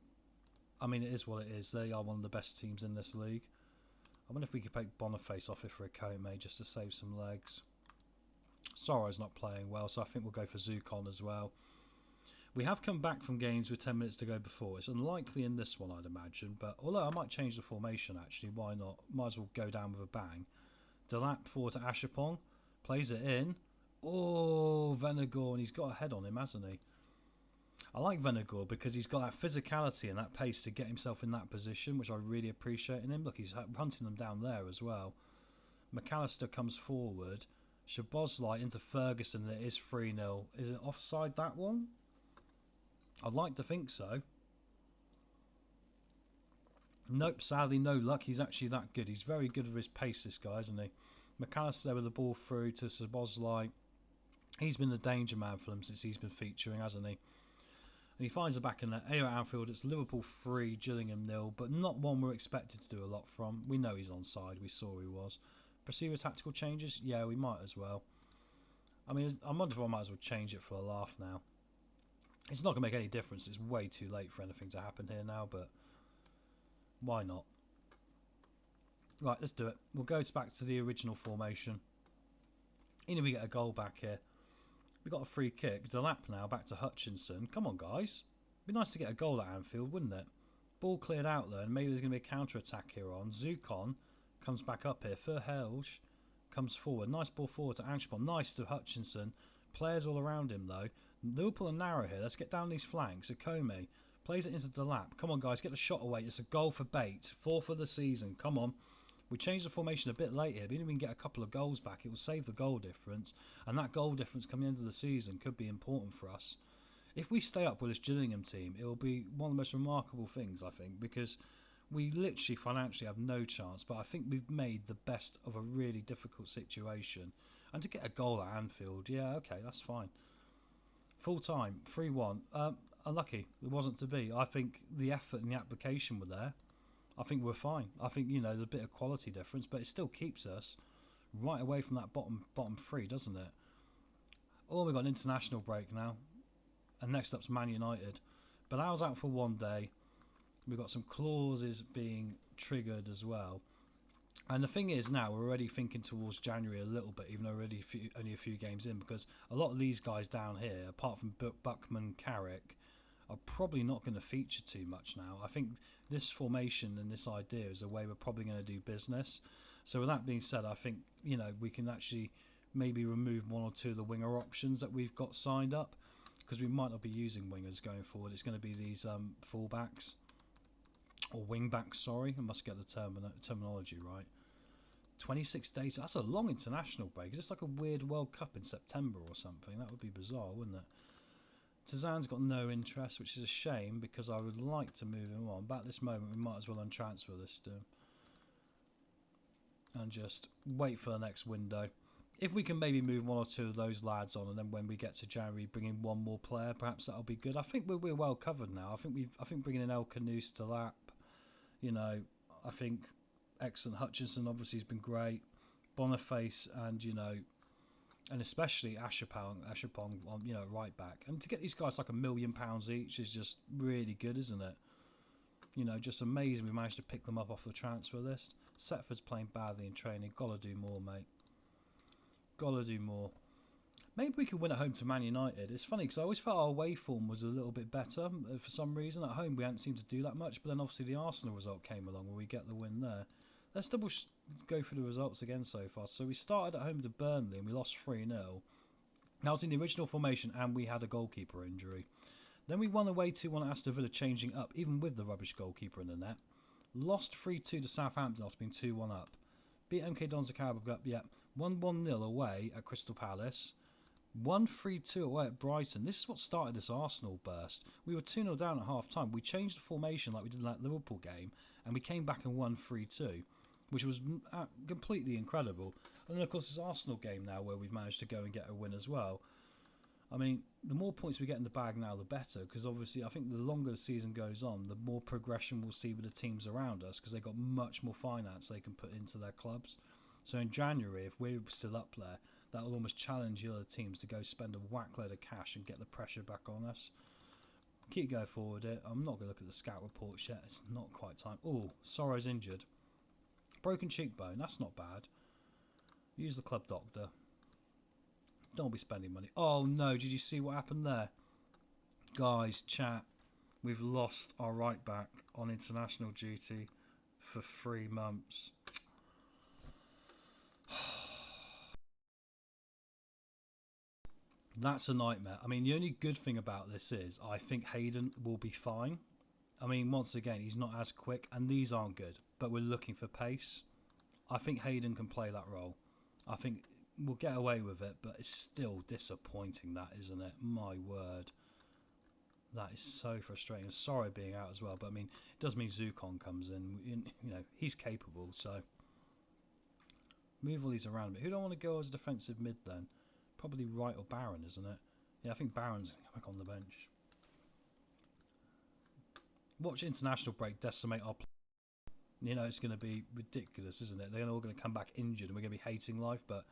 I mean, it is what it is. They are one of the best teams in this league. I wonder if we could take Boniface off it for a Kome just to save some legs. Soro's not playing well, so I think we'll go for Zukon as well. We have come back from games with 10 minutes to go before. It's unlikely in this one, I'd imagine. But although I might change the formation, actually, why not? Might as well go down with a bang. Delap forward to Ashapong. Plays it in. Oh, Venegor, and he's got a head on him, hasn't he? I like Venegor because he's got that physicality and that pace to get himself in that position, which I really appreciate in him. Look, he's hunting them down there as well. McAllister comes forward. Szoboszlai into Ferguson, and it is 3-0. Is it offside, that one? I'd like to think so. Nope, sadly no luck. He's actually that good. He's very good with his pace, this guy, isn't he? McAllister with the ball through to Szoboszlai. He's been the danger man for them since he's been featuring, hasn't he? And he finds the back in there. Here at Anfield, it's Liverpool 3, Gillingham 0, but not one we're expected to do a lot from. We know he's onside. We saw he was. Proceed with tactical changes? Yeah, we might as well. I mean, I wonder if I might as well change it for a laugh now. It's not going to make any difference. It's way too late for anything to happen here now, but why not? Right, let's do it. We'll go back to the original formation. Even if we get a goal back here. We got a free kick. Delap now, back to Hutchinson. Come on, guys. It'd be nice to get a goal at Anfield, wouldn't it? Ball cleared out there, and maybe there's going to be a counter-attack here on. Zukon comes back up here. Verhelge comes forward. Nice ball forward to Anspon. Nice to Hutchinson. Players all around him, though. Liverpool are narrow here. Let's get down these flanks. Akome plays it into Delap. Come on, guys. Get the shot away. It's a goal for Bate. 4th of the season. Come on. We changed the formation a bit late here, but even if we can get a couple of goals back, it will save the goal difference. And that goal difference coming into the season could be important for us. If we stay up with this Gillingham team, it will be one of the most remarkable things, I think, because we literally financially have no chance. But I think we've made the best of a really difficult situation. And to get a goal at Anfield, yeah, okay, that's fine. Full time, 3-1. Unlucky, it wasn't to be. I think the effort and the application were there. I think we're fine. I think, you know, there's a bit of quality difference, but it still keeps us right away from that bottom 3, doesn't it? Oh, we've got an international break now. And next up's Man United. Bilal's out for 1 day. We've got some clauses being triggered as well. And the thing is now, we're already thinking towards January a little bit, even though we're already only a few games in, because a lot of these guys down here, apart from Buckman, Carrick, are probably not going to feature too much now. I think this formation and this idea is the way we're probably going to do business. So with that being said, I think, you know, we can actually maybe remove 1 or 2 of the winger options that we've got signed up, because we might not be using wingers going forward. It's going to be these fullbacks, or wingbacks, sorry. I must get the terminology right. 26 days, that's a long international break. Is this like a weird World Cup in September or something? That would be bizarre, wouldn't it? Tazan's got no interest, which is a shame because I would like to move him on. But at this moment, we might as well untransfer this to him. And just wait for the next window. If we can maybe move 1 or 2 of those lads on, and then when we get to January, bring in 1 more player, perhaps that'll be good. I think we're well covered now. I think bringing in El Canoes to lap, you know, I think excellent. Hutchinson obviously has been great. Boniface and, you know, and especially Ashapong on, you know, right back. And to get these guys like £1 million each is just really good, isn't it? You know, just amazing we managed to pick them up off the transfer list. Setford's playing badly in training. Gotta do more, mate. Gotta do more. Maybe we could win at home to Man United. It's funny because I always felt our away form was a little bit better for some reason. At home we hadn't seemed to do that much, but then obviously the Arsenal result came along where we get the win there. Let's go through the results again so far. So we started at home to Burnley and we lost 3-0. That was in the original formation, and we had a goalkeeper injury. Then we won away 2-1 at Aston Villa, changing up, even with the rubbish goalkeeper in the net. Lost 3-2 to Southampton after being 2-1 up. Beat MK Dons Carabao up, yeah. Won 1-0 away at Crystal Palace. Won 3-2 away at Brighton. This is what started this Arsenal burst. We were 2-0 down at half time. We changed the formation like we did in that Liverpool game, and we came back and won 3-2, which was completely incredible. And then, of course, this Arsenal game now where we've managed to go and get a win as well. I mean, the more points we get in the bag now, the better, because obviously I think the longer the season goes on, the more progression we'll see with the teams around us, because they've got much more finance they can put into their clubs. So in January, if we're still up there, that will almost challenge the other teams to go spend a whack load of cash and get the pressure back on us. Keep going forward here. I'm not going to look at the scout reports yet. It's not quite time. Oh, Sorrow's injured. Broken cheekbone. That's not bad. Use the club doctor. Don't be spending money. Oh no, did you see what happened there? Guys, chat, we've lost our right back on international duty for 3 months. That's a nightmare. I mean, the only good thing about this is I think Hayden will be fine. I mean, once again, he's not as quick, and these aren't good, but we're looking for pace. I think Hayden can play that role. I think we'll get away with it, but it's still disappointing, that, isn't it? My word. That is so frustrating. Sorry being out as well, but I mean, it does mean Zukon comes in. You know, he's capable, so move all these around a bit. Who do I want to go as a defensive mid then? Probably Wright or Barron, isn't it? Yeah, I think Barron's going to come back on the bench. Watch international break decimate our play. You know, it's going to be ridiculous, isn't it? They're all going to come back injured and we're going to be hating life, but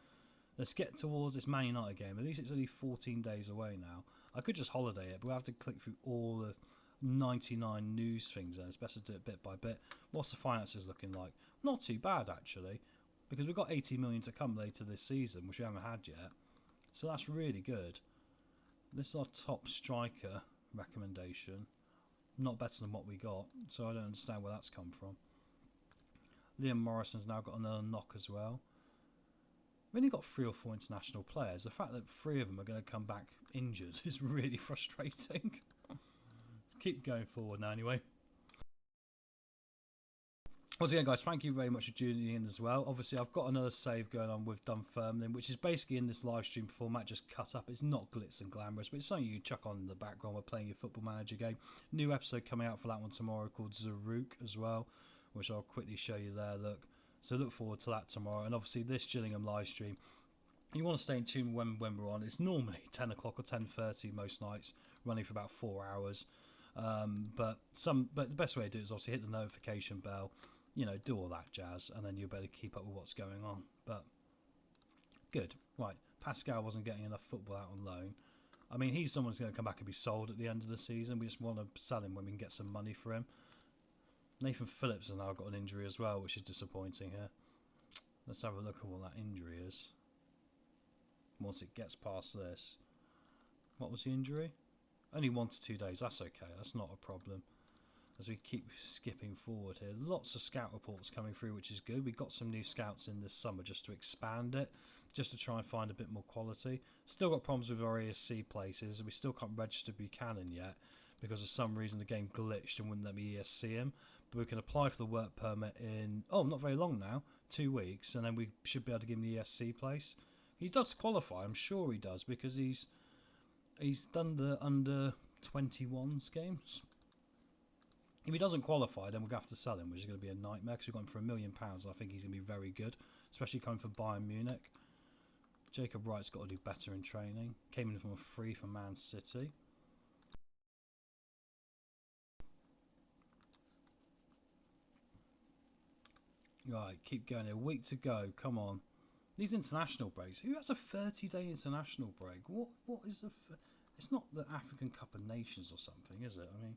let's get towards this Man United game. At least it's only 14 days away now. I could just holiday it, but we'll have to click through all the 99 news things, and it's best to do it bit by bit. What's the finances looking like? Not too bad, actually, because we've got 80 million to come later this season, which we haven't had yet. So that's really good. This is our top striker recommendation. Not better than what we got, so I don't understand where that's come from. Liam Morrison's now got another knock as well. We've only got 3 or 4 international players. The fact that 3 of them are going to come back injured is really frustrating. Keep going forward now anyway. Once again, guys, thank you very much for tuning in as well. Obviously, I've got another save going on with Dunfermline, which is basically in this live stream format, just cut up. It's not glitz and glamorous, but it's something you can chuck on in the background while playing your Football Manager game. New episode coming out for that one tomorrow called Zaruk as well, which I'll quickly show you there. Look, so look forward to that tomorrow. And obviously, this Gillingham live stream, you want to stay in tune when we're on. It's normally 10 o'clock or 10:30 most nights, running for about 4 hours. But the best way to do it is obviously hit the notification bell. You know, do all that jazz, and then you'll better keep up with what's going on. But good. Right, Pascal wasn't getting enough football out on loan. I mean, he's someone who's going to come back and be sold at the end of the season. We just want to sell him when we can get some money for him. Nathan Phillips has now got an injury as well, which is disappointing here. Let's have a look at what that injury is. Once it gets past this. What was the injury? Only 1 to 2 days. That's okay. That's not a problem. As we keep skipping forward here, lots of scout reports coming through, which is good. We got some new scouts in this summer just to expand it, just to try and find a bit more quality. Still got problems with our ESC places. We still can't register Buchanan yet because of some reason the game glitched and wouldn't let me ESC him. But we can apply for the work permit in, not very long now, 2 weeks, and then we should be able to give him the ESC place. He does qualify, I'm sure he does, because he's done the under 21s games. If he doesn't qualify, then we're going to have to sell him, which is going to be a nightmare because we've got him for £1 million. I think he's going to be very good, especially coming from Bayern Munich. Jacob Wright's got to do better in training. Came in from a free for Man City. Right, keep going. A week to go. Come on. These international breaks. Who has a 30-day international break? What is the... It's not the African Cup of Nations or something, is it? I mean...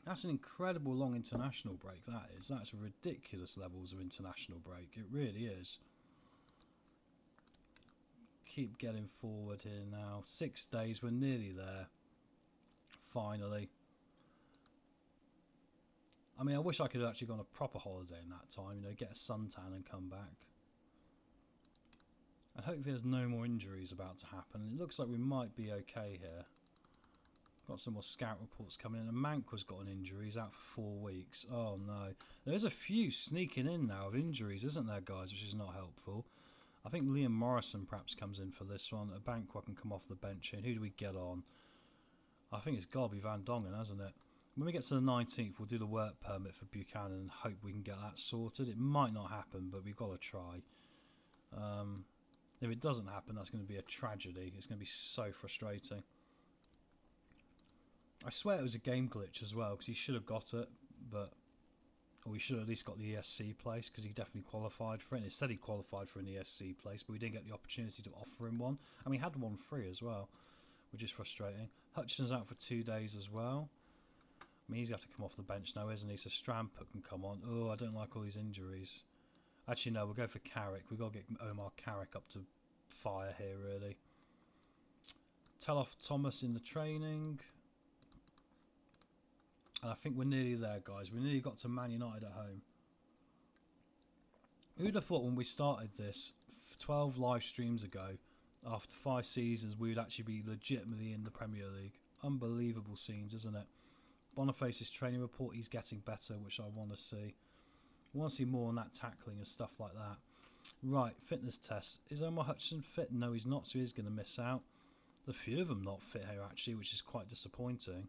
That's an incredible long international break, that is. That's ridiculous levels of international break. It really is. Keep getting forward here now. 6 days, we're nearly there. Finally. I mean, I wish I could have actually gone on a proper holiday in that time. You know, get a suntan and come back. And hopefully there's no more injuries about to happen. It looks like we might be okay here. Got some more scout reports coming in. And Mankwa's got an injury. He's out for 4 weeks. Oh no. There's a few sneaking in now of injuries, isn't there, guys? Which is not helpful. I think Liam Morrison perhaps comes in for this one. A Mankwa can come off the bench here. Who do we get on? I think it's got to be Van Dongen, hasn't it? When we get to the 19th, we'll do the work permit for Buchanan and hope we can get that sorted. It might not happen, but we've got to try. If it doesn't happen, that's going to be a tragedy. It's going to be so frustrating. I swear it was a game glitch as well, because he should have got it, but... Or we should have at least got the ESC place, because he definitely qualified for it. And it said he qualified for an ESC place, but we didn't get the opportunity to offer him one. And we had one free as well, which is frustrating. Hutchinson's out for 2 days as well. I mean, he's going to have to come off the bench now, isn't he? So Stramput can come on. Oh, I don't like all these injuries. Actually, no, we'll go for Carrick. We've got to get Omar Carrick up to fire here, really. Tell off Thomas in the training. And I think we're nearly there, guys. We nearly got to Man United at home. Who'd have thought when we started this 12 live streams ago, after 5 seasons, we would actually be legitimately in the Premier League. Unbelievable scenes, isn't it? Boniface's training report, he's getting better, which I want to see. I want to see more on that tackling and stuff like that. Right, fitness test. Is Omar Hutchinson fit? No, he's not, so he's going to miss out. There's a few of them not fit here, actually, which is quite disappointing.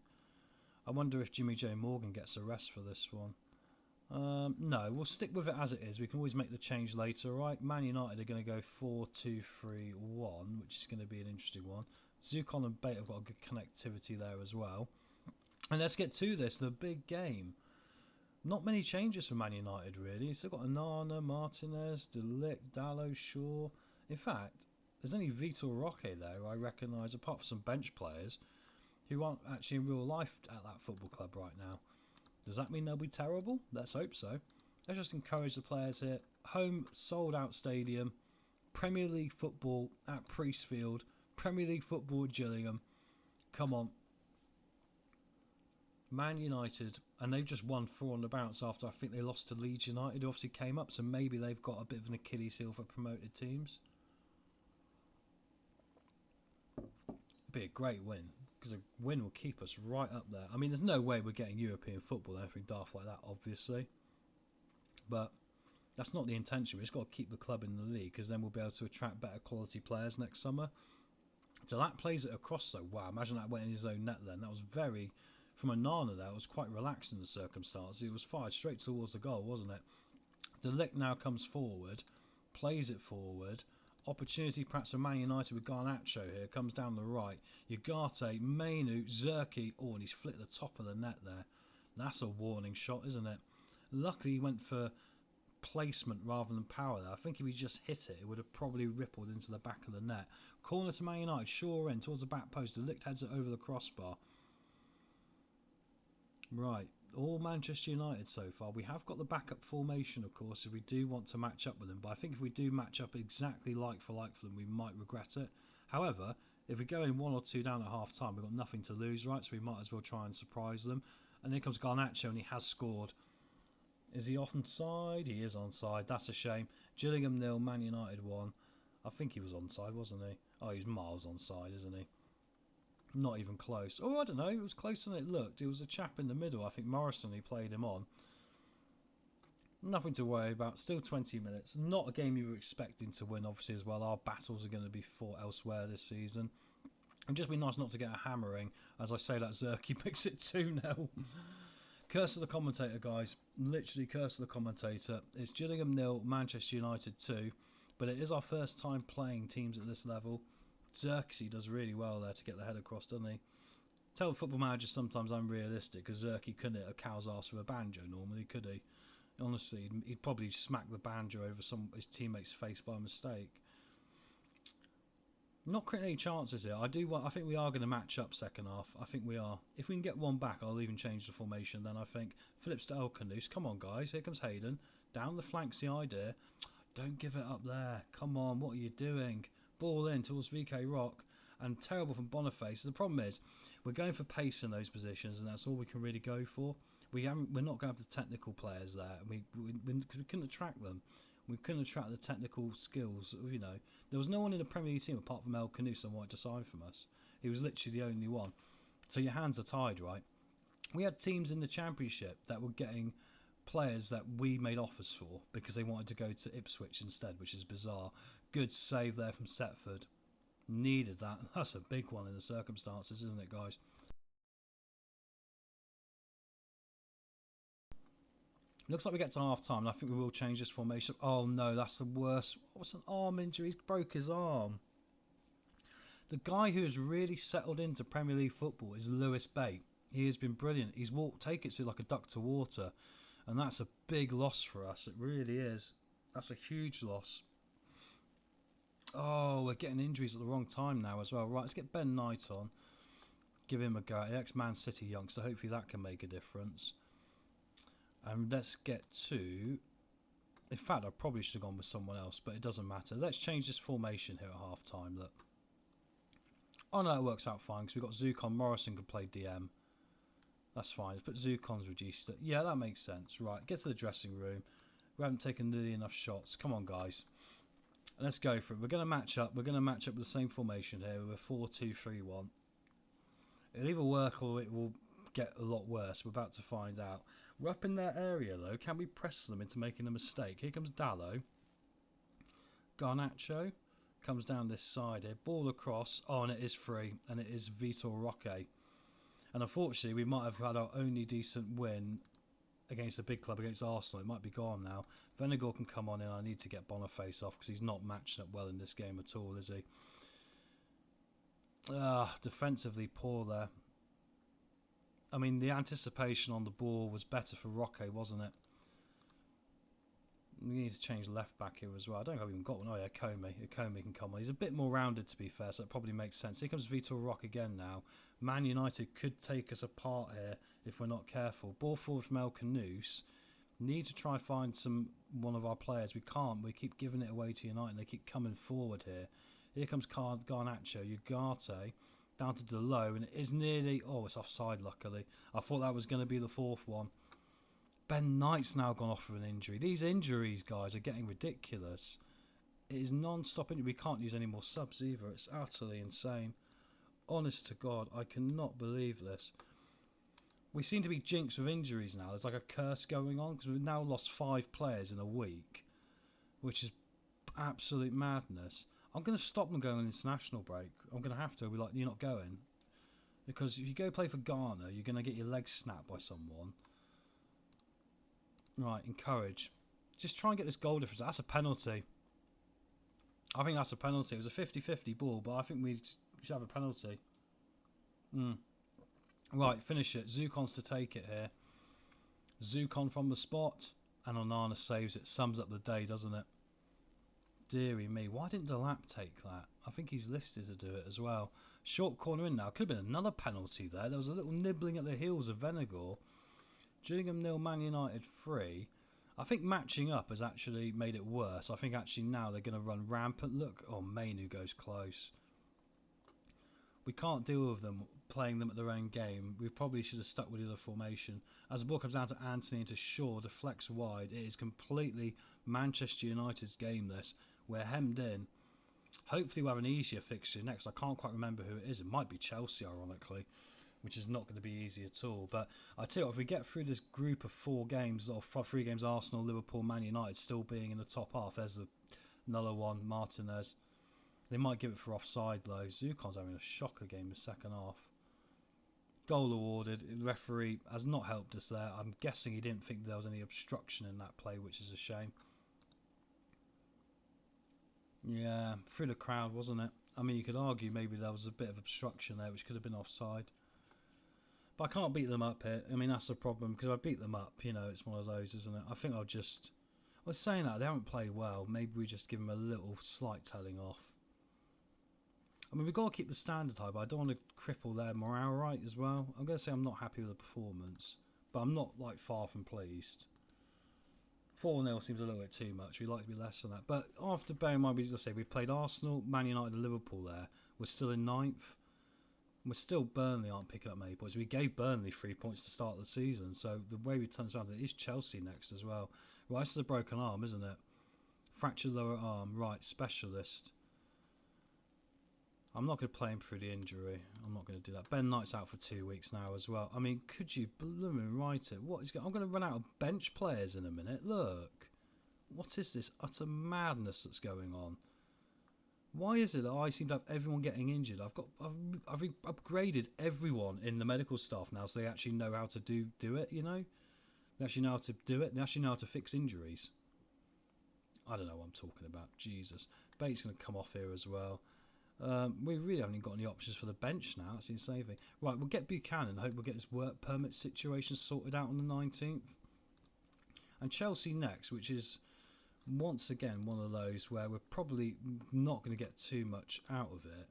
I wonder if Jimmy J. Morgan gets a rest for this one. No, we'll stick with it as it is. We can always make the change later, right? Man United are going to go 4-2-3-1, which is going to be an interesting one. Zukon and Bate have got a good connectivity there as well. And let's get to this, the big game. Not many changes for Man United, really. Still got Anana, Martinez, De Ligt, Dallo, Shaw. In fact, there's only Vitor Roque there who I recognise, apart from some bench players, who aren't actually in real life at that football club right now. Does that mean they'll be terrible? Let's hope so. Let's just encourage the players here. Home, sold-out stadium, Premier League football at Priestfield, Premier League football at Gillingham. Come on. Man United, and they've just won 4 on the bounce after I think they lost to Leeds United, who obviously came up, so maybe they've got a bit of an Achilles heel for promoted teams. It'd be a great win, because a win will keep us right up there. I mean, there's no way we're getting European football or anything daft like that, obviously. But that's not the intention. We've just got to keep the club in the league, because then we'll be able to attract better quality players next summer. So that plays it across, so wow, imagine that went in his own net then. That was very... From Onana there, it was quite relaxed in the circumstances. It was fired straight towards the goal, wasn't it? De Ligt now comes forward, plays it forward. Opportunity perhaps for Man United with Garnacho here. Comes down the right. Ugarte, Mainu, Zerki. Oh, and he's flicked the top of the net there. That's a warning shot, isn't it? Luckily he went for placement rather than power there. I think if he just hit it, it would have probably rippled into the back of the net. Corner to Man United. Shaw in towards the back post. De Ligt heads it over the crossbar. Right, all Manchester United so far. We have got the backup formation, of course, if we do want to match up with them. But I think if we do match up exactly like for them, we might regret it. However, if we go in 1 or 2 down at half time, we've got nothing to lose, right? So we might as well try and surprise them. And here comes Garnacho, and he has scored. Is he onside? He is onside. That's a shame. Gillingham 0, Man United 1. I think he was onside, wasn't he? Oh, he's miles onside, isn't he? Not even close. Oh, I don't know. It was closer than it looked. It was a chap in the middle. I think Morrison, he played him on. Nothing to worry about. Still 20 minutes. Not a game you were expecting to win, obviously, as well. Our battles are going to be fought elsewhere this season. It'd just be nice not to get a hammering. As I say that, Zerki makes it 2-0. Curse of the commentator, guys. Literally curse of the commentator. It's Gillingham 0, Manchester United 2. But it is our first time playing teams at this level. Zerki does really well there to get the head across, doesn't he? Tell Football Manager sometimes I'm realistic, because Zerki couldn't hit a cow's arse with a banjo normally, could he? Honestly, he'd probably smack the banjo over his teammate's face by mistake. Not creating any chances here. I think we are going to match up second half. I think we are. If we can get one back, I'll even change the formation then, I think. Phillips to Elkanous. Come on, guys. Here comes Hayden. Down the flank's the idea. Don't give it up there. Come on, what are you doing? Ball in towards VK Rock, and terrible from Boniface. The problem is we're going for pace in those positions, and that's all we can really go for. We're not going to have the technical players there, and we couldn't attract them. We couldn't attract the technical skills. There was no one in the Premier League team apart from El Canoe that wanted to sign from us. He was literally the only one. So your hands are tied, right? We had teams in the Championship that were getting players that we made offers for because they wanted to go to Ipswich instead, which is bizarre. Good save there from Setford. Needed that. That's a big one in the circumstances, isn't it, guys? Looks like we get to half time, and I think we will change this formation. Oh no, that's the worst. What's an arm injury? He's broke his arm. The guy who has really settled into Premier League football is Lewis Bate. He has been brilliant. He's take it to like a duck to water, and that's a big loss for us. It really is. That's a huge loss. Oh, we're getting injuries at the wrong time now as well. Right, let's get Ben Knight on. Give him a go. The ex-Man City youngster. Hopefully that can make a difference. And let's get to... In fact, I probably should have gone with someone else, but it doesn't matter. Let's change this formation here at half-time. Look. Oh no, it works out fine because we've got Zukon. Morrison can play DM. That's fine. Let's put Zukon's reduced. Yeah, that makes sense. Right, get to the dressing room. We haven't taken nearly enough shots. Come on, guys. Let's go for it. We're going to match up. We're going to match up with the same formation here with a 4-2-3-1. It'll either work or it will get a lot worse. We're about to find out. We're up in their area, though. Can we press them into making a mistake? Here comes Dallo. Garnacho comes down this side here. Ball across. Oh, and it is free. And it is Vitor Roque. And unfortunately, we might have had our only decent win against a big club, against Arsenal. It might be gone now. Venegal can come on in. I need to get Boniface off because he's not matching up well in this game at all, is he? Defensively poor there. I mean, the anticipation on the ball was better for Roque, wasn't it? We need to change left back here as well. I don't know if I've even got one. Oh yeah, Comey can come on. He's a bit more rounded, to be fair, so it probably makes sense. Here comes Vitor Roque again now. Man United could take us apart here if we're not careful. Ball forward from El Canoes. Need to try find one of our players. We can't. We keep giving it away to United. They keep coming forward here. Here comes Garnacho. Ugarte down to Delo, and it is nearly... Oh, it's offside, luckily. I thought that was going to be the fourth one. Ben Knight's now gone off with an injury. These injuries, guys, are getting ridiculous. It is non-stop injury. We can't use any more subs either. It's utterly insane. Honest to God, I cannot believe this. We seem to be jinxed with injuries now. There's like a curse going on because we've now lost 5 players in a week, which is absolute madness. I'm going to stop them going on international break. I'm going to have to. Be like, you're not going. Because if you go play for Ghana, you're going to get your legs snapped by someone. Right, encourage. Just try and get this goal difference. That's a penalty. I think that's a penalty. It was a 50-50 ball, but I think we should have a penalty. Right, finish it. Zukon's to take it here. Zukon from the spot. And Onana saves it. Sums up the day, doesn't it? Deary me. Why didn't Delap take that? I think he's listed to do it as well. Short corner in now. Could have been another penalty there. There was a little nibbling at the heels of Venegal. Gillingham 0, Man United 3. I think matching up has actually made it worse. I think actually now they're going to run rampant. Look, oh, Mainu goes close. We can't deal with them playing them at their own game. We probably should have stuck with the other formation. As the ball comes down to Anthony into Shaw, deflects wide. It is completely Manchester United's game, this. We're hemmed in. Hopefully we'll have an easier fixture next. I can't quite remember who it is. It might be Chelsea, ironically, which is not going to be easy at all. But I tell you what, if we get through this group of 4 games, or 3 games, Arsenal, Liverpool, Man United still being in the top half, there's the another one, Martinez. They might give it for offside though. Zukon's having a shocker game the second half. Goal awarded. The referee has not helped us there. I'm guessing he didn't think there was any obstruction in that play, which is a shame. Yeah, through the crowd, wasn't it? I mean, you could argue maybe there was a bit of obstruction there, which could have been offside. But I can't beat them up here. I mean, that's the problem, because if I beat them up, you know, it's one of those, isn't it? I think I'll just... I was saying that, they haven't played well. Maybe we just give them a little slight telling off. I mean, we've got to keep the standard high, but I don't want to cripple their morale right as well. I'm going to say I'm not happy with the performance, but I'm not, like, far from pleased. 4-0 seems a little bit too much. We'd like to be less than that. But after bearing in mind, we played Arsenal, Man United and Liverpool there. We're still in 9th. We're still, Burnley aren't picking up many points. We gave Burnley 3 points to start the season. So the way we turn this around, it is Chelsea next as well. Right, this is a broken arm, isn't it? Fractured lower arm. Right, specialist. I'm not going to play him through the injury. I'm not going to do that. Ben Knight's out for 2 weeks now as well. I mean, could you blooming write it? What is going? I'm going to run out of bench players in a minute. Look. What is this utter madness that's going on? Why is it that I seem to have everyone getting injured? I've upgraded everyone in the medical staff now, so they actually know how to do it. You know, they actually know how to do it. They actually know how to fix injuries. I don't know what I'm talking about. Jesus, Bates going to come off here as well. We really haven't got any options for the bench now. That's insane. Right, we'll get Buchanan. Hope we'll get this work permit situation sorted out on the 19th. And Chelsea next, which is once again one of those where we're probably not going to get too much out of it.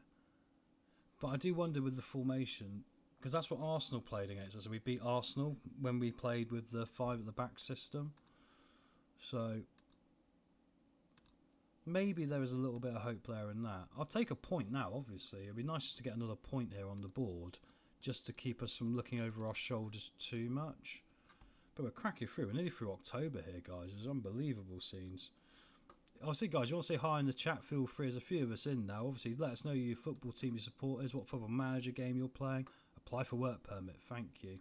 But I do wonder with the formation, because that's what Arsenal played against us. We beat Arsenal when we played with the 5 at the back system. So maybe there is a little bit of hope there in that. I'll take a point now, obviously. It'd be nice just to get another point here on the board, just to keep us from looking over our shoulders too much. But we're cracking through. We're nearly through October here, guys. It's unbelievable scenes. Obviously, guys, you want to say hi in the chat, feel free. There's a few of us in now. Obviously, let us know your football team, your supporters, what football manager game you're playing. Apply for work permit. Thank you.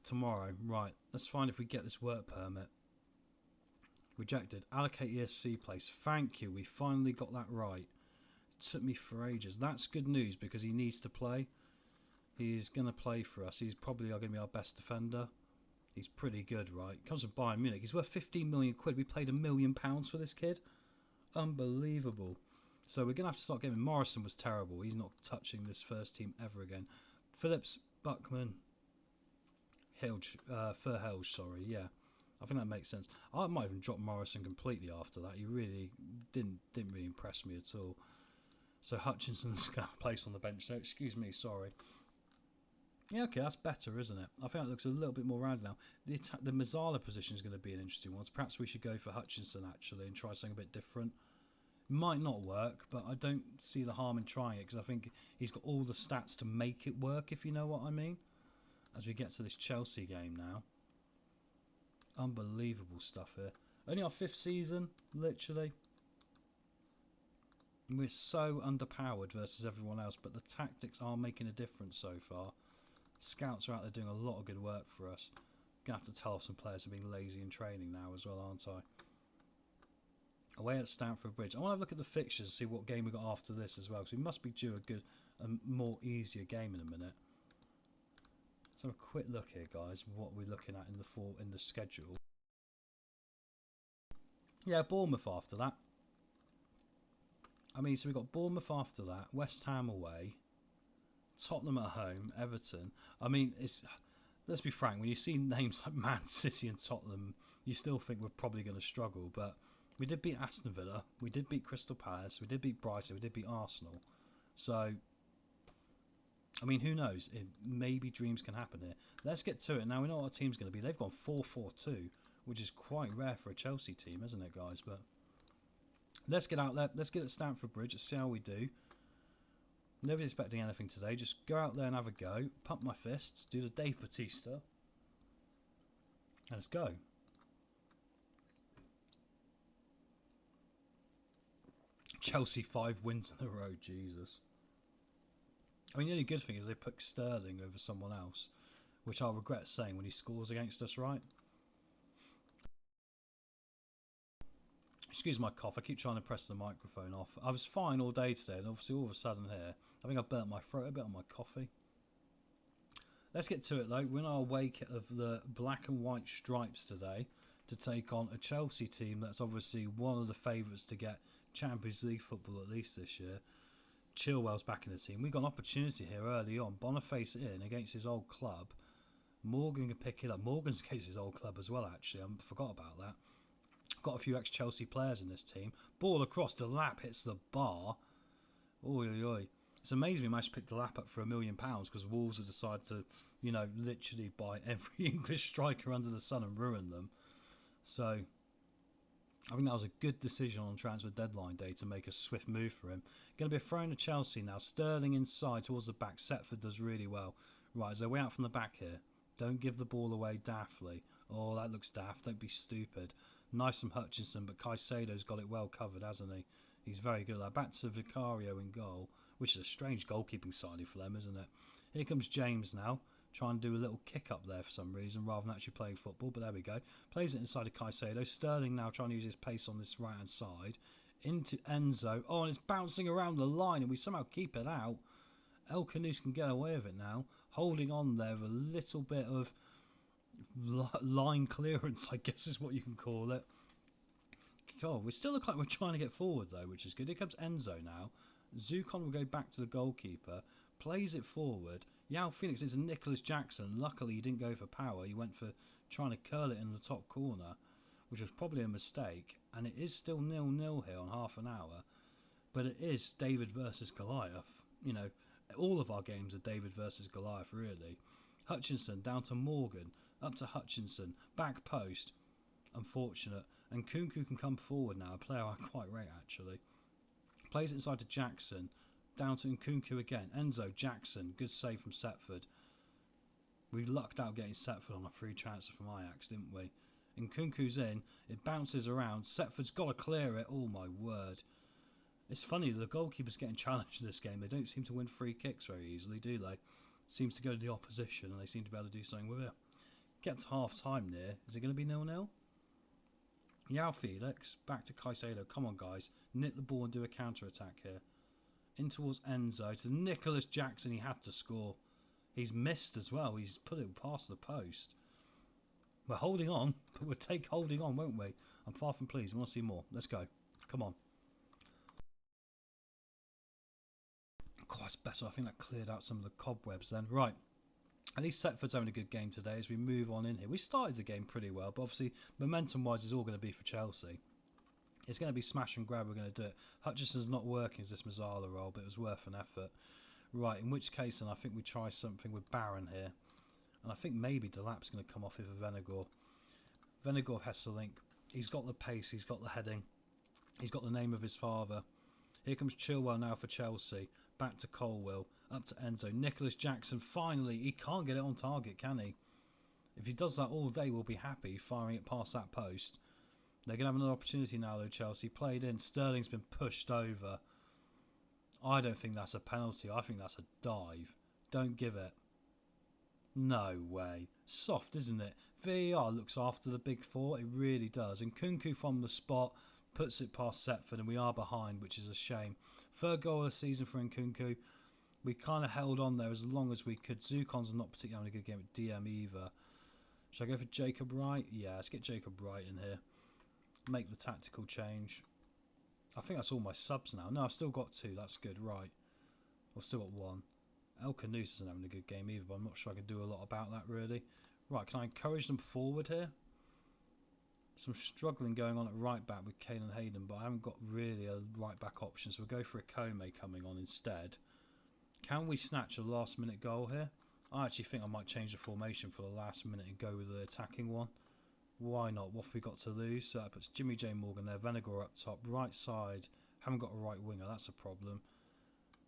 Tomorrow. Right. Let's find if we get this work permit. Rejected. Allocate ESC place. Thank you. We finally got that right. It took me for ages. That's good news because he needs to play. He's going to play for us. He's probably going to be our best defender. He's pretty good, right? Comes from Bayern Munich. He's worth 15 million quid. We paid £1 million for this kid. Unbelievable. So we're going to have to start getting him. Morrison was terrible. He's not touching this first team ever again. Phillips, Buckman, Verhelge, sorry. Yeah, I think that makes sense. I might even drop Morrison completely after that. He really didn't really impress me at all. So Hutchinson's got a place on the bench. So excuse me, sorry. Yeah, okay, that's better, isn't it? I think it looks a little bit more rounded now. The Mazzala position is going to be an interesting one. So perhaps we should go for Hutchinson, actually, and try something a bit different. Might not work, but I don't see the harm in trying it, because I think he's got all the stats to make it work, if you know what I mean. As we get to this Chelsea game now. Unbelievable stuff here. Only our 5th season, literally. And we're so underpowered versus everyone else, but the tactics are making a difference so far. Scouts are out there doing a lot of good work for us. Gonna have to tell off some players for being lazy in training now as well, aren't I? Away at Stamford Bridge. I want to have a look at the fixtures, see what game we got after this as well, because we must be due a more easier game in a minute. So a quick look here, guys. What we're looking at in the schedule. Yeah, Bournemouth after that. I mean, so we've got Bournemouth after that, West Ham away, Tottenham at home, Everton. I mean, let's be frank, when you see names like Man City and Tottenham, you still think we're probably going to struggle. But we did beat Aston Villa, we did beat Crystal Palace, we did beat Brighton, we did beat Arsenal. So, I mean, who knows? Maybe dreams can happen here. Let's get to it. Now we know what our team's going to be. They've gone 4-4-2, which is quite rare for a Chelsea team, isn't it, guys? But let's get out there. Let's get at Stamford Bridge. Let's see how we do. Nobody's expecting anything today. Just go out there and have a go. Pump my fists. Do the Dave Bautista. And let's go. Chelsea 5 wins in a row. Jesus. I mean, the only good thing is they put Sterling over someone else, which I'll regret saying when he scores against us, right? Excuse my cough. I keep trying to press the microphone off. I was fine all day today, and obviously all of a sudden here, I think I burnt my throat a bit on my coffee. Let's get to it though. We're in our wake of the black and white stripes today to take on a Chelsea team that's obviously one of the favourites to get Champions League football at least this year. Chilwell's back in the team. We got an opportunity here early on. Boniface in against his old club. Morgan can pick it up. Morgan's against his old club as well, actually. I forgot about that. Got a few ex-Chelsea players in this team. Ball across to Lap, hits the bar. Oi, oi, oi. It's amazing we managed to pick the Lap up for £1 million because Wolves have decided to, you know, literally buy every English striker under the sun and ruin them. So I think that was a good decision on transfer deadline day to make a swift move for him. Going to be a throw to Chelsea now. Sterling inside towards the back. Setford does really well. Right, is there a way out from the back here? Don't give the ball away daftly. Oh, that looks daft. Don't be stupid. Nice from Hutchinson, but Caicedo's got it well covered, hasn't he? He's very good at that. Back to Vicario in goal, which is a strange goalkeeping signing for them, isn't it? Here comes James now, trying to do a little kick up there for some reason, rather than actually playing football, but there we go. Plays it inside of Caicedo. Sterling now trying to use his pace on this right-hand side. Into Enzo. Oh, and it's bouncing around the line, and we somehow keep it out. El Canus can get away with it now. Holding on there with a little bit of line clearance, I guess is what you can call it. God, we still look like we're trying to get forward though, which is good. Here comes Enzo now. Zukon will go back to the goalkeeper, plays it forward. Yao Phoenix into Nicholas Jackson. Luckily he didn't go for power, he went for trying to curl it in the top corner, which was probably a mistake. And it is still 0-0 here on half an hour, but it is David versus Goliath. You know, all of our games are David versus Goliath really. Hutchinson down to Morgan, up to Hutchinson, back post, unfortunate. And Kunku can come forward now, a player I quite rate actually. Plays it inside to Jackson, down to Nkunku again. Enzo, Jackson, good save from Setford. We lucked out getting Setford on a free transfer from Ajax, didn't we? Nkunku's in, it bounces around, Setford's got to clear it, oh my word. It's funny, the goalkeepers getting challenged in this game, they don't seem to win free kicks very easily, do they? Seems to go to the opposition and they seem to be able to do something with it. Get to half time there, is it going to be 0-0? Yao Felix, back to Caicedo, come on guys, knit the ball and do a counter attack here. In towards Enzo, to Nicholas Jackson, he had to score. He's missed as well, he's put it past the post. We're holding on, but we'll take holding on, won't we? I'm far from pleased, I want to see more. Let's go, come on. Quite better, I think that cleared out some of the cobwebs then. Right, at least Setford's having a good game today as we move on in here. We started the game pretty well, but obviously momentum-wise is all going to be for Chelsea. It's going to be smash and grab, we're going to do it. Hutchinson's not working as this Mazzala role, but it was worth an effort. Right, in which case then I think we try something with Barron here. And I think maybe Delap's going to come off with a Venegor. Venegor Hesselink. He's got the pace, he's got the heading. He's got the name of his father. Here comes Chilwell now for Chelsea. Back to Colwill. Up to Enzo. Nicholas Jackson, finally. He can't get it on target, can he? If he does that all day, we'll be happy firing it past that post. They're going to have another opportunity now, though, Chelsea. Played in. Sterling's been pushed over. I don't think that's a penalty. I think that's a dive. Don't give it. No way. Soft, isn't it? VAR looks after the big four. It really does. And Kunku from the spot puts it past Setford, and we are behind, which is a shame. Third goal of the season for Nkunku. We kind of held on there as long as we could. Zukon's not particularly having a good game at DM either. Should I go for Jacob Wright? Yeah, let's get Jacob Wright in here. Make the tactical change. I think that's all my subs now. No, I've still got two. That's good. Right. I've still got one. El Canus isn't having a good game either, but I'm not sure I can do a lot about that really. Right, can I encourage them forward here? Some struggling going on at right back with Kane and Hayden, but I haven't got really a right back option, so we'll go for a Kome coming on instead. Can we snatch a last minute goal here? I actually think I might change the formation for the last minute and go with the attacking one. Why not? What have we got to lose? So that puts Jimmy J Morgan there, Venegor up top, right side. Haven't got a right winger, that's a problem.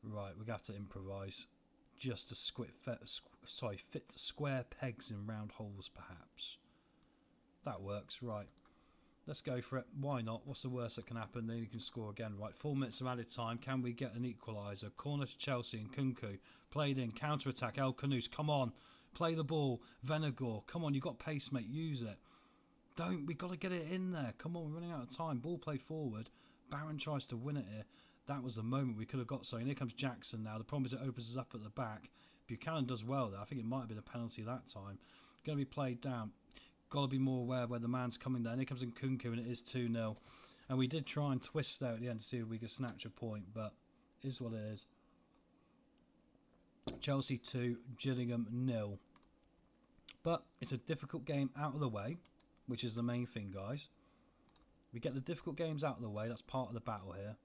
Right, we're going to have to improvise. Just to fit square pegs in round holes, perhaps. That works, right. Let's go for it. Why not? What's the worst that can happen? Then you can score again. Right, 4 minutes of added time. Can we get an equaliser? Corner to Chelsea and Kunku. Played in. Counter-attack. El Canus. Come on. Play the ball. Venegor. Come on, you got pace, mate. Use it. Don't. We got to get it in there. Come on, we're running out of time. Ball played forward. Barron tries to win it here. That was the moment we could have got something. Here comes Jackson now. The problem is it opens us up at the back. Buchanan does well there. I think it might have been a penalty that time. Going to be played down. Got to be more aware where the man's coming down. Here comes Nkunku and it is 2-0. And we did try and twist there at the end to see if we could snatch a point, but it is what it is. Chelsea 2, Gillingham 0. But it's a difficult game out of the way, which is the main thing, guys. We get the difficult games out of the way. That's part of the battle here.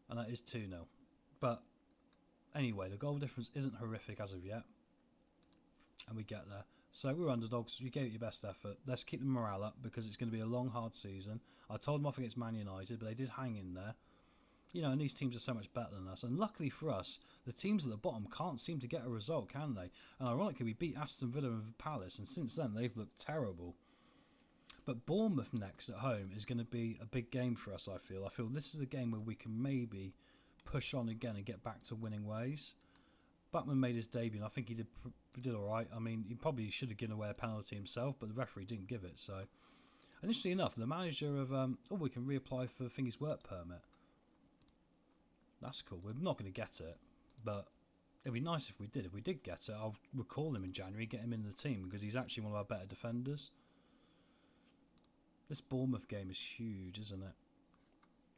And that is 2-0. But anyway, the goal difference isn't horrific as of yet. And we get there. So we're underdogs. You gave it your best effort. Let's keep the morale up because it's going to be a long, hard season. I told them off against Man United, but they did hang in there. You know, and these teams are so much better than us. And luckily for us, the teams at the bottom can't seem to get a result, can they? And ironically, we beat Aston Villa and Palace, and since then they've looked terrible. But Bournemouth next at home is going to be a big game for us, I feel. I feel this is a game where we can maybe push on again and get back to winning ways. Buckman made his debut, and I think he did all right. I mean, he probably should have given away a penalty himself, but the referee didn't give it. So, and interestingly enough, the manager of we can reapply for Thingy's work permit. That's cool. We're not going to get it, but it'd be nice if we did. If we did get it, I'll recall him in January, get him in the team because he's actually one of our better defenders. This Bournemouth game is huge, isn't it?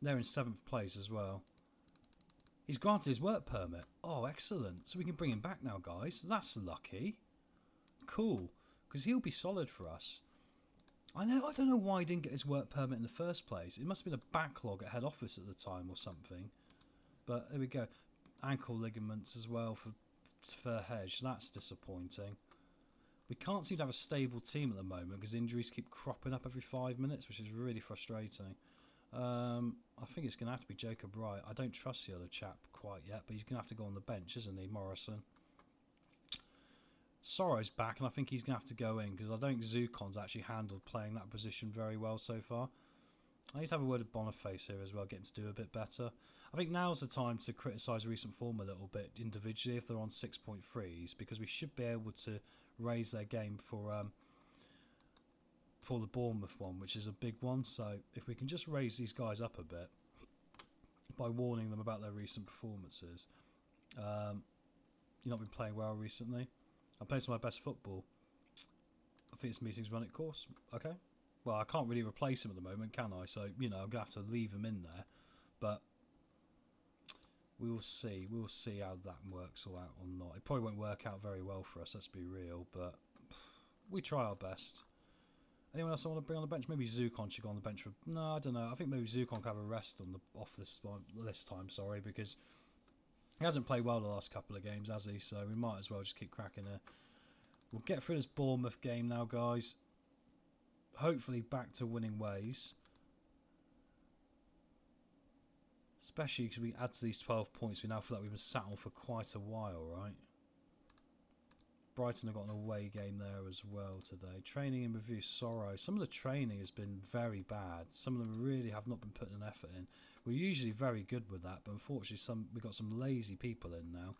They're in 7th place as well. He's granted his work permit. Oh, excellent. So we can bring him back now, guys. That's lucky. Cool. Because he'll be solid for us. I don't know why he didn't get his work permit in the first place. It must have been a backlog at head office at the time or something. But there we go. Ankle ligaments as well for Hedge. That's disappointing. We can't seem to have a stable team at the moment because injuries keep cropping up every 5 minutes, which is really frustrating. I think it's going to have to be Jacob Wright. I don't trust the other chap quite yet, but he's going to have to go on the bench, isn't he, Morrison? Sorrow's back, and I think he's going to have to go in because I don't think Zukon's actually handled playing that position very well so far. I need to have a word with Boniface here as well, getting to do a bit better. I think now's the time to criticise recent form a little bit individually if they're on 6.3s because we should be able to raise their game for the Bournemouth one, which is a big one. So if we can just raise these guys up a bit by warning them about their recent performances. You've not been playing well recently. I'm playing some of my best football. I think this meeting's run its course. Okay. Well, I can't really replace him at the moment, can I? So, I'm going to have to leave him in there. But we will see. We will see how that works all out or not. It probably won't work out very well for us, let's be real. But we try our best. Anyone else I want to bring on the bench? Maybe Zukon should go on the bench for... No, I don't know. I think maybe Zukon could have a rest off this time, sorry, because he hasn't played well the last couple of games, has he? So we might as well just keep cracking it. We'll get through this Bournemouth game now, guys. Hopefully back to winning ways. Especially because we add to these 12 points. We now feel like we've been sat on for quite a while, right? Brighton have got an away game there as well today. Training and review, Sorrow. Some of the training has been very bad. Some of them really have not been putting an effort in. We're usually very good with that, but unfortunately we've got some lazy people in now.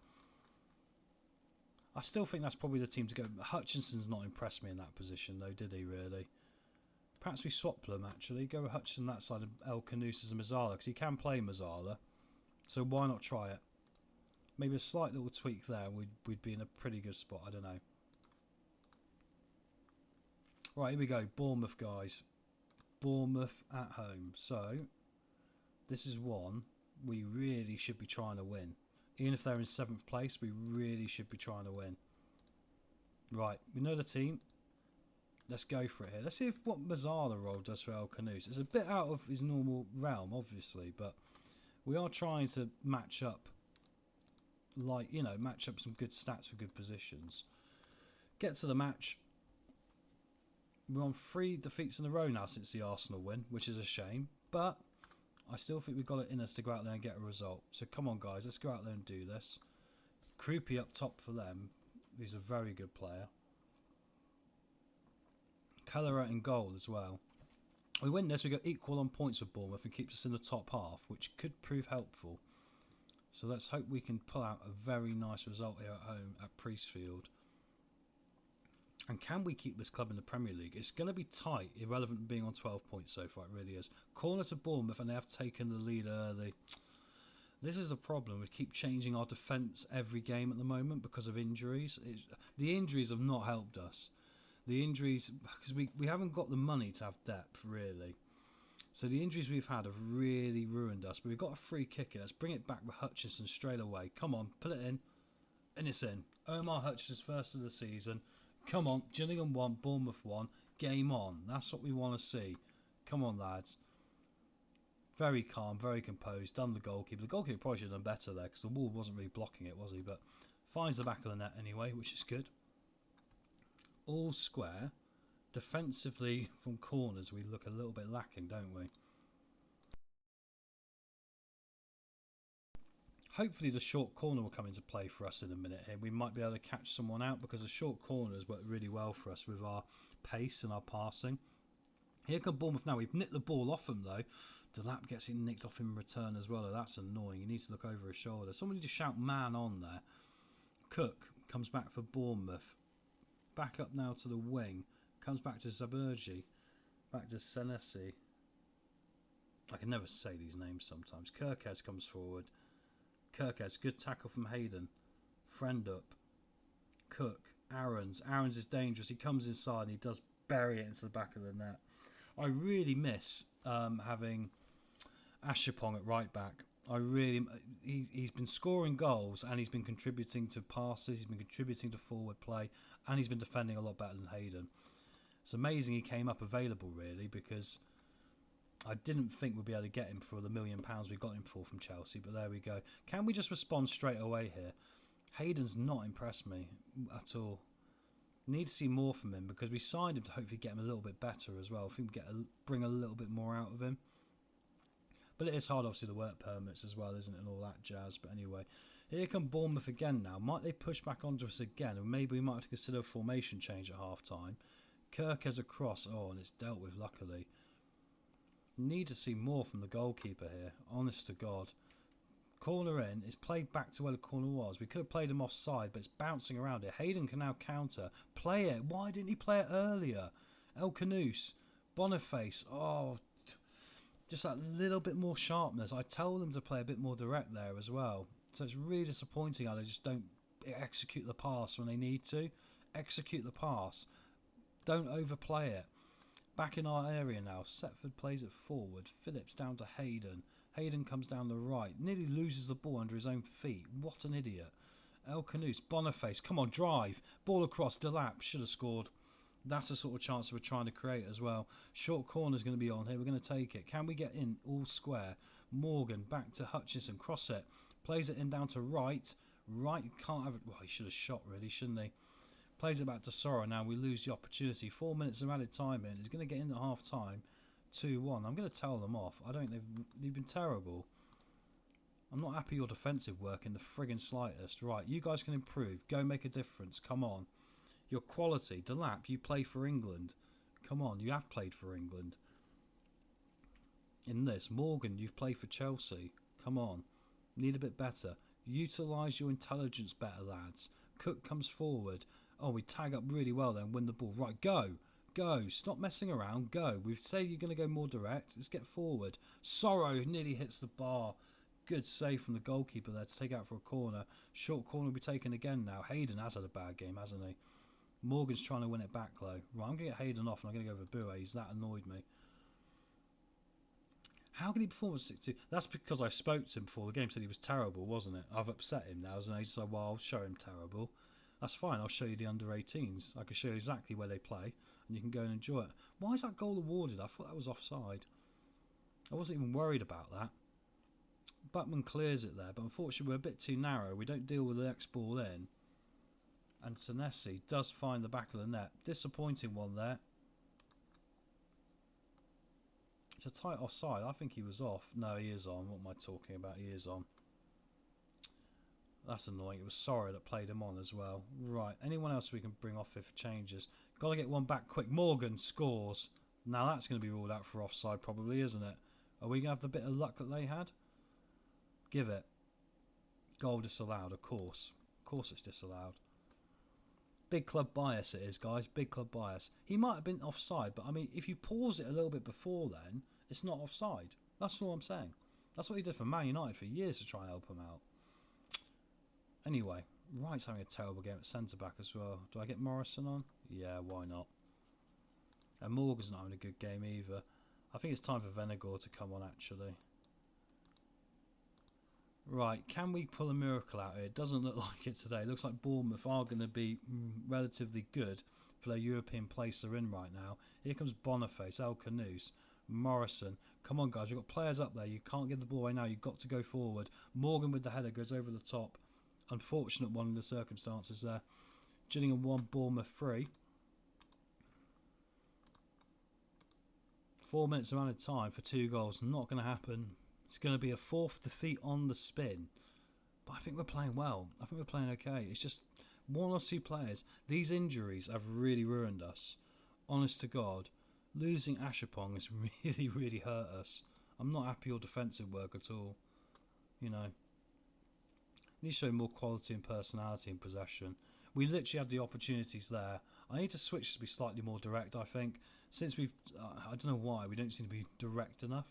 I still think that's probably the team to go. Hutchinson's not impressed me in that position though, did he really? Perhaps we swap them actually. Go with Hutchinson that side of El Canuses and Mazzala because he can play Mazzala. So why not try it? Maybe a slight little tweak there and we'd be in a pretty good spot. I don't know. Right, here we go. Bournemouth, guys. Bournemouth at home. So, this is one we really should be trying to win. Even if they're in 7th place, we really should be trying to win. Right, we know the team. Let's go for it here. Let's see what Mazzala role does for El Canus. It's a bit out of his normal realm, obviously, but we are trying to match up, match up some good stats for good positions. Get to the match. We're on 3 defeats in a row now since the Arsenal win, which is a shame, but I still think we've got it in us to go out there and get a result. So come on, guys, let's go out there and do this. Krupi up top for them. He's a very good player. Keller in goal as well. We win this, we go equal on points with Bournemouth and keeps us in the top half, which could prove helpful. So let's hope we can pull out a very nice result here at home at Priestfield. And can we keep this club in the Premier League? It's going to be tight, irrelevant of being on 12 points so far, it really is. Corner to Bournemouth and they have taken the lead early. This is the problem. We keep changing our defence every game at the moment because of injuries. The injuries have not helped us. The injuries, because we haven't got the money to have depth, really. So the injuries we've had have really ruined us. But we've got a free kick here. Let's bring it back with Hutchinson straight away. Come on, put it in. And it's in. Omar Hutchinson's first of the season. Come on, Gillingham 1, Bournemouth 1. Game on. That's what we want to see. Come on, lads. Very calm, very composed. Done the goalkeeper. The goalkeeper probably should have done better there because the wall wasn't really blocking it, was he? But finds the back of the net anyway, which is good. All square. Defensively from corners we look a little bit lacking, don't we? Hopefully the short corner will come into play for us in a minute here. We might be able to catch someone out because the short corners work really well for us with our pace and our passing. Here come Bournemouth now. We've nicked the ball off him though. Delap gets it nicked off him in return as well. That's annoying. He needs to look over his shoulder. Somebody just shout man on there. Cook comes back for Bournemouth. Back up now to the wing. Comes back to Zabergi. Back to Senesi. I can never say these names sometimes. Kirkes comes forward. Kirkes, good tackle from Hayden. Friend up. Cook. Aarons. Aarons is dangerous. He comes inside and he does bury it into the back of the net. I really miss having Ashipong at right back. He's been scoring goals and he's been contributing to passes. He's been contributing to forward play and he's been defending a lot better than Hayden. It's amazing he came up available really, because I didn't think we'd be able to get him for the £1 million we got him for from Chelsea, but there we go. Can we just respond straight away here? Hayden's not impressed me at all. Need to see more from him because we signed him to hopefully get him a little bit better as well. I think we bring a little bit more out of him. But it is hard, obviously, the work permits as well, isn't it, and all that jazz. But anyway, here come Bournemouth again now. Might they push back onto us again? And maybe we might have to consider a formation change at half-time. Kirk has a cross. Oh, and it's dealt with, luckily. Need to see more from the goalkeeper here, honest to God. Corner in, it's played back to where the corner was. We could have played him offside, but it's bouncing around it. Hayden can now counter. Play it. Why didn't he play it earlier? El Canouse. Boniface. Oh, just that little bit more sharpness. I tell them to play a bit more direct there as well. So it's really disappointing how they just don't execute the pass when they need to. Execute the pass. Don't overplay it. Back in our area now. Setford plays it forward. Phillips down to Hayden. Hayden comes down the right. Nearly loses the ball under his own feet. What an idiot. El Canouse. Boniface. Come on, drive. Ball across. Delap. Should have scored. That's the sort of chance we're trying to create as well. Short corner's going to be on here. We're going to take it. Can we get in all square? Morgan back to Hutchinson. Cross it. Plays it in down to right. Right. Can't have it. Well, he should have shot really, shouldn't he? Plays it back to Sora. Now we lose the opportunity. 4 minutes of added time in. He's going to get in at half time. 2-1. I'm going to tell them off. I don't think they've been terrible. I'm not happy your defensive work in the friggin' slightest. Right, you guys can improve. Go make a difference. Come on. Your quality. Delap, you play for England. Come on, you have played for England. In this, Morgan, you've played for Chelsea. Come on. Need a bit better. Utilise your intelligence better, lads. Cook comes forward. Oh, we tag up really well then. Win the ball. Right, go. Go. Stop messing around. Go. We've said you're going to go more direct. Let's get forward. Sorrow nearly hits the bar. Good save from the goalkeeper there to take out for a corner. Short corner will be taken again now. Hayden has had a bad game, hasn't he? Morgan's trying to win it back though. Right, I'm going to get Hayden off and I'm going to go for Boué. He's that annoyed me. How can he perform at 6-2? That's because I spoke to him before the game, said he was terrible, wasn't it? I've upset him now, and he's like, well, I'll show him terrible. That's fine, I'll show you the under-18s. I can show you exactly where they play, and you can go and enjoy it. Why is that goal awarded? I thought that was offside. I wasn't even worried about that. Buckman clears it there, but unfortunately we're a bit too narrow. We don't deal with the next ball in. And Senesi does find the back of the net. Disappointing one there. It's a tight offside. I think he was off. No, he is on. What am I talking about? He is on. That's annoying. It was Sorrow that played him on as well. Right. Anyone else we can bring off here for changes? Got to get one back quick. Morgan scores. Now that's going to be ruled out for offside probably, isn't it? Are we going to have the bit of luck that they had? Give it. Goal disallowed, of course. Of course it's disallowed. Big club bias it is, guys. Big club bias. He might have been offside, but I mean, if you pause it a little bit before then, it's not offside. That's all I'm saying. That's what he did for Man United for years to try and help him out. Anyway, Wright's having a terrible game at centre-back as well. Do I get Morrison on? Yeah, why not? And Morgan's not having a good game either. I think it's time for Venegor to come on, actually. Right, can we pull a miracle out here? It doesn't look like it today. It looks like Bournemouth are going to be relatively good for their European place they're in right now. Here comes Boniface, El Canouse, Morrison. Come on, guys, we've got players up there. You can't give the ball away now. You've got to go forward. Morgan with the header goes over the top. Unfortunate one in the circumstances there. Gillingham 1, Bournemouth 3. 4 minutes around of time for 2 goals. Not going to happen. It's going to be a 4th defeat on the spin. But I think we're playing well. I think we're playing okay. It's just 1 or 2 players. These injuries have really ruined us. Honest to God. Losing Ashapong has really, really hurt us. I'm not happy with defensive work at all. You know, we need to show more quality and personality in possession. We literally had the opportunities there. I need to switch to be slightly more direct, I think. Since we've... I don't know why, we don't seem to be direct enough.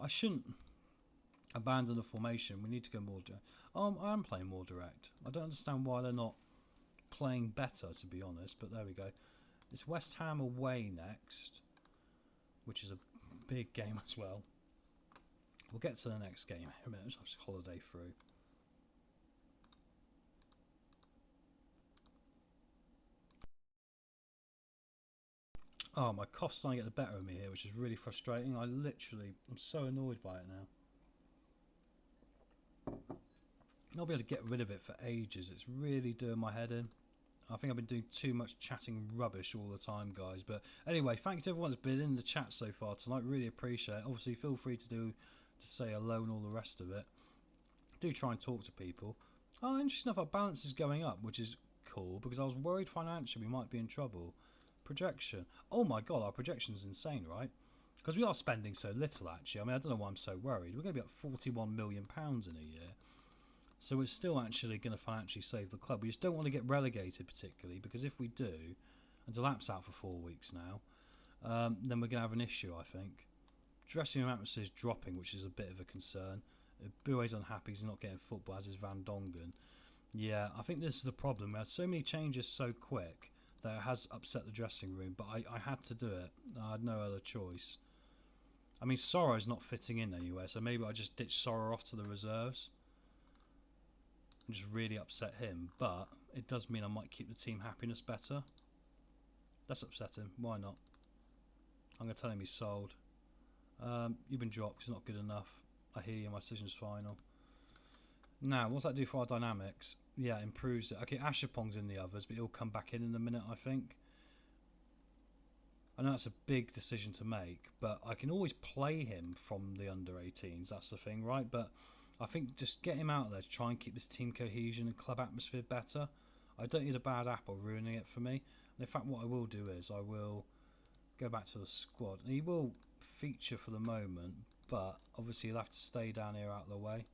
I shouldn't abandon the formation. We need to go more direct. I am playing more direct. I don't understand why they're not playing better, to be honest, but there we go. It's West Ham away next, which is a big game as well. We'll get to the next game in a minute. Let's just holiday through. Oh, my cough's starting to get the better of me here, which is really frustrating. I'm so annoyed by it now. I'll be able to get rid of it for ages. It's really doing my head in. I think I've been doing too much chatting rubbish all the time, guys. But anyway, thank you to everyone that's been in the chat so far tonight. Really appreciate it. Obviously, feel free to say hello and all the rest of it. Do try and talk to people. Oh, interesting enough, our balance is going up, which is cool, because I was worried financially we might be in trouble. Projection. Oh my god, our projection's insane, right? Because we are spending so little, actually. I mean, I don't know why I'm so worried. We're going to be up £41 million in a year. So we're still actually going to financially save the club. We just don't want to get relegated particularly, because if we do, and Delap's out for 4 weeks now, then we're going to have an issue, I think. Dressing room atmosphere is dropping, which is a bit of a concern. Bue's unhappy, he's not getting football, as is Van Dongen. Yeah, I think this is the problem. We had so many changes so quick that it has upset the dressing room, but I had to do it. I had no other choice. I mean, Sorrow's not fitting in anywhere, so maybe I just ditch Sorrow off to the reserves and just really upset him, but it does mean I might keep the team happiness better. Let's upset him, why not? I'm going to tell him he's sold. You've been dropped, it's not good enough. I hear you, my decision's final. Now, what's that do for our dynamics? Yeah, improves it. Okay, Ashapong's in the others, but he'll come back in a minute, I think. I know that's a big decision to make, but I can always play him from the under-18s, that's the thing, right? But I think just get him out there to try and keep this team cohesion and club atmosphere better. I don't need a bad apple ruining it for me. And in fact, what I will do is I will go back to the squad. And he will feature for the moment, but obviously he'll have to stay down here out of the way.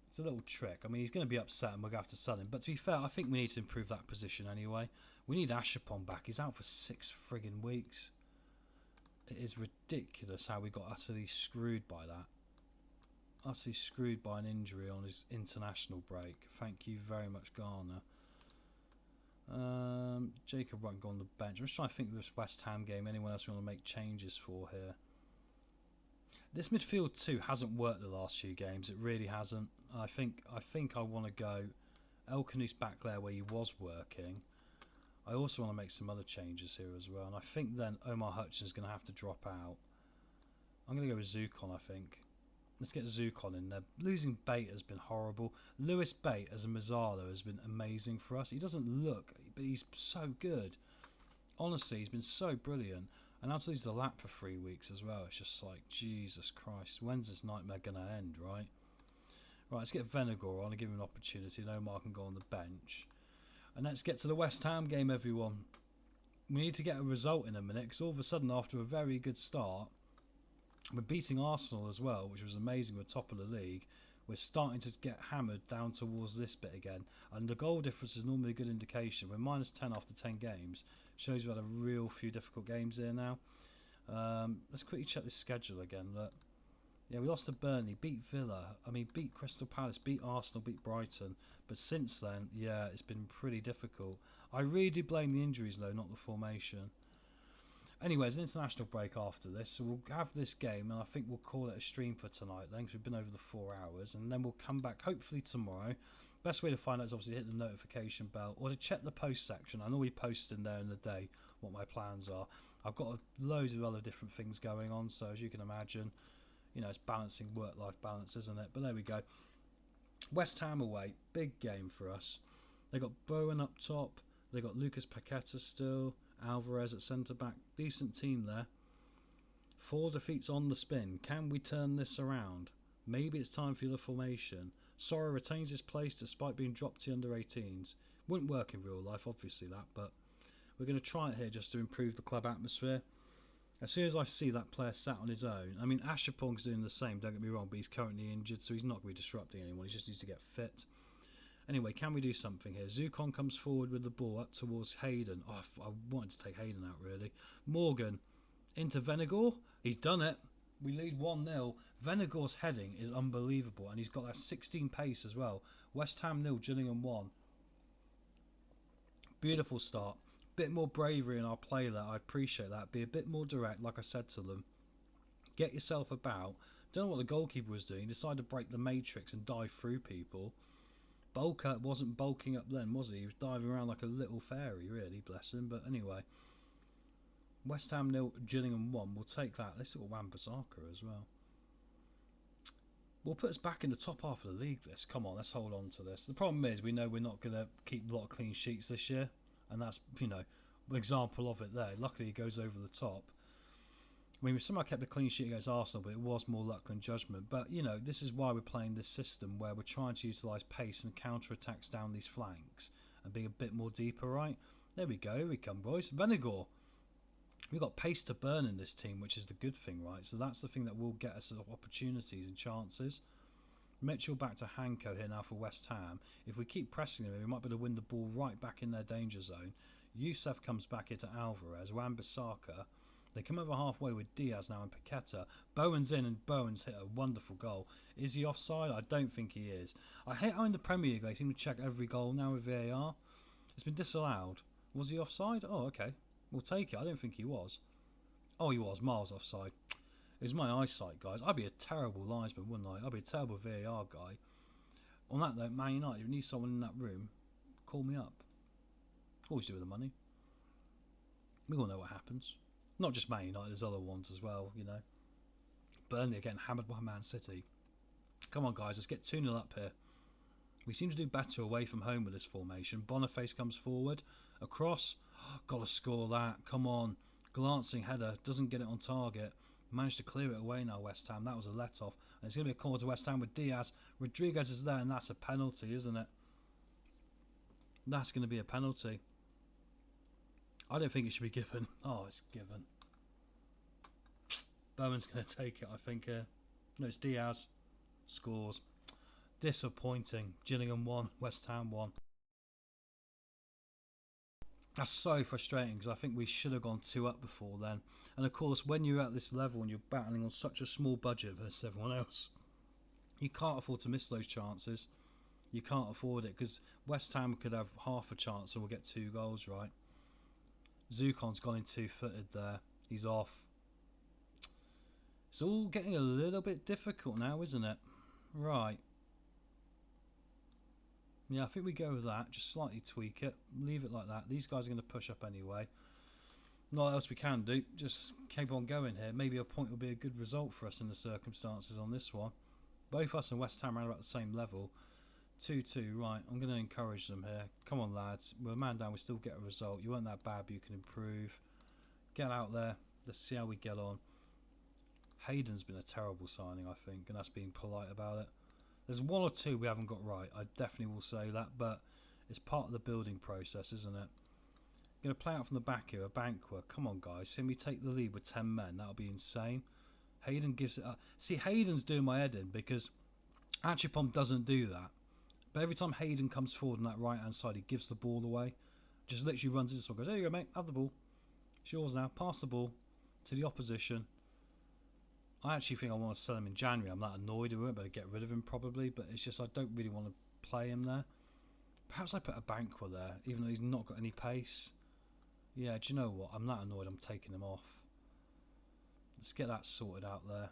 It's a little trick. I mean, he's going to be upset and we're going to have to sell him. But to be fair, I think we need to improve that position anyway. We need Ashapong back. He's out for 6 friggin' weeks. It is ridiculous how we got utterly screwed by that. Utterly screwed by an injury on his international break. Thank you very much, Garner. Jacob won't go on the bench. I'm just trying to think of this West Ham game. Anyone else we want to make changes for here? This midfield too hasn't worked the last few games. It really hasn't. I think I want to go Elkanou's back there where he was working. I also want to make some other changes here as well. And I think then Omar Hutchinson's going to have to drop out. I'm going to go with Zukon, I think. Let's get Zukon in there. Losing Bate has been horrible. Lewis Bate as a Mazzala has been amazing for us. He doesn't look, but he's so good. Honestly, he's been so brilliant. And now to lose the lap for 3 weeks as well. It's just like, Jesus Christ. When's this nightmare going to end, right? Right, let's get Venegor on and give him an opportunity. And Omar can go on the bench. And let's get to the West Ham game, everyone. We need to get a result in a minute, because all of a sudden, after a very good start, we're beating Arsenal as well, which was amazing. We're top of the league. We're starting to get hammered down towards this bit again. And the goal difference is normally a good indication. We're minus 10 after 10 games. Shows we've had a real few difficult games here now. Let's quickly check this schedule again. Look. Yeah, we lost to Burnley, beat Villa, beat Crystal Palace, beat Arsenal, beat Brighton. But since then, yeah, it's been pretty difficult. I really do blame the injuries though, not the formation. Anyway, there's an international break after this, so we'll have this game and I think we'll call it a stream for tonight then, because we've been over the 4 hours, and then we'll come back hopefully tomorrow. Best way to find out is obviously hit the notification bell or to check the post section. I know we post in there in the day what my plans are. I've got loads of other different things going on, so as you can imagine, you know, it's balancing work-life balance, isn't it? But there we go. West Ham away, big game for us. They got Bowen up top, they got Lucas Paqueta still, Alvarez at centre-back, decent team there. 4 defeats on the spin. Can we turn this around? Maybe it's time for the formation. Sorrow retains his place despite being dropped to under-18s. Wouldn't work in real life, obviously that, but We're going to try it here just to improve the club atmosphere. As soon as I see that player sat on his own, I mean, Ashapong's doing the same, don't get me wrong, but he's currently injured, so he's not going to be disrupting anyone. He just needs to get fit. Anyway, can we do something here? Zukon comes forward with the ball up towards Hayden. Oh, I wanted to take Hayden out, really. Morgan into Venegor. He's done it. We lead 1-0. Venegor's heading is unbelievable, and he's got that 16 pace as well. West Ham 0, Gillingham 1. Beautiful start. Bit more bravery in our play there. I appreciate that. Be a bit more direct, like I said to them. Get yourself about. Don't know what the goalkeeper was doing. He decided to break the matrix and dive through people. Bulker wasn't bulking up then, was he? He was diving around like a little fairy, really, bless him. But anyway, West Ham 0, Gillingham 1. We'll take that. This little Wan-Bissaka as well. We'll put us back in the top half of the league, this. Come on, let's hold on to this. The problem is we know we're not going to keep a lot of clean sheets this year. And that's, you know, an example of it there. Luckily, it goes over the top. I mean, we somehow kept a clean sheet against Arsenal, but it was more luck than judgment. But, you know, this is why we're playing this system where we're trying to utilise pace and counter-attacks down these flanks and being a bit more deeper, right? There we go. Here we come, boys. Venegor. We've got pace to burn in this team, which is the good thing, right? So that's the thing that will get us opportunities and chances. Mitchell back to Hanko here now for West Ham. If we keep pressing them, we might be able to win the ball right back in their danger zone. Youssef comes back here to Alvarez. Wan-Bissaka. They come over halfway with Diaz now and Paqueta. Bowen's in, and Bowen's hit a wonderful goal. Is he offside? I don't think he is. I hate how in the Premier League they seem to check every goal now with VAR. It's been disallowed. Was he offside? Oh, okay. We'll take it. I don't think he was. Oh, he was. Miles offside. It was my eyesight, guys. I'd be a terrible linesman, wouldn't I? I'd be a terrible VAR guy. On that note, Man United, if you need someone in that room, call me up. Always do with the money. We all know what happens. Not just Man United, there's other ones as well, you know. Burnley again, hammered by Man City. Come on, guys, let's get 2-0 up here. We seem to do better away from home with this formation. Boniface comes forward. Across. Got to score that. Come on. Glancing header. Doesn't get it on target. Managed to clear it away now, West Ham. That was a let-off. And it's going to be a corner to West Ham with Diaz. Rodriguez is there, and that's a penalty, isn't it? That's going to be a penalty. I don't think it should be given. Oh, it's given. Bowen's going to take it, I think. No, it's Diaz. Scores. Disappointing. Gillingham 1, West Ham 1. That's so frustrating because I think we should have gone 2 up before then. And of course, when you're at this level and you're battling on such a small budget versus everyone else, you can't afford to miss those chances. You can't afford it because West Ham could have half a chance and we'll get 2 goals, right? Zukon's gone in 2-footed there. He's off. It's all getting a little bit difficult now, isn't it? Right. Yeah, I think we go with that. Just slightly tweak it. Leave it like that. These guys are going to push up anyway. Not else we can do. Just keep on going here. Maybe a point will be a good result for us in the circumstances on this one. Both us and West Ham are about the same level. 2-2. Right, I'm going to encourage them here. Come on, lads. We're a man down. We still get a result. You weren't that bad, but you can improve. Get out there. Let's see how we get on. Hayden's been a terrible signing, I think, and that's being polite about it. There's 1 or 2 we haven't got right. I definitely will say that, but it's part of the building process, isn't it? Going to play out from the back here, a Banquer. Come on, guys. See me take the lead with 10 men. That'll be insane. Hayden gives it up. See, Hayden's doing my head in because Achipom doesn't do that. But every time Hayden comes forward on that right-hand side, he gives the ball away. Just literally runs into someone, goes, there you go, mate. Have the ball. It's yours now. Pass the ball to the opposition. I actually think I want to sell him in January. I'm that annoyed. We won't be able to get rid of him probably, but it's just I don't really want to play him there. Perhaps I put a Banquer there, even though he's not got any pace. Yeah, do you know what? I'm that annoyed. I'm taking him off. Let's get that sorted out there.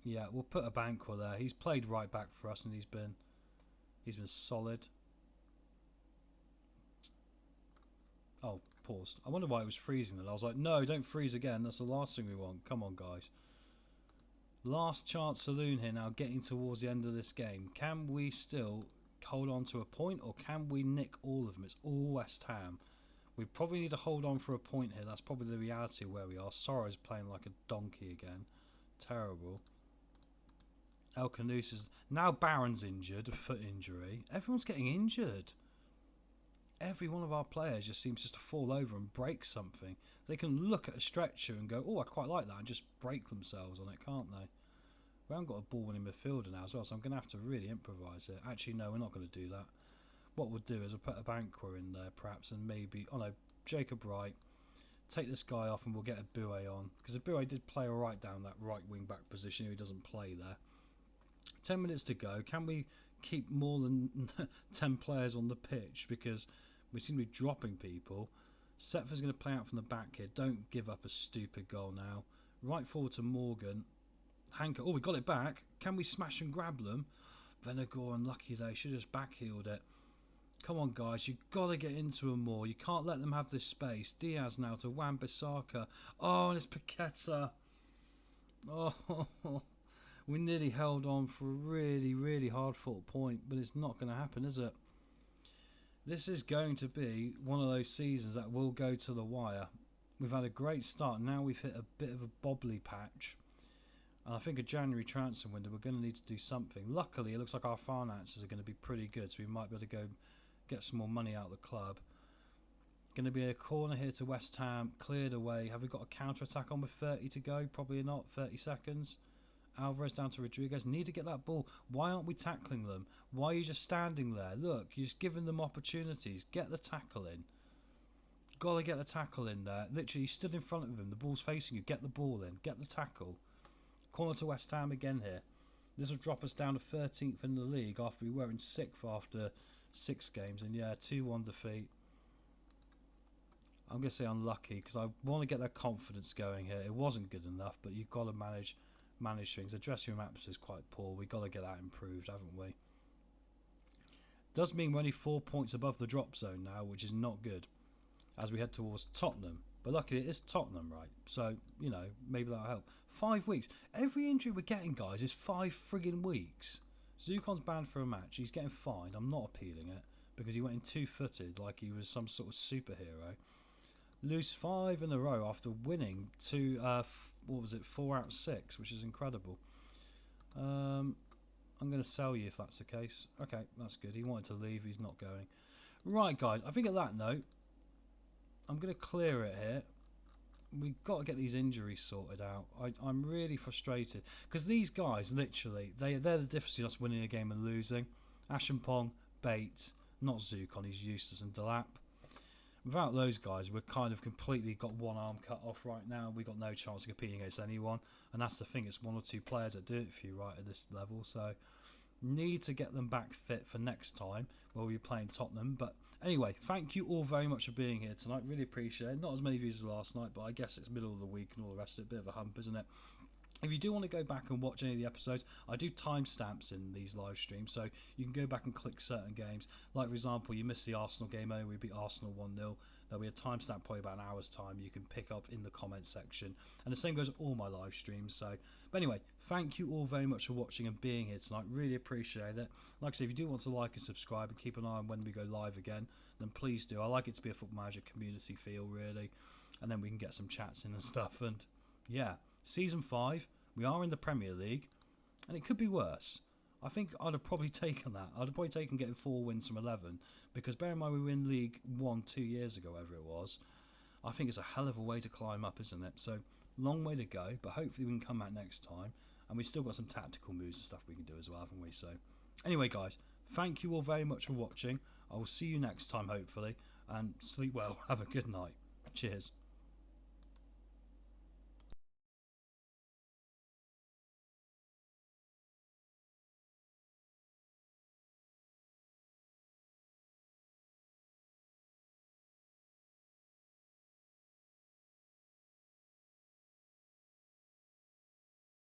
Yeah, we'll put a Banquer there. He's played right back for us, and he's been solid. Oh, paused. I wonder why it was freezing then. I was like, no, don't freeze again. That's the last thing we want. Come on, guys. Last chance saloon here now, getting towards the end of this game. Can we still hold on to a point, or can we nick all of them? It's all West Ham. We probably need to hold on for a point here. That's probably the reality of where we are. Sorrow's playing like a donkey again. Terrible. El Canus is... Now Barron's injured, a foot injury. Everyone's getting injured. every one of our players just seems just to fall over and break something. They can look at a stretcher and go, oh, I quite like that, and just break themselves on it, can't they? We haven't got a ball-winning midfielder now as well, so I'm going to have to really improvise it. Actually, no, we're not going to do that. What we'll do is we'll put a Banquer in there, perhaps, and maybe, oh no, Jacob Wright. Take this guy off and we'll get a Boué on. Because Boué did play alright down that right wing-back position. He doesn't play there. 10 minutes to go. Can we keep more than 10 players on the pitch? Because we seem to be dropping people. Setford's going to play out from the back here. Don't give up a stupid goal now. Right forward to Morgan. Hanker. Oh, we got it back. Can we smash and grab them? Venegor, unlucky they should have just backheeled it. Come on, guys. You've got to get into them more. You can't let them have this space. Diaz now to Wan-Bissaka. Oh, and it's Paqueta. Oh, we nearly held on for a really, really hard-fought point, but it's not going to happen, is it? This is going to be one of those seasons that will go to the wire. We've had a great start. Now we've hit a bit of a bobbly patch. And I think a January transfer window, we're going to need to do something. Luckily, it looks like our finances are going to be pretty good, so we might be able to go get some more money out of the club. Going to be a corner here to West Ham, cleared away. Have we got a counter-attack on with 30 to go? Probably not, 30 seconds. Alvarez down to Rodriguez. Need to get that ball. Why aren't we tackling them? Why are you just standing there? Look, you're just giving them opportunities. Get the tackle in. Got to get the tackle in there. Literally, you stood in front of him. The ball's facing you. Get the ball in. Get the tackle. Corner to West Ham again here. This will drop us down to 13th in the league after we were in 6th after 6 games. And yeah, 2-1 defeat. I'm going to say unlucky because I want to get that confidence going here. It wasn't good enough, but you've got to manage things. The dressing room atmosphere is quite poor. We've got to get that improved, haven't we? Does mean we're only 4 points above the drop zone now, which is not good as we head towards Tottenham. But luckily it is Tottenham, right? So, you know, maybe that'll help. 5 weeks. Every injury we're getting, guys, is 5 friggin' weeks. Zukon's banned for a match. He's getting fined. I'm not appealing it because he went in 2-footed like he was some sort of superhero. Lose 5 in a row after winning 4 out of 6, which is incredible. I'm going to sell you if that's the case. Okay, that's good. He wanted to leave. He's not going. Right, guys. I think at that note, I'm going to clear it here. We've got to get these injuries sorted out. I'm really frustrated because these guys, literally, they're the difference between us winning a game and losing. Ashenpong, Bates, not Zukon, he's useless, and Delap. Without those guys, we're kind of completely got one arm cut off right now. We've got no chance of competing against anyone. And that's the thing, it's 1 or 2 players that do it for you right at this level. So, need to get them back fit for next time where we'll be playing Tottenham. But anyway, thank you all very much for being here tonight. Really appreciate it. Not as many views as last night, but I guess it's middle of the week and all the rest of it. Bit of a hump, isn't it? If you do want to go back and watch any of the episodes, I do timestamps in these live streams, so you can go back and click certain games. Like, for example, you missed the Arsenal game earlier, we beat Arsenal 1-0. There'll be a timestamp probably about an hour's time you can pick up in the comments section. And the same goes with all my live streams. So, but anyway, thank you all very much for watching and being here tonight. Really appreciate it. Like I said, if you do want to like and subscribe and keep an eye on when we go live again, then please do. I like it to be a Football Manager community feel, really. And then we can get some chats in and stuff. And yeah, Season 5. We are in the Premier League, and it could be worse. I think I'd have probably taken that. I'd have probably taken getting 4 wins from 11, because bear in mind we were in League 1 2 years ago, whatever it was. I think it's a hell of a way to climb up, isn't it? So, long way to go, but hopefully we can come out next time, and we've still got some tactical moves and stuff we can do as well, haven't we? So, anyway, guys, thank you all very much for watching. I will see you next time, hopefully, and sleep well. Have a good night. Cheers.